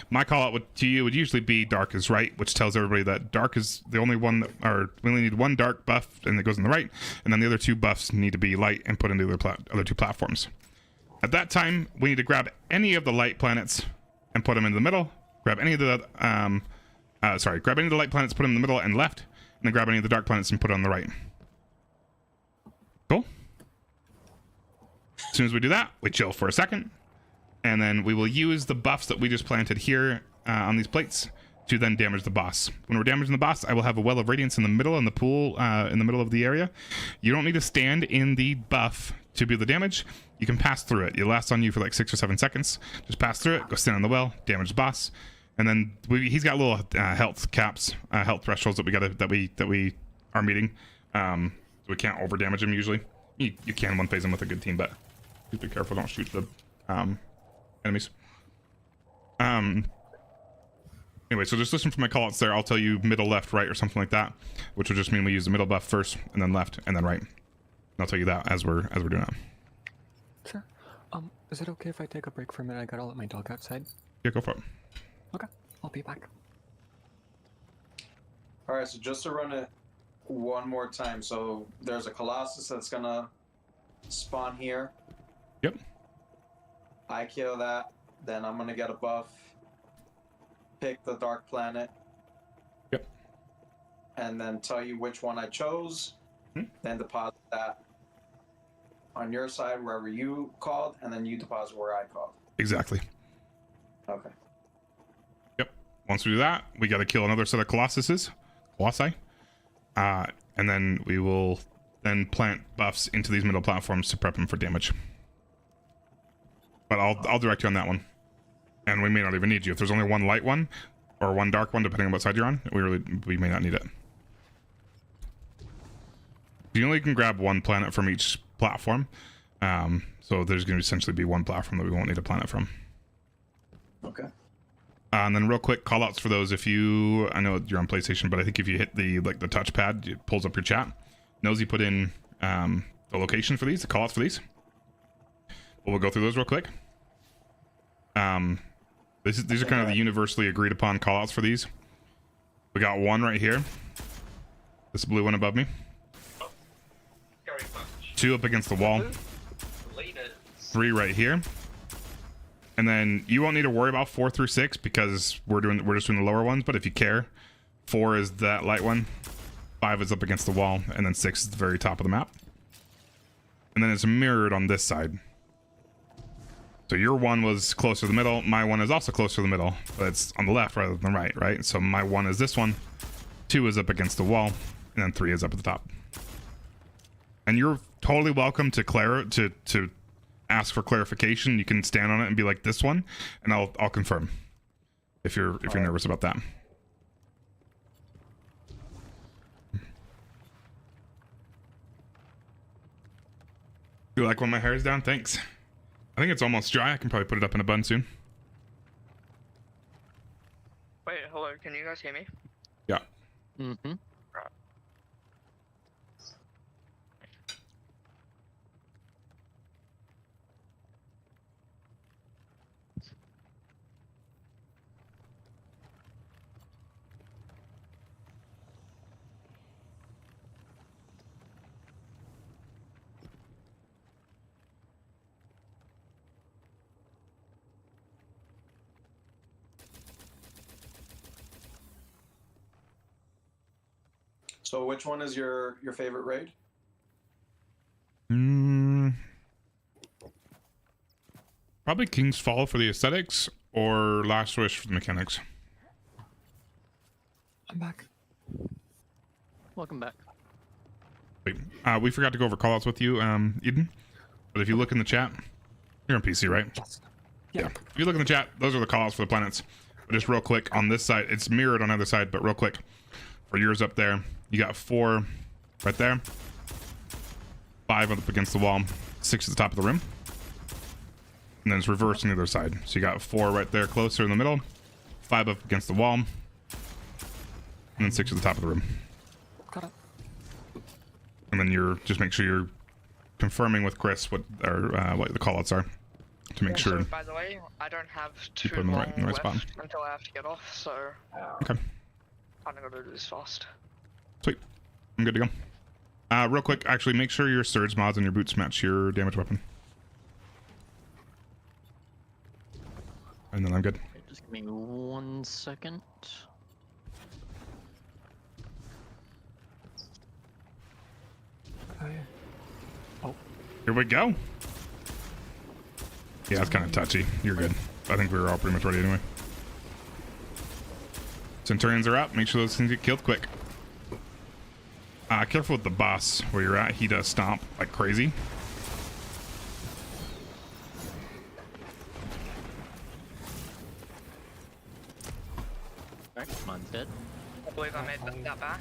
My call out to you would usually be dark is right, which tells everybody that dark is the only one that, or we only need one dark buff and it goes on the right, and then the other two buffs need to be light and put into the other two platforms. At that time, we need to grab any of the light planets and put them in the middle. Grab any of the grab any of the light planets, put them in the middle and left, and then grab any of the dark planets and put it on the right. Cool. As soon as we do that, we chill for a second, and then we will use the buffs that we just planted here on these plates to then damage the boss. When we're damaging the boss, I will have a Well of Radiance in the middle, in the pool, in the middle of the area. You don't need to stand in the buff to do the damage. You can pass through it. It lasts on you for like 6 or 7 seconds. Just pass through it, go stand on the well, damage the boss, and then he's got little health caps, health thresholds that we are meeting. So we can't over damage him usually. You can one phase him with a good team, but please be careful, don't shoot the enemies. Anyway, so just listen for my callouts there. I'll tell you middle, left, right, or something like that, which will just mean we use the middle buff first, and then left, and then right. And I'll tell you that as we're doing that. Sure. Is it okay if I take a break for a minute? I gotta let my dog outside. Yeah, go for it. Okay, I'll be back. All right, so just to run it one more time. So there's a Colossus that's gonna spawn here. Yep. I kill that, then I'm gonna get a buff. Pick the dark planet. Yep. And then tell you which one I chose. Then deposit that on your side wherever you called, and then you deposit where I called. Exactly. Okay. Yep. Once we do that, we got to kill another set of Colossi, and then we will then plant buffs into these middle platforms to prep them for damage. But I'll direct you on that one, and we may not even need you if there's only one light one or one dark one, depending on what side you're on. We may not need it. You only can grab one planet from each platform, so there's going to essentially be one platform that we won't need a planet from. Okay. And then real quick call outs for those. If you, I know you're on PlayStation, but I think if you hit the touchpad, it pulls up your chat. Nosy put in the location for these, the call outs for these. We'll go through those real quick. These are kind of the universally agreed upon call outs for these. We got one right here. This blue one above me. 2 up against the wall. 3 right here. And then you won't need to worry about 4 through 6 because we're just doing the lower ones, but if you care, 4 is that light one, 5 is up against the wall, and then 6 is the very top of the map. And then it's mirrored on this side. So your one was closer to the middle, my one is also closer to the middle, but it's on the left rather than the right, right? So my 1 is this one, 2 is up against the wall, and then 3 is up at the top. And you're totally welcome to to ask for clarification. You can stand on it and be like this one, and I'll confirm if you're nervous about that. You like when my hair is down? Thanks. I think it's almost dry. I can probably put it up in a bun soon. Wait, hello, can you guys hear me? Yeah. Mm-hmm. Right. So which one is your favorite raid? Probably King's Fall for the aesthetics, or Last Wish for the mechanics. I'm back. Welcome back. Wait, we forgot to go over callouts with you, Eden. But if you look in the chat, you're on PC, right? Yes. Yeah. If you look in the chat, those are the callouts for the planets. But just real quick on this side, it's mirrored on the other side, but real quick for yours up there, you got 4 right there, 5 up against the wall, 6 at the top of the room, and then it's reversed on the other side. So you got 4 right there closer in the middle, 5 up against the wall, and then 6 at the top of the room. Got it. And then you're just make sure you're confirming with Chris what the callouts are to make sure. By the way, I don't have too put them in the long right left spot. until I have to get off, so Okay. I'm gonna do this fast. Sweet. I'm good to go. Real quick, actually, make sure your surge mods and your boots match your damage weapon. And then I'm good. Just give me 1 second. Okay. Oh. Here we go. Yeah, it's kind of touchy. You're good. I think we were all pretty much ready anyway. Centurions are up. Make sure those things get killed quick. Careful with the boss where you're at. He does stomp like crazy. Alright, mine's dead. I believe I made that back.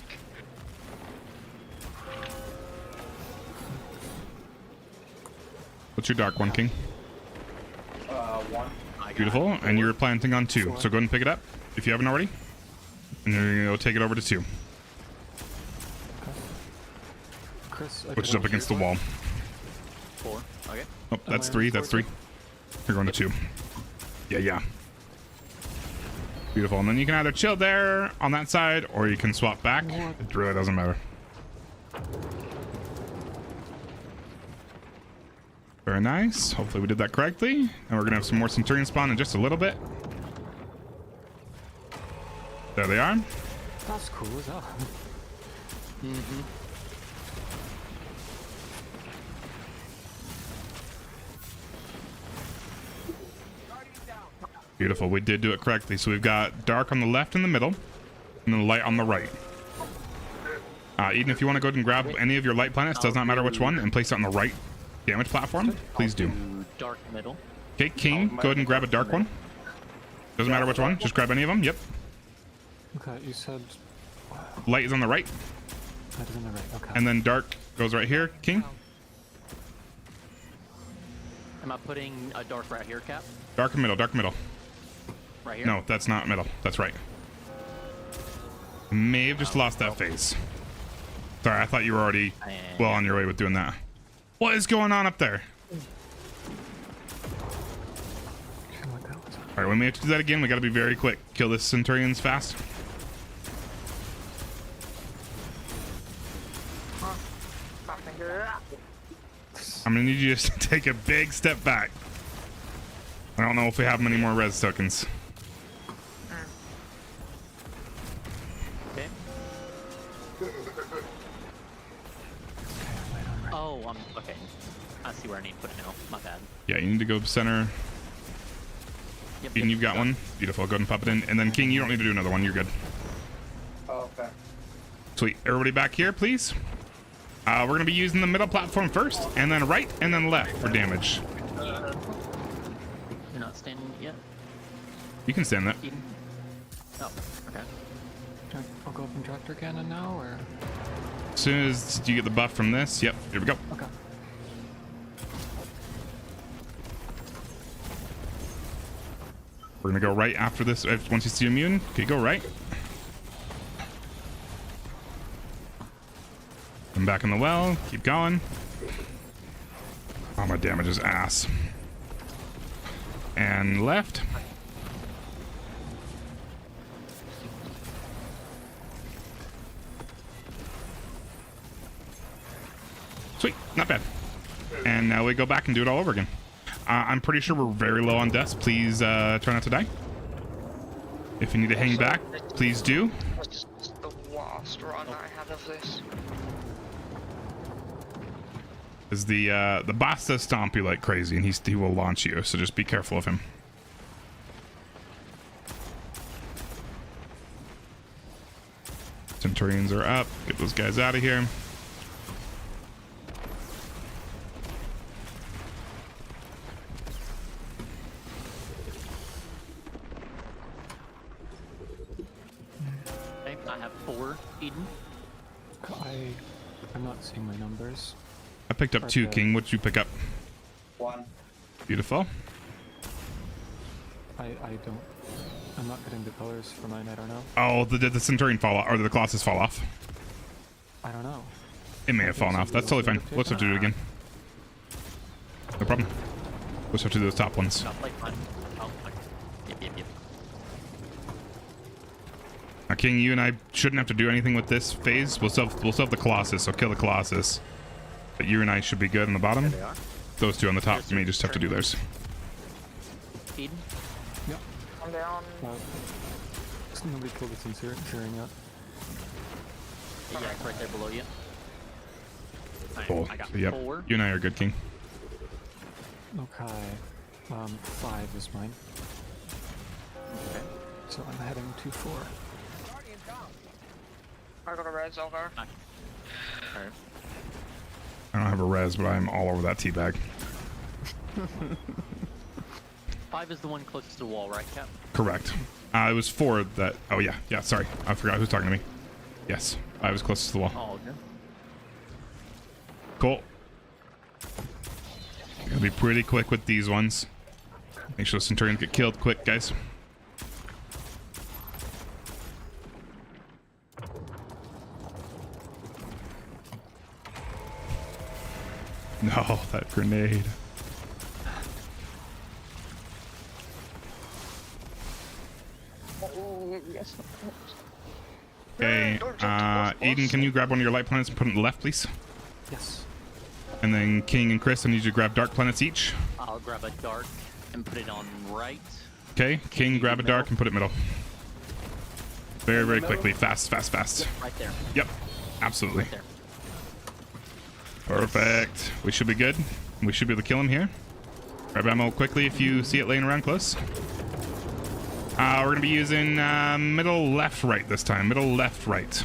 What's your dark one, King? 1. Beautiful. And you're planting on 2. So go ahead and pick it up if you haven't already. And then you're gonna go take it over to 2. Chris, Which is up against the wall. 4. Okay. Oh, that's 3. That's 3. You're going to 2. Yeah. Beautiful. And then you can either chill there on that side, or you can swap back. It really doesn't matter. Very nice. Hopefully we did that correctly. And we're gonna have some more Centurion spawn in just a little bit. There they are. That's cool as hell. Beautiful. We did do it correctly. So we've got dark on the left and the middle, and then light on the right. Eden, if you want to go ahead and grab any of your light planets, does not matter which one, and place it on the right damage platform, please do. Dark middle. Okay, King, go ahead and grab a dark one. Doesn't matter which one, just grab any of them. Yep. Okay, you said Light is on the right, that is on the right. Okay. and then dark goes right here, King. Am I putting a dark right here, Cap? Dark and middle, dark middle. Right here? No, that's not middle. That's right. May have just lost that phase. Sorry, I thought you were already well on your way with doing that. What is going on up there? Alright, when we have to do that again, we gotta be very quick. Kill this Centurions fast. I'm gonna need you to take a big step back. I don't know if we have many more res tokens. Okay. Oh, okay. I see where I need to put it now. My bad. Yeah, you need to go center. Yep, Eden, you've got one. Beautiful. Go ahead and pop it in. And then King, you don't need to do another one. You're good. Oh, okay. Sweet. Everybody back here, please. We're going to be using the middle platform first, and then right, and then left for damage. You're not standing yet? You can stand that. Eden? Oh, okay. I'll go up and Director Cannon now, or? As soon as you get the buff from this, yep, here we go. Okay. We're going to go right after this. Once you see immune, okay, go right. I'm back in the well. Keep going. Oh, my damage is ass. And left. Sweet, not bad. And now we go back and do it all over again. I'm pretty sure we're very low on deaths. Please try not to die. If you need to hang back, please do. This is the worst run I have ever of this. Is the boss does stomp you like crazy, and he will launch you. So just be careful of him. Centurions are up. Get those guys out of here. Okay, I have 4, Eden. I'm not seeing my numbers. I picked up 2, King. What'd you pick up? 1. Beautiful. I'm not getting the colors for mine. I don't know. Oh, the Centurion fall off, or the Colossus fall off. I don't know. It may have fallen off. That's totally fine. We'll just have to do it again. No problem. We'll just have to do those top ones. Yep. Now, King, you and I shouldn't have to do anything with this phase. We'll still have the Colossus, so kill the Colossus. But you and I should be good on the bottom. There they are. Those 2 on the top, you may just have to do theirs. Eden? Yep. I'm down. Nobody killed the Centurion yet. Yeah, it's right there below you. Cool. I got So, yep. 4. You and I are good, King. Okay. 5 is mine. Okay. So I'm heading to 4. I got a res over. Alright. I don't have a res, but I'm all over that teabag. 5 is the one closest to the wall, right, Cap? Correct. It was 4 that... Oh, yeah. Yeah, sorry. I forgot who's talking to me. Yes. I was closest to the wall. Oh, okay. Cool. Gonna be pretty quick with these ones. Make sure the Centurions get killed quick, guys. No, that grenade. Oh, yes. Okay, Eden, can you grab one of your light planets and put it on the left, please? Yes. And then King and Chris, I need you to grab dark planets each. I'll grab a dark and put it on right. Okay, King, grab a dark and put it middle. Very, very quickly. Fast. Yep, right there. Yep, absolutely. Right there. Perfect. We should be good. We should be able to kill him here. Grab ammo quickly if you see it laying around close. We're going to be using middle, left, right this time. Middle, left, right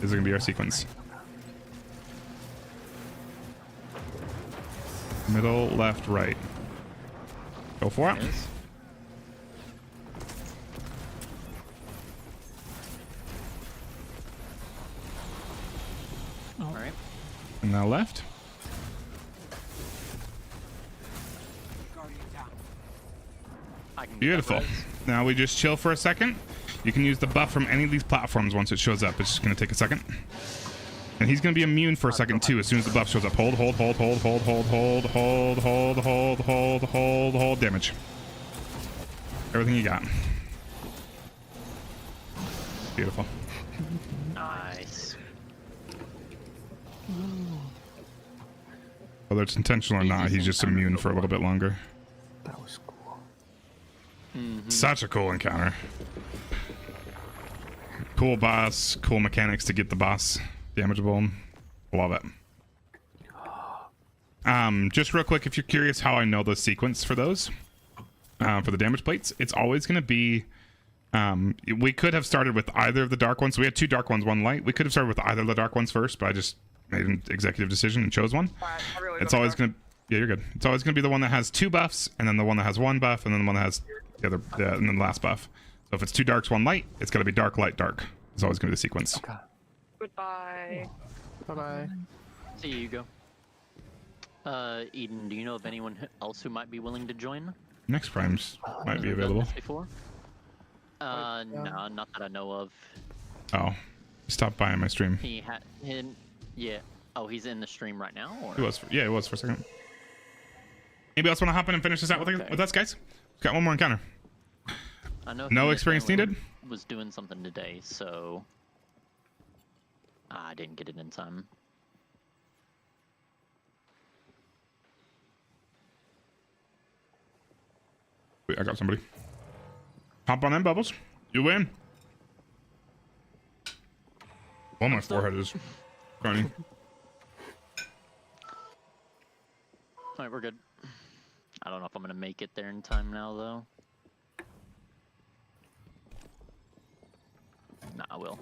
is going to be our sequence. Middle, left, right. Go for it. All right. And now left. Beautiful. Now we just chill for a second. You can use the buff from any of these platforms once it shows up. It's just going to take a second. And he's going to be immune for a second too as soon as the buff shows up. Hold. Damage. Everything you got. Beautiful. Nice. Whether it's intentional or not, he's just immune for a little bit longer. That was cool. Such a cool encounter. Cool boss, cool mechanics to get the boss damageable. Love it. Just real quick, if you're curious how I know the sequence for those, for the damage plates, it's always going to be, we could have started with either of the dark ones. So we had 2 dark ones, 1 light. We could have started with either of the dark ones first, but I just made an executive decision and chose one. It's always going to, yeah, you're good. It's always going to be the one that has 2 buffs, and then the one that has 1 buff, and then the one that has the other, and then the last buff. So if it's 2 darks, 1 light, it's going to be dark, light, dark. It's always going to be the sequence. Okay. Goodbye. Bye-bye. See you go. Eden, do you know of anyone else who might be willing to join? Next primes might be available. Before? No, not that I know of. Oh, stop by on my stream. He had, yeah. Oh, he's in the stream right now. Or? He was, yeah, he was for a second. Anybody else want to hop in and finish this out with us, guys? We've got one more encounter. I know. No experience needed. Was doing something today, so I didn't get it in time. Wait, I got somebody. Hop on in, Bubbles. You win. Oh, my forehead is burning. Alright, we're good. I don't know if I'm gonna make it there in time now, though. Nah, I will.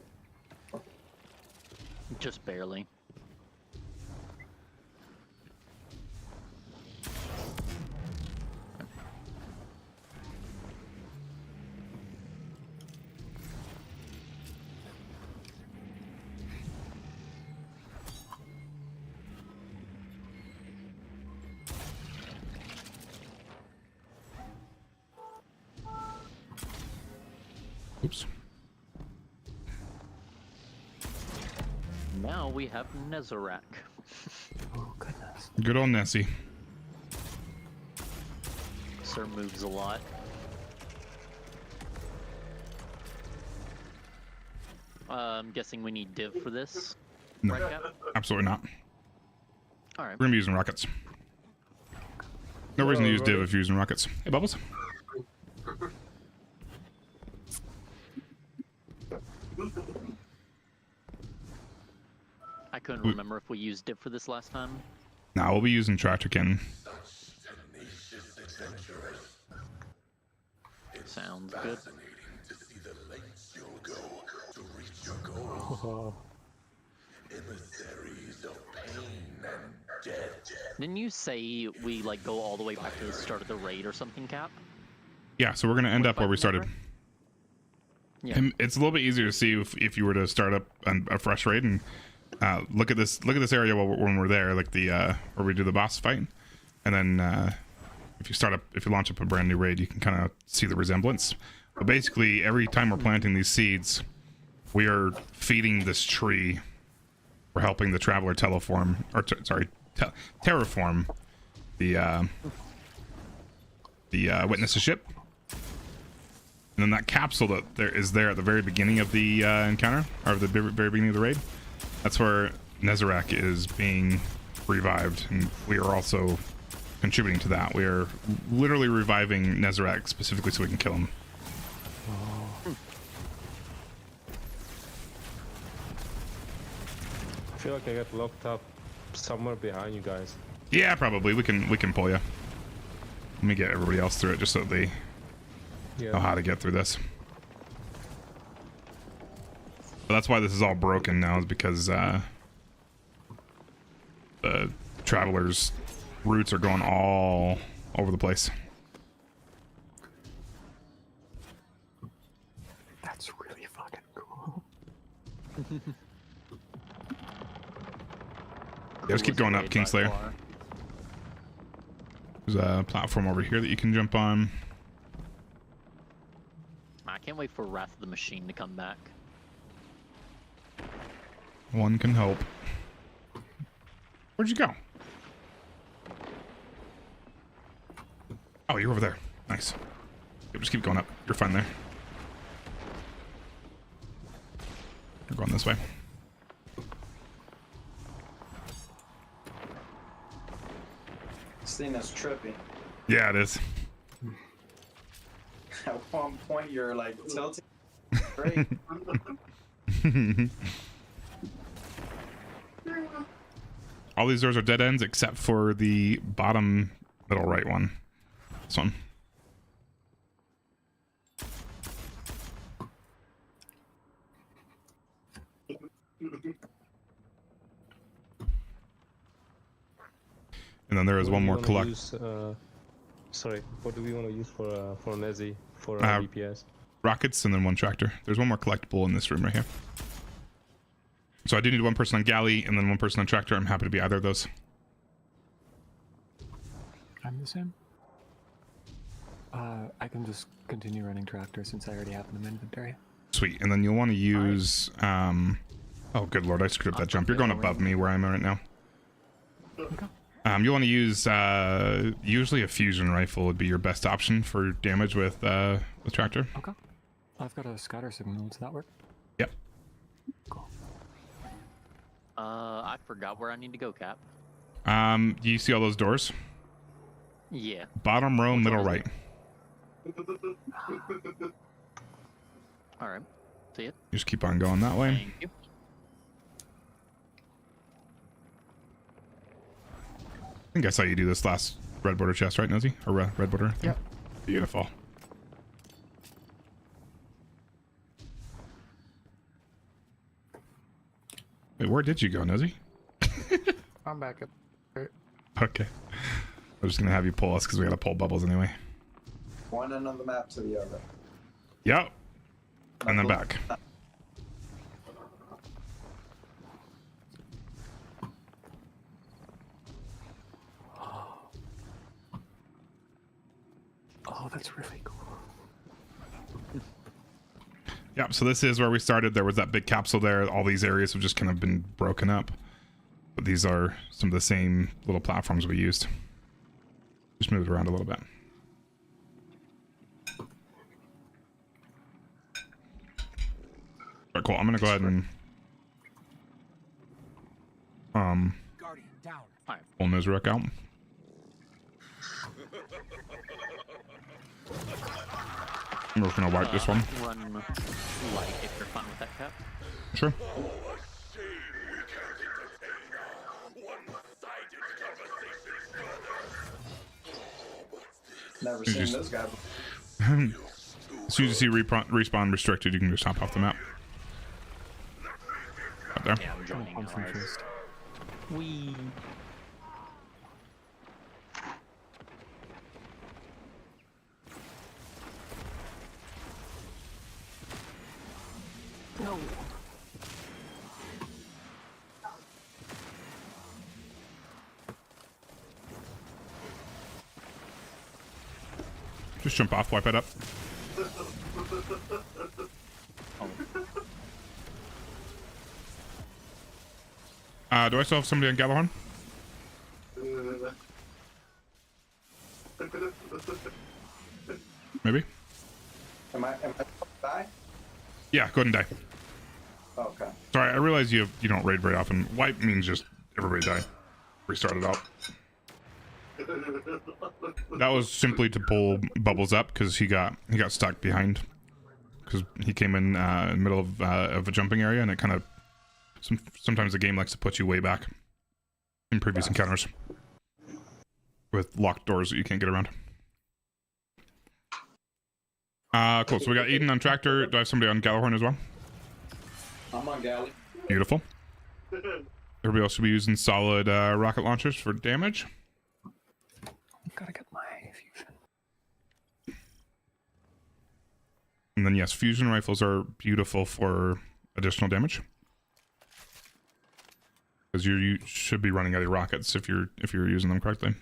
Just barely. Oops. Now we have Nezarec. Oh goodness. Good old Nessie. Sir moves a lot. I'm guessing we need div for this. No, right, Cap? absolutely not. Alright. We're gonna be using rockets. No reason to use div if you're using rockets. Hey, Bubbles. I couldn't remember if we used div for this last time. Nah, we'll be using tractor cannon. Sounds good. To see the lengths you'll go to reach your goals. Emissaries of pain and death. Didn't you say we like go all the way back to the start of the raid or something, Cap? Yeah, so we're gonna end up where we started. Yeah. And it's a little bit easier to see if you were to start up a fresh raid and look at this area when we're there, like the where we do the boss fight, and then if you launch up a brand new raid, you can kind of see the resemblance. But basically, every time we're planting these seeds, we are feeding this tree. We're helping the traveler terraform the witness ship. And then that capsule that is there at the very beginning of the encounter, or the very beginning of the raid, that's where Nezarec is being revived, and we are also contributing to that. We are literally reviving Nezarec specifically so we can kill him. I feel like I got locked up somewhere behind you guys. Yeah, probably. We can pull you. Let me get everybody else through it just so they know how to get through this. But that's why this is all broken now, is because the travelers' routes are going all over the place. That's really fucking cool. Yeah, just keep going up, Kingslayer. There's a platform over here that you can jump on. I can't wait for Wrath of the Machine to come back. One can help. Where'd you go? Oh, you're over there. Nice. Yep, just keep going up. You're fine there. You're going this way. This thing is trippy. Yeah, it is. At one point, you're like tilting. Great. All these doors are dead ends except for the bottom middle right one. This one. And then there is one more collect. Sorry, what do we want to use for Nezzy for DPS? Rockets and then one tractor. There's one more collectible in this room right here. So I do need one person on galley and then one person on tractor. I'm happy to be either of those. I'm the same. I can just continue running tractor since I already have them in inventory. Sweet. And then you'll want to use oh good lord, I screwed up that jump. You're going above me where I'm at right now. Okay. You want to use usually a fusion rifle would be your best option for damage with tractor. Okay. I've got a scatter signal. Does that work? Yep. Cool. I forgot where I need to go, Cap. Do you see all those doors? Yeah. Bottom row, middle right. Alright. See it? You just keep on going that way. Thank you. I think I saw you do this last red border chest, right, Nosy? Or red border? Yep. Beautiful. Wait, where did you go, Nosy? I'm back up. Okay. I'm just gonna have you pull us because we gotta pull bubbles anyway. One end of the map to the other. Yep. And then back. Oh, that's really cool. Yep, so this is where we started. There was that big capsule there. All these areas have just kind of been broken up. But these are some of the same little platforms we used. Just moved around a little bit. Alright, cool. I'm gonna go ahead and pull Nizrek out. I'm just gonna wipe this one. Run light if you're fine with that, Cap. Sure. Never seen just- this guy. As soon as you see respawn restricted, you can just hop off the map. Up there. Yeah, I'm joining ours. Wee. No. Just jump off, wipe it up. Do I still have somebody on Galahorn? Maybe? Am I supposed to die? Yeah, go ahead and die. Okay. Sorry, I realize you don't raid very often. Wipe means just everybody die. Restart it out. That was simply to pull Bubbles up because he got stuck behind. Because he came in the middle of a jumping area, and it kind of sometimes the game likes to put you way back in previous encounters with locked doors that you can't get around. Cool. So we got Eden on tractor. Do I have somebody on Galahorn as well? I'm on Galley. Beautiful. Everybody else should be using solid rocket launchers for damage. Gotta get my fusion. And then yes, fusion rifles are beautiful for additional damage. Because you should be running out of rockets if you're using them correctly.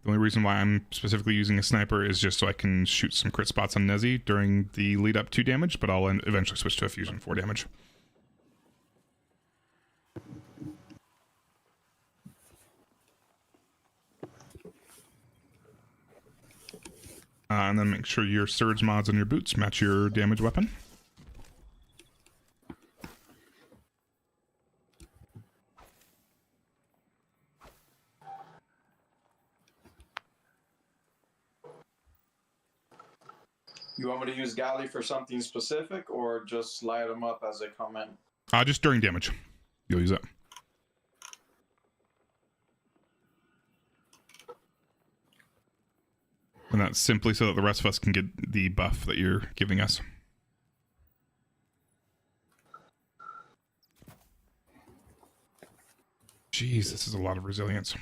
The only reason why I'm specifically using a sniper is just so I can shoot some crit spots on Nezzy during the lead up to damage, but I'll eventually switch to a fusion for damage. And then make sure your surge mods on your boots match your damage weapon. You want me to use Galley for something specific, or just light them up as they come in? Just during damage. You'll use it. And that's simply so that the rest of us can get the buff that you're giving us. Jeez, this is a lot of resilience.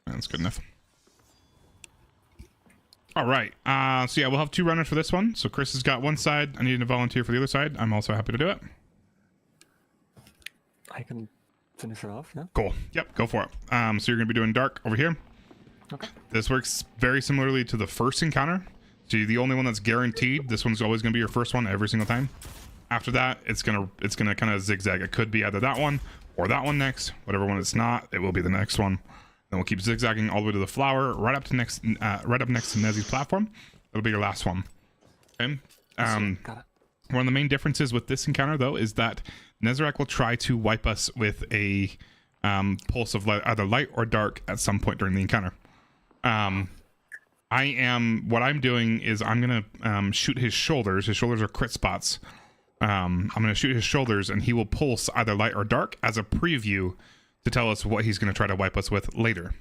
That's good enough. All right. So yeah, we'll have two runners for this one. So Chris has got one side. I need a volunteer for the other side. I'm also happy to do it. I can finish it off, yeah? Cool. Yep, go for it. So you're going to be doing dark over here. Okay. This works very similarly to the first encounter. So you're the only one that's guaranteed. This one's always going to be your first one every single time. After that, it's gonna kind of zigzag. It could be either that one or that one next. Whatever one it's not, it will be the next one. Then we'll keep zigzagging all the way to the flower, right up next to Nezzy's platform. That'll be your last one. Okay. Got it. One of the main differences with this encounter, though, is that Nezarec will try to wipe us with a pulse of either light or dark at some point during the encounter. What I'm doing is I'm gonna shoot his shoulders. His shoulders are crit spots. I'm gonna shoot his shoulders, and he will pulse either light or dark as a preview to tell us what he's gonna try to wipe us with later.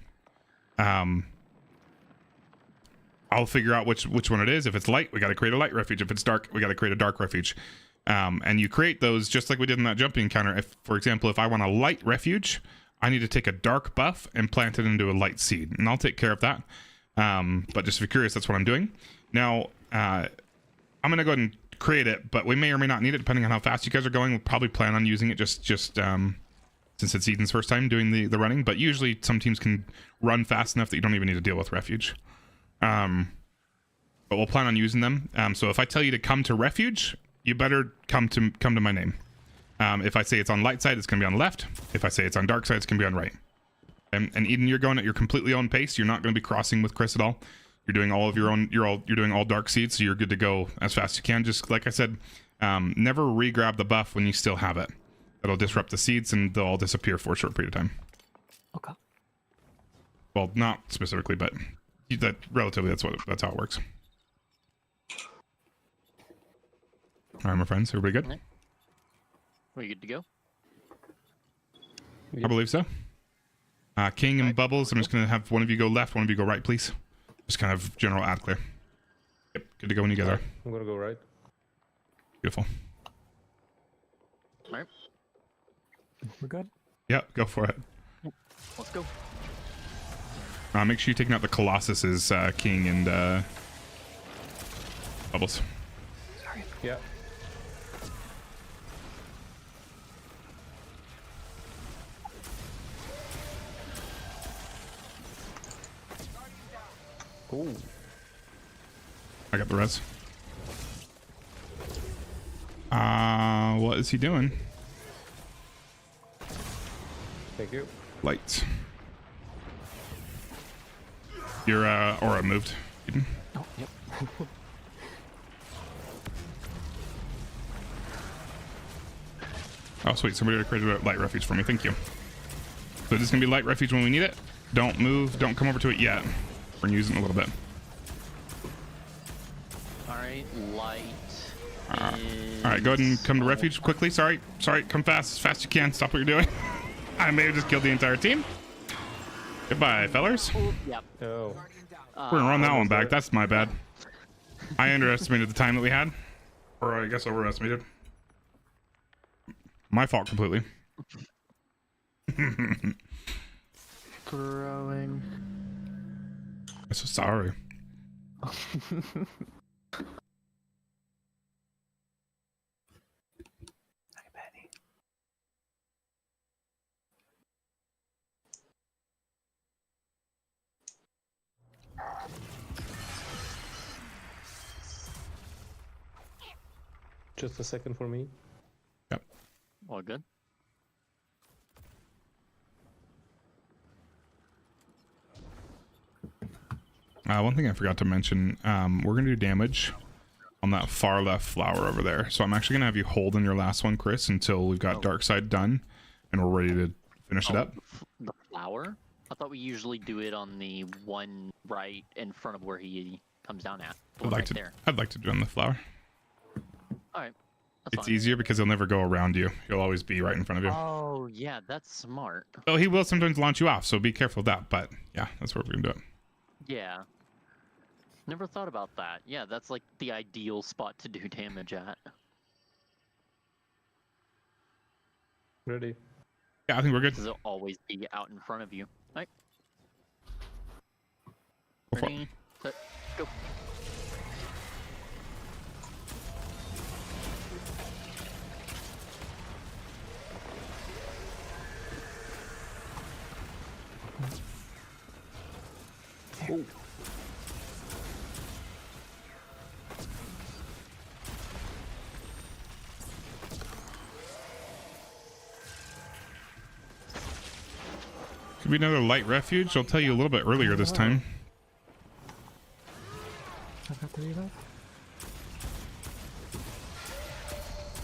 I'll figure out which one it is. If it's light, we got to create a light refuge. If it's dark, we got to create a dark refuge. And you create those just like we did in that jumping encounter. If, for example, if I want a light refuge, I need to take a dark buff and plant it into a light seed, and I'll take care of that. But just if you're curious, that's what I'm doing. Now, I'm going to go ahead and create it, but we may or may not need it depending on how fast you guys are going. We'll probably plan on using it just since it's Eden's first time doing the running, but usually some teams can run fast enough that you don't even need to deal with refuge. But we'll plan on using them. So if I tell you to come to refuge, you better come to my name. If I say it's on light side, it's gonna be on left. If I say it's on dark side, it's gonna be on right. And Eden, you're going at your completely own pace. You're not gonna be crossing with Chris at all. You're doing all of your own. You're doing all dark seeds, so you're good to go as fast as you can. Just like I said, never re-grab the buff when you still have it. That'll disrupt the seeds and they'll all disappear for a short period of time. Okay. Well, not specifically, but that's how it works. All right, my friends, everybody good? Are you good to go? I believe so. King and Bubbles, I'm just gonna have one of you go left, one of you go right, please. Just kind of general ad clear. Yep, good to go when you get there. I'm gonna go right. Beautiful. All right. We're good? Yep, go for it. Let's go. Make sure you're taking out the Colossus's King and Bubbles. Sorry. Yeah. Ooh. I got the res. What is he doing? Thank you. Lights. Your aura moved. Eden. Oh, yep. Oh, sweet. Somebody already created a light refuge for me. Thank you. So this is going to be light refuge when we need it. Don't move. Don't come over to it yet. We're going to use it in a little bit. Alright, light. All right, go ahead and come to refuge quickly. Sorry. Come fast. As fast as you can. Stop what you're doing. I may have just killed the entire team. Goodbye, fellers. Yep. Oh. We're going to run that one back. That's my bad. I underestimated the time that we had. Or I guess overestimated. My fault completely. Throwing. I'm so sorry. Just a second for me. Yep. All good. One thing I forgot to mention, we're going to do damage on that far left flower over there. So I'm actually going to have you hold in your last one, Chris, until we've got dark side done and we're ready to finish it up. The flower? I thought we usually do it on the one right in front of where he comes down at. I'd like to do it on the flower. Alright. It's easier because he'll never go around you. He'll always be right in front of you. Oh, yeah, that's smart. Oh, he will sometimes launch you off, so be careful of that. But yeah, that's where we're going to do it. Yeah. Never thought about that. Yeah, that's like the ideal spot to do damage at. Ready? Yeah, I think we're good. Because it'll always be out in front of you. Right? Ready, set, go. Oh. Could be another light refuge. I'll tell you a little bit earlier this time. I've got 3 left.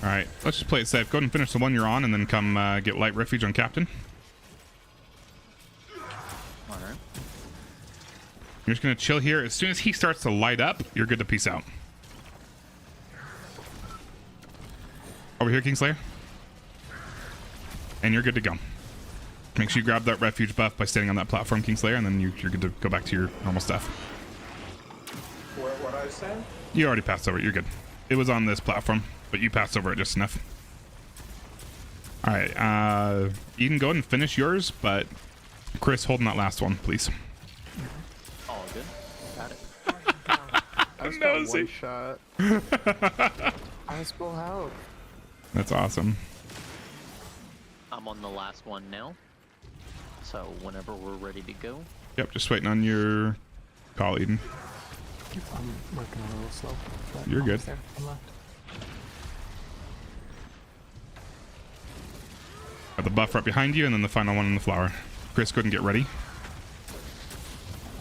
Alright, let's just play it safe. Go ahead and finish the one you're on and then come get light refuge on Captain. You're just gonna chill here. As soon as he starts to light up, you're good to peace out. Over here, Kingslayer. And you're good to go. Make sure you grab that refuge buff by standing on that platform, Kingslayer, and then you're good to go back to your normal stuff. What I was saying? You already passed over it. You're good. It was on this platform, but you passed over it just enough. All right, you can go ahead and finish yours, but Chris, holding that last one, please. All good. Got it. I just got one shot. I was full health. That's awesome. I'm on the last one now. So whenever we're ready to go. Yep, just waiting on your call, Eden. I'm working a little slow. You're good. There. I'm left. Got the buff right behind you, and then the final one in the flower. Chris, go ahead and get ready.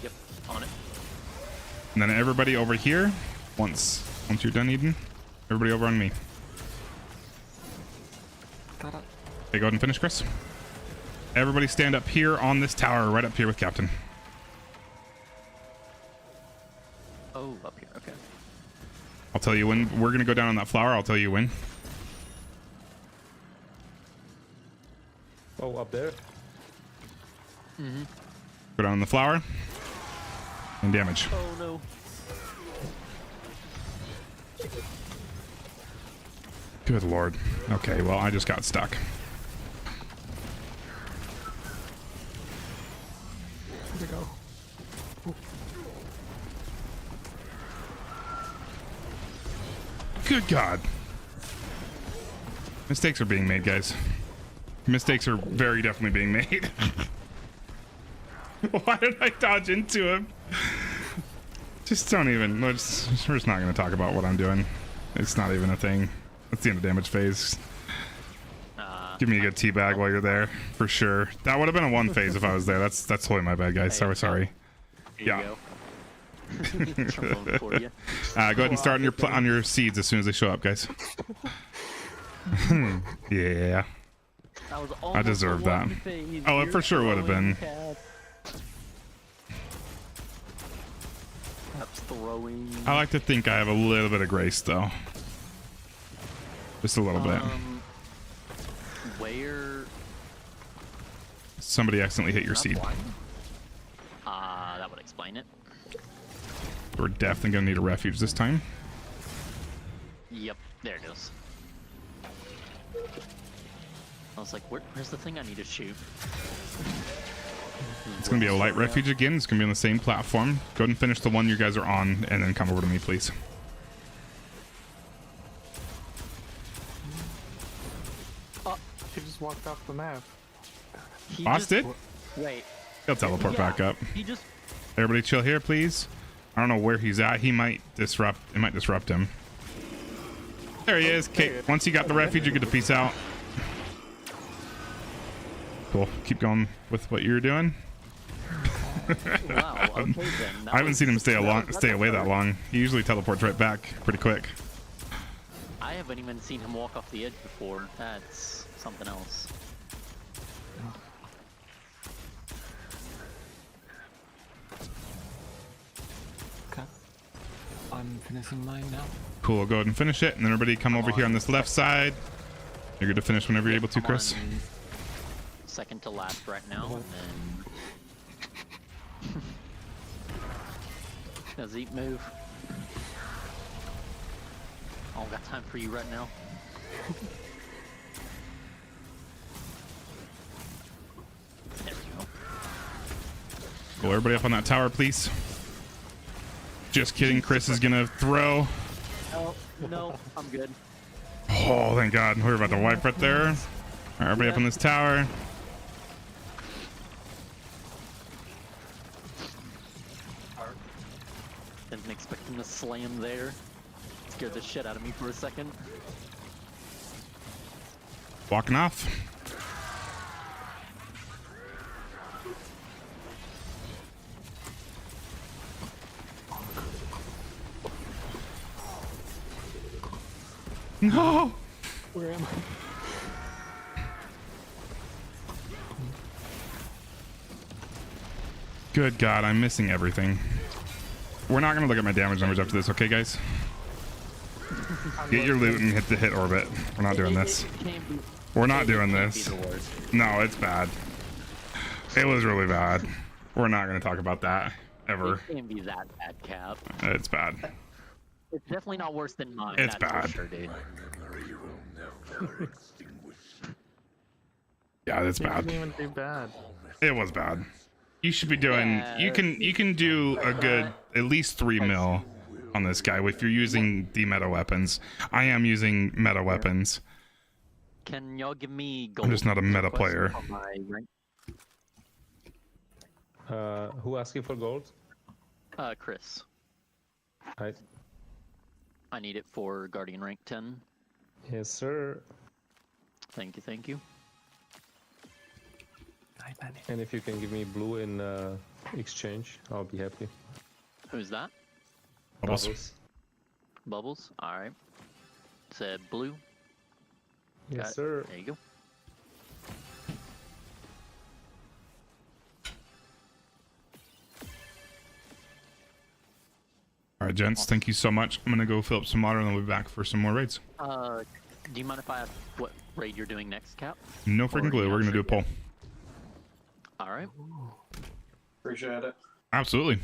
Yep, on it. And then everybody over here, once you're done, Eden, everybody over on me. Got it. Okay, go ahead and finish, Chris. Everybody stand up here on this tower, right up here with Captain. Oh, up here, okay. I'll tell you when we're gonna go down on that flower. I'll tell you when. Oh, up there? Mm-hmm. Go down on the flower. And damage. Oh no. Good lord. Okay, well, I just got stuck. Where'd it go? Ooh. Good God. Mistakes are being made, guys. Mistakes are very definitely being made. Why did I dodge into him? Just don't even. We're just not going to talk about what I'm doing. It's not even a thing. That's the end of damage phase. Give me a good teabag while you're there, for sure. That would have been a 1 phase if I was there. That's totally my bad, guys. Sorry. Yeah. Go Go ahead and start on your seeds as soon as they show up, guys. Yeah. I deserve that. Oh, it for sure would have been. That's throwing. I like to think I have a little bit of grace, though. Just a little bit. Where? Somebody accidentally hit your seed. That would explain it. We're definitely gonna need a refuge this time. Yep, there it is. I was like, where's the thing I need to shoot? It's gonna be a light refuge again. It's gonna be on the same platform. Go ahead and finish the one you guys are on, and then come over to me, please. He just walked off the map. Boss did? Wait. He'll teleport back up. He just. Everybody chill here, please. I don't know where he's at. He might disrupt. It might disrupt him. There he is. Okay, once you got the refuge, you get to peace out. Cool. Keep going with what you're doing. Wow. Okay, then. I haven't seen him stay away that long. He usually teleports right back pretty quick. I haven't even seen him walk off the edge before. That's something else. Okay. I'm finishing mine now. Cool. Go ahead and finish it, and then everybody come over here on this left side. You're good to finish whenever you're able to, Chris. Second to last right now, and then. Does he move? I don't got time for you right now. There we go. Go everybody up on that tower, please. Just kidding. Chris is gonna throw. Oh, no, I'm good. Oh, thank God. We're about to wipe right there. All right, everybody up on this tower. Didn't expect him to slam there. Scared the shit out of me for a second. Walking off. No! Where am I? Good God, I'm missing everything. We're not gonna look at my damage numbers after this, okay, guys? Get your loot and hit the hit orbit. We're not doing this. We're not doing this. No, it's bad. It was really bad. We're not gonna talk about that ever. It can't be that bad, Cap. It's bad. It's definitely not worse than mine. It's that's bad. For sure, dude. Yeah, it's bad. Didn't even do bad. It was bad. You should be doing. You can do a good at least 3 mil on this guy if you're using the meta weapons. I am using meta weapons. Can y'all give me gold? I'm just not a meta player. On my rank? Who asked you for gold? Chris. Right. I need it for Guardian rank 10. Yes, sir. Thank you, thank you. And if you can give me blue in exchange, I'll be happy. Who's that? Bubbles. Bubbles? Alright. Said blue. Yes, sir. There you go. All right, gents. Thank you so much. I'm gonna go fill up some water and then we'll be back for some more raids. Do you mind if I ask what raid you're doing next, Cap? No freaking glue. We're gonna do a poll. Alright. Appreciate it. Absolutely.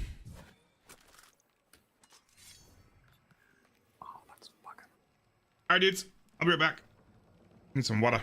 All right, dudes. I'll be right back. Need some water.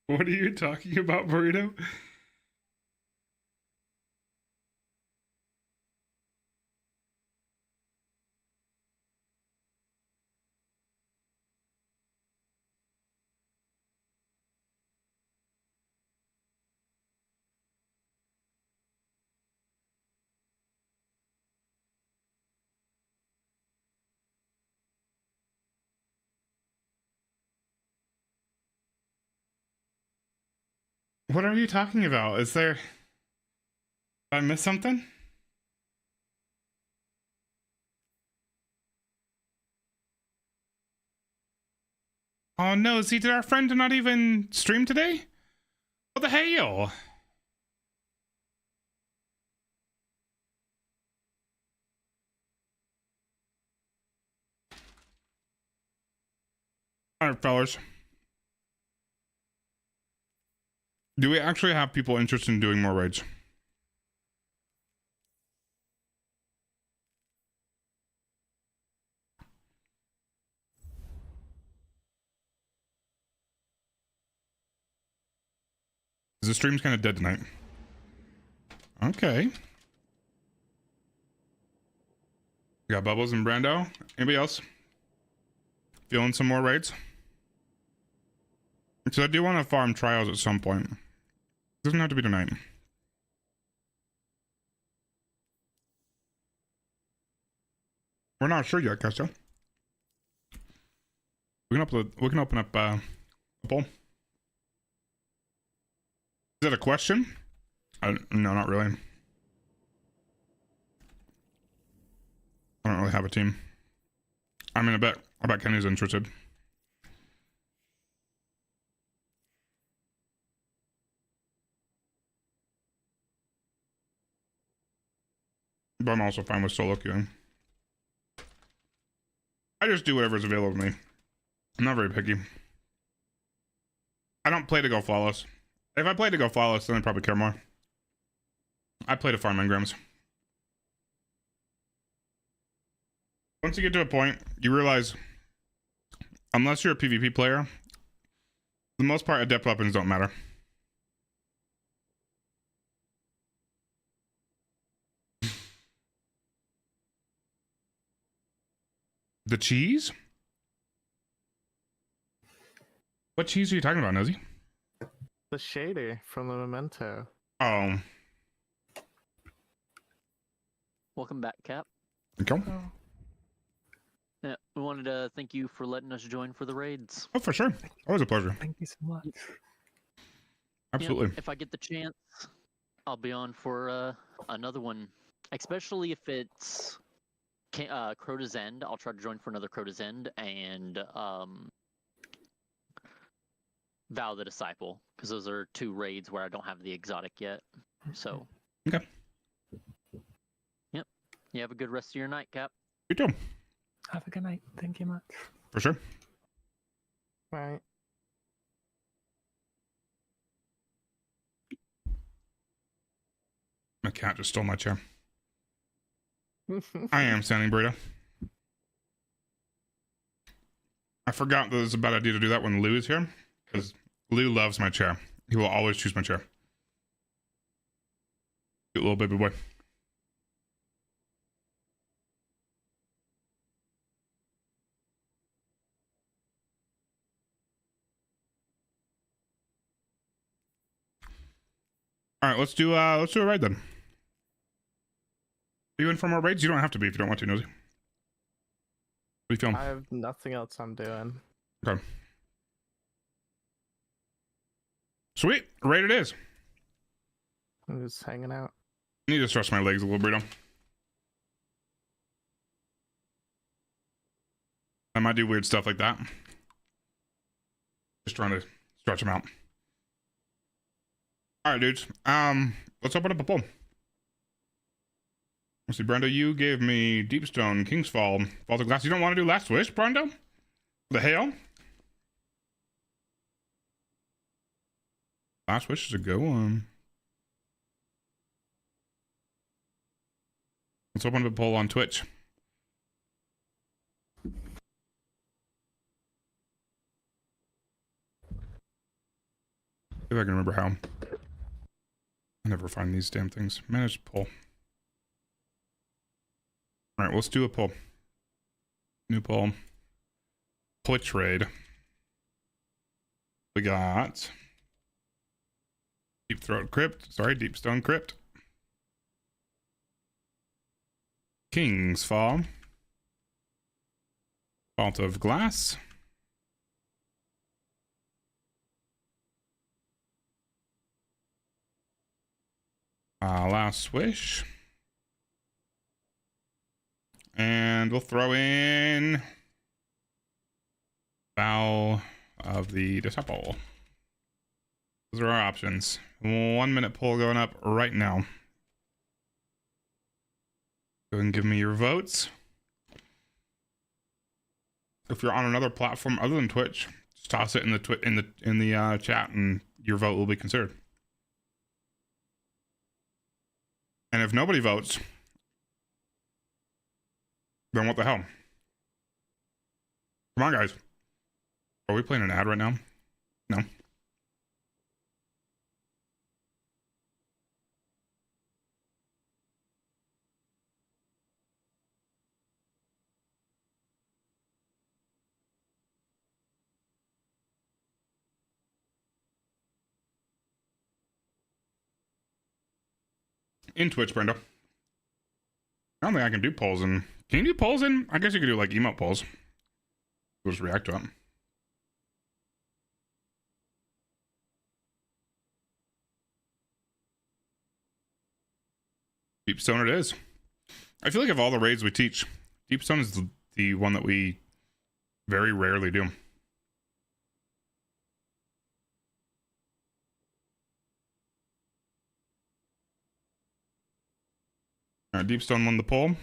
What are you talking about, Burrito? What are you talking about? Is there... Did I miss something? Oh no, see, did our friend not even stream today? What the hell? Alright, fellas. Do we actually have people interested in doing more raids? The stream's kind of dead tonight. Okay. We got Bubbles and Brando. Anybody else? Feeling some more raids? Because I do want to farm trials at some point. Doesn't have to be tonight. We're not sure yet, Casto. We can open up a poll. Is that a question? No, not really. I don't really have a team. I mean, I bet Kenny's interested. But I'm also fine with solo queuing. I just do whatever's available to me. I'm not very picky. I don't play to go flawless. If I play to go flawless, then I probably care more. I play to farm engrams. Once you get to a point, you realize, unless you're a PvP player, for the most part, adept weapons don't matter. The cheese? What cheese are you talking about, Nosy? The shader from the Memento. Oh. Welcome back, Cap. Okay. Yeah, we wanted to thank you for letting us join for the raids. Oh, for sure. Always a pleasure. Thank you so much. Absolutely. Yeah, if I get the chance, I'll be on for another one. Especially if it's Crota's End. I'll try to join for another Crota's End and Vow the Disciple, because those are two raids where I don't have the exotic yet. So. Okay. Yep. You have a good rest of your night, Cap. You too. Have a good night. Thank you much. For sure. Right. My cat just stole my chair. I am standing, Burrito. I forgot that it was a bad idea to do that when Lou is here, because Lou loves my chair. He will always choose my chair. Cute little baby boy. All right, let's do a raid then. Are you in for more raids? You don't have to be if you don't want to, Nosy. What are you feeling? I have nothing else I'm doing. Okay. Sweet, raid it is. I'm just hanging out. I need to stretch my legs a little, Burrito. I might do weird stuff like that. Just trying to stretch them out. All right, dudes. Let's open up a poll. Let's see, Brando, you gave me Deepstone, Kingsfall, Vault of Glass. You don't want to do Last Wish, Brando? The hell? Last Wish is a go one. Let's open up a poll on Twitch. if I can remember how. I never find these damn things. Manage poll. All right, let's do a poll. New poll. Twitch raid. We got Deep Throat Crypt. Sorry, Deep Stone Crypt. King's Fall. Vault of Glass. Last Wish. And we'll throw in Vow of the Disciple. Those are our options. 1 minute poll going up right now. Go ahead and give me your votes. If you're on another platform other than Twitch, just toss it in the chat, and your vote will be considered. And if nobody votes, then what the hell? Come on, guys. Are we playing an ad right now? No. In Twitch, Brenda. I don't think I can do polls in. Can you do polls in? I guess you could do like emote polls. We'll just react to it. Deep Stone it is. I feel like of all the raids we teach, Deep Stone is the one that we very rarely do. All right, Deep Stone won the poll.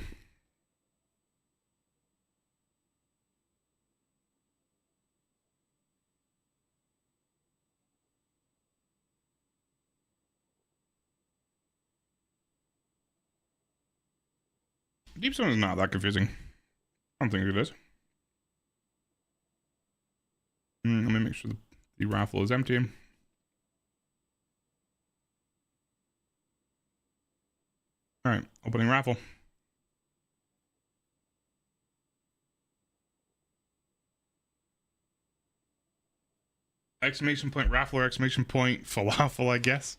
Deep Stone is not that confusing. I don't think it is. Let me make sure the raffle is empty. All right, opening raffle. Exclamation point raffle or exclamation point falafel, I guess.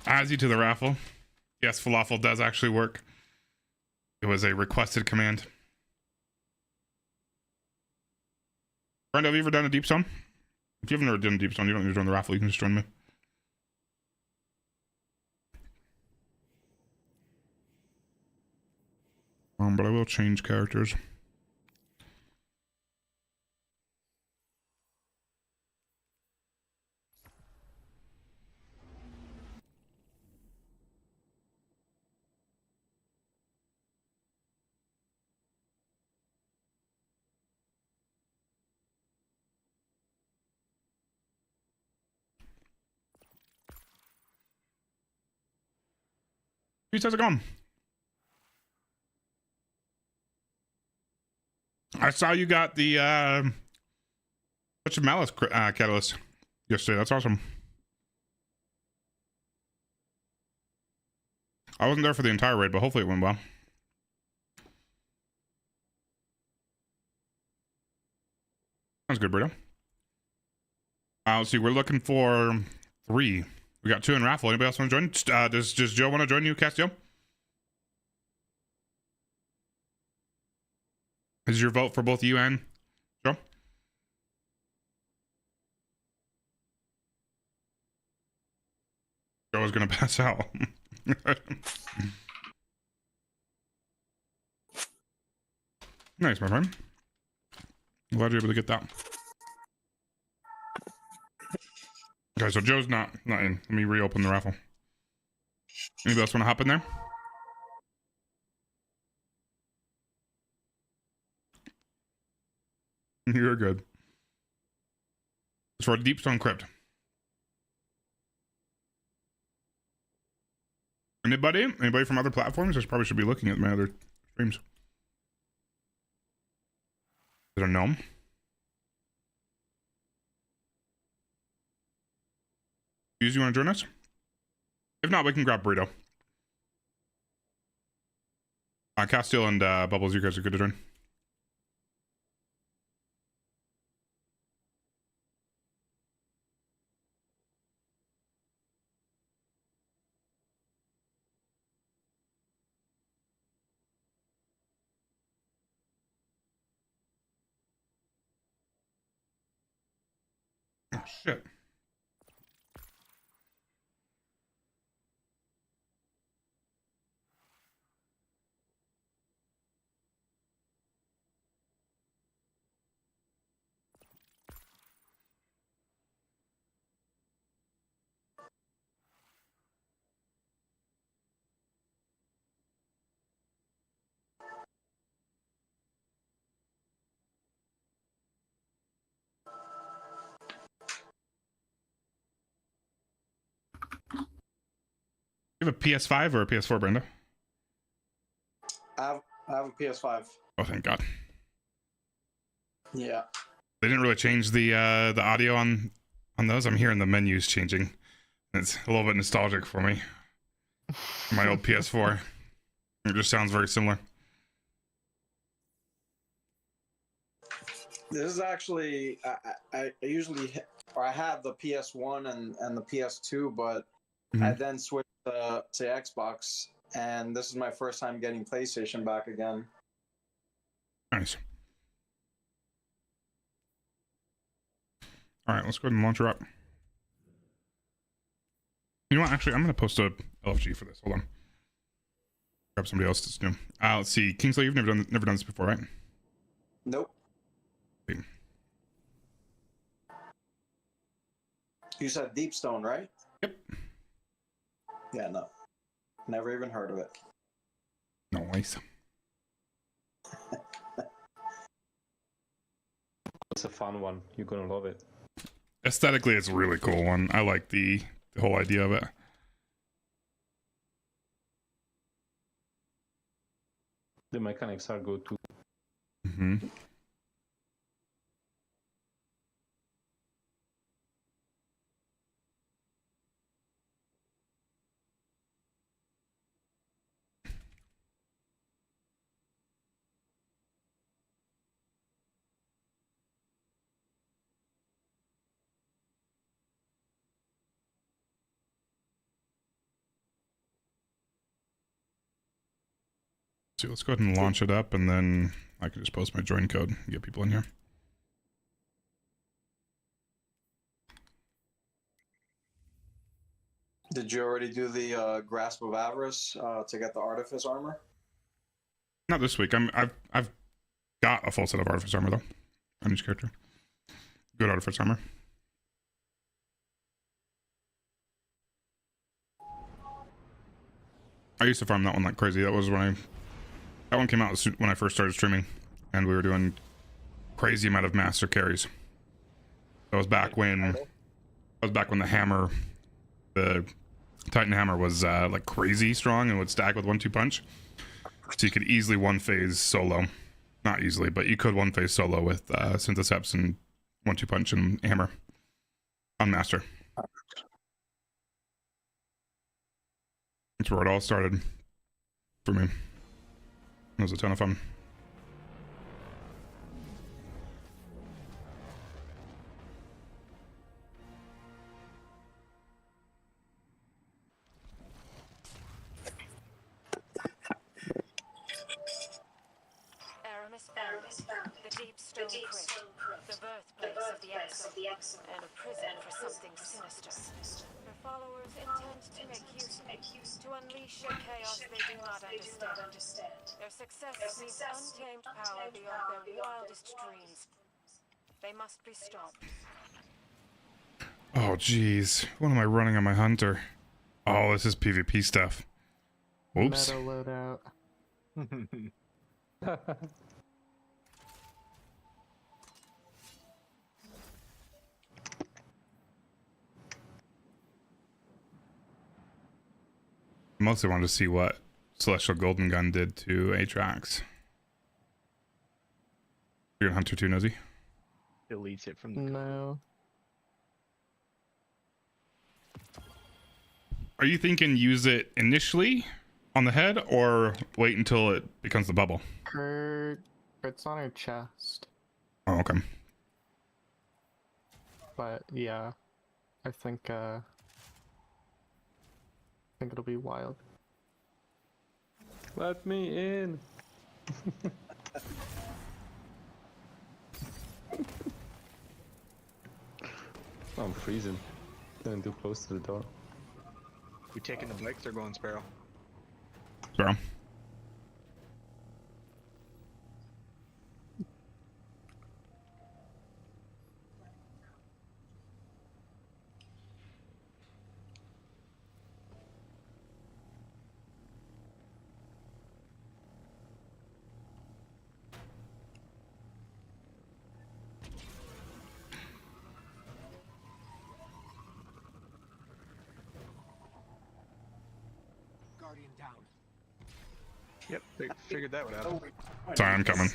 Adds you to the raffle. Yes, falafel does actually work. It was a requested command. Brenda, have you ever done a Deep Stone? If you haven't ever done a Deep Stone, you don't need to join the raffle. You can just join me. But I will change characters. How's it going? I saw you got the Touch of Malice catalyst yesterday. That's awesome. I wasn't there for the entire raid, but hopefully it went well. Sounds good, Burrito. Let's see. We're looking for 3. We got 2 in raffle. Anybody else want to join? Does Joe want to join you, Castiel? Is your vote for both you and Joe? Joe is going to pass out. Nice, my friend. I'm glad you're able to get that. Okay, so Joe's not in. Let me reopen the raffle. Anybody else want to hop in there? You're good. It's for a Deep Stone Crypt. Anybody? Anybody from other platforms? I probably should be looking at my other streams. Is it a gnome? You want to join us? If not, we can grab Burrito. Castiel and Bubbles, you guys are good to join. Oh, shit. You have a PS5 or a PS4, Brenda? I have a PS5. Oh, thank God. Yeah. They didn't really change the audio on those. I'm hearing the menus changing. It's a little bit nostalgic for me. My old PS4. It just sounds very similar. This is actually I usually I have the PS1 and the PS2, but I then switched to Xbox, and this is my first time getting PlayStation back again. Nice. All right, let's go ahead and launch her up. You know what? Actually, I'm going to post a LFG for this. Hold on. Grab somebody else that's new. Let's see. Kingsley, you've never done this before, right? Nope. Okay. You said Deepstone, right? Yep. Yeah, no. Never even heard of it. Nice. It's a fun one. You're gonna love it. Aesthetically, it's a really cool one. I like the whole idea of it. The mechanics are good too. Mm-hmm. So let's go ahead and launch it up, and then I can just post my join code and get people in here. Did you already do the Grasp of Avarice to get the Artifice armor? Not this week. I've got a full set of Artifice armor though on each character. Good Artifice armor. I used to farm that one like crazy. That was when that one came out when I first started streaming, and we were doing crazy amount of master carries. That was back when the hammer, the Titan hammer was like crazy strong and would stack with 1-2 punch. So you could easily one phase solo. Not easily, but you could one phase solo with Synthoceps and 1-2 punch and hammer on master. That's where it all started for me. It was a ton of fun. Aramis found the deep stone crypt, the birthplace of the Excellent, and a prison for something sinister. Her followers intend to make use to unleash a chaos they do not understand. Their success means untamed power beyond their wildest dreams. They must be stopped. Oh jeez, what am I running on my hunter? Oh, this is PvP stuff. Whoops. Meta loadout. Mostly wanted to see what Celestial Golden Gun did to Atrax. You're gonna Hunter too, Nosy? Deletes it from the No. Are you thinking use it initially on the head or wait until it becomes the bubble? It's on her chest. Oh, okay. But yeah, I think it'll be wild. Let me in. I'm freezing. Getting too close to the door. We taking the bikes or going Sparrow? Sparrow. Yep, figured that would happen. Sorry, I'm coming.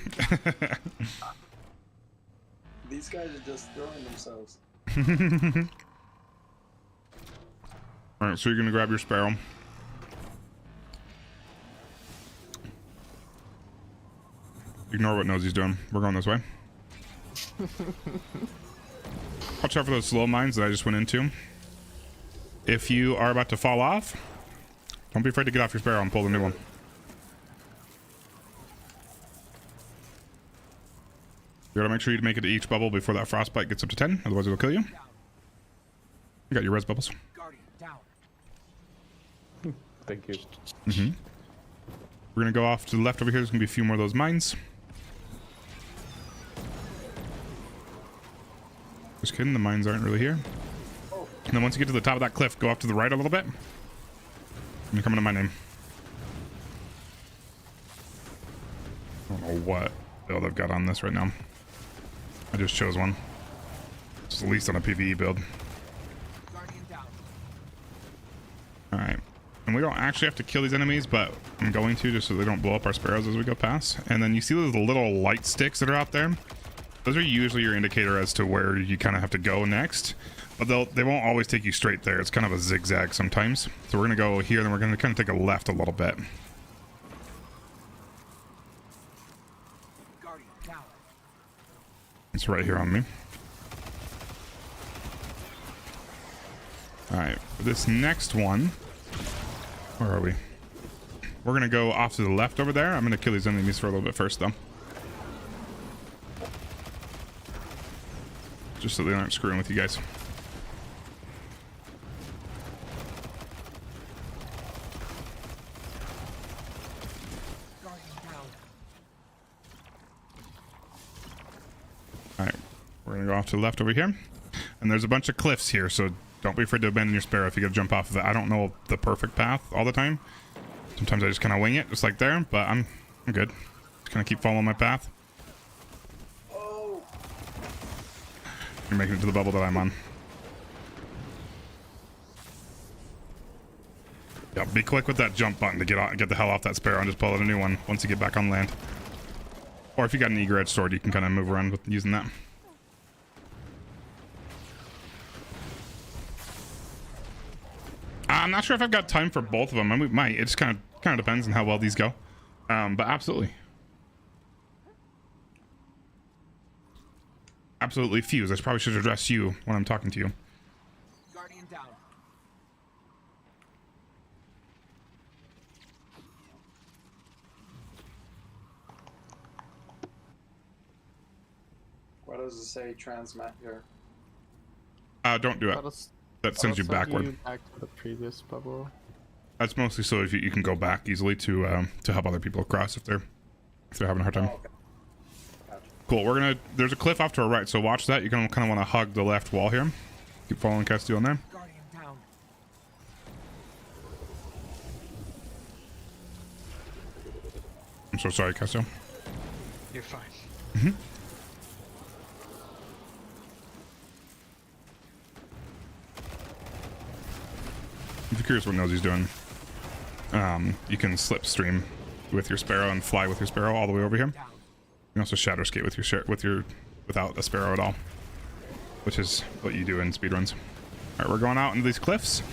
These guys are just throwing themselves. Alright, so you're gonna grab your Sparrow. Ignore what Nosey's doing. We're going this way. Watch out for those slow mines that I just went into. If you are about to fall off, don't be afraid to get off your Sparrow and pull the new one. You gotta make sure you make it to each bubble before that frostbite gets up to 10, otherwise it'll kill you. You got your res bubbles. Thank you. We're gonna go off to the left over here. There's gonna be a few more of those mines. Just kidding, the mines aren't really here. And then once you get to the top of that cliff, go off to the right a little bit. And you're coming to my name. I don't know what build I've got on this right now. I just chose one. Just at least on a PvE build. Alright. And we don't actually have to kill these enemies, but I'm going to just so they don't blow up our sparrows as we go past. And then you see those little light sticks that are out there? Those are usually your indicator as to where you kind of have to go next. But they won't always take you straight there. It's kind of a zigzag sometimes. So we're going to go here, then we're going to kind of take a left a little bit. It's right here on me. Alright, for this next one, where are we? We're gonna go off to the left over there. I'm gonna kill these enemies for a little bit first though. Just so they aren't screwing with you guys. Alright, we're gonna go off to the left over here. And there's a bunch of cliffs here, so don't be afraid to abandon your Sparrow if you gotta jump off of it. I don't know the perfect path all the time. Sometimes I just kind of wing it, just like there, but I'm good. Just kind of keep following my path. Oh. You're making it to the bubble that I'm on. Yeah, be quick with that jump button to get the hell off that Sparrow and just pull out a new one once you get back on land. Or if you got an eager edge sword, you can kind of move around with using that. I'm not sure if I've got time for both of them. I mean, we might. It just kind of depends on how well these go. But absolutely. Absolutely, Fuse. I probably should address you when I'm talking to you. Guardian down. What does it say transmat here? Don't do it. That sends you backward. Back to the previous bubble. That's mostly so if you can go back easily to help other people across if they're having a hard time. Oh, okay. Gotcha. Cool. There's a cliff off to our right, so watch that. You're gonna kind of want to hug the left wall here. Keep following Castile in there. Guardian down. I'm so sorry, Castile. You're fine. If you're curious what Nosey's doing, you can slipstream with your Sparrow and fly with your Sparrow all the way over here. You can also shadow skate without a Sparrow at all, which is what you do in speedruns. All right, we're going out into these cliffs.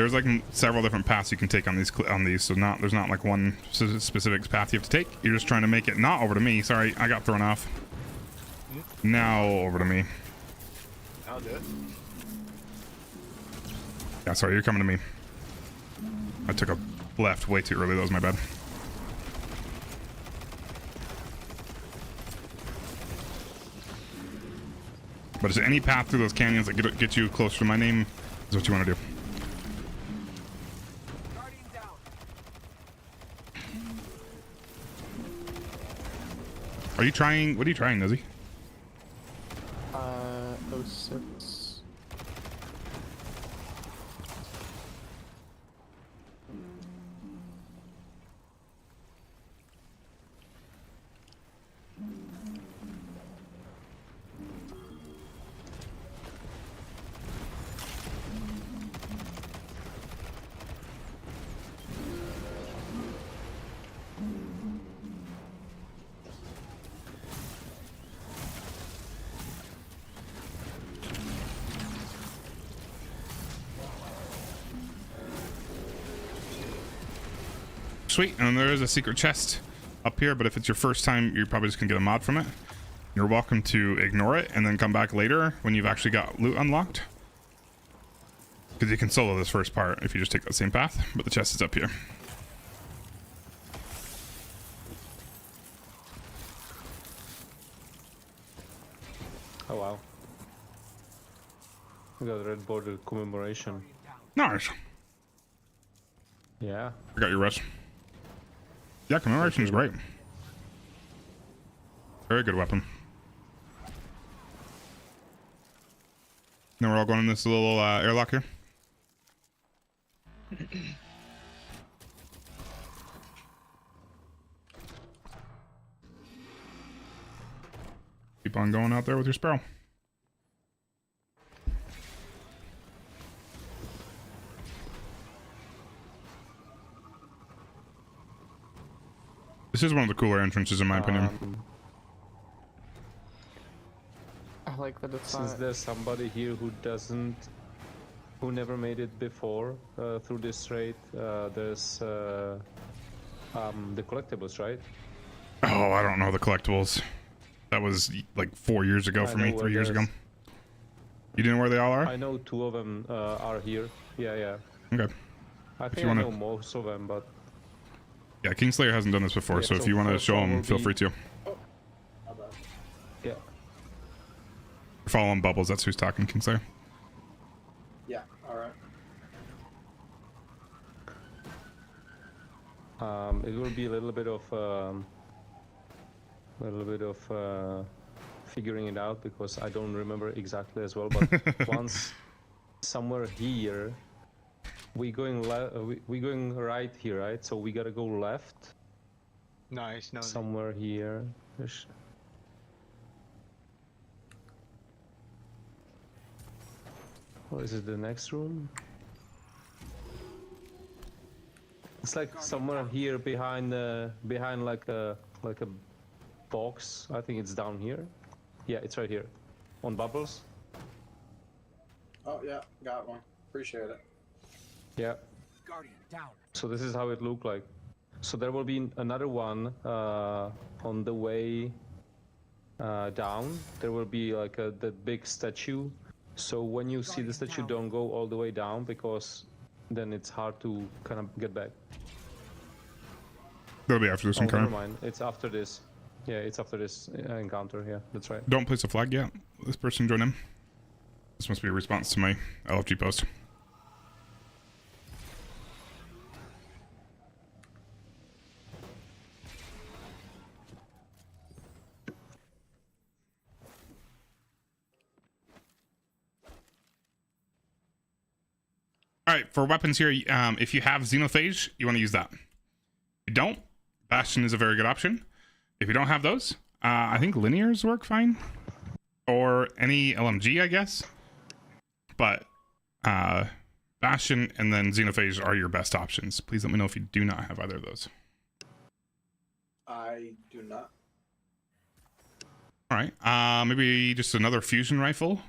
there's like several different paths you can take on these, so there's not like one specific path you have to take. You're just trying to make it not over to me. Sorry, I got thrown off. Now over to me. I'll do it. Yeah, sorry, you're coming to me. I took a left way too early. That was my bad. But is any path through those canyons that get you closer to my name is what you want to do. Are you trying? What are you trying, Nizzy? 06. Sweet, and there is a secret chest up here, but if it's your first time, you're probably just gonna get a mod from it. You're welcome to ignore it and then come back later when you've actually got loot unlocked. Because you can solo this first part if you just take that same path, but the chest is up here. Oh wow. We got red border commemoration. Nice. Yeah. I got your rest. Yeah, commemoration is great. Very good weapon. Now we're all going in this little airlock here. Keep on going out there with your sparrow. This is one of the cooler entrances in my opinion. I like that it's Since there's somebody here who never made it before through this raid, there's the collectibles, right? Oh, I don't know the collectibles. That was like 4 years ago for me, 3 years ago. You didn't know where they all are? I know 2 of them are here. Yeah. Okay. I think I know most of them, but yeah, Kingslayer hasn't done this before, so if you want to show him, feel free to. Yeah. Follow on Bubbles, that's who's talking, Kingslayer. Yeah, alright. It will be a little bit of figuring it out because I don't remember exactly as well. But once somewhere here, we going right here, right? So we gotta go left. Nice. No. Somewhere here. Or is it the next room? It's like somewhere here behind like a box. I think it's down here. Yeah, it's right here. On Bubbles. Oh yeah, got one. Appreciate it. Yeah. Guardian down. So this is how it looked like. So there will be another one on the way down. There will be like that big statue. So when you see the statue, don't go all the way down because then it's hard to kind of get back. That'll be after this encounter. Never mind. It's after this. Yeah, it's after this encounter. Yeah, that's right. Don't place a flag yet. This person join him. This must be a response to my LFG post. All right, for weapons here, if you have Xenophage, you want to use that. If you don't, Bastion is a very good option. If you don't have those, I think Linears work fine. Or any LMG, I guess. But Bastion and then Xenophage are your best options. Please let me know if you do not have either of those. I do not. All right, maybe just another fusion rifle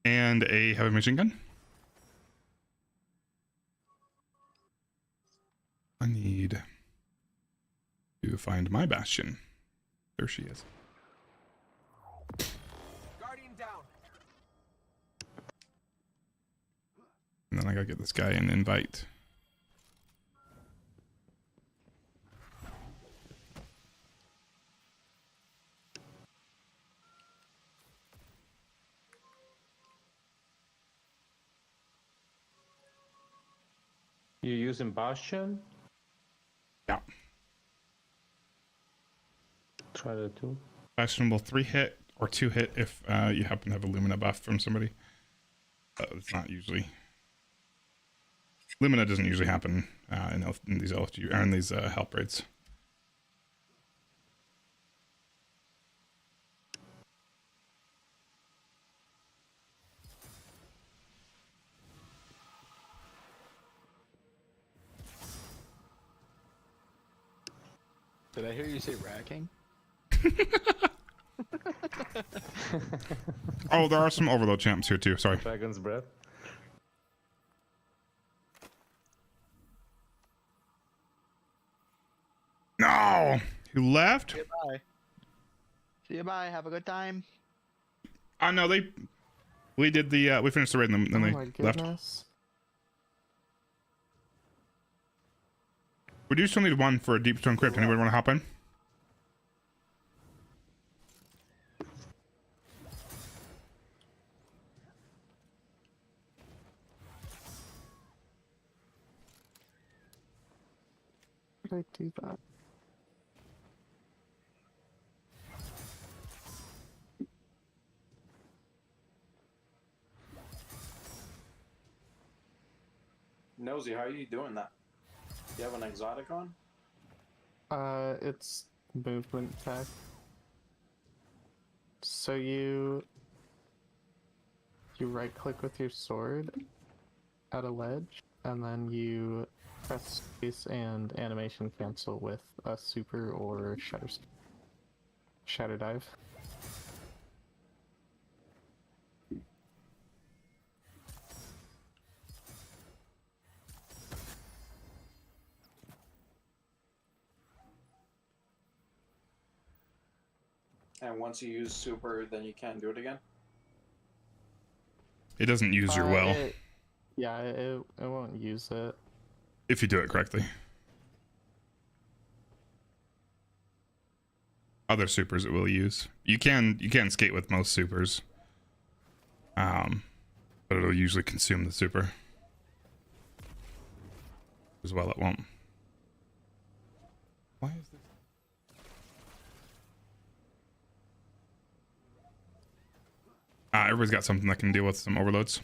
and a heavy machine gun. I need to find my Bastion. There she is. Guardian down. And then I gotta get this guy an invite. You using Bastion? Yeah. Try that too. Bastion will 3-hit or 2-hit if you happen to have a Lumina buff from somebody. It's not usually. Lumina doesn't usually happen in these LFG or in these help raids. Did I hear you say racking? Oh, there are some Overload champs here too. Sorry. Dragon's Breath. No, you left. See you, bye. See you, bye. Have a good time. Oh no, we did the we finished the raid and then Oh they my left. goodness. We do still need one for a Deep Stone Crypt. Anyone want to hop in? How did I do that? Nosy, how are you doing that? You have an exotic on? It's movement tech. So you right click with your sword at a ledge, and then you press space and animation cancel with a super or shadow dive. And once you use super, then you can't do it again? It doesn't use your well It won't use it. if you do it correctly. Other supers it will use. You can skate with most supers. But it'll usually consume the super. As well it won't. Why is this? Everybody's got something that can deal with some overloads.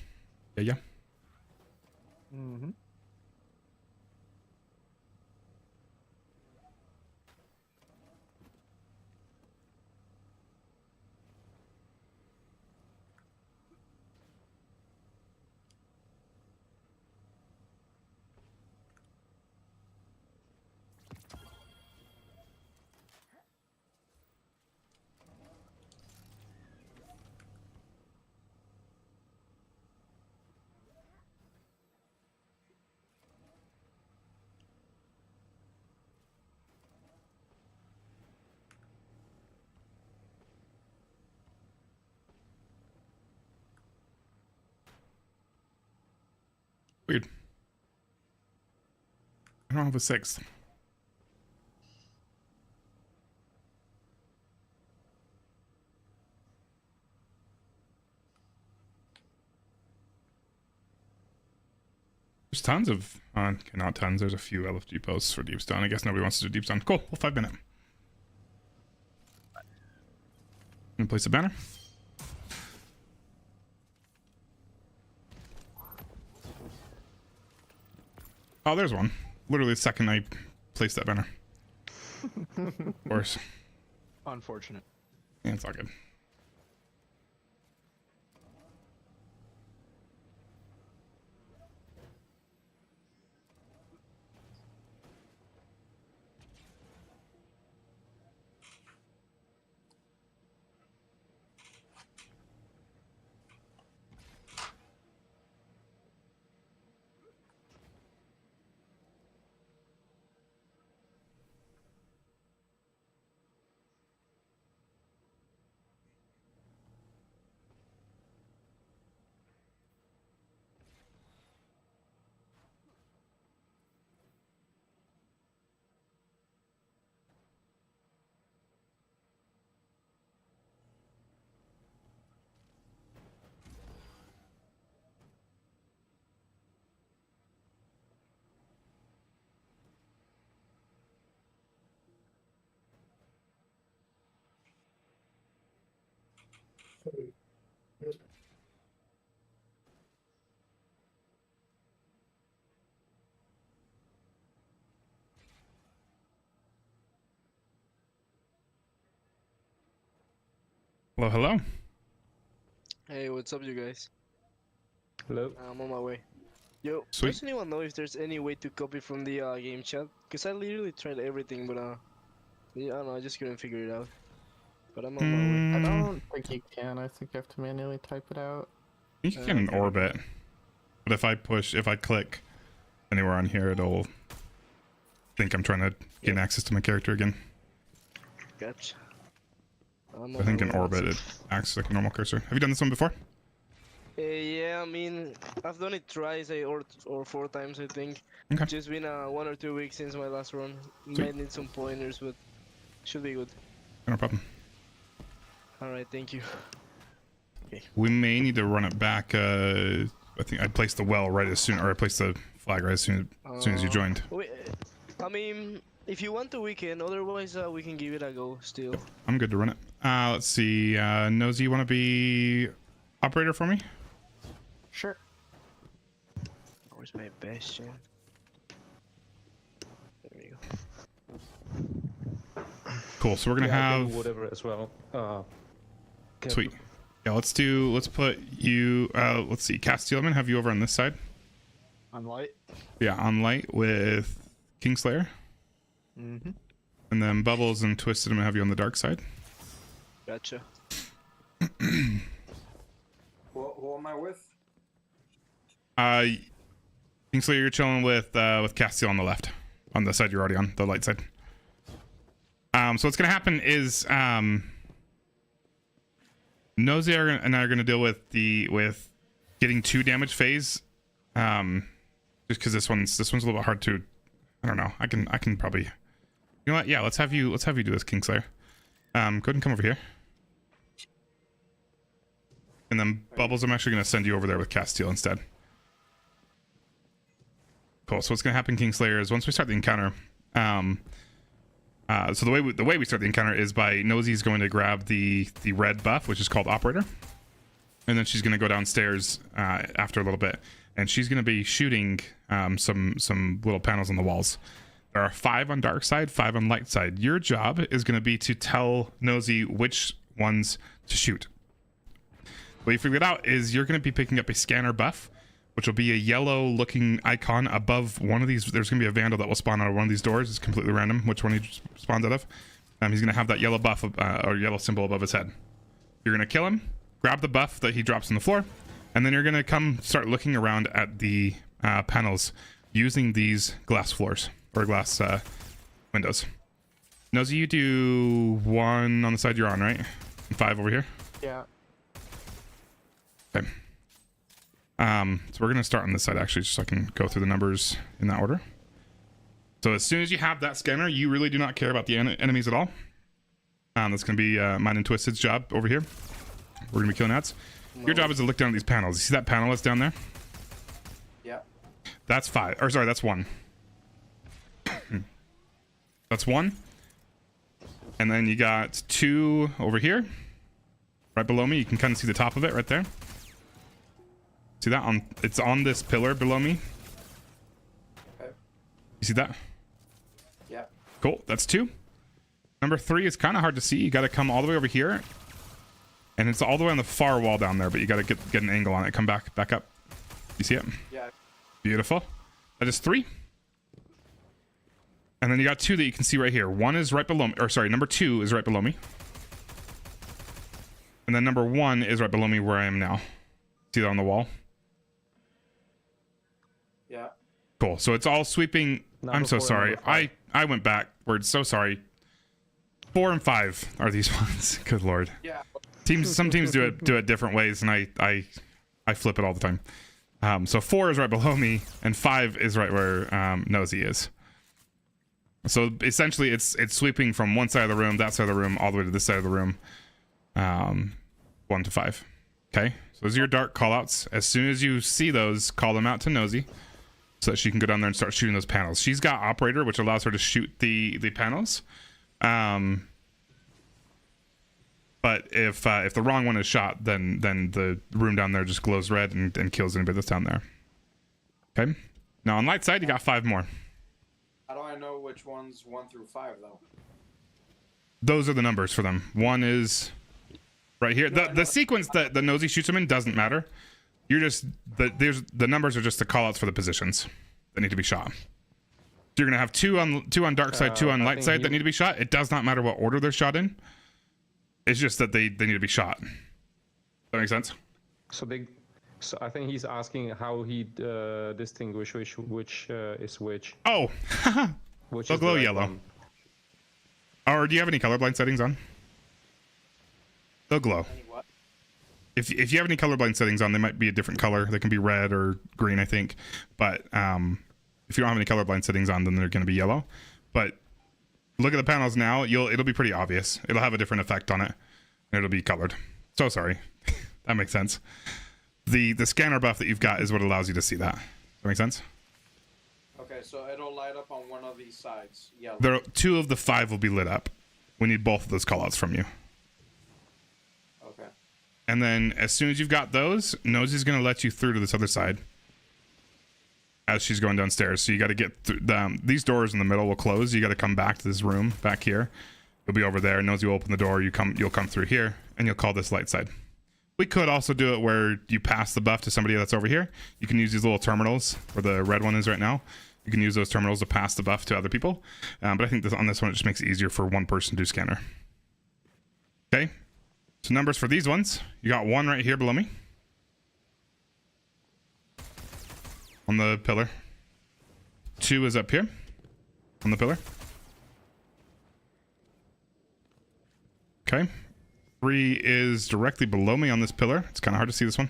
Yeah. Mm-hmm. Weird. I don't have a 6th. There's tons of, okay, not tons, there's a few LFG posts for Deep Stone. I guess nobody wants to do Deep Stone. Cool, well, 5 minute. Gonna place a banner. Oh, there's one. Literally the second I placed that banner. Of course. Unfortunate. Yeah, it's all good. Hello, hello. Hey, what's up, you guys? Hello. I'm on my way. Yo, Sweet. does anyone know if there's any way to copy from the game chat? Cause I literally tried everything, but yeah, I don't know, I just couldn't figure it out. But I'm on my way. I don't think you can. I think you have to manually type it out. I think you can in Orbit, but if I click anywhere on here, it'll think I'm trying to gain access to my character again. Gotcha. I think in Orbit it acts like a normal cursor. Have you done this one before? Yeah, I mean, I've done it twice or 4 times, I think. Okay. Just been 1 or 2 weeks since my last run. Sweet. Might need some pointers, but should be good. No problem. Alright, thank you. Okay. We may need to run it back. I think I placed the well right as soon, or I placed the flag right as soon as you joined. Wait, I mean, if you want to, we can. Otherwise, we can give it a go still. I'm good to run it. Let's see. Nosy, you want to be operator for me? Sure. Where's my bastion? There we go. Cool. So we're gonna I can have do whatever as well. Sweet. Yeah, let's put you. Let's see. Castellman, have you over on this side? On light. Yeah, on light with Kingslayer. Mm-hmm. And then Bubbles and Twisted, I'm gonna have you on the dark side. Gotcha. Who am I with? Kingslayer, you're chilling with Castiel on the left, on the side you're already on, the light side. So what's gonna happen is Nosy and I are gonna deal with getting 2 damage phase. Just because this one's a little bit hard to. I don't know. I can probably. You know what? Yeah, let's have you do this, Kingslayer. Go ahead and come over here. And then Bubbles, I'm actually gonna send you over there with Castiel instead. Cool. So what's gonna happen, Kingslayer, is once we start the encounter, so the way we start the encounter is by Nosy's going to grab the red buff, which is called Operator, and then she's gonna go downstairs after a little bit, and she's gonna be shooting some little panels on the walls. There are 5 on dark side, 5 on light side. Your job is gonna be to tell Nosy which ones to shoot. What you figured out is you're gonna be picking up a scanner buff, which will be a yellow looking icon above one of these. There's going to be a vandal that will spawn out of one of these doors. It's completely random which one he spawns out of. He's going to have that yellow buff or yellow symbol above his head. You're going to kill him, grab the buff that he drops on the floor, and then you're going to come start looking around at the panels using these glass floors or glass windows. Nosy, you do 1 on the side you're on, right? And 5 over here? Yeah. Okay. So we're gonna start on this side actually, just so I can go through the numbers in that order. So as soon as you have that scanner, you really do not care about the enemies at all. That's gonna be mine and Twisted's job over here. We're gonna be killing ads. Your job is to look down at these panels. You see that panel that's down there? Yeah. That's 5. Or sorry, that's 1. That's 1. And then you got 2 over here, right below me. You can kind of see the top of it right there. See that? It's on this pillar below me. Okay. You see that? Yeah. Cool. That's 2. Number 3 is kind of hard to see. You got to come all the way over here, and it's all the way on the far wall down there. But you got to get an angle on it. Come back up. You see it? Yeah. Beautiful. That is 3. And then you got 2 that you can see right here. 1 is right below me, or sorry, number 2 is right below me. And then number 1 is right below me where I am now. See that on the wall? Yeah. Cool. So it's all sweeping. I'm so sorry. I went backwards. So sorry. 4 and 5 are these ones. Good lord. Yeah. Some teams do it different ways, and I flip it all the time. So 4 is right below me, and 5 is right where Nosy is. So essentially, it's sweeping from one side of the room, that side of the room, all the way to this side of the room. 1 to 5. Okay. So those are your dark callouts. As soon as you see those, call them out to Nosy, so that she can go down there and start shooting those panels. She's got Operator, which allows her to shoot the panels. But if the wrong one is shot, then the room down there just glows red and kills anybody that's down there. Okay. Now on light side, you got 5 more. How do I know which one's 1 through 5 though? Those are the numbers for them. 1 is right here. The sequence that the nosy shoots them in doesn't matter. You're just the numbers are just the callouts for the positions that need to be shot. So you're gonna have 2 on dark side, 2 on light side that need to be shot. It does not matter what order they're shot in. It's just that they need to be shot. Does that make sense? So I think he's asking how he distinguish which is which. Oh, which they'll is glow the right yellow. one. Or do you have any colorblind settings on? They'll glow. If you have any colorblind settings on, they might be a different color. They can be red or green, I think. But if you don't have any colorblind settings on, then they're going to be yellow. But look at the panels now. It'll be pretty obvious. It'll have a different effect on it, and it'll be colored. So sorry. That makes sense. The scanner buff that you've got is what allows you to see that. Does that make sense? Okay, so it'll light up on one of these sides. Yellow. There, 2 of the 5 will be lit up. We need both of those callouts from you. Okay. And then as soon as you've got those, Nosy's going to let you through to this other side as she's going downstairs. So you got to get through these doors in the middle will close. You got to come back to this room back here. You'll be over there. Nosy will open the door. You'll come through here, and you'll call this light side. We could also do it where you pass the buff to somebody that's over here. You can use these little terminals where the red one is right now. You can use those terminals to pass the buff to other people. But I think on this one, it just makes it easier for one person to do scanner. Okay. So numbers for these ones. You got 1 right here below me. On the pillar. 2 is up here. On the pillar. Okay. 3 is directly below me on this pillar. It's kind of hard to see this one.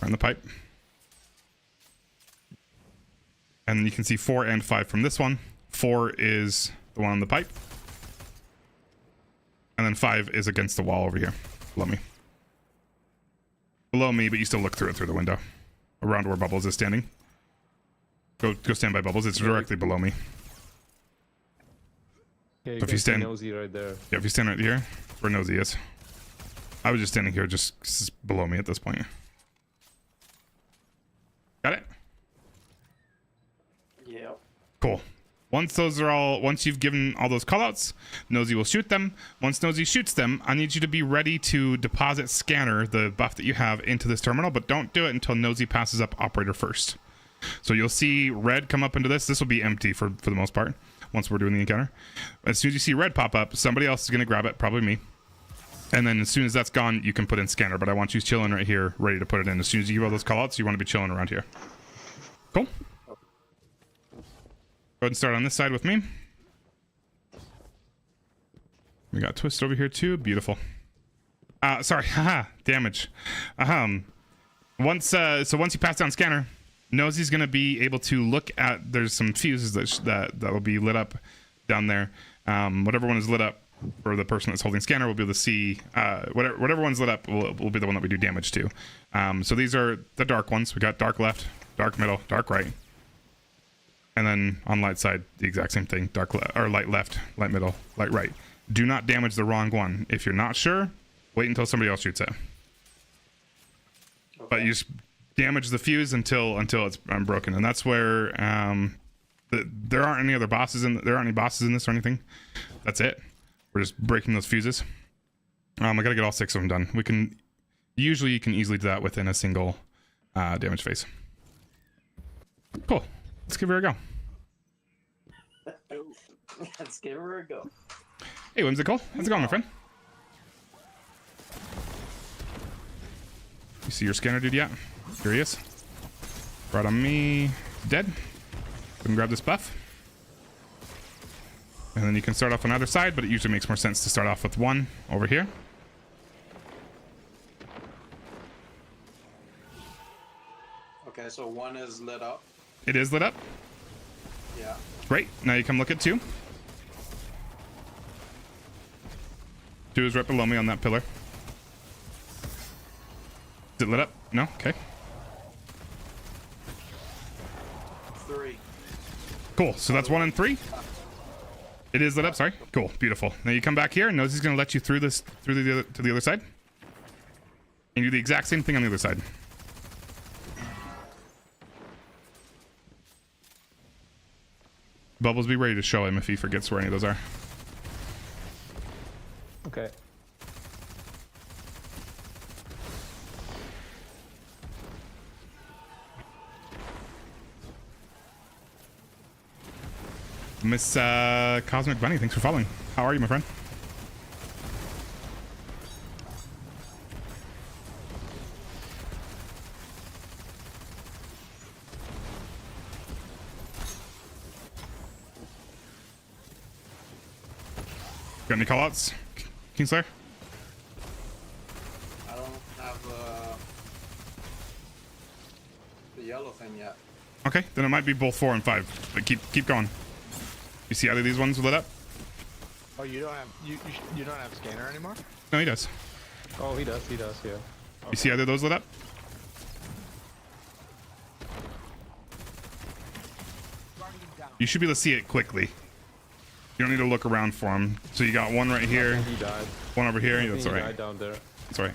Right in the pipe. And then you can see 4 and 5 from this one. 4 is the one on the pipe. And then 5 is against the wall over here. Below me. Below me, but you still look through it through the window. Around where Bubbles is standing. Go stand by Bubbles. It's directly below me. Yeah, so if you stand Nosy right there. Yeah, if you stand right here, where Nosy is. I was just standing here, just below me at this point. Got it? Yeah. Cool. Once you've given all those callouts, Nosy will shoot them. Once Nosy shoots them, I need you to be ready to deposit scanner, the buff that you have, into this terminal, but don't do it until Nosy passes up operator first. So you'll see red come up into this. This will be empty for the most part once we're doing the encounter. As soon as you see red pop up, somebody else is going to grab it, probably me. And then as soon as that's gone, you can put in scanner, but I want you chilling right here, ready to put it in. As soon as you give all those callouts, you want to be chilling around here. Cool? Go ahead and start on this side with me. We got Twist over here too. Beautiful. Sorry. Haha. Damage. Once you pass down scanner, Nosy's gonna be able to look at. There's some fuses that will be lit up down there. Whatever one is lit up for the person that's holding scanner will be able to see. Whatever one's lit up will be the one that we do damage to. So these are the dark ones. We got dark left, dark middle, dark right. And then on light side, the exact same thing. Or light left, light middle, light right. Do not damage the wrong one. If you're not sure, wait until somebody else shoots it. Okay. But you just damage the fuse until it's broken, and that's where there aren't any other bosses in. There aren't any bosses in this or anything. That's it. We're just breaking those fuses. I gotta get all 6 of them done. You can easily do that within a single damage phase. Cool. Let's give her a go. Let's give her a go. Hey, Whimsical. How's it going, my friend? You see your scanner dude yet? Here he is. Right on me. Dead. Go ahead and grab this buff. And then you can start off on either side, but it usually makes more sense to start off with 1 over here. Okay, so 1 is lit up. It is lit up. Yeah. Great. Now you come look at 2. 2 is right below me on that pillar. Is it lit up? No? Okay. 3. Cool. So that's 1 and 3. It is lit up. Sorry. Cool. Beautiful. Now you come back here, and Nosey's gonna let you through this to the other side, and you do the exact same thing on the other side. Bubbles, be ready to show him if he forgets where any of those are. Okay. Miss Cosmic Bunny, thanks for following. How are you, my friend? Got any callouts, Kingslayer? I don't have the yellow thing yet. Okay, then it might be both 4 and 5. But keep going. You see either of these ones lit up? Oh, you don't have you don't have scanner anymore? No, he does. Oh, he does, yeah. You see either of those lit up? You should be able to see it quickly. You don't need to look around for him. So you got one right here, He died. one over here. I That's think all he right. died down there. That's all right.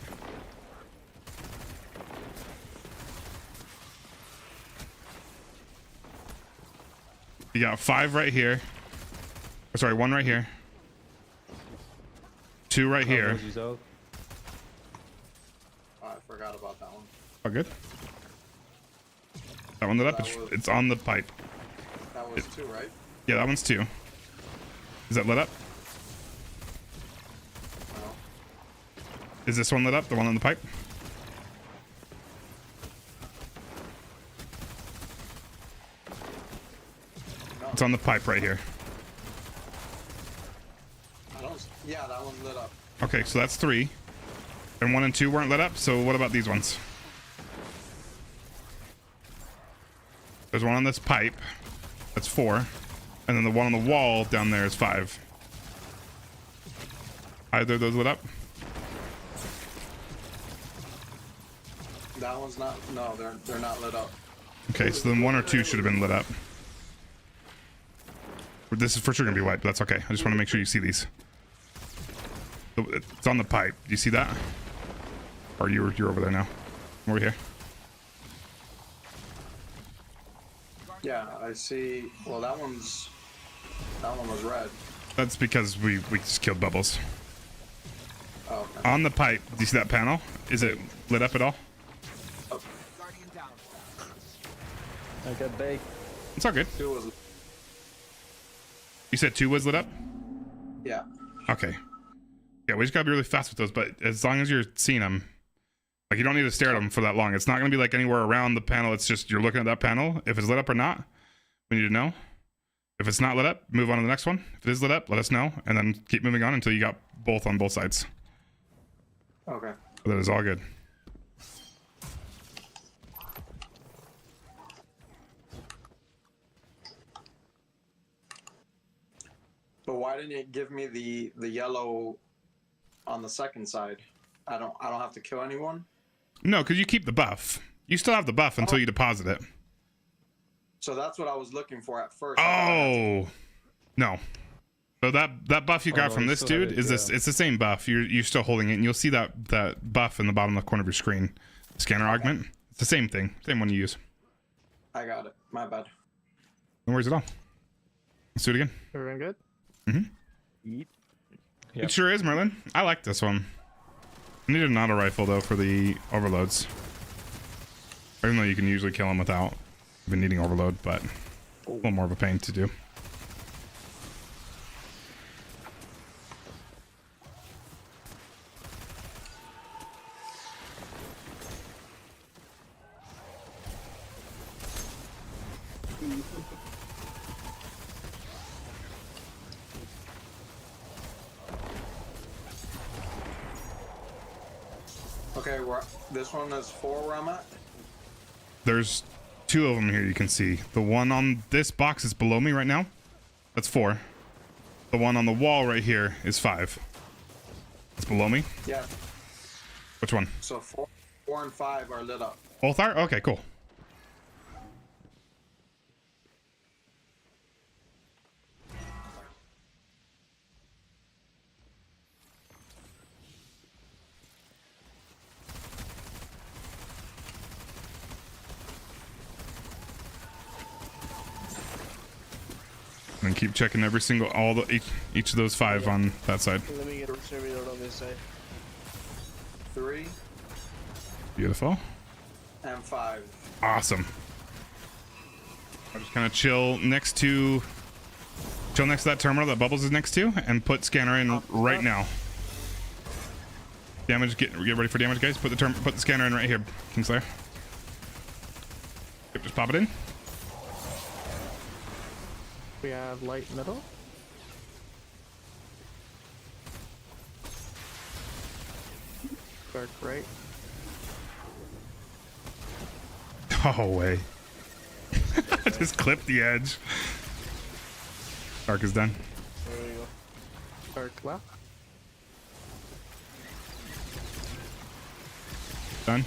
You got 5 right here. Oh, sorry, 1 right here. 2 right here. Oh, I forgot about that one. Oh, good. That one lit up. That was- It's on the pipe. That was 2, right? Yeah, that one's 2. Is that lit up? No. Is this one lit up? The one on the pipe? No. It's on the pipe right here. Yeah, that one's lit up. Okay, so that's 3. And 1 and 2 weren't lit up, so what about these ones? There's one on this pipe. That's 4. And then the one on the wall down there is 5. Either of those lit up? That one's not. No, they're not lit up. Okay, so then 1 or 2 should have been lit up. This is for sure gonna be white, but that's okay. I just want to make sure you see these. It's on the pipe. Do you see that? Or you're over there now? Over here. Yeah, I see. Well, that one was red. That's because we just killed Bubbles. Oh, okay. On the pipe, do you see that panel? Is it lit up at all? I got baked. It's all good. 2 was. You said 2 was lit up? Yeah. Okay. Yeah, we just gotta be really fast with those, but as long as you're seeing them, like you don't need to stare at them for that long. It's not gonna be like anywhere around the panel. It's just you're looking at that panel. If it's lit up or not, we need to know. If it's not lit up, move on to the next one. If it is lit up, let us know, and then keep moving on until you got both on both sides. Okay. That is all good. But why didn't it give me the yellow on the second side? I don't have to kill anyone. No, because you keep the buff. You still have the buff until you deposit it. So that's what I was looking for at first. Oh, no. So that buff you got no, from you this still have dude it, is this. yeah. It's the same buff. You're still holding it, and you'll see that buff in the bottom left corner of your screen. Scanner augment. It's the same thing. Same one you use. I got it. My bad. No worries at all. Let's do it again. Everyone good? Mm-hmm. It sure is, Merlin. I like this one. I need an auto rifle though for the overloads. Even though you can usually kill them without even needing overload, but a little more of a pain to do. Okay, this one is 4 where I'm at. There's 2 of them here you can see. The one on this box is below me right now. That's 4. The one on the wall right here is 5. It's below me. Yeah. Which one? So 4 and 5 are lit up. Both are? Okay, cool. And keep checking every single each of those 5 on that side. Let me get a servitor on this side. 3 Beautiful. and 5. Awesome. I'll just kind of chill next to that terminal that Bubbles is next to, and put scanner in right now. Damage. Get ready for damage, guys. Put the scanner in right here, Kingslayer. Yep, just pop it in. We have light middle. Dark right. Oh, way. Just clip the edge. Dark is done. There we go. Dark left. Done.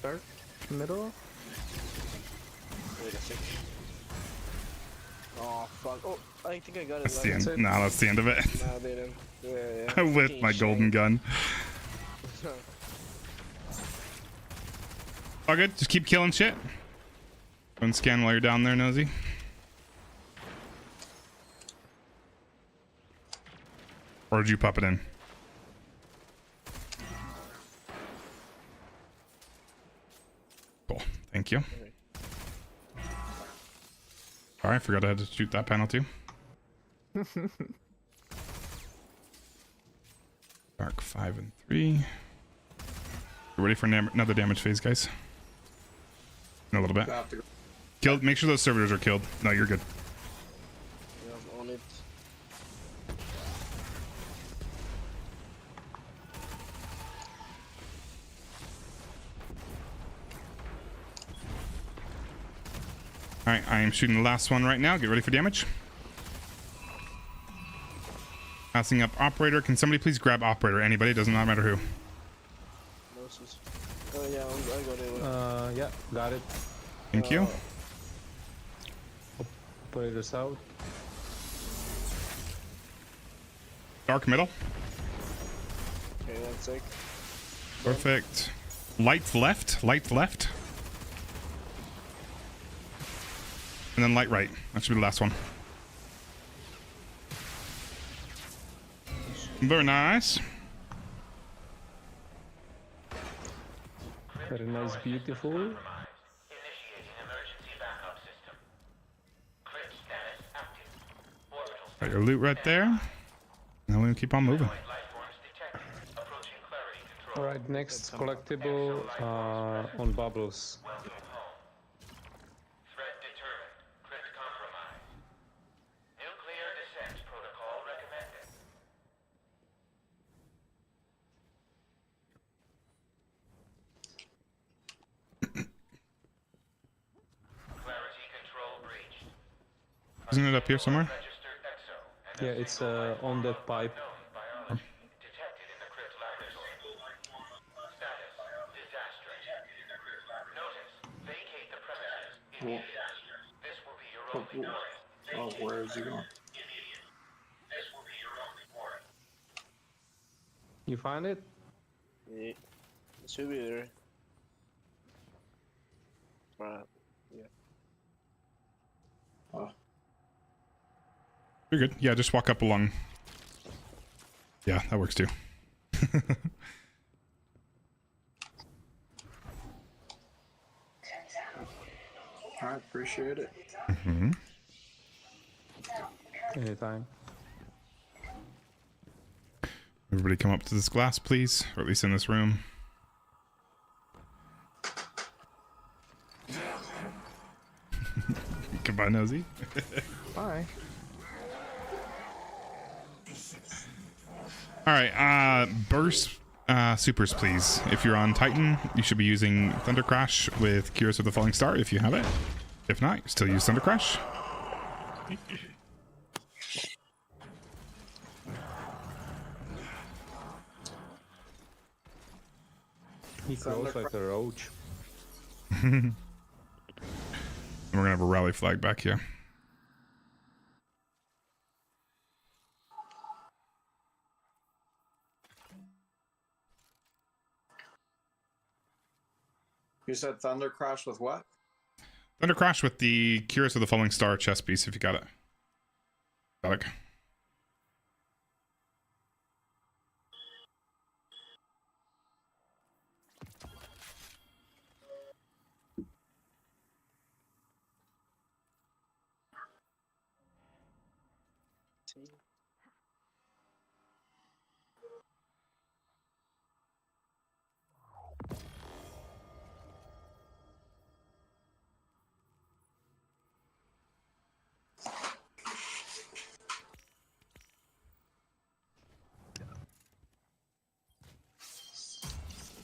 Dark middle. Wait a sec. Oh fuck! Oh, I think I got it. That's the end. No, that's the end of it. Nah, they didn't. Yeah. With my golden gun. All good. Just keep killing shit. Go and scan while you're down there, Nosy. Or did you pop it in? Cool. Thank you. Sorry, I forgot I had to shoot that panel too. Dark 5 and 3. You ready for another damage phase, guys? In a little bit. Killed. Make sure those servitors are killed. No, you're good. Yeah, I'm on it. Alright, I am shooting the last one right now. Get ready for damage. Passing up operator. Can somebody please grab operator? Anybody? Does not matter who. Oh yeah, I got it. Yeah, got it. Thank you. Operators out. Dark middle. Okay, 1 sec. Perfect. Light left. Light left. And then light right. That should be the last one. Very nice. Very nice, beautiful. Got your loot right there. Now we'll keep on moving. Alright, next collectible on Bubbles. Isn't it up here somewhere? Yeah, it's on that pipe. Oh, where is he going? You find it? Yeah, it should be there. Right. Yeah. Oh. You're good. Yeah, just walk up along. Yeah, that works too. I appreciate it. Mm-hmm. Anytime. Everybody come up to this glass, please. Or at least in this room. Goodbye, Nosy. Bye. Alright, burst supers, please. If you're on Titan, you should be using Thunder Crash with Curious of the Falling Star if you have it. If not, still use Thunder Crash. He crawls like a roach. And we're gonna have a rally flag back here. You said Thunder Crash with what? Thunder Crash with the Curious of the Falling Star chest piece if you got it. Got it.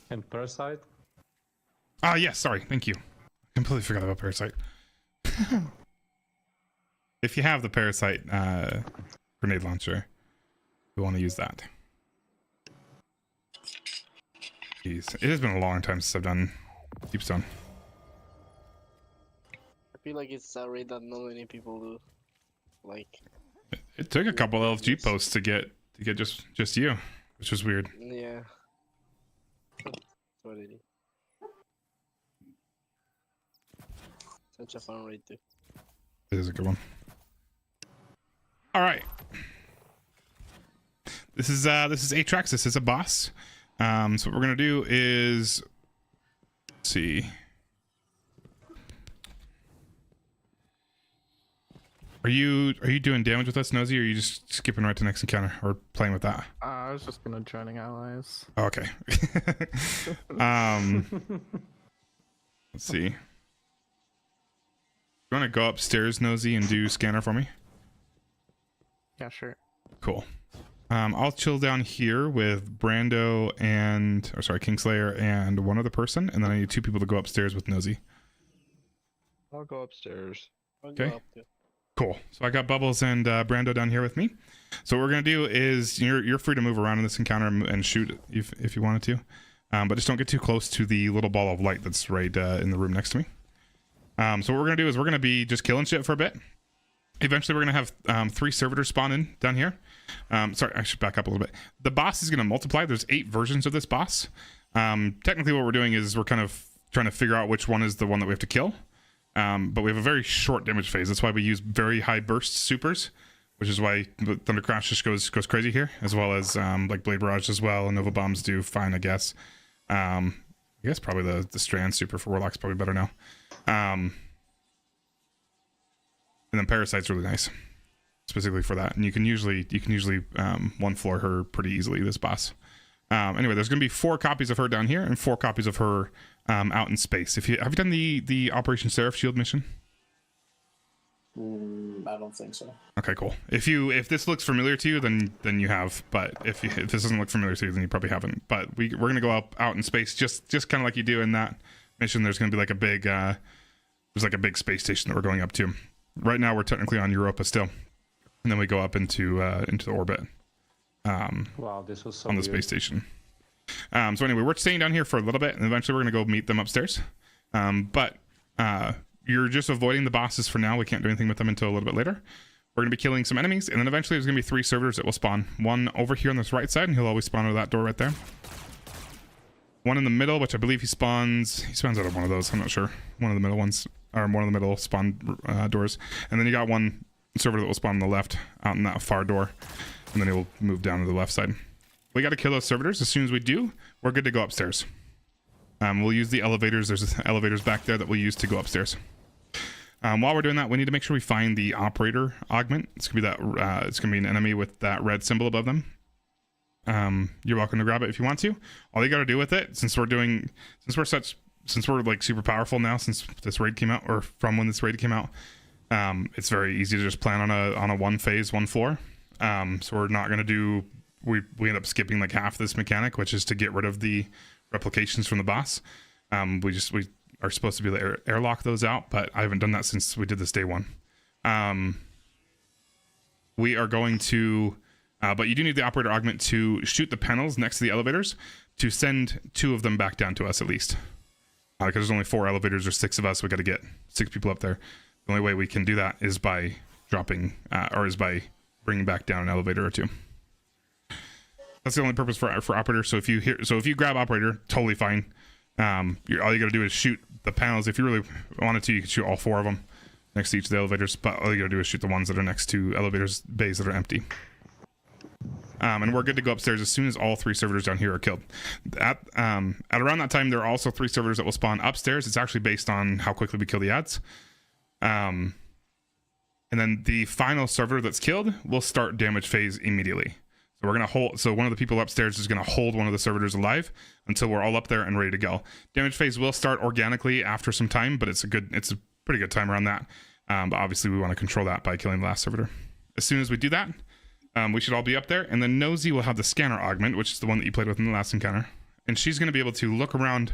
And Parasite? Ah, yes, sorry. Thank you. Completely forgot about Parasite. If you have the Parasite grenade launcher, we want to use that. Jeez, it has been a long time since I've done Deepstone. I feel like it's a raid that not many people do. Like. It took a couple LFG posts to get just you, which was weird. Yeah. What it is. Such a fun raid too. It is a good one. All right. This is Atrax. This is a boss. So what we're gonna do is, let's see. Are you doing damage with us, Nosy, or are you just skipping right to next encounter or playing with that? I was just gonna joining allies. Oh, okay. Let's see. You want to go upstairs, Nosy, and do scanner for me? Yeah, sure. Cool. I'll chill down here with Brando and, or sorry, Kingslayer and one other person, and then I need 2 people to go upstairs with Nosy. I'll go upstairs. Okay. Cool. So I got Bubbles and Brando down here with me. So what we're gonna do is you're free to move around in this encounter and shoot if you wanted to, but just don't get too close to the little ball of light that's right in the room next to me. So what we're gonna do is we're gonna be just killing shit for a bit. Eventually we're gonna have 3 servitors spawn in down here. Sorry, I should back up a little bit. The boss is gonna multiply. There's 8 versions of this boss. Technically what we're doing is we're kind of trying to figure out which one is the one that we have to kill. But we have a very short damage phase. That's why we use very high burst supers, which is why Thunder Crash just goes crazy here, as well as like Blade Barrage as well, and Nova Bombs do fine, I guess. I guess probably the Strand super for Warlock's probably better now. And then Parasite's really nice, specifically for that. And you can usually one floor her pretty easily, this boss. Anyway, there's gonna be 4 copies of her down here and 4 copies of her out in space. Have you done the Operation Seraph Shield mission? I don't think so. Okay, cool. If this looks familiar to you, then you have. But if this doesn't look familiar to you, then you probably haven't. But we're gonna go out in space, just kind of like you do in that mission. There's gonna be like a big there's like a big space station that we're going up to. Right now we're technically on Europa still, and then we go up into the orbit. Wow, this was so on the space station. So anyway, we're staying down here for a little bit, and eventually we're gonna go meet them upstairs. But you're just avoiding the bosses for now. We can't do anything with them until a little bit later. We're gonna be killing some enemies, and then eventually there's gonna be 3 servitors that will spawn. One over here on this right side, and he'll always spawn out of that door right there. One in the middle, which I believe he spawns out of one of those. I'm not sure. One of the middle ones, or one of the middle spawn doors. And then you got one servitor that will spawn on the left, out in that far door, and then he'll move down to the left side. We got to kill those servitors. As soon as we do, we're good to go upstairs. We'll use the elevators. There's elevators back there that we'll use to go upstairs. While we're doing that, we need to make sure we find the operator augment. It's gonna be that. It's gonna be an enemy with that red symbol above them. You're welcome to grab it if you want to. All you got to do with it, since we're like super powerful now, since this raid came out, or from when this raid came out, it's very easy to just plan on a 1 phase, 1 floor. So we're not gonna do. We end up skipping like half this mechanic, which is to get rid of the replications from the boss. We are supposed to be able to airlock those out, but I haven't done that since we did this day 1. We are going to, but you do need the operator augment to shoot the panels next to the elevators to send 2 of them back down to us at least. Because there's only 4 elevators or 6 of us, we got to get 6 people up there. The only way we can do that is by dropping, or is by bringing back down an elevator or 2. That's the only purpose for operator. So if you grab operator, totally fine. All you got to do is shoot the panels. If you really wanted to, you could shoot all 4 of them. next to each of the elevators, but all you gotta do is shoot the ones that are next to elevators bays that are empty. And we're good to go upstairs as soon as all 3 servitors down here are killed. At around that time, there are also 3 servitors that will spawn upstairs. It's actually based on how quickly we kill the ads. And then the final servitor that's killed will start damage phase immediately. So we're gonna hold. So one of the people upstairs is gonna hold one of the servitors alive until we're all up there and ready to go. Damage phase will start organically after some time, but it's a pretty good time around that. But obviously we want to control that by killing the last servitor. As soon as we do that, we should all be up there, and then Nosy will have the scanner augment, which is the one that you played with in the last encounter, and she's going to be able to look around,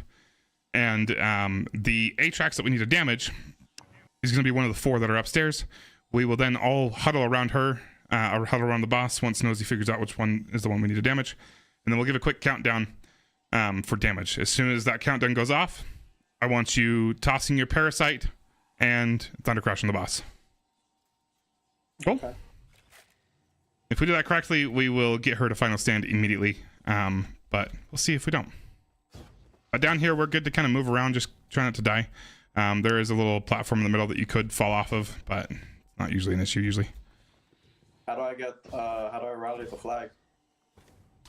and the Atrax that we need to damage is going to be one of the 4 that are upstairs. We will then all huddle around her, or huddle around the boss once Nosy figures out which one is the one we need to damage, and then we'll give a quick countdown for damage. As soon as that countdown goes off, I want you tossing your parasite and thunder crash on the boss. Cool. Okay. If we do that correctly, we will get her to final stand immediately, but we'll see if we don't. But down here, we're good to kind of move around, just try not to die. There is a little platform in the middle that you could fall off of, but not usually an issue, usually. How do I rally the flag?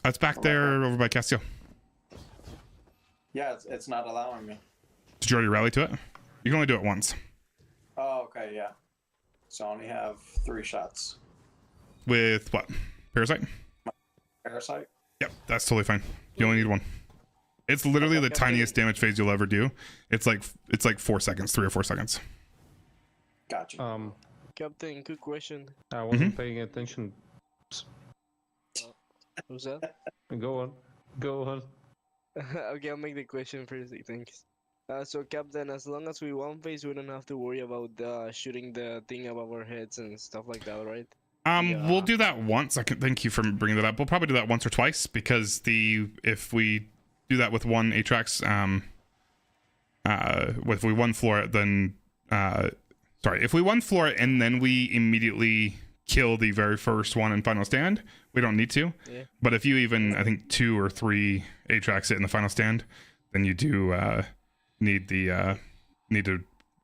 It's back there over by Castile. Yeah, it's not allowing me. Did you already rally to it? You can only do it once. Oh, okay, yeah. So I only have 3 shots. With what? Parasite? Parasite? Yep, that's totally fine. You only need 1. It's literally the tiniest damage phase you'll ever do. It's like 4 seconds, 3 or 4 seconds. Gotcha. Captain, good question. I wasn't paying attention. What's that? Go on. Okay, I'll make the question first. Thanks. So Captain, as long as we one phase, we don't have to worry about shooting the thing above our heads and stuff like that, right? We'll do that once. Thank you for bringing that up. We'll probably do that once or twice, because if we do that with one Atrax, if we one floor it, then if we one floor it and then we immediately kill the very first one in final stand, we don't need to. Yeah. But if you even, I think 2 or 3 Atrax it in the final stand, then you do need to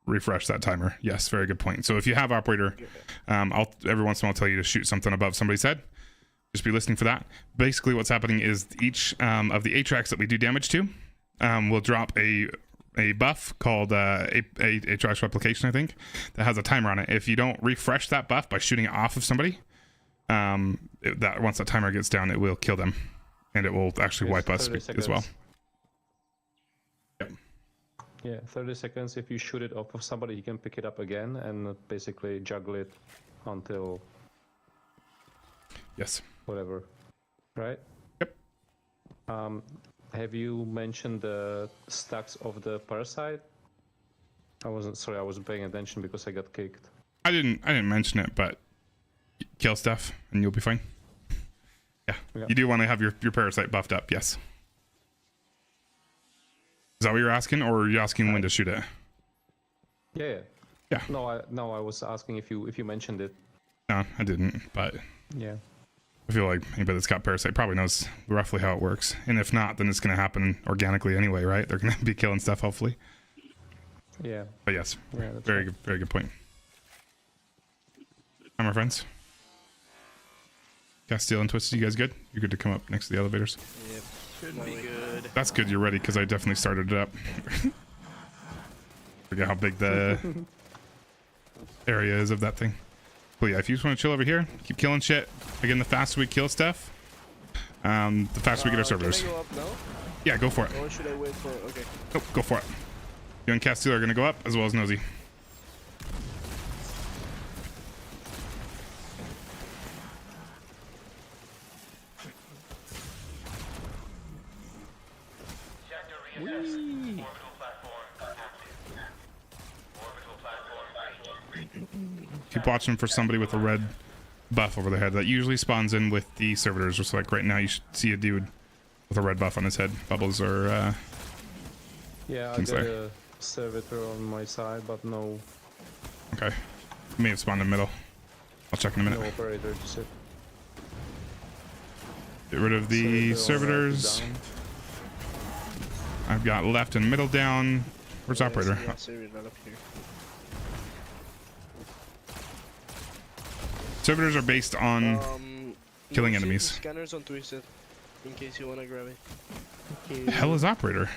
refresh that timer. Yes, very good point. So if you have operator, I'll every once in a while tell you to shoot something above somebody's head. Just be listening for that. Basically what's happening is each of the Atrax that we do damage to will drop a buff called Atrax replication, I think, that has a timer on it. If you don't refresh that buff by shooting it off of somebody, once that timer gets down, it will kill them, and it will actually wipe us as well. Yeah, 30 seconds. If you shoot it off of somebody, you can pick it up again and basically juggle it until... Yes. Whatever. Right? Yep. Have you mentioned the stacks of the parasite? I wasn't paying attention because I got kicked. I didn't mention it, but kill stuff and you'll be fine. Yeah. You do want to have your parasite buffed up, yes. Is that what you're asking, or are you asking when to shoot it? Yeah. No, I was asking if you mentioned it. No, I didn't, but yeah. I feel like anybody that's got parasite probably knows roughly how it works. And if not, then it's going to happen organically anyway, right? They're going to be killing stuff, hopefully. Yeah. But yes, yeah, very good point. Hi, my friends. Castile and Twisted, you guys good? You're good to come up next to the elevators? Yep. Should be good. That's good, you're ready, because I definitely started it up. Forget how big the area is of that thing. But yeah, if you just want to chill over here, keep killing shit. Again, the faster we kill stuff, the faster we get our servers. Can I go up now? Yeah, go for it. Or should I wait for it? Okay. Nope, go for it. You and Castile are going to go up, as well as Nosy. Keep watching for somebody with a red buff over their head. That usually spawns in with the servitors. Just like right now, you should see a dude with a red buff on his head. Bubbles or yeah, I got a servitor on my side, but no. Okay, may have spawned in the middle. I'll check in a minute. No operator, just it. Get rid of the servitors. I've got left and middle down. Where's operator? Servitors are based on killing enemies. Scanners on Twisted, in case you wanna grab it. The hell is operator?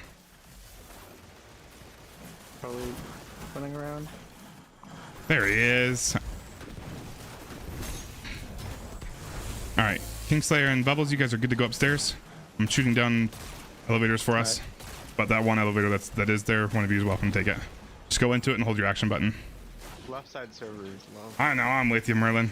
Probably running around. There he is. All right, Kingslayer and Bubbles, you guys are good to go upstairs. I'm shooting down elevators for us, but that one elevator that is there, one of you is welcome to take it. Just go into it and hold your action button. Left side server is low. I know, I'm with you, Merlin.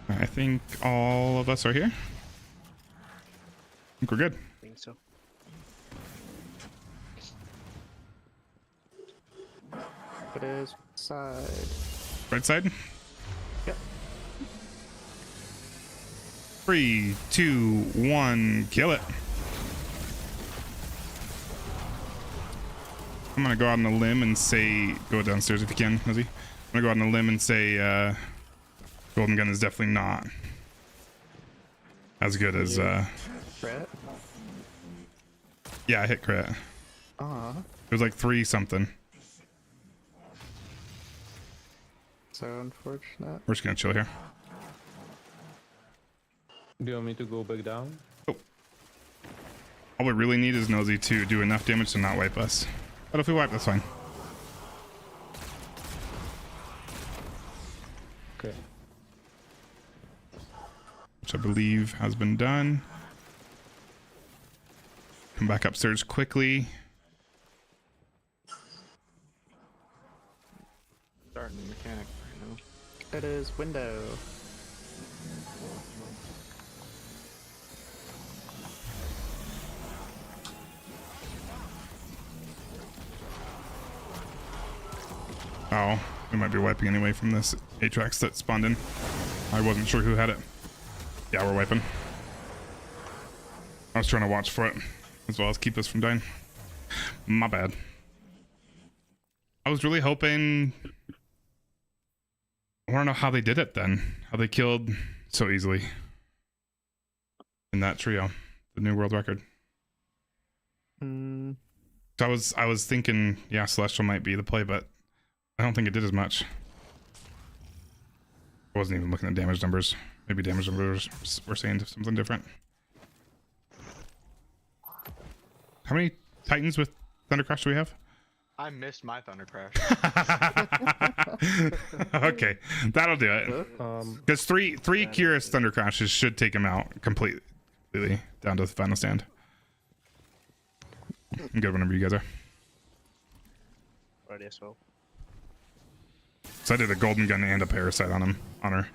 I think all of us are here. I think we're good. I think so. It is side. Right side? Yep. 3, 2, 1, kill it. I'm gonna go out on a limb and say, go downstairs if you can, Lizzie. I'm gonna go out on a limb and say, Golden Gun is definitely not as good as, Crit? yeah, I hit crit. It was like 3 something. So unfortunate. We're just gonna chill here. Do you want me to go back down? Oh. All we really need is Nosy to do enough damage to not wipe us. But if we wipe, that's fine. Okay. Which I believe has been done. Come back upstairs quickly. Starting mechanic right now. It is window. Oh, we might be wiping anyway from this Atrax that spawned in. I wasn't sure who had it. Yeah, we're wiping. I was trying to watch for it, as well as keep us from dying. My bad. I was really hoping... I want to know how they did it then. How they killed so easily. In that trio. The new world record. So I was thinking, yeah, Celestial might be the play, but I don't think it did as much. I wasn't even looking at damage numbers. Maybe damage numbers were saying something different. How many Titans with Thundercrash do we have? I missed my Thunder Crash. Okay, that'll do it. Because three Curious Thunder Crashes should take him out completely down to the final stand. I'm good whenever you guys are. Ready as well. So I did a Golden Gun and a Parasite on her.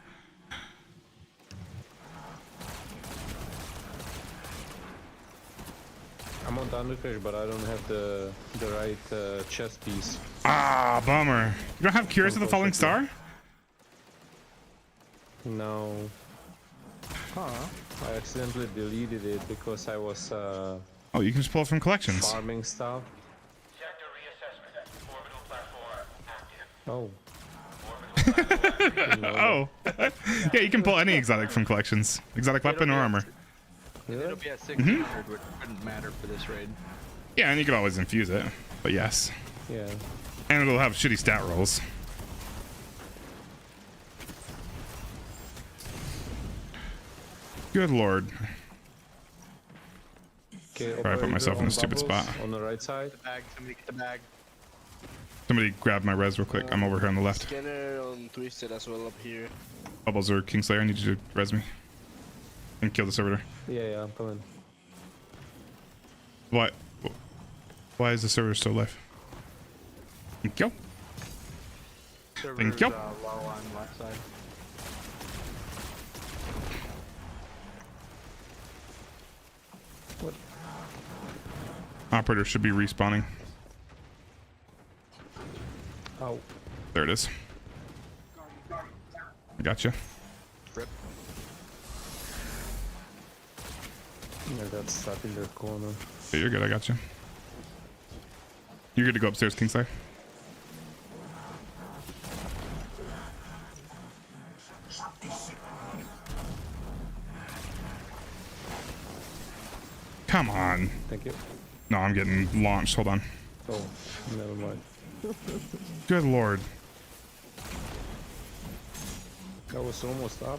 I'm on Thundercrash, but I don't have the right chest piece. Ah, bummer. You don't have Curious of the Falling Star? No. Huh. I accidentally deleted it because I was oh, you can just pull it from collections. Farming stuff. Oh. Oh. Yeah, you can pull any exotic from collections. Exotic weapon or armor. It'll be at 600, which wouldn't matter for this raid. Yeah, and you could always infuse it. But yes. Yeah. And it'll have shitty stat rolls. Good lord. Okay, I put myself in a stupid spot. On the right side. The bag, somebody get the bag. Somebody grab my res real quick. I'm over here on the left. Scanner on Twisted as well up here. Bubbles or Kingslayer, I need you to res me. And kill the servitor. Yeah, I'm coming. What? Why is the servitor still alive? Thank you. Thank you. Low on left side. What? Operator should be respawning. Oh. There it is. I gotcha. Rip. I got stuck in the corner. Yeah, you're good, I gotcha. You're good to go upstairs, Kingslayer. Come on. Thank you. No, I'm getting launched. Hold on. Oh, never mind. Good lord. I was almost up.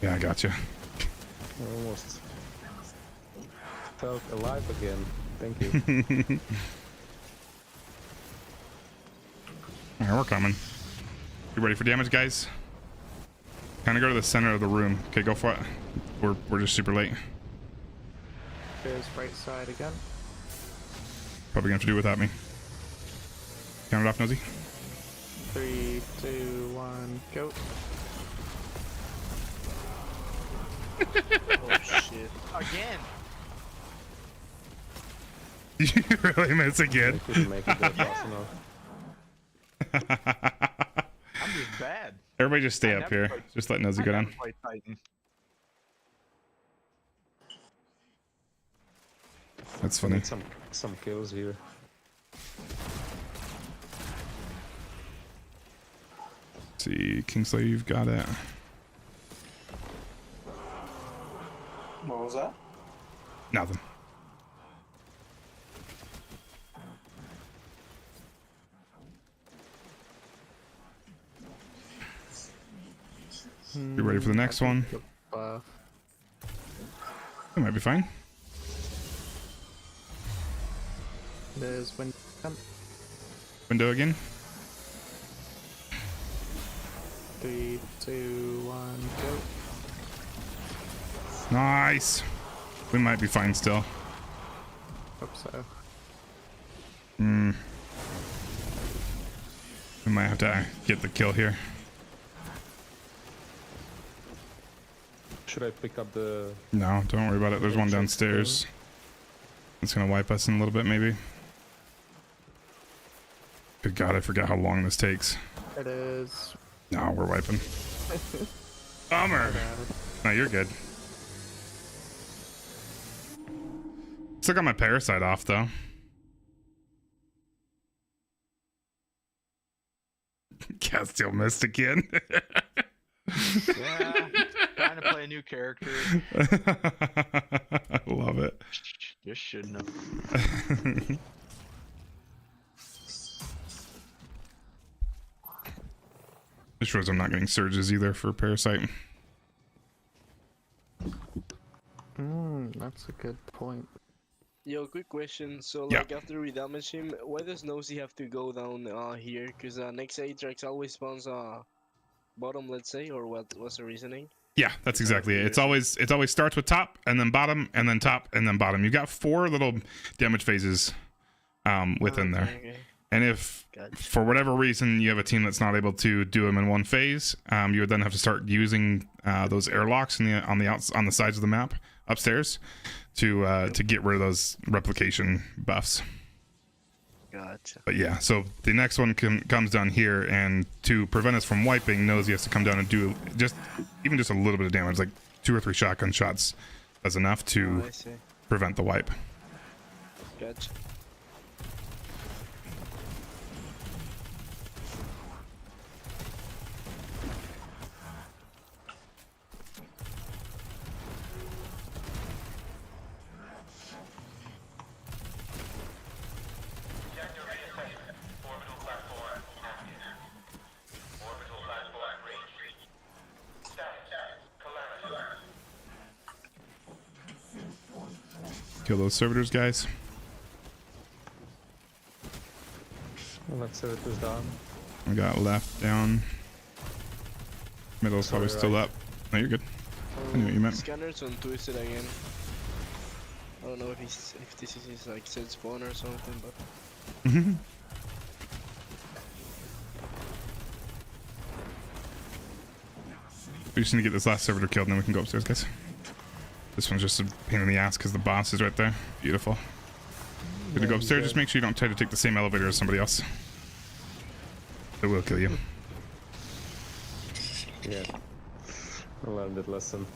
Yeah, I got you. I almost felt alive again. Thank you. Alright, we're coming. You ready for damage, guys? Kind of go to the center of the room. Okay, go for it. We're just super late. There's right side again. Probably gonna have to do without me. Count it off, Nosy. 3, 2, 1, go. Oh shit! Again. You really miss again. Couldn't make it that fast enough. I'm just bad. Everybody just stay up here. Just let Nosy go down. That's funny. Need some kills here. Let's see, Kingslayer, you've got it. What was that? Nothing. You ready for the next one? It might be fine. There's window again. 3, 2, 1, go. Nice. We might be fine still. Hope so. We might have to get the kill here. Should I pick up the... No, don't worry about it. There's one downstairs. It's gonna wipe us in a little bit, maybe. Good God, I forgot how long this takes. It is. No, we're wiping. Bummer. No, you're good. Still got my parasite off, though. Castiel missed again. Yeah, trying to play a new character. I love it. Just shouldn't have. This shows I'm not getting surges either for parasite. That's a good point. Yo, quick question. So, like, after we damage him, why does Nosy have to go down here? Because next Atrax always spawns bottom, let's say, or what's the reasoning? Yeah, that's exactly it. It always starts with top and then bottom and then top and then bottom. You got 4 little damage phases within there. Okay. And if for whatever reason you have a team that's not able to do them in one phase, you would then have to start using those airlocks on the sides of the map upstairs to get rid of those replication buffs. Gotcha. But yeah, so the next one comes down here, and to prevent us from wiping, Nosy has to come down and do even just a little bit of damage, like 2 or 3 shotgun shots. That's enough to prevent the wipe. Gotcha. Kill those servitors, guys. Well, that servitor's down. We got left down. Middle's probably still up. No, you're good. I knew what you meant. Scanner's on Twisted again. I don't know if this is his like set spawn or something, but. We just need to get this last servitor killed, and then we can go upstairs, guys. This one's just a pain in the ass because the boss is right there. Beautiful. Good to go upstairs. Just make sure you don't try to take the same elevator as somebody else. It will kill you. Yeah. I learned that lesson.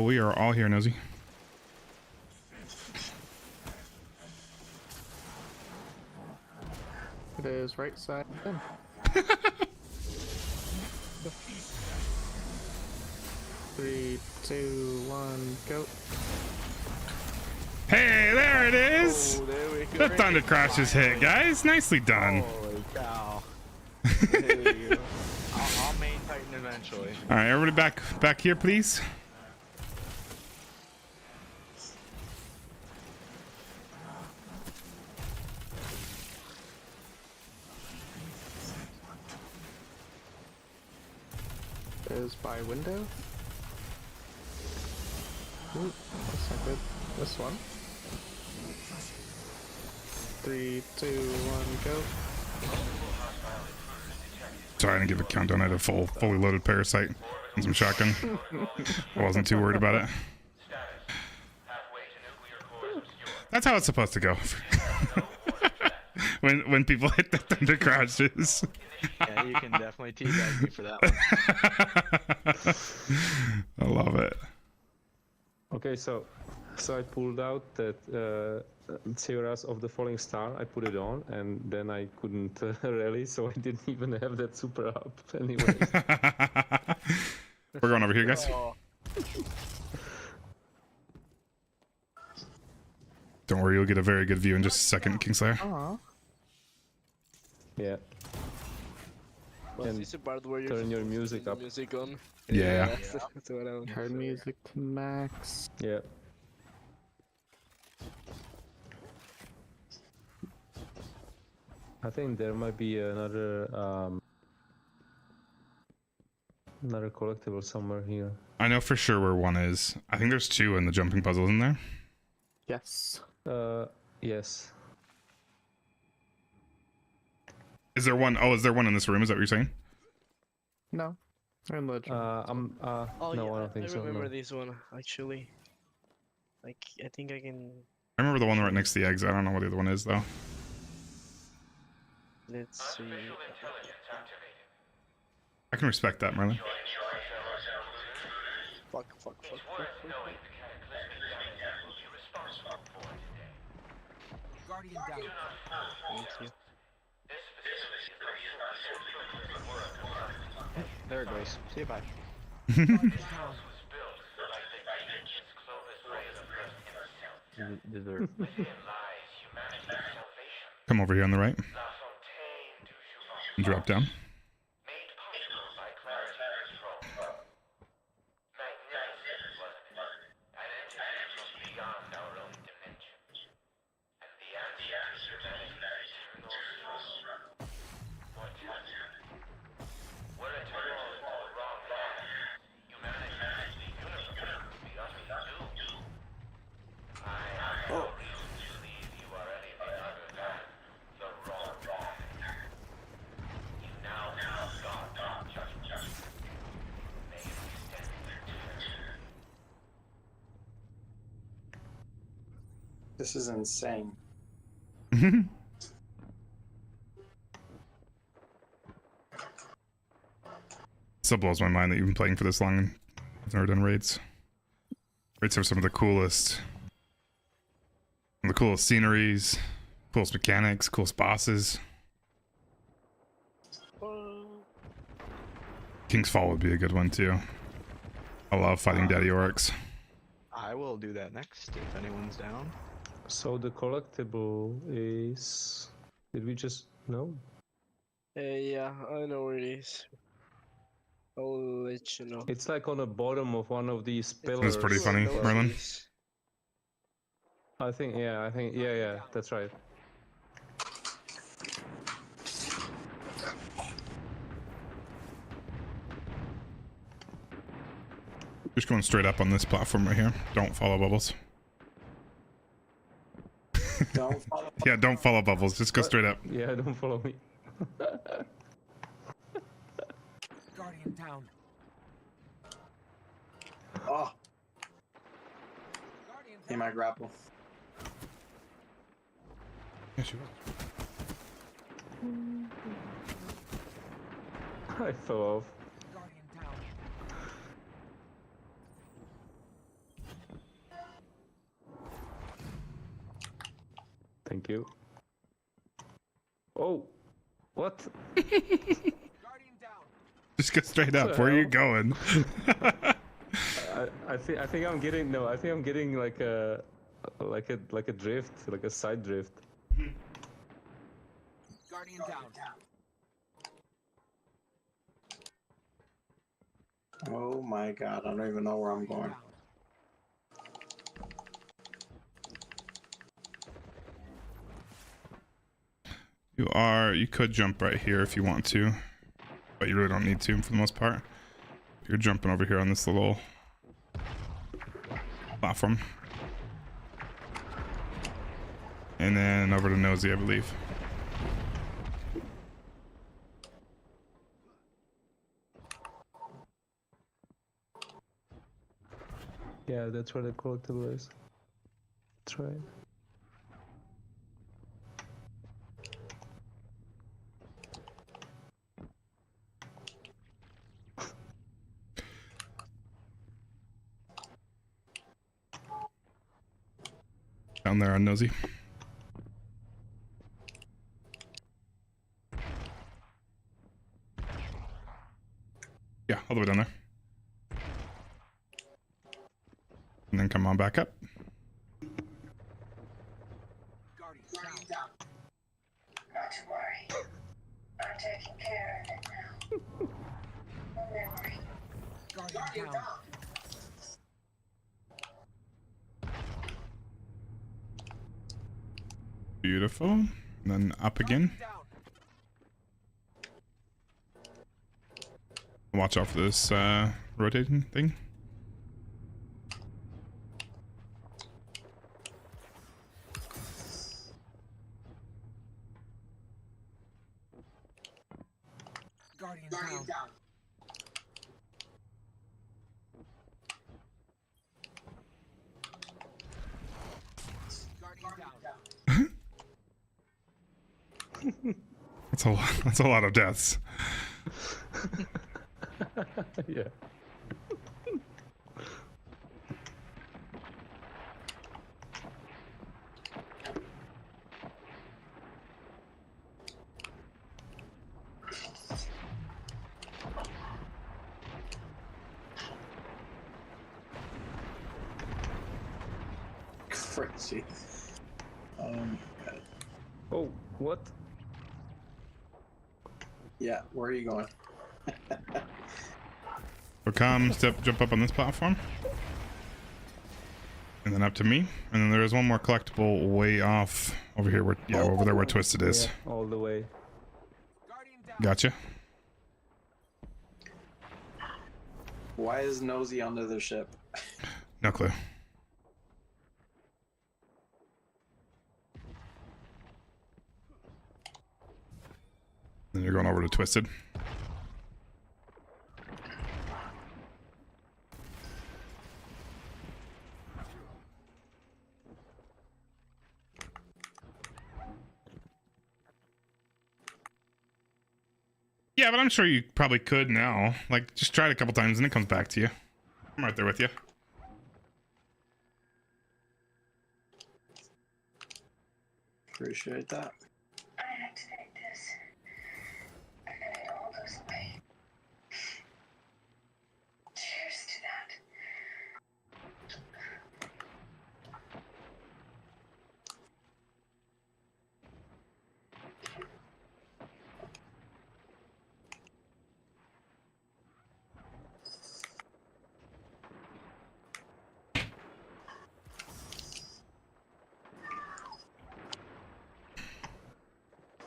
We are all here, Nosy. It is right side in. 3, 2, 1, go. Hey, there it is! Oh, there we The go. Thunder Crash is hit, guys. Nicely done. Holy cow. There you go. I'll main Titan eventually. All right, everybody back here, please. Is by window. Ooh, that's not good. This one. 3, 2, 1, go. Sorry, I didn't give a countdown. I had a fully loaded parasite and some shotgun. I wasn't too worried about it. That's how it's supposed to go. when people hit the Thunder Crashes. Yeah, you can definitely teabag me for that one. I love it. Okay, so I pulled out that Theoras of the Falling Star. I put it on, and then I couldn't rally, so I didn't even have that super up. Anyways. We're going over here, guys. Don't worry, you'll get a very good view in just a second, Kingslayer. Aww. Yeah. Is this the part where turn your music up. Music on? Yeah. That's what I want. Turn music to max. Yeah. I think there might be another collectible somewhere here. I know for sure where one is. I think there's two in the jumping puzzle, isn't there? Yes. Yes. Is there one? Oh, is there one in this room? Is that what you're saying? No. They're in legend. Oh, no, yeah, I don't think so. I remember No. this one actually. Like, I think I can. I remember the one right next to the exit. I don't know what the other one is though. Let's see. I can respect that, Merlin. Fuck. Guardian down. Thank you. There it goes. See you, bye. Deserve. Come over here on the right. And drop down. This is insane. Still blows my mind that you've been playing for this long and I've never done raids. Raids have some of the coolest sceneries, coolest mechanics, coolest bosses. King's Fall would be a good one too. I love fighting Daddy Oryx. I will do that next if anyone's down. So the collectible is... Did we just know? Yeah, I know where it is. I'll let you know. It's like on the bottom of one of these pillars. It's pretty funny, Merlin. I think, yeah, that's right. Just going straight up on this platform right here. Don't follow Bubbles. Don't follow. Yeah, don't follow Bubbles. Just go straight up. Yeah, don't follow me. Guardian down. Oh. He might grapple. Yeah, she will. I fell off. Guardian down. Thank you. Oh! What? Just go straight up. Where are you going? I think I'm getting no. I think I'm getting like a drift, like a side drift. Guardian down. Oh my god, I don't even know where I'm going. You could jump right here if you want to, but you really don't need to for the most part. You're jumping over here on this little platform. And then over to Nosy, I believe. Yeah, that's where the collectible is. That's right. Down there on Nosy. Yeah, all the way down there. And then come on back up. Guardian down. Not to worry. I'm taking care of it now. No memory. Guardian down. Beautiful. And then up again. Watch out for this rotating thing. Guardian down. That's a lot of deaths. Yeah. Crazy. Oh my god. Oh, what? Yeah, where are you going? So come, jump up on this platform. And then up to me. And then there is one more collectible way off over here where over there where Twisted is. Yeah, all the way. Gotcha. Why is Nosy under the ship? No clue. Then you're going over to Twisted. Yeah, but I'm sure you probably could now. Like, just try it a couple times and it comes back to you. I'm right there with you. Appreciate that. I activate this. I it all goes away. Cheers to that.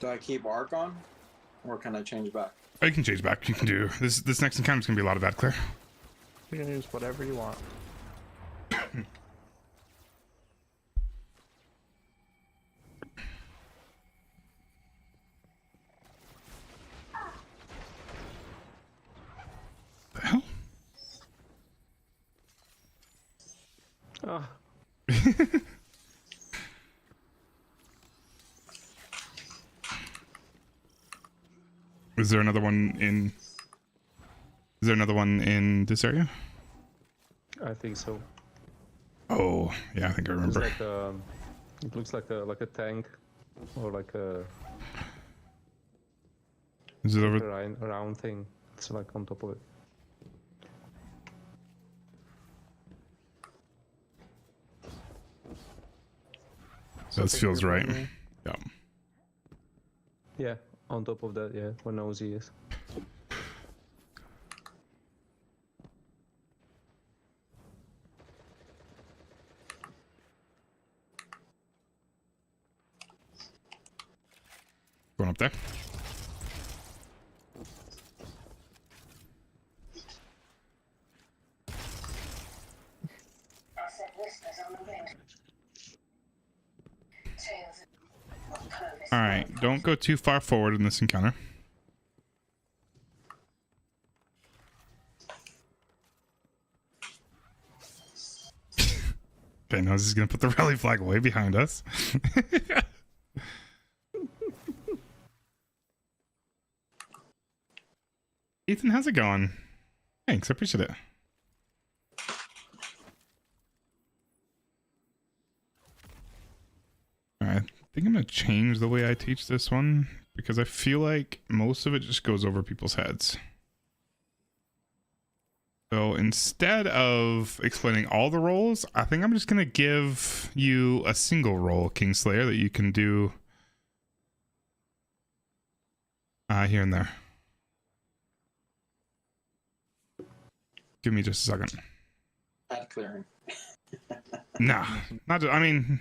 Do I keep arc on? Or can I change back? Oh, you can change back. You can do this next encounter is gonna be a lot of bad clear. You can use whatever you want. The hell? Oh. Is there another one in? Is there another one in this area? I think so. Oh, yeah, I think I remember. It's like it looks like a tank, or like a. Is it over? A round thing. It's like on top of it. That feels right. Yeah. Yeah, on top of that, yeah, where Nosy is. Going up there. All right, don't go too far forward in this encounter. Okay, now this is gonna put the rally flag way behind us. Ethan, how's it going? Thanks, I appreciate it. Alright, I think I'm gonna change the way I teach this one because I feel like most of it just goes over people's heads. So instead of explaining all the roles, I think I'm just gonna give you a single role, Kingslayer, that you can do here and there. Give me just a second. Ad clearing. Nah, not just, I mean,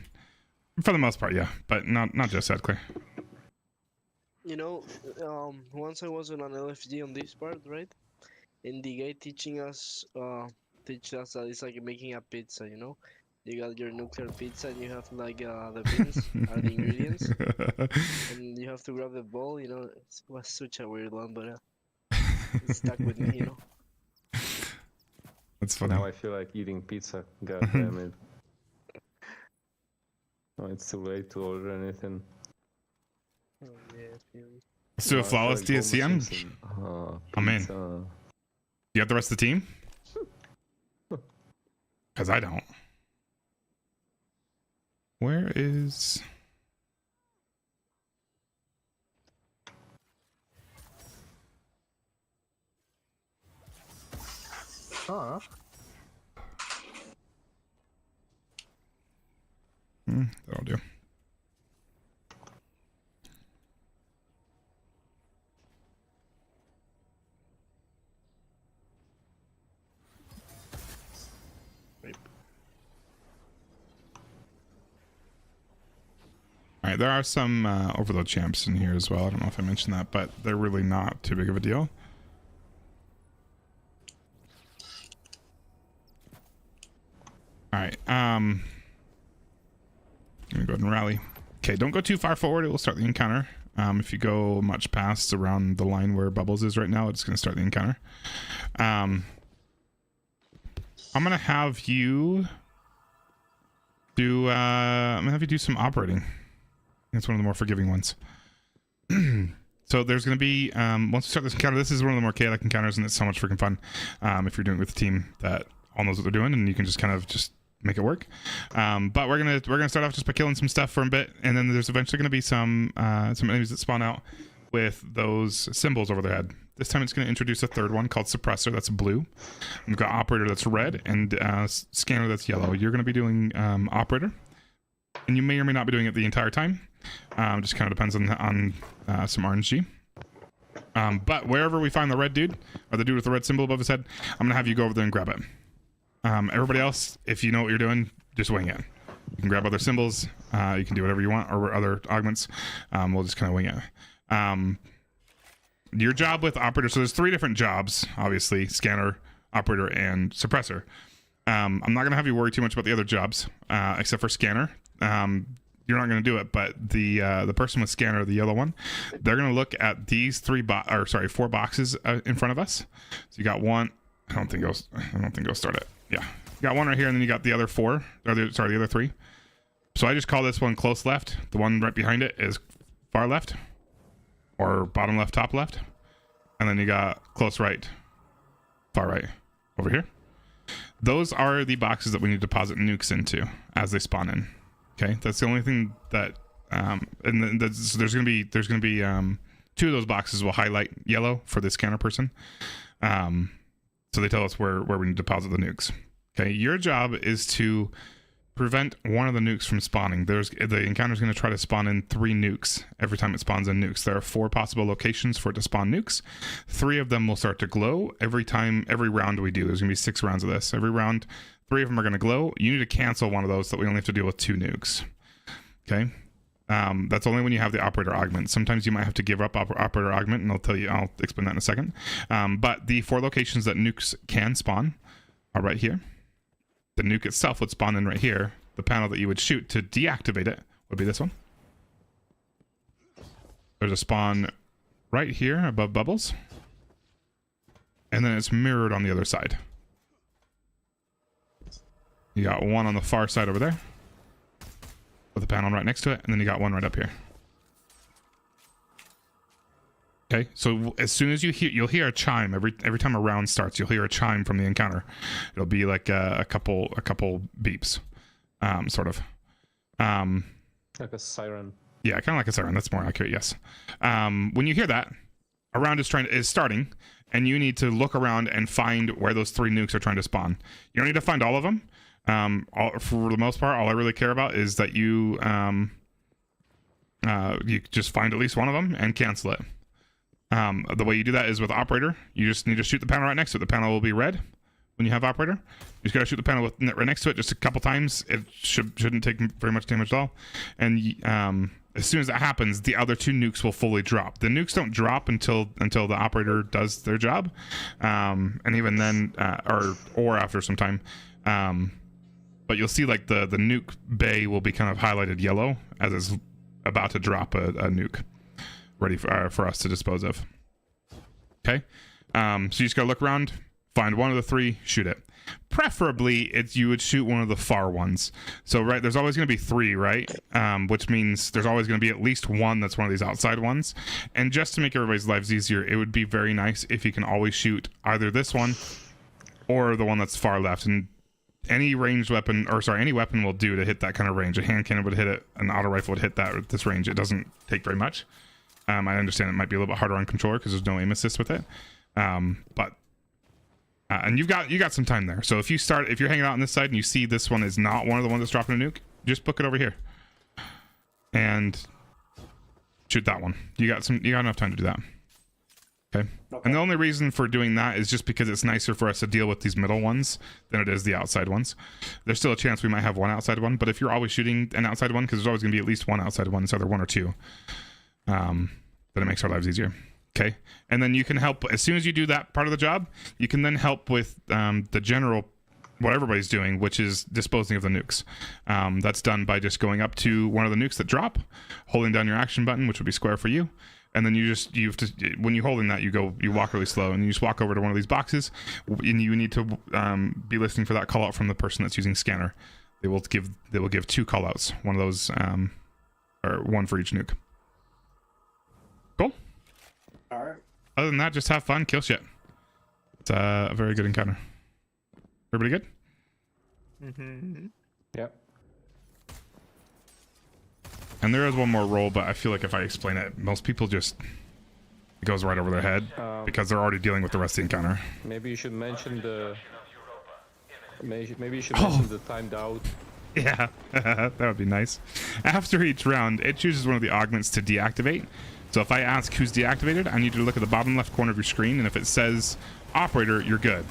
for the most part, yeah, but not just ad clear. You know, once I was on an LFG on this part, right? And the guy teaching us, teach us that it's like making a pizza, you know? You got your nuclear pizza and you have like the beans are the ingredients. And you have to grab the bowl, you know? It was such a weird one, but it stuck with me, you know? That's funny. Now I feel like eating pizza. God damn it. Oh, it's too late to order anything. Oh, yeah, Let's do a flawless DSCM. I'm in. You have the rest of the team? Because I don't. Where is... That'll do. All right, there are some overload champs in here as well. I don't know if I mentioned that, but they're really not too big of a deal. All right, let me go ahead and rally. Okay, don't go too far forward. It will start the encounter. If you go much past around the line where Bubbles is right now, it's going to start the encounter. I'm going to have you do some operating. It's one of the more forgiving ones. So there's going to be, once we start this encounter, this is one of the more chaotic encounters, and it's so much freaking fun if you're doing it with a team that all knows what they're doing, and you can just kind of just make it work. But we're gonna start off just by killing some stuff for a bit, and then there's eventually going to be some enemies that spawn out with those symbols over their head. This time it's going to introduce a third one called Suppressor, that's blue. We've got Operator, that's red, and Scanner, that's yellow. You're going to be doing Operator, and you may or may not be doing it the entire time. Just kind of depends on some RNG. But wherever we find the red dude, or the dude with the red symbol above his head, I'm going to have you go over there and grab it. Everybody else, if you know what you're doing, just wing it. You can grab other symbols, you can do whatever you want, or other augments. We'll just kind of wing it. Your job with Operator, so there's 3 different jobs, obviously: Scanner, Operator, and Suppressor. I'm not going to have you worry too much about the other jobs, except for Scanner. You're not going to do it, but the person with Scanner, the yellow one, they're going to look at these 4 boxes in front of us. So you got one. I don't think go start it. Yeah, you got one right here, and then you got the other 4. The other 3. So I just call this one close left. The one right behind it is far left, or bottom left, top left, and then you got close right, far right, over here. Those are the boxes that we need to deposit nukes into as they spawn in. Okay, that's the only thing that, and then there's gonna be 2 of those boxes will highlight yellow for the scanner person. So they tell us where we need to deposit the nukes. Okay, your job is to prevent one of the nukes from spawning. The encounter is going to try to spawn in 3 nukes every time it spawns in nukes. There are 4 possible locations for it to spawn nukes. 3 of them will start to glow every round we do. There's going to be 6 rounds of this. Every round, 3 of them are going to glow. You need to cancel one of those so that we only have to deal with 2 nukes. Okay. That's only when you have the operator augment. Sometimes you might have to give up operator augment, and I'll explain that in a second. But the 4 locations that nukes can spawn are right here. The nuke itself would spawn in right here. The panel that you would shoot to deactivate it would be this one. There's a spawn right here above bubbles. And then it's mirrored on the other side. You got one on the far side over there, with a panel right next to it, and then you got one right up here. Okay, so as soon as you'll hear a chime every time a round starts. You'll hear a chime from the encounter. It'll be like a couple beeps, sort of. Like a siren. Yeah, kind of like a siren. That's more accurate. Yes. When you hear that, a round is starting, and you need to look around and find where those 3 nukes are trying to spawn. You don't need to find all of them. For the most part, all I really care about is that you just find at least one of them and cancel it. The way you do that is with operator. You just need to shoot the panel right next to it. The panel will be red when you have operator. You just gotta shoot the panel right next to it just a couple times. It shouldn't take very much damage at all. And as soon as that happens, the other 2 nukes will fully drop. The nukes don't drop until the operator does their job, and even then, or after some time. But you'll see like the nuke bay will be kind of highlighted yellow as it's about to drop a nuke, ready for us to dispose of. Okay, so you just gotta look around, find one of the 3, shoot it. Preferably, you would shoot one of the far ones. So there's always going to be 3, right? Which means there's always going to be at least one that's one of these outside ones. And just to make everybody's lives easier, it would be very nice if you can always shoot either this one or the one that's far left. And any ranged weapon, any weapon will do to hit that kind of range. A hand cannon would hit it, an auto rifle would hit that at this range. It doesn't take very much. I understand it might be a little bit harder on controller because there's no aim assist with it. And you got some time there. So if you're hanging out on this side and you see this one is not one of the ones that's dropping a nuke, just book it over here and shoot that one. You got enough time to do that. Okay. And the only reason for doing that is just because it's nicer for us to deal with these middle ones than it is the outside ones. There's still a chance we might have one outside one, but if you're always shooting an outside one, because there's always going to be at least one outside one, it's either 1 or 2, then it makes our lives easier. Okay, and then you can help as soon as you do that part of the job. You can then help with the general, what everybody's doing, which is disposing of the nukes. That's done by just going up to one of the nukes that drop, holding down your action button, which would be square for you, and then you have to, when you're holding that, you walk really slow, and you just walk over to one of these boxes, and you need to be listening for that call out from the person that's using scanner. They will give 2 call outs, one of those, or 1 for each nuke. Cool. All right. Other than that, just have fun, kill shit. It's a very good encounter. Everybody good? Mm-hmm. Yep. And there is one more role, but I feel like if I explain it, most people it goes right over their head because they're already dealing with the rest of the encounter. Maybe you should mention mention the timed out. Yeah, that would be nice. After each round, it chooses one of the augments to deactivate. So if I ask who's deactivated, I need you to look at the bottom left corner of your screen, and if it says operator, you're good.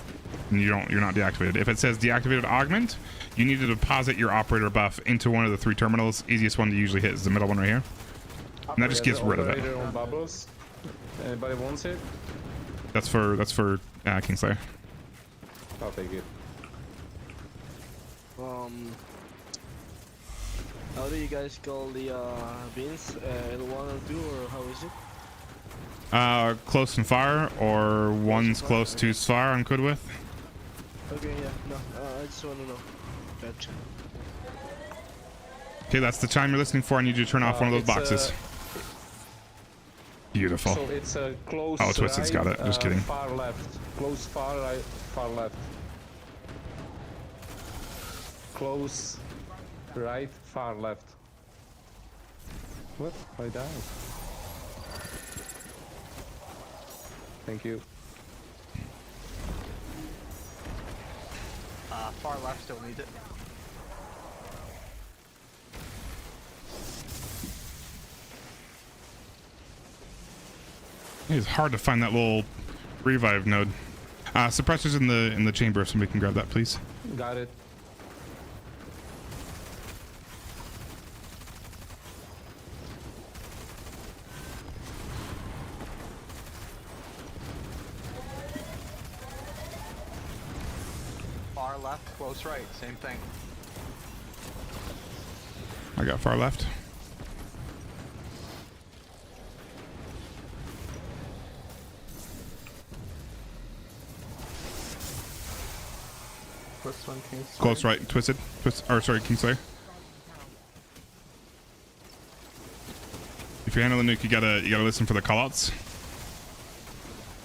And you're not deactivated. If it says deactivated augment, you need to deposit your operator buff into one of the 3 terminals. Easiest one to usually hit is the middle one right here. And that just gets rid of it. On bubbles. Anybody wants it? That's for Kingslayer. I'll take it. How do you guys call the beans? L1 or 2, or how is it? Close and far, or one's close, two's far, I'm good with. Okay, yeah, no, I just want to know. Gotcha. Okay, that's the chime you're listening for. I need you to turn off one of those boxes. Beautiful. So it's a close oh, Twisted's got it. Just kidding. Far left. Close far right, far left. Close right, far left. What? I died. Thank you. Far left still needs it. It's hard to find that little revive node. Suppressors in the chamber. If somebody can grab that, please. Got it. Far left, close right, same thing. I got far left. This one, Kingslayer. Close right, twisted. Or sorry, Kingslayer. If you're handling nuke, you gotta listen for the callouts.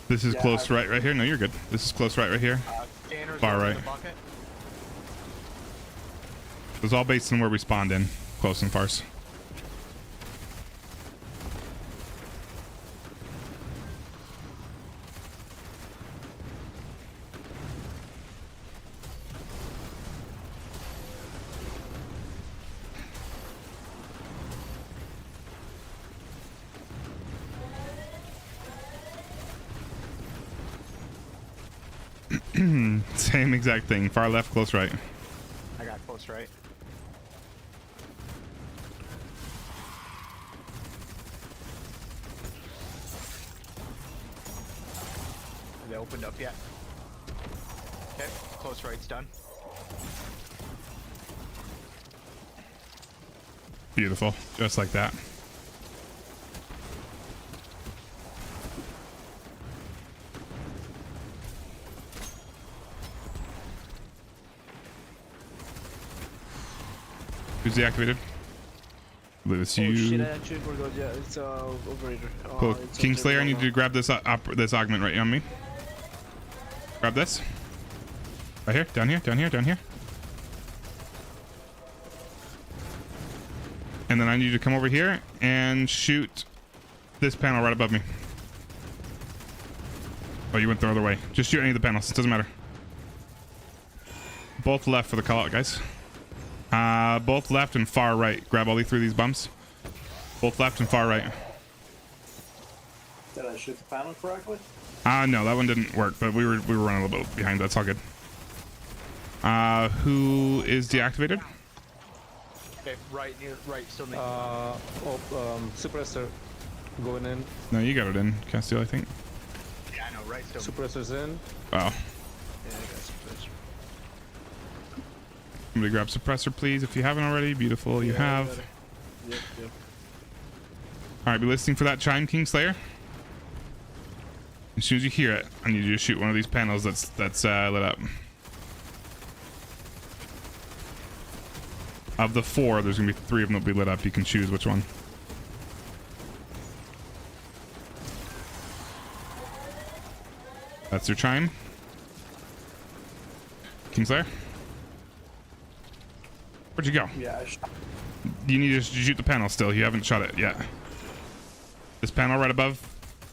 This is close right here. No, you're good. This is close right here. Far right. It was all based on where we spawned in, close and fars. Same exact thing. Far left, close right. I got close right. Have they opened up yet? Okay, close right's done. Beautiful. Just like that. Who's deactivated? I believe it's you. Shit, I actually forgot. Yeah, it's operator. Cool. It's Kingslayer, I need now. you to grab this this augment right on me. Grab this. Right here, down here, down here, down here. And then I need you to come over here and shoot this panel right above me. Oh, you went the other way. Just shoot any of the panels. It doesn't matter. Both left for the call out, guys. Both left and far right. Grab all three of these bumps. Both left and far right. Did I shoot the panel correctly? No, that one didn't work, but we were running a little bit behind. That's all good. Who is deactivated? Okay, right still needs Suppressor going in. No, you got it in, Castile, I think. Yeah, I know, right still. Suppressor's in. Oh. Yeah, I got suppressor. Somebody grab suppressor, please, if you haven't already. Beautiful, you have. Yep. Alright, be listening for that chime, Kingslayer. As soon as you hear it, I need you to shoot one of these panels that's lit up. Of the 4, there's gonna be 3 of them that'll be lit up. You can choose which one. That's your chime. Kingslayer? Where'd you go? Yeah, You need to shoot the panel still. You haven't shot it yet. This panel right above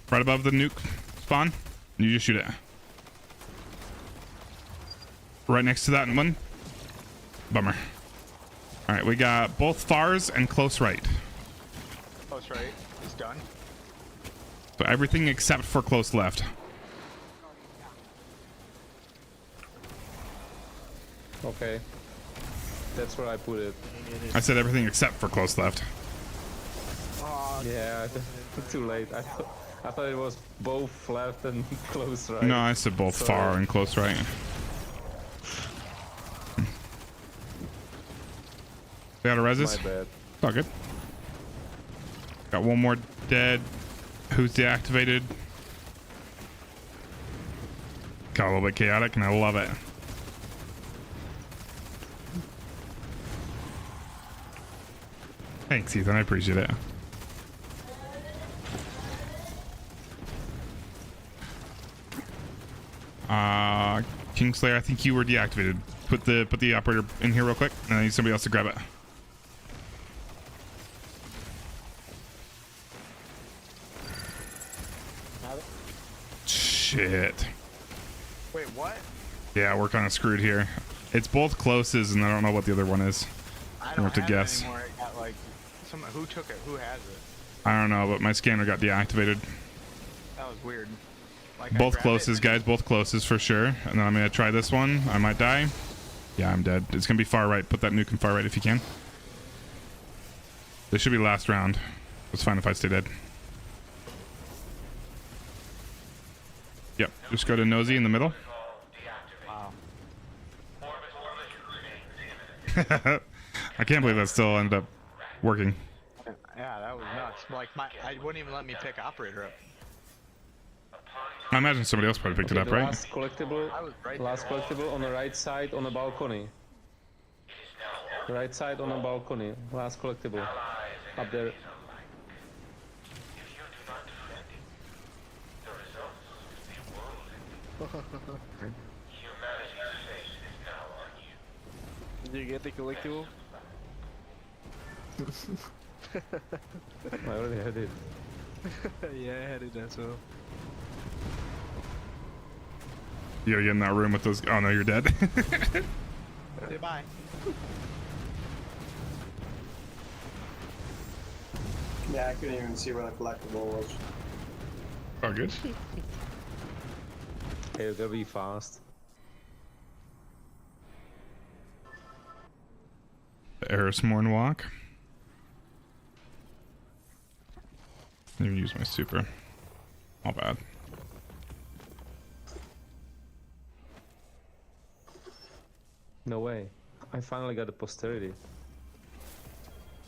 the nuke spawn. You just shoot it. Right next to that one. Bummer. All right, we got both fars and close right. Close right is done. So everything except for close left. Okay. That's where I put it. I said everything except for close left. Yeah, too late. I thought it was both left and close right. No, I said both Sorry. far and close right. We got a resist? My bad. It's all good. Got one more dead. Who's deactivated? Got a little bit chaotic and I love it. Thanks, Ethan. I appreciate it. Kingslayer, I think you were deactivated. Put the operator in here real quick, and I need somebody else to grab it. Shit. Wait, what? Yeah, we're kind of screwed here. It's both closes, and I don't know what the other one is. I don't have to have guess. It anymore. It got like who took it? Who has it? I don't know, but my scanner got deactivated. That was weird. Like, I Both grabbed closes, it. guys. Both closes for sure. And then I'm gonna try this one. I might die. Yeah, I'm dead. It's gonna be far right. Put that nuke in far right if you can. This should be last round. It's fine if I stay dead. Yep. Just go to nosy in the middle. Wow. I can't believe that still ended up working. Yeah, that was nuts. Like I wouldn't even let me pick operator up. I imagine somebody else probably picked it up, the right? Last collectible, I was right last there. collectible on the right side on the balcony. Right side on the balcony. Last collectible. Up there. Did you get the collectible? I already had it. Yeah, I had it as well. You're in that room with those. Oh no, you're dead. Say bye. Yeah, I couldn't even see where the collectible was. Oh, good. Hey, gotta be fast. The Erismorn walk. Didn't even use my super. All bad. No way. I finally got a posterity.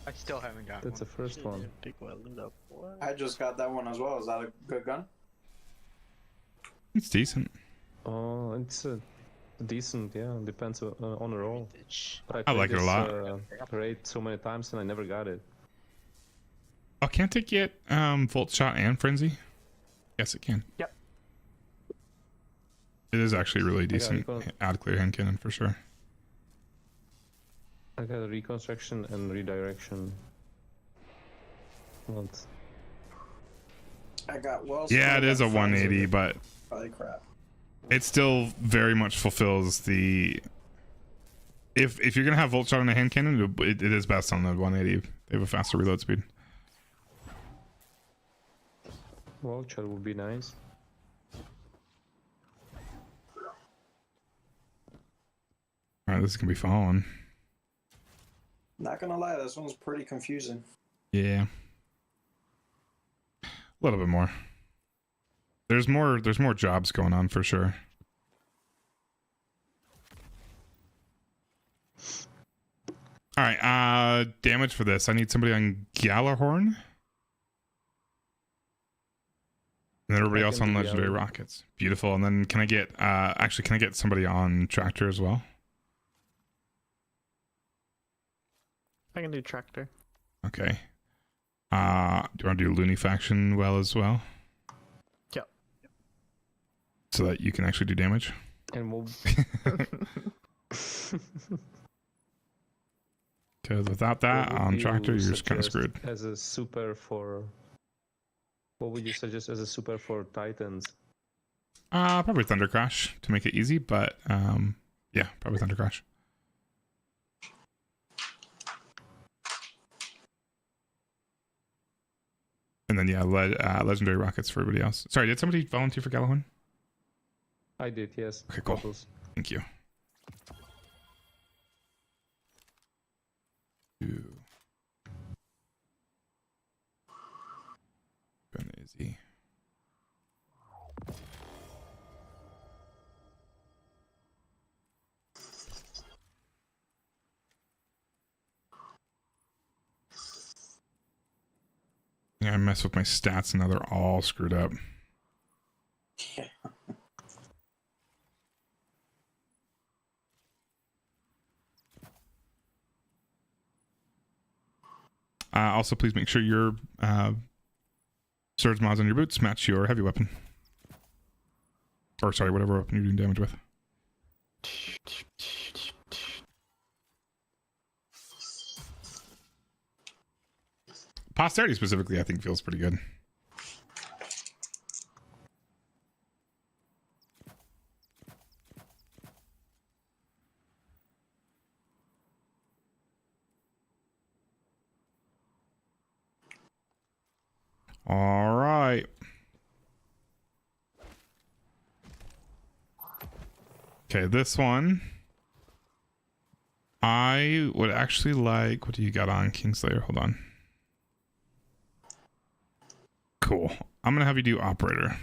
I still haven't got That's the first one. Pick my loot up. What? I just got that one as well. Is that a good gun? It's decent. Oh, it's decent, yeah. Depends on the roll. But I like it a lot. Raid so many times and I never got it. Oh, can't it get Volt Shot and Frenzy? Yes, it can. Yep. It is actually really decent. recon. Add clear hand cannon for sure. I got a reconstruction and redirection. What? I got well. Yeah, it is a 180, but Holy crap. it still very much fulfills the. If you're gonna have Volt Shot and a hand cannon, it is best on the 180. They have a faster reload speed. Vulture would be nice. All right, this is gonna be fun. Not gonna lie, this one's pretty confusing. Yeah. A little bit more. There's more jobs going on for sure. All right, damage for this. I need somebody on Galahorn. And then everybody else on Legendary Rockets. Beautiful. And then can I get actually can I get somebody on Tractor as well? I can do Tractor. Okay. Do you want to do Looney Faction well as well? Yep. So that you can actually do damage? And we'll... Because without that, What would on you Tractor, you're just kind of suggest screwed. As a super for... What would you suggest as a super for Titans? Probably Thunder Crash to make it easy, but yeah, probably Thunder Crash. And then yeah, Legendary Rockets for everybody else. Sorry, did somebody volunteer for Galahorn? I did, yes. Okay, cool. Bottles. Thank you. Ooh. Easy. Yeah, I mess with my stats and now they're all screwed up. Also, please make sure your surge mods on your boots match your heavy weapon. Or sorry, whatever weapon you're doing damage with. Posterity specifically, I think feels pretty good. All right. Okay, this one. I would actually like... What do you got on, Kingslayer? Hold on. Cool. I'm going to have you do operator.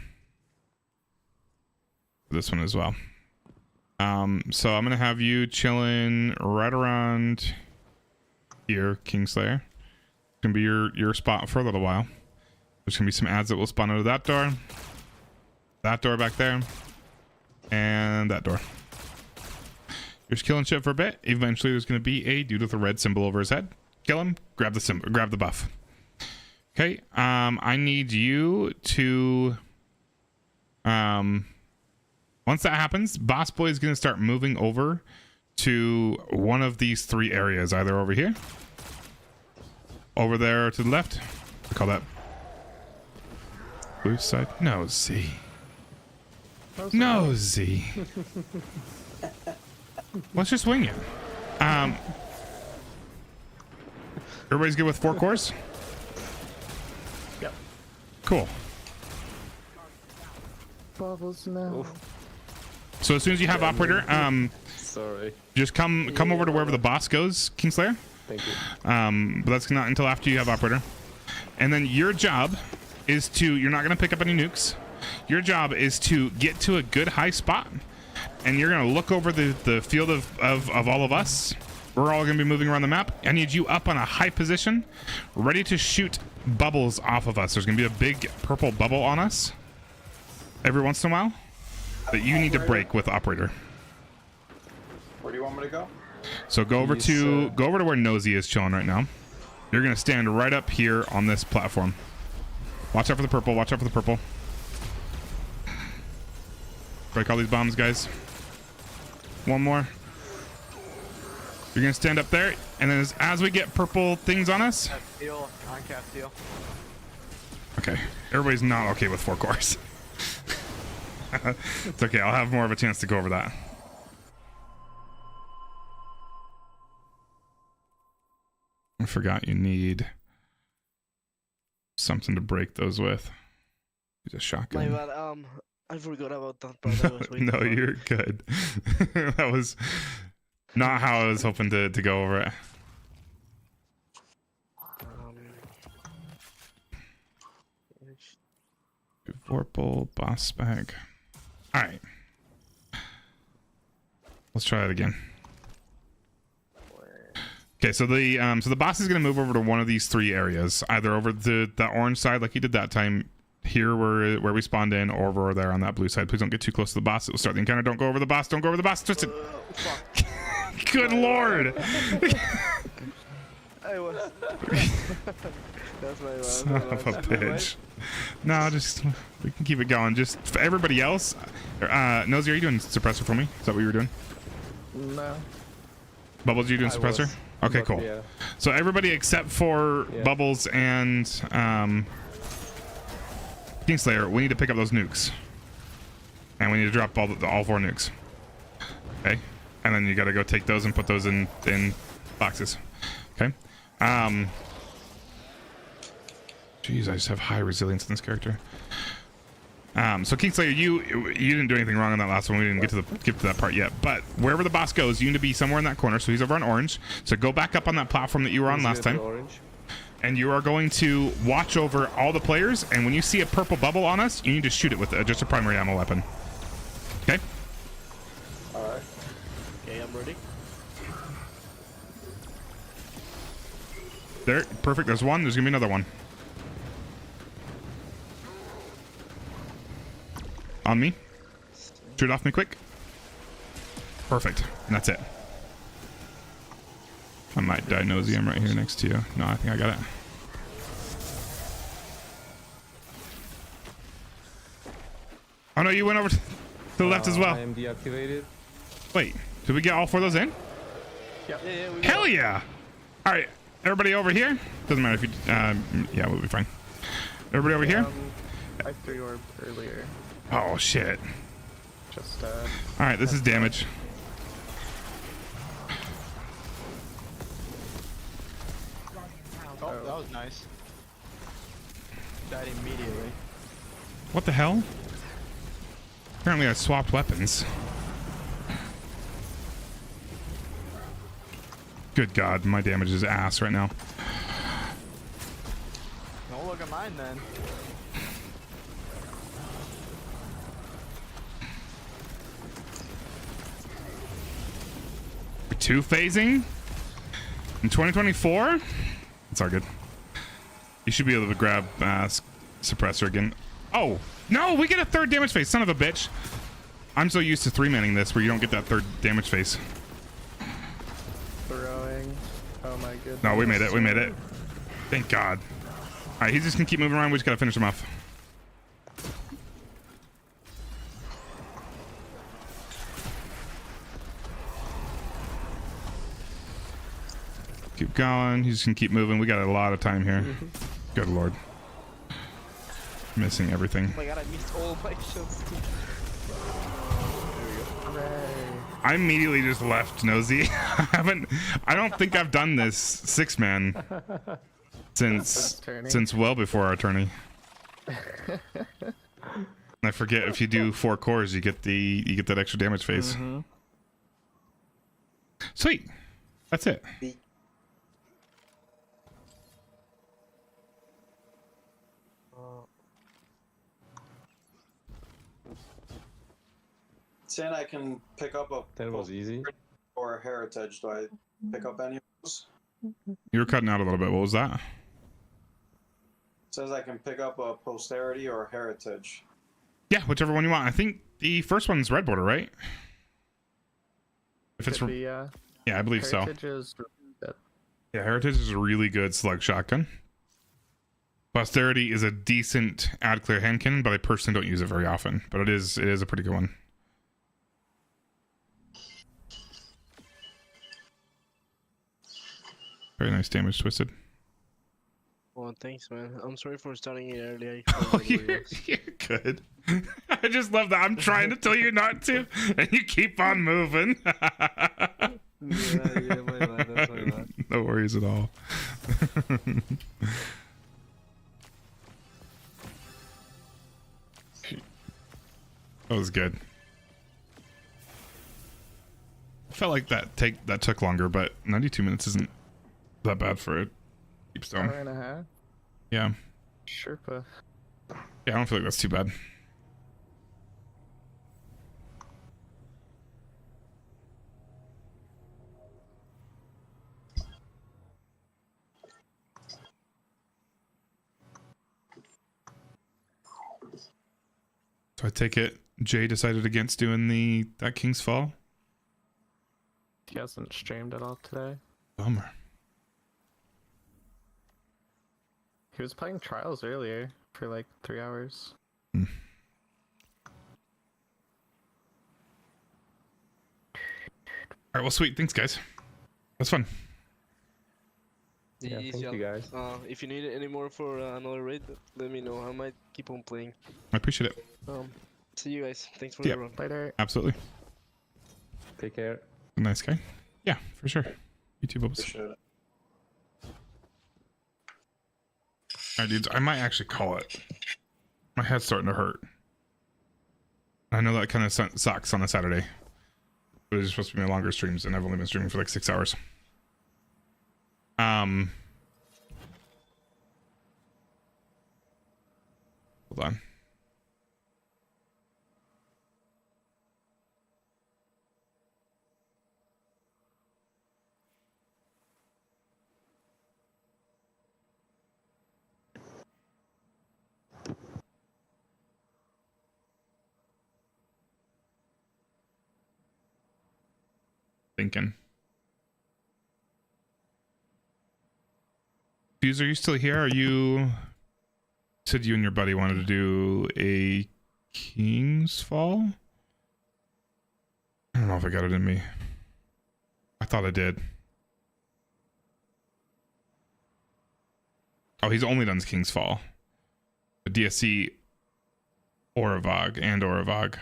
This one as well. So I'm going to have you chilling right around here, Kingslayer. It's going to be your spot for a little while. There's going to be some ads that will spawn out of that door back there, and that door. You're just killing shit for a bit. Eventually there's going to be a dude with a red symbol over his head. Kill him, grab the symbol, grab the buff. Okay, I need you to once that happens, Boss Boy is going to start moving over to one of these 3 areas, either over here, over there to the left. I call that blue side. No, Z. No, Z. Let's just wing it. Everybody's good with 4 cores? Yep. Cool. Bubbles now. So as soon as you have operator, sorry. Just come over to wherever the boss goes, Kingslayer. Thank you. But that's not until after you have operator. And then your job is to, you're not gonna pick up any nukes. Your job is to get to a good high spot, and you're gonna look over the field of all of us. We're all gonna be moving around the map. I need you up on a high position, ready to shoot bubbles off of us. There's gonna be a big purple bubble on us every once in a while that you need to break with operator. Where do you want me to go? So go over to where Nosy is chilling right now. You're gonna stand right up here on this platform. Watch out for the purple. Watch out for the purple. Break all these bombs, guys. One more. You're gonna stand up there, and then as we get purple things on us. Castile, on Castile. Okay, everybody's not okay with 4 cores. It's okay. I'll have more of a chance to go over that. I forgot you need something to break those with. Use a shotgun. My bad. I forgot about that part. I was waiting No, for. you're good. That was not how I was hoping to go over it. Vorpal, boss bag. All right. Let's try it again. Okay, so the boss is gonna move over to one of these 3 areas, either over the orange side like he did that time, here where we spawned in, or over there on that blue side. Please don't get too close to the boss. It will start the encounter. Don't go over the boss. Don't go over the boss. Just good lord. I was. That's my bad. Son of a bitch. No, just we can keep it going. Just for everybody else, Nosy, are you doing suppressor for me? Is that what you were doing? No. Bubbles, you doing suppressor? Was, okay, cool. Yeah. So everybody except for Bubbles and Kingslayer, we need to pick up those nukes, and we need to drop all 4 nukes. Okay, and then you got to go take those and put those in boxes. Okay. Jeez, I just have high resilience in this character. So Kingslayer, you didn't do anything wrong on that last one. We didn't get to that part yet. But wherever the boss goes, you need to be somewhere in that corner. So he's over on orange. So go back up on that platform that you were on last time. And you are going to watch over all the players. And when you see a purple bubble on us, you need to shoot it with just a primary ammo weapon. Okay? Alright. Okay, I'm ready. There, perfect. There's one. There's gonna be another one. On me. Shoot off me quick. Perfect. And that's it. I might die Nosy. I'm right here next to you. No, I think I got it. Oh no, you went over to the left as well. I am deactivated. Wait, did we get all 4 of those in? Yeah, Hell yeah! All right, everybody over here. Doesn't matter if you. Yeah, we'll be fine. Everybody over here. I threw orb earlier. Oh shit. Just All right, this is damage. Oh, that was nice. Died immediately. What the hell? Apparently I swapped weapons. Good God, my damage is ass right now. Don't look at mine then. Two phasing in 2024. It's all good. You should be able to grab suppressor again. Oh no, we get a third damage phase, son of a bitch. I'm so used to 3-manning this where you don't get that third damage phase. Throwing. Oh my goodness. No, we made it. We made it. Thank God. All right, he's just gonna keep moving around. We just gotta finish him off. Keep going. He's just gonna keep moving. We got a lot of time here. Good Lord. Missing everything. Oh my God, I missed all my shots. I immediately just left Nosy. I don't think I've done this 6-man since well before our tourney. I forget if you do 4 cores, you get that extra damage phase. Sweet. That's it. Saying I can pick up a. That was easy. Or heritage. Do I pick up any of those? You were cutting out a little bit. What was that? It says I can pick up a posterity or heritage. Yeah, whichever one you want. I think the first one's red border, right? If it's yeah, I believe Heritage so. Is good. Yeah, heritage is a really good slug shotgun. Posterity is a decent add clear hand cannon, but I personally don't use it very often. But it is a pretty good one. Very nice damage, Twisted. Well, thanks, man. I'm sorry for starting it early. Oh, you're good. I just love that. I'm trying to tell you not to, and you keep on moving. Yeah, my bad. That's my bad. No worries at all. That was good. I felt like that took longer, but 92 minutes isn't that bad for a deep stone. Hour and a half. Yeah. Sherpa. Yeah, I don't feel like that's too bad. So I take it Jay decided against doing that King's Fall? He hasn't streamed at all today. Bummer. He was playing Trials earlier for like 3 hours. All right, well, sweet. Thanks, guys. That's fun. Yeah, thank you, guys. If you need any more for another raid, let me know. I might keep on playing. I appreciate it. See you guys. Thanks for the run. Later. Absolutely. Take care. Nice guy. Yeah, for sure. You too, Bubbles. Appreciate it. Alright, dudes, I might actually call it. My head's starting to hurt. I know that kind of sucks on a Saturday. But it's supposed to be my longer streams, and I've only been streaming for like 6 hours. Hold on. Thinking. Fuse, are you still here? Are you said you and your buddy wanted to do a King's Fall? I don't know if I got it in me. I thought I did. Oh, he's only done King's Fall. The DSC Oravog and Oravog.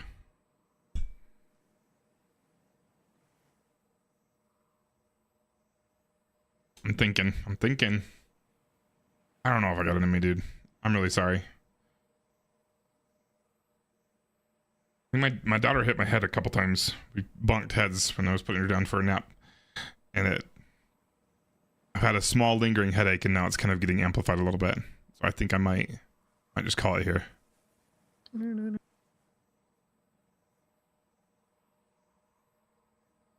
I'm thinking. I don't know if I got it in me, dude. I'm really sorry. I think my daughter hit my head a couple times. We bunked heads when I was putting her down for a nap, and I've had a small lingering headache, and now it's kind of getting amplified a little bit. So I think I might just call it here.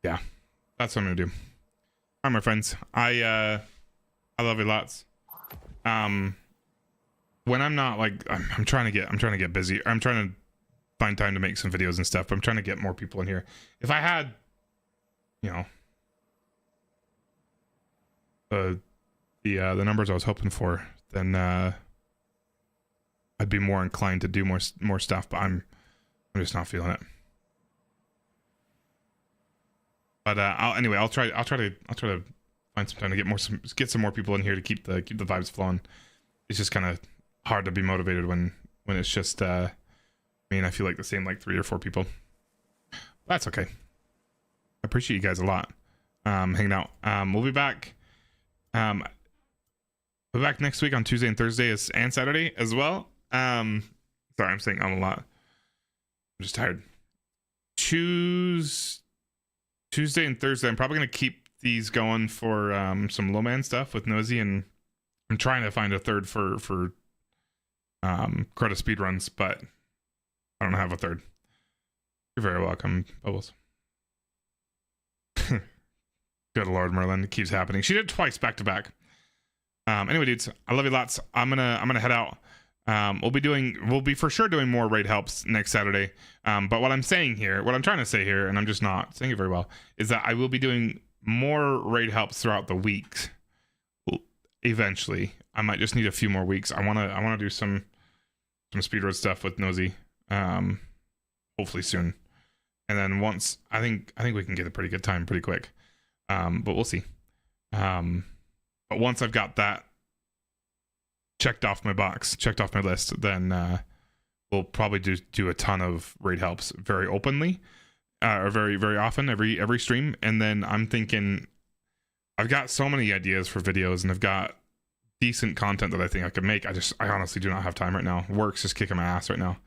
Yeah, that's what I'm gonna do. All right, my friends. I love you lots. When I'm not like I'm trying to get busy. I'm trying to find time to make some videos and stuff, but I'm trying to get more people in here. If I had, you know, the numbers I was hoping for, then I'd be more inclined to do more stuff, but I'm just not feeling it. But I'll try to find some time to get some more people in here to keep the vibes flowing. It's just kind of hard to be motivated when it's just I feel like the same like 3 or 4 people. That's okay. I appreciate you guys a lot hanging out. We'll be back. We'll be back next week on Tuesday and Thursday and Saturday as well. Sorry, I'm saying a lot. I'm just tired. Tuesday and Thursday, I'm probably gonna keep these going for some low man stuff with Nosy, and I'm trying to find a third for Crota speedruns, but I don't have a third. You're very welcome, Bubbles. Good Lord, Merlin, it keeps happening. She did it twice back to back. Anyway, dudes, I love you lots. I'm gonna head out. We'll be for sure doing more raid helps next Saturday. But what I'm trying to say here, and I'm just not saying it very well, is that I will be doing more raid helps throughout the week. Eventually, I might just need a few more weeks. I wanna do some speedrun stuff with Nosy. Hopefully soon. And then once I think we can get a pretty good time pretty quick. But we'll see. But once I've got that checked off my list, then we'll probably do a ton of raid helps very openly, or very, very often, every stream. And then I'm thinking I've got so many ideas for videos, and I've got decent content that I think I could make. I honestly do not have time right now. Work's just kicking my ass right now.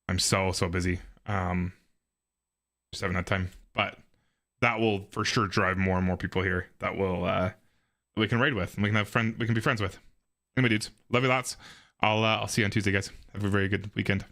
I'm so busy. Just haven't had time. But that will for sure drive more and more people here that will we can raid with, and we can be friends with. Anyway, dudes, love you lots. I'll see you on Tuesday, guys. Have a very good weekend.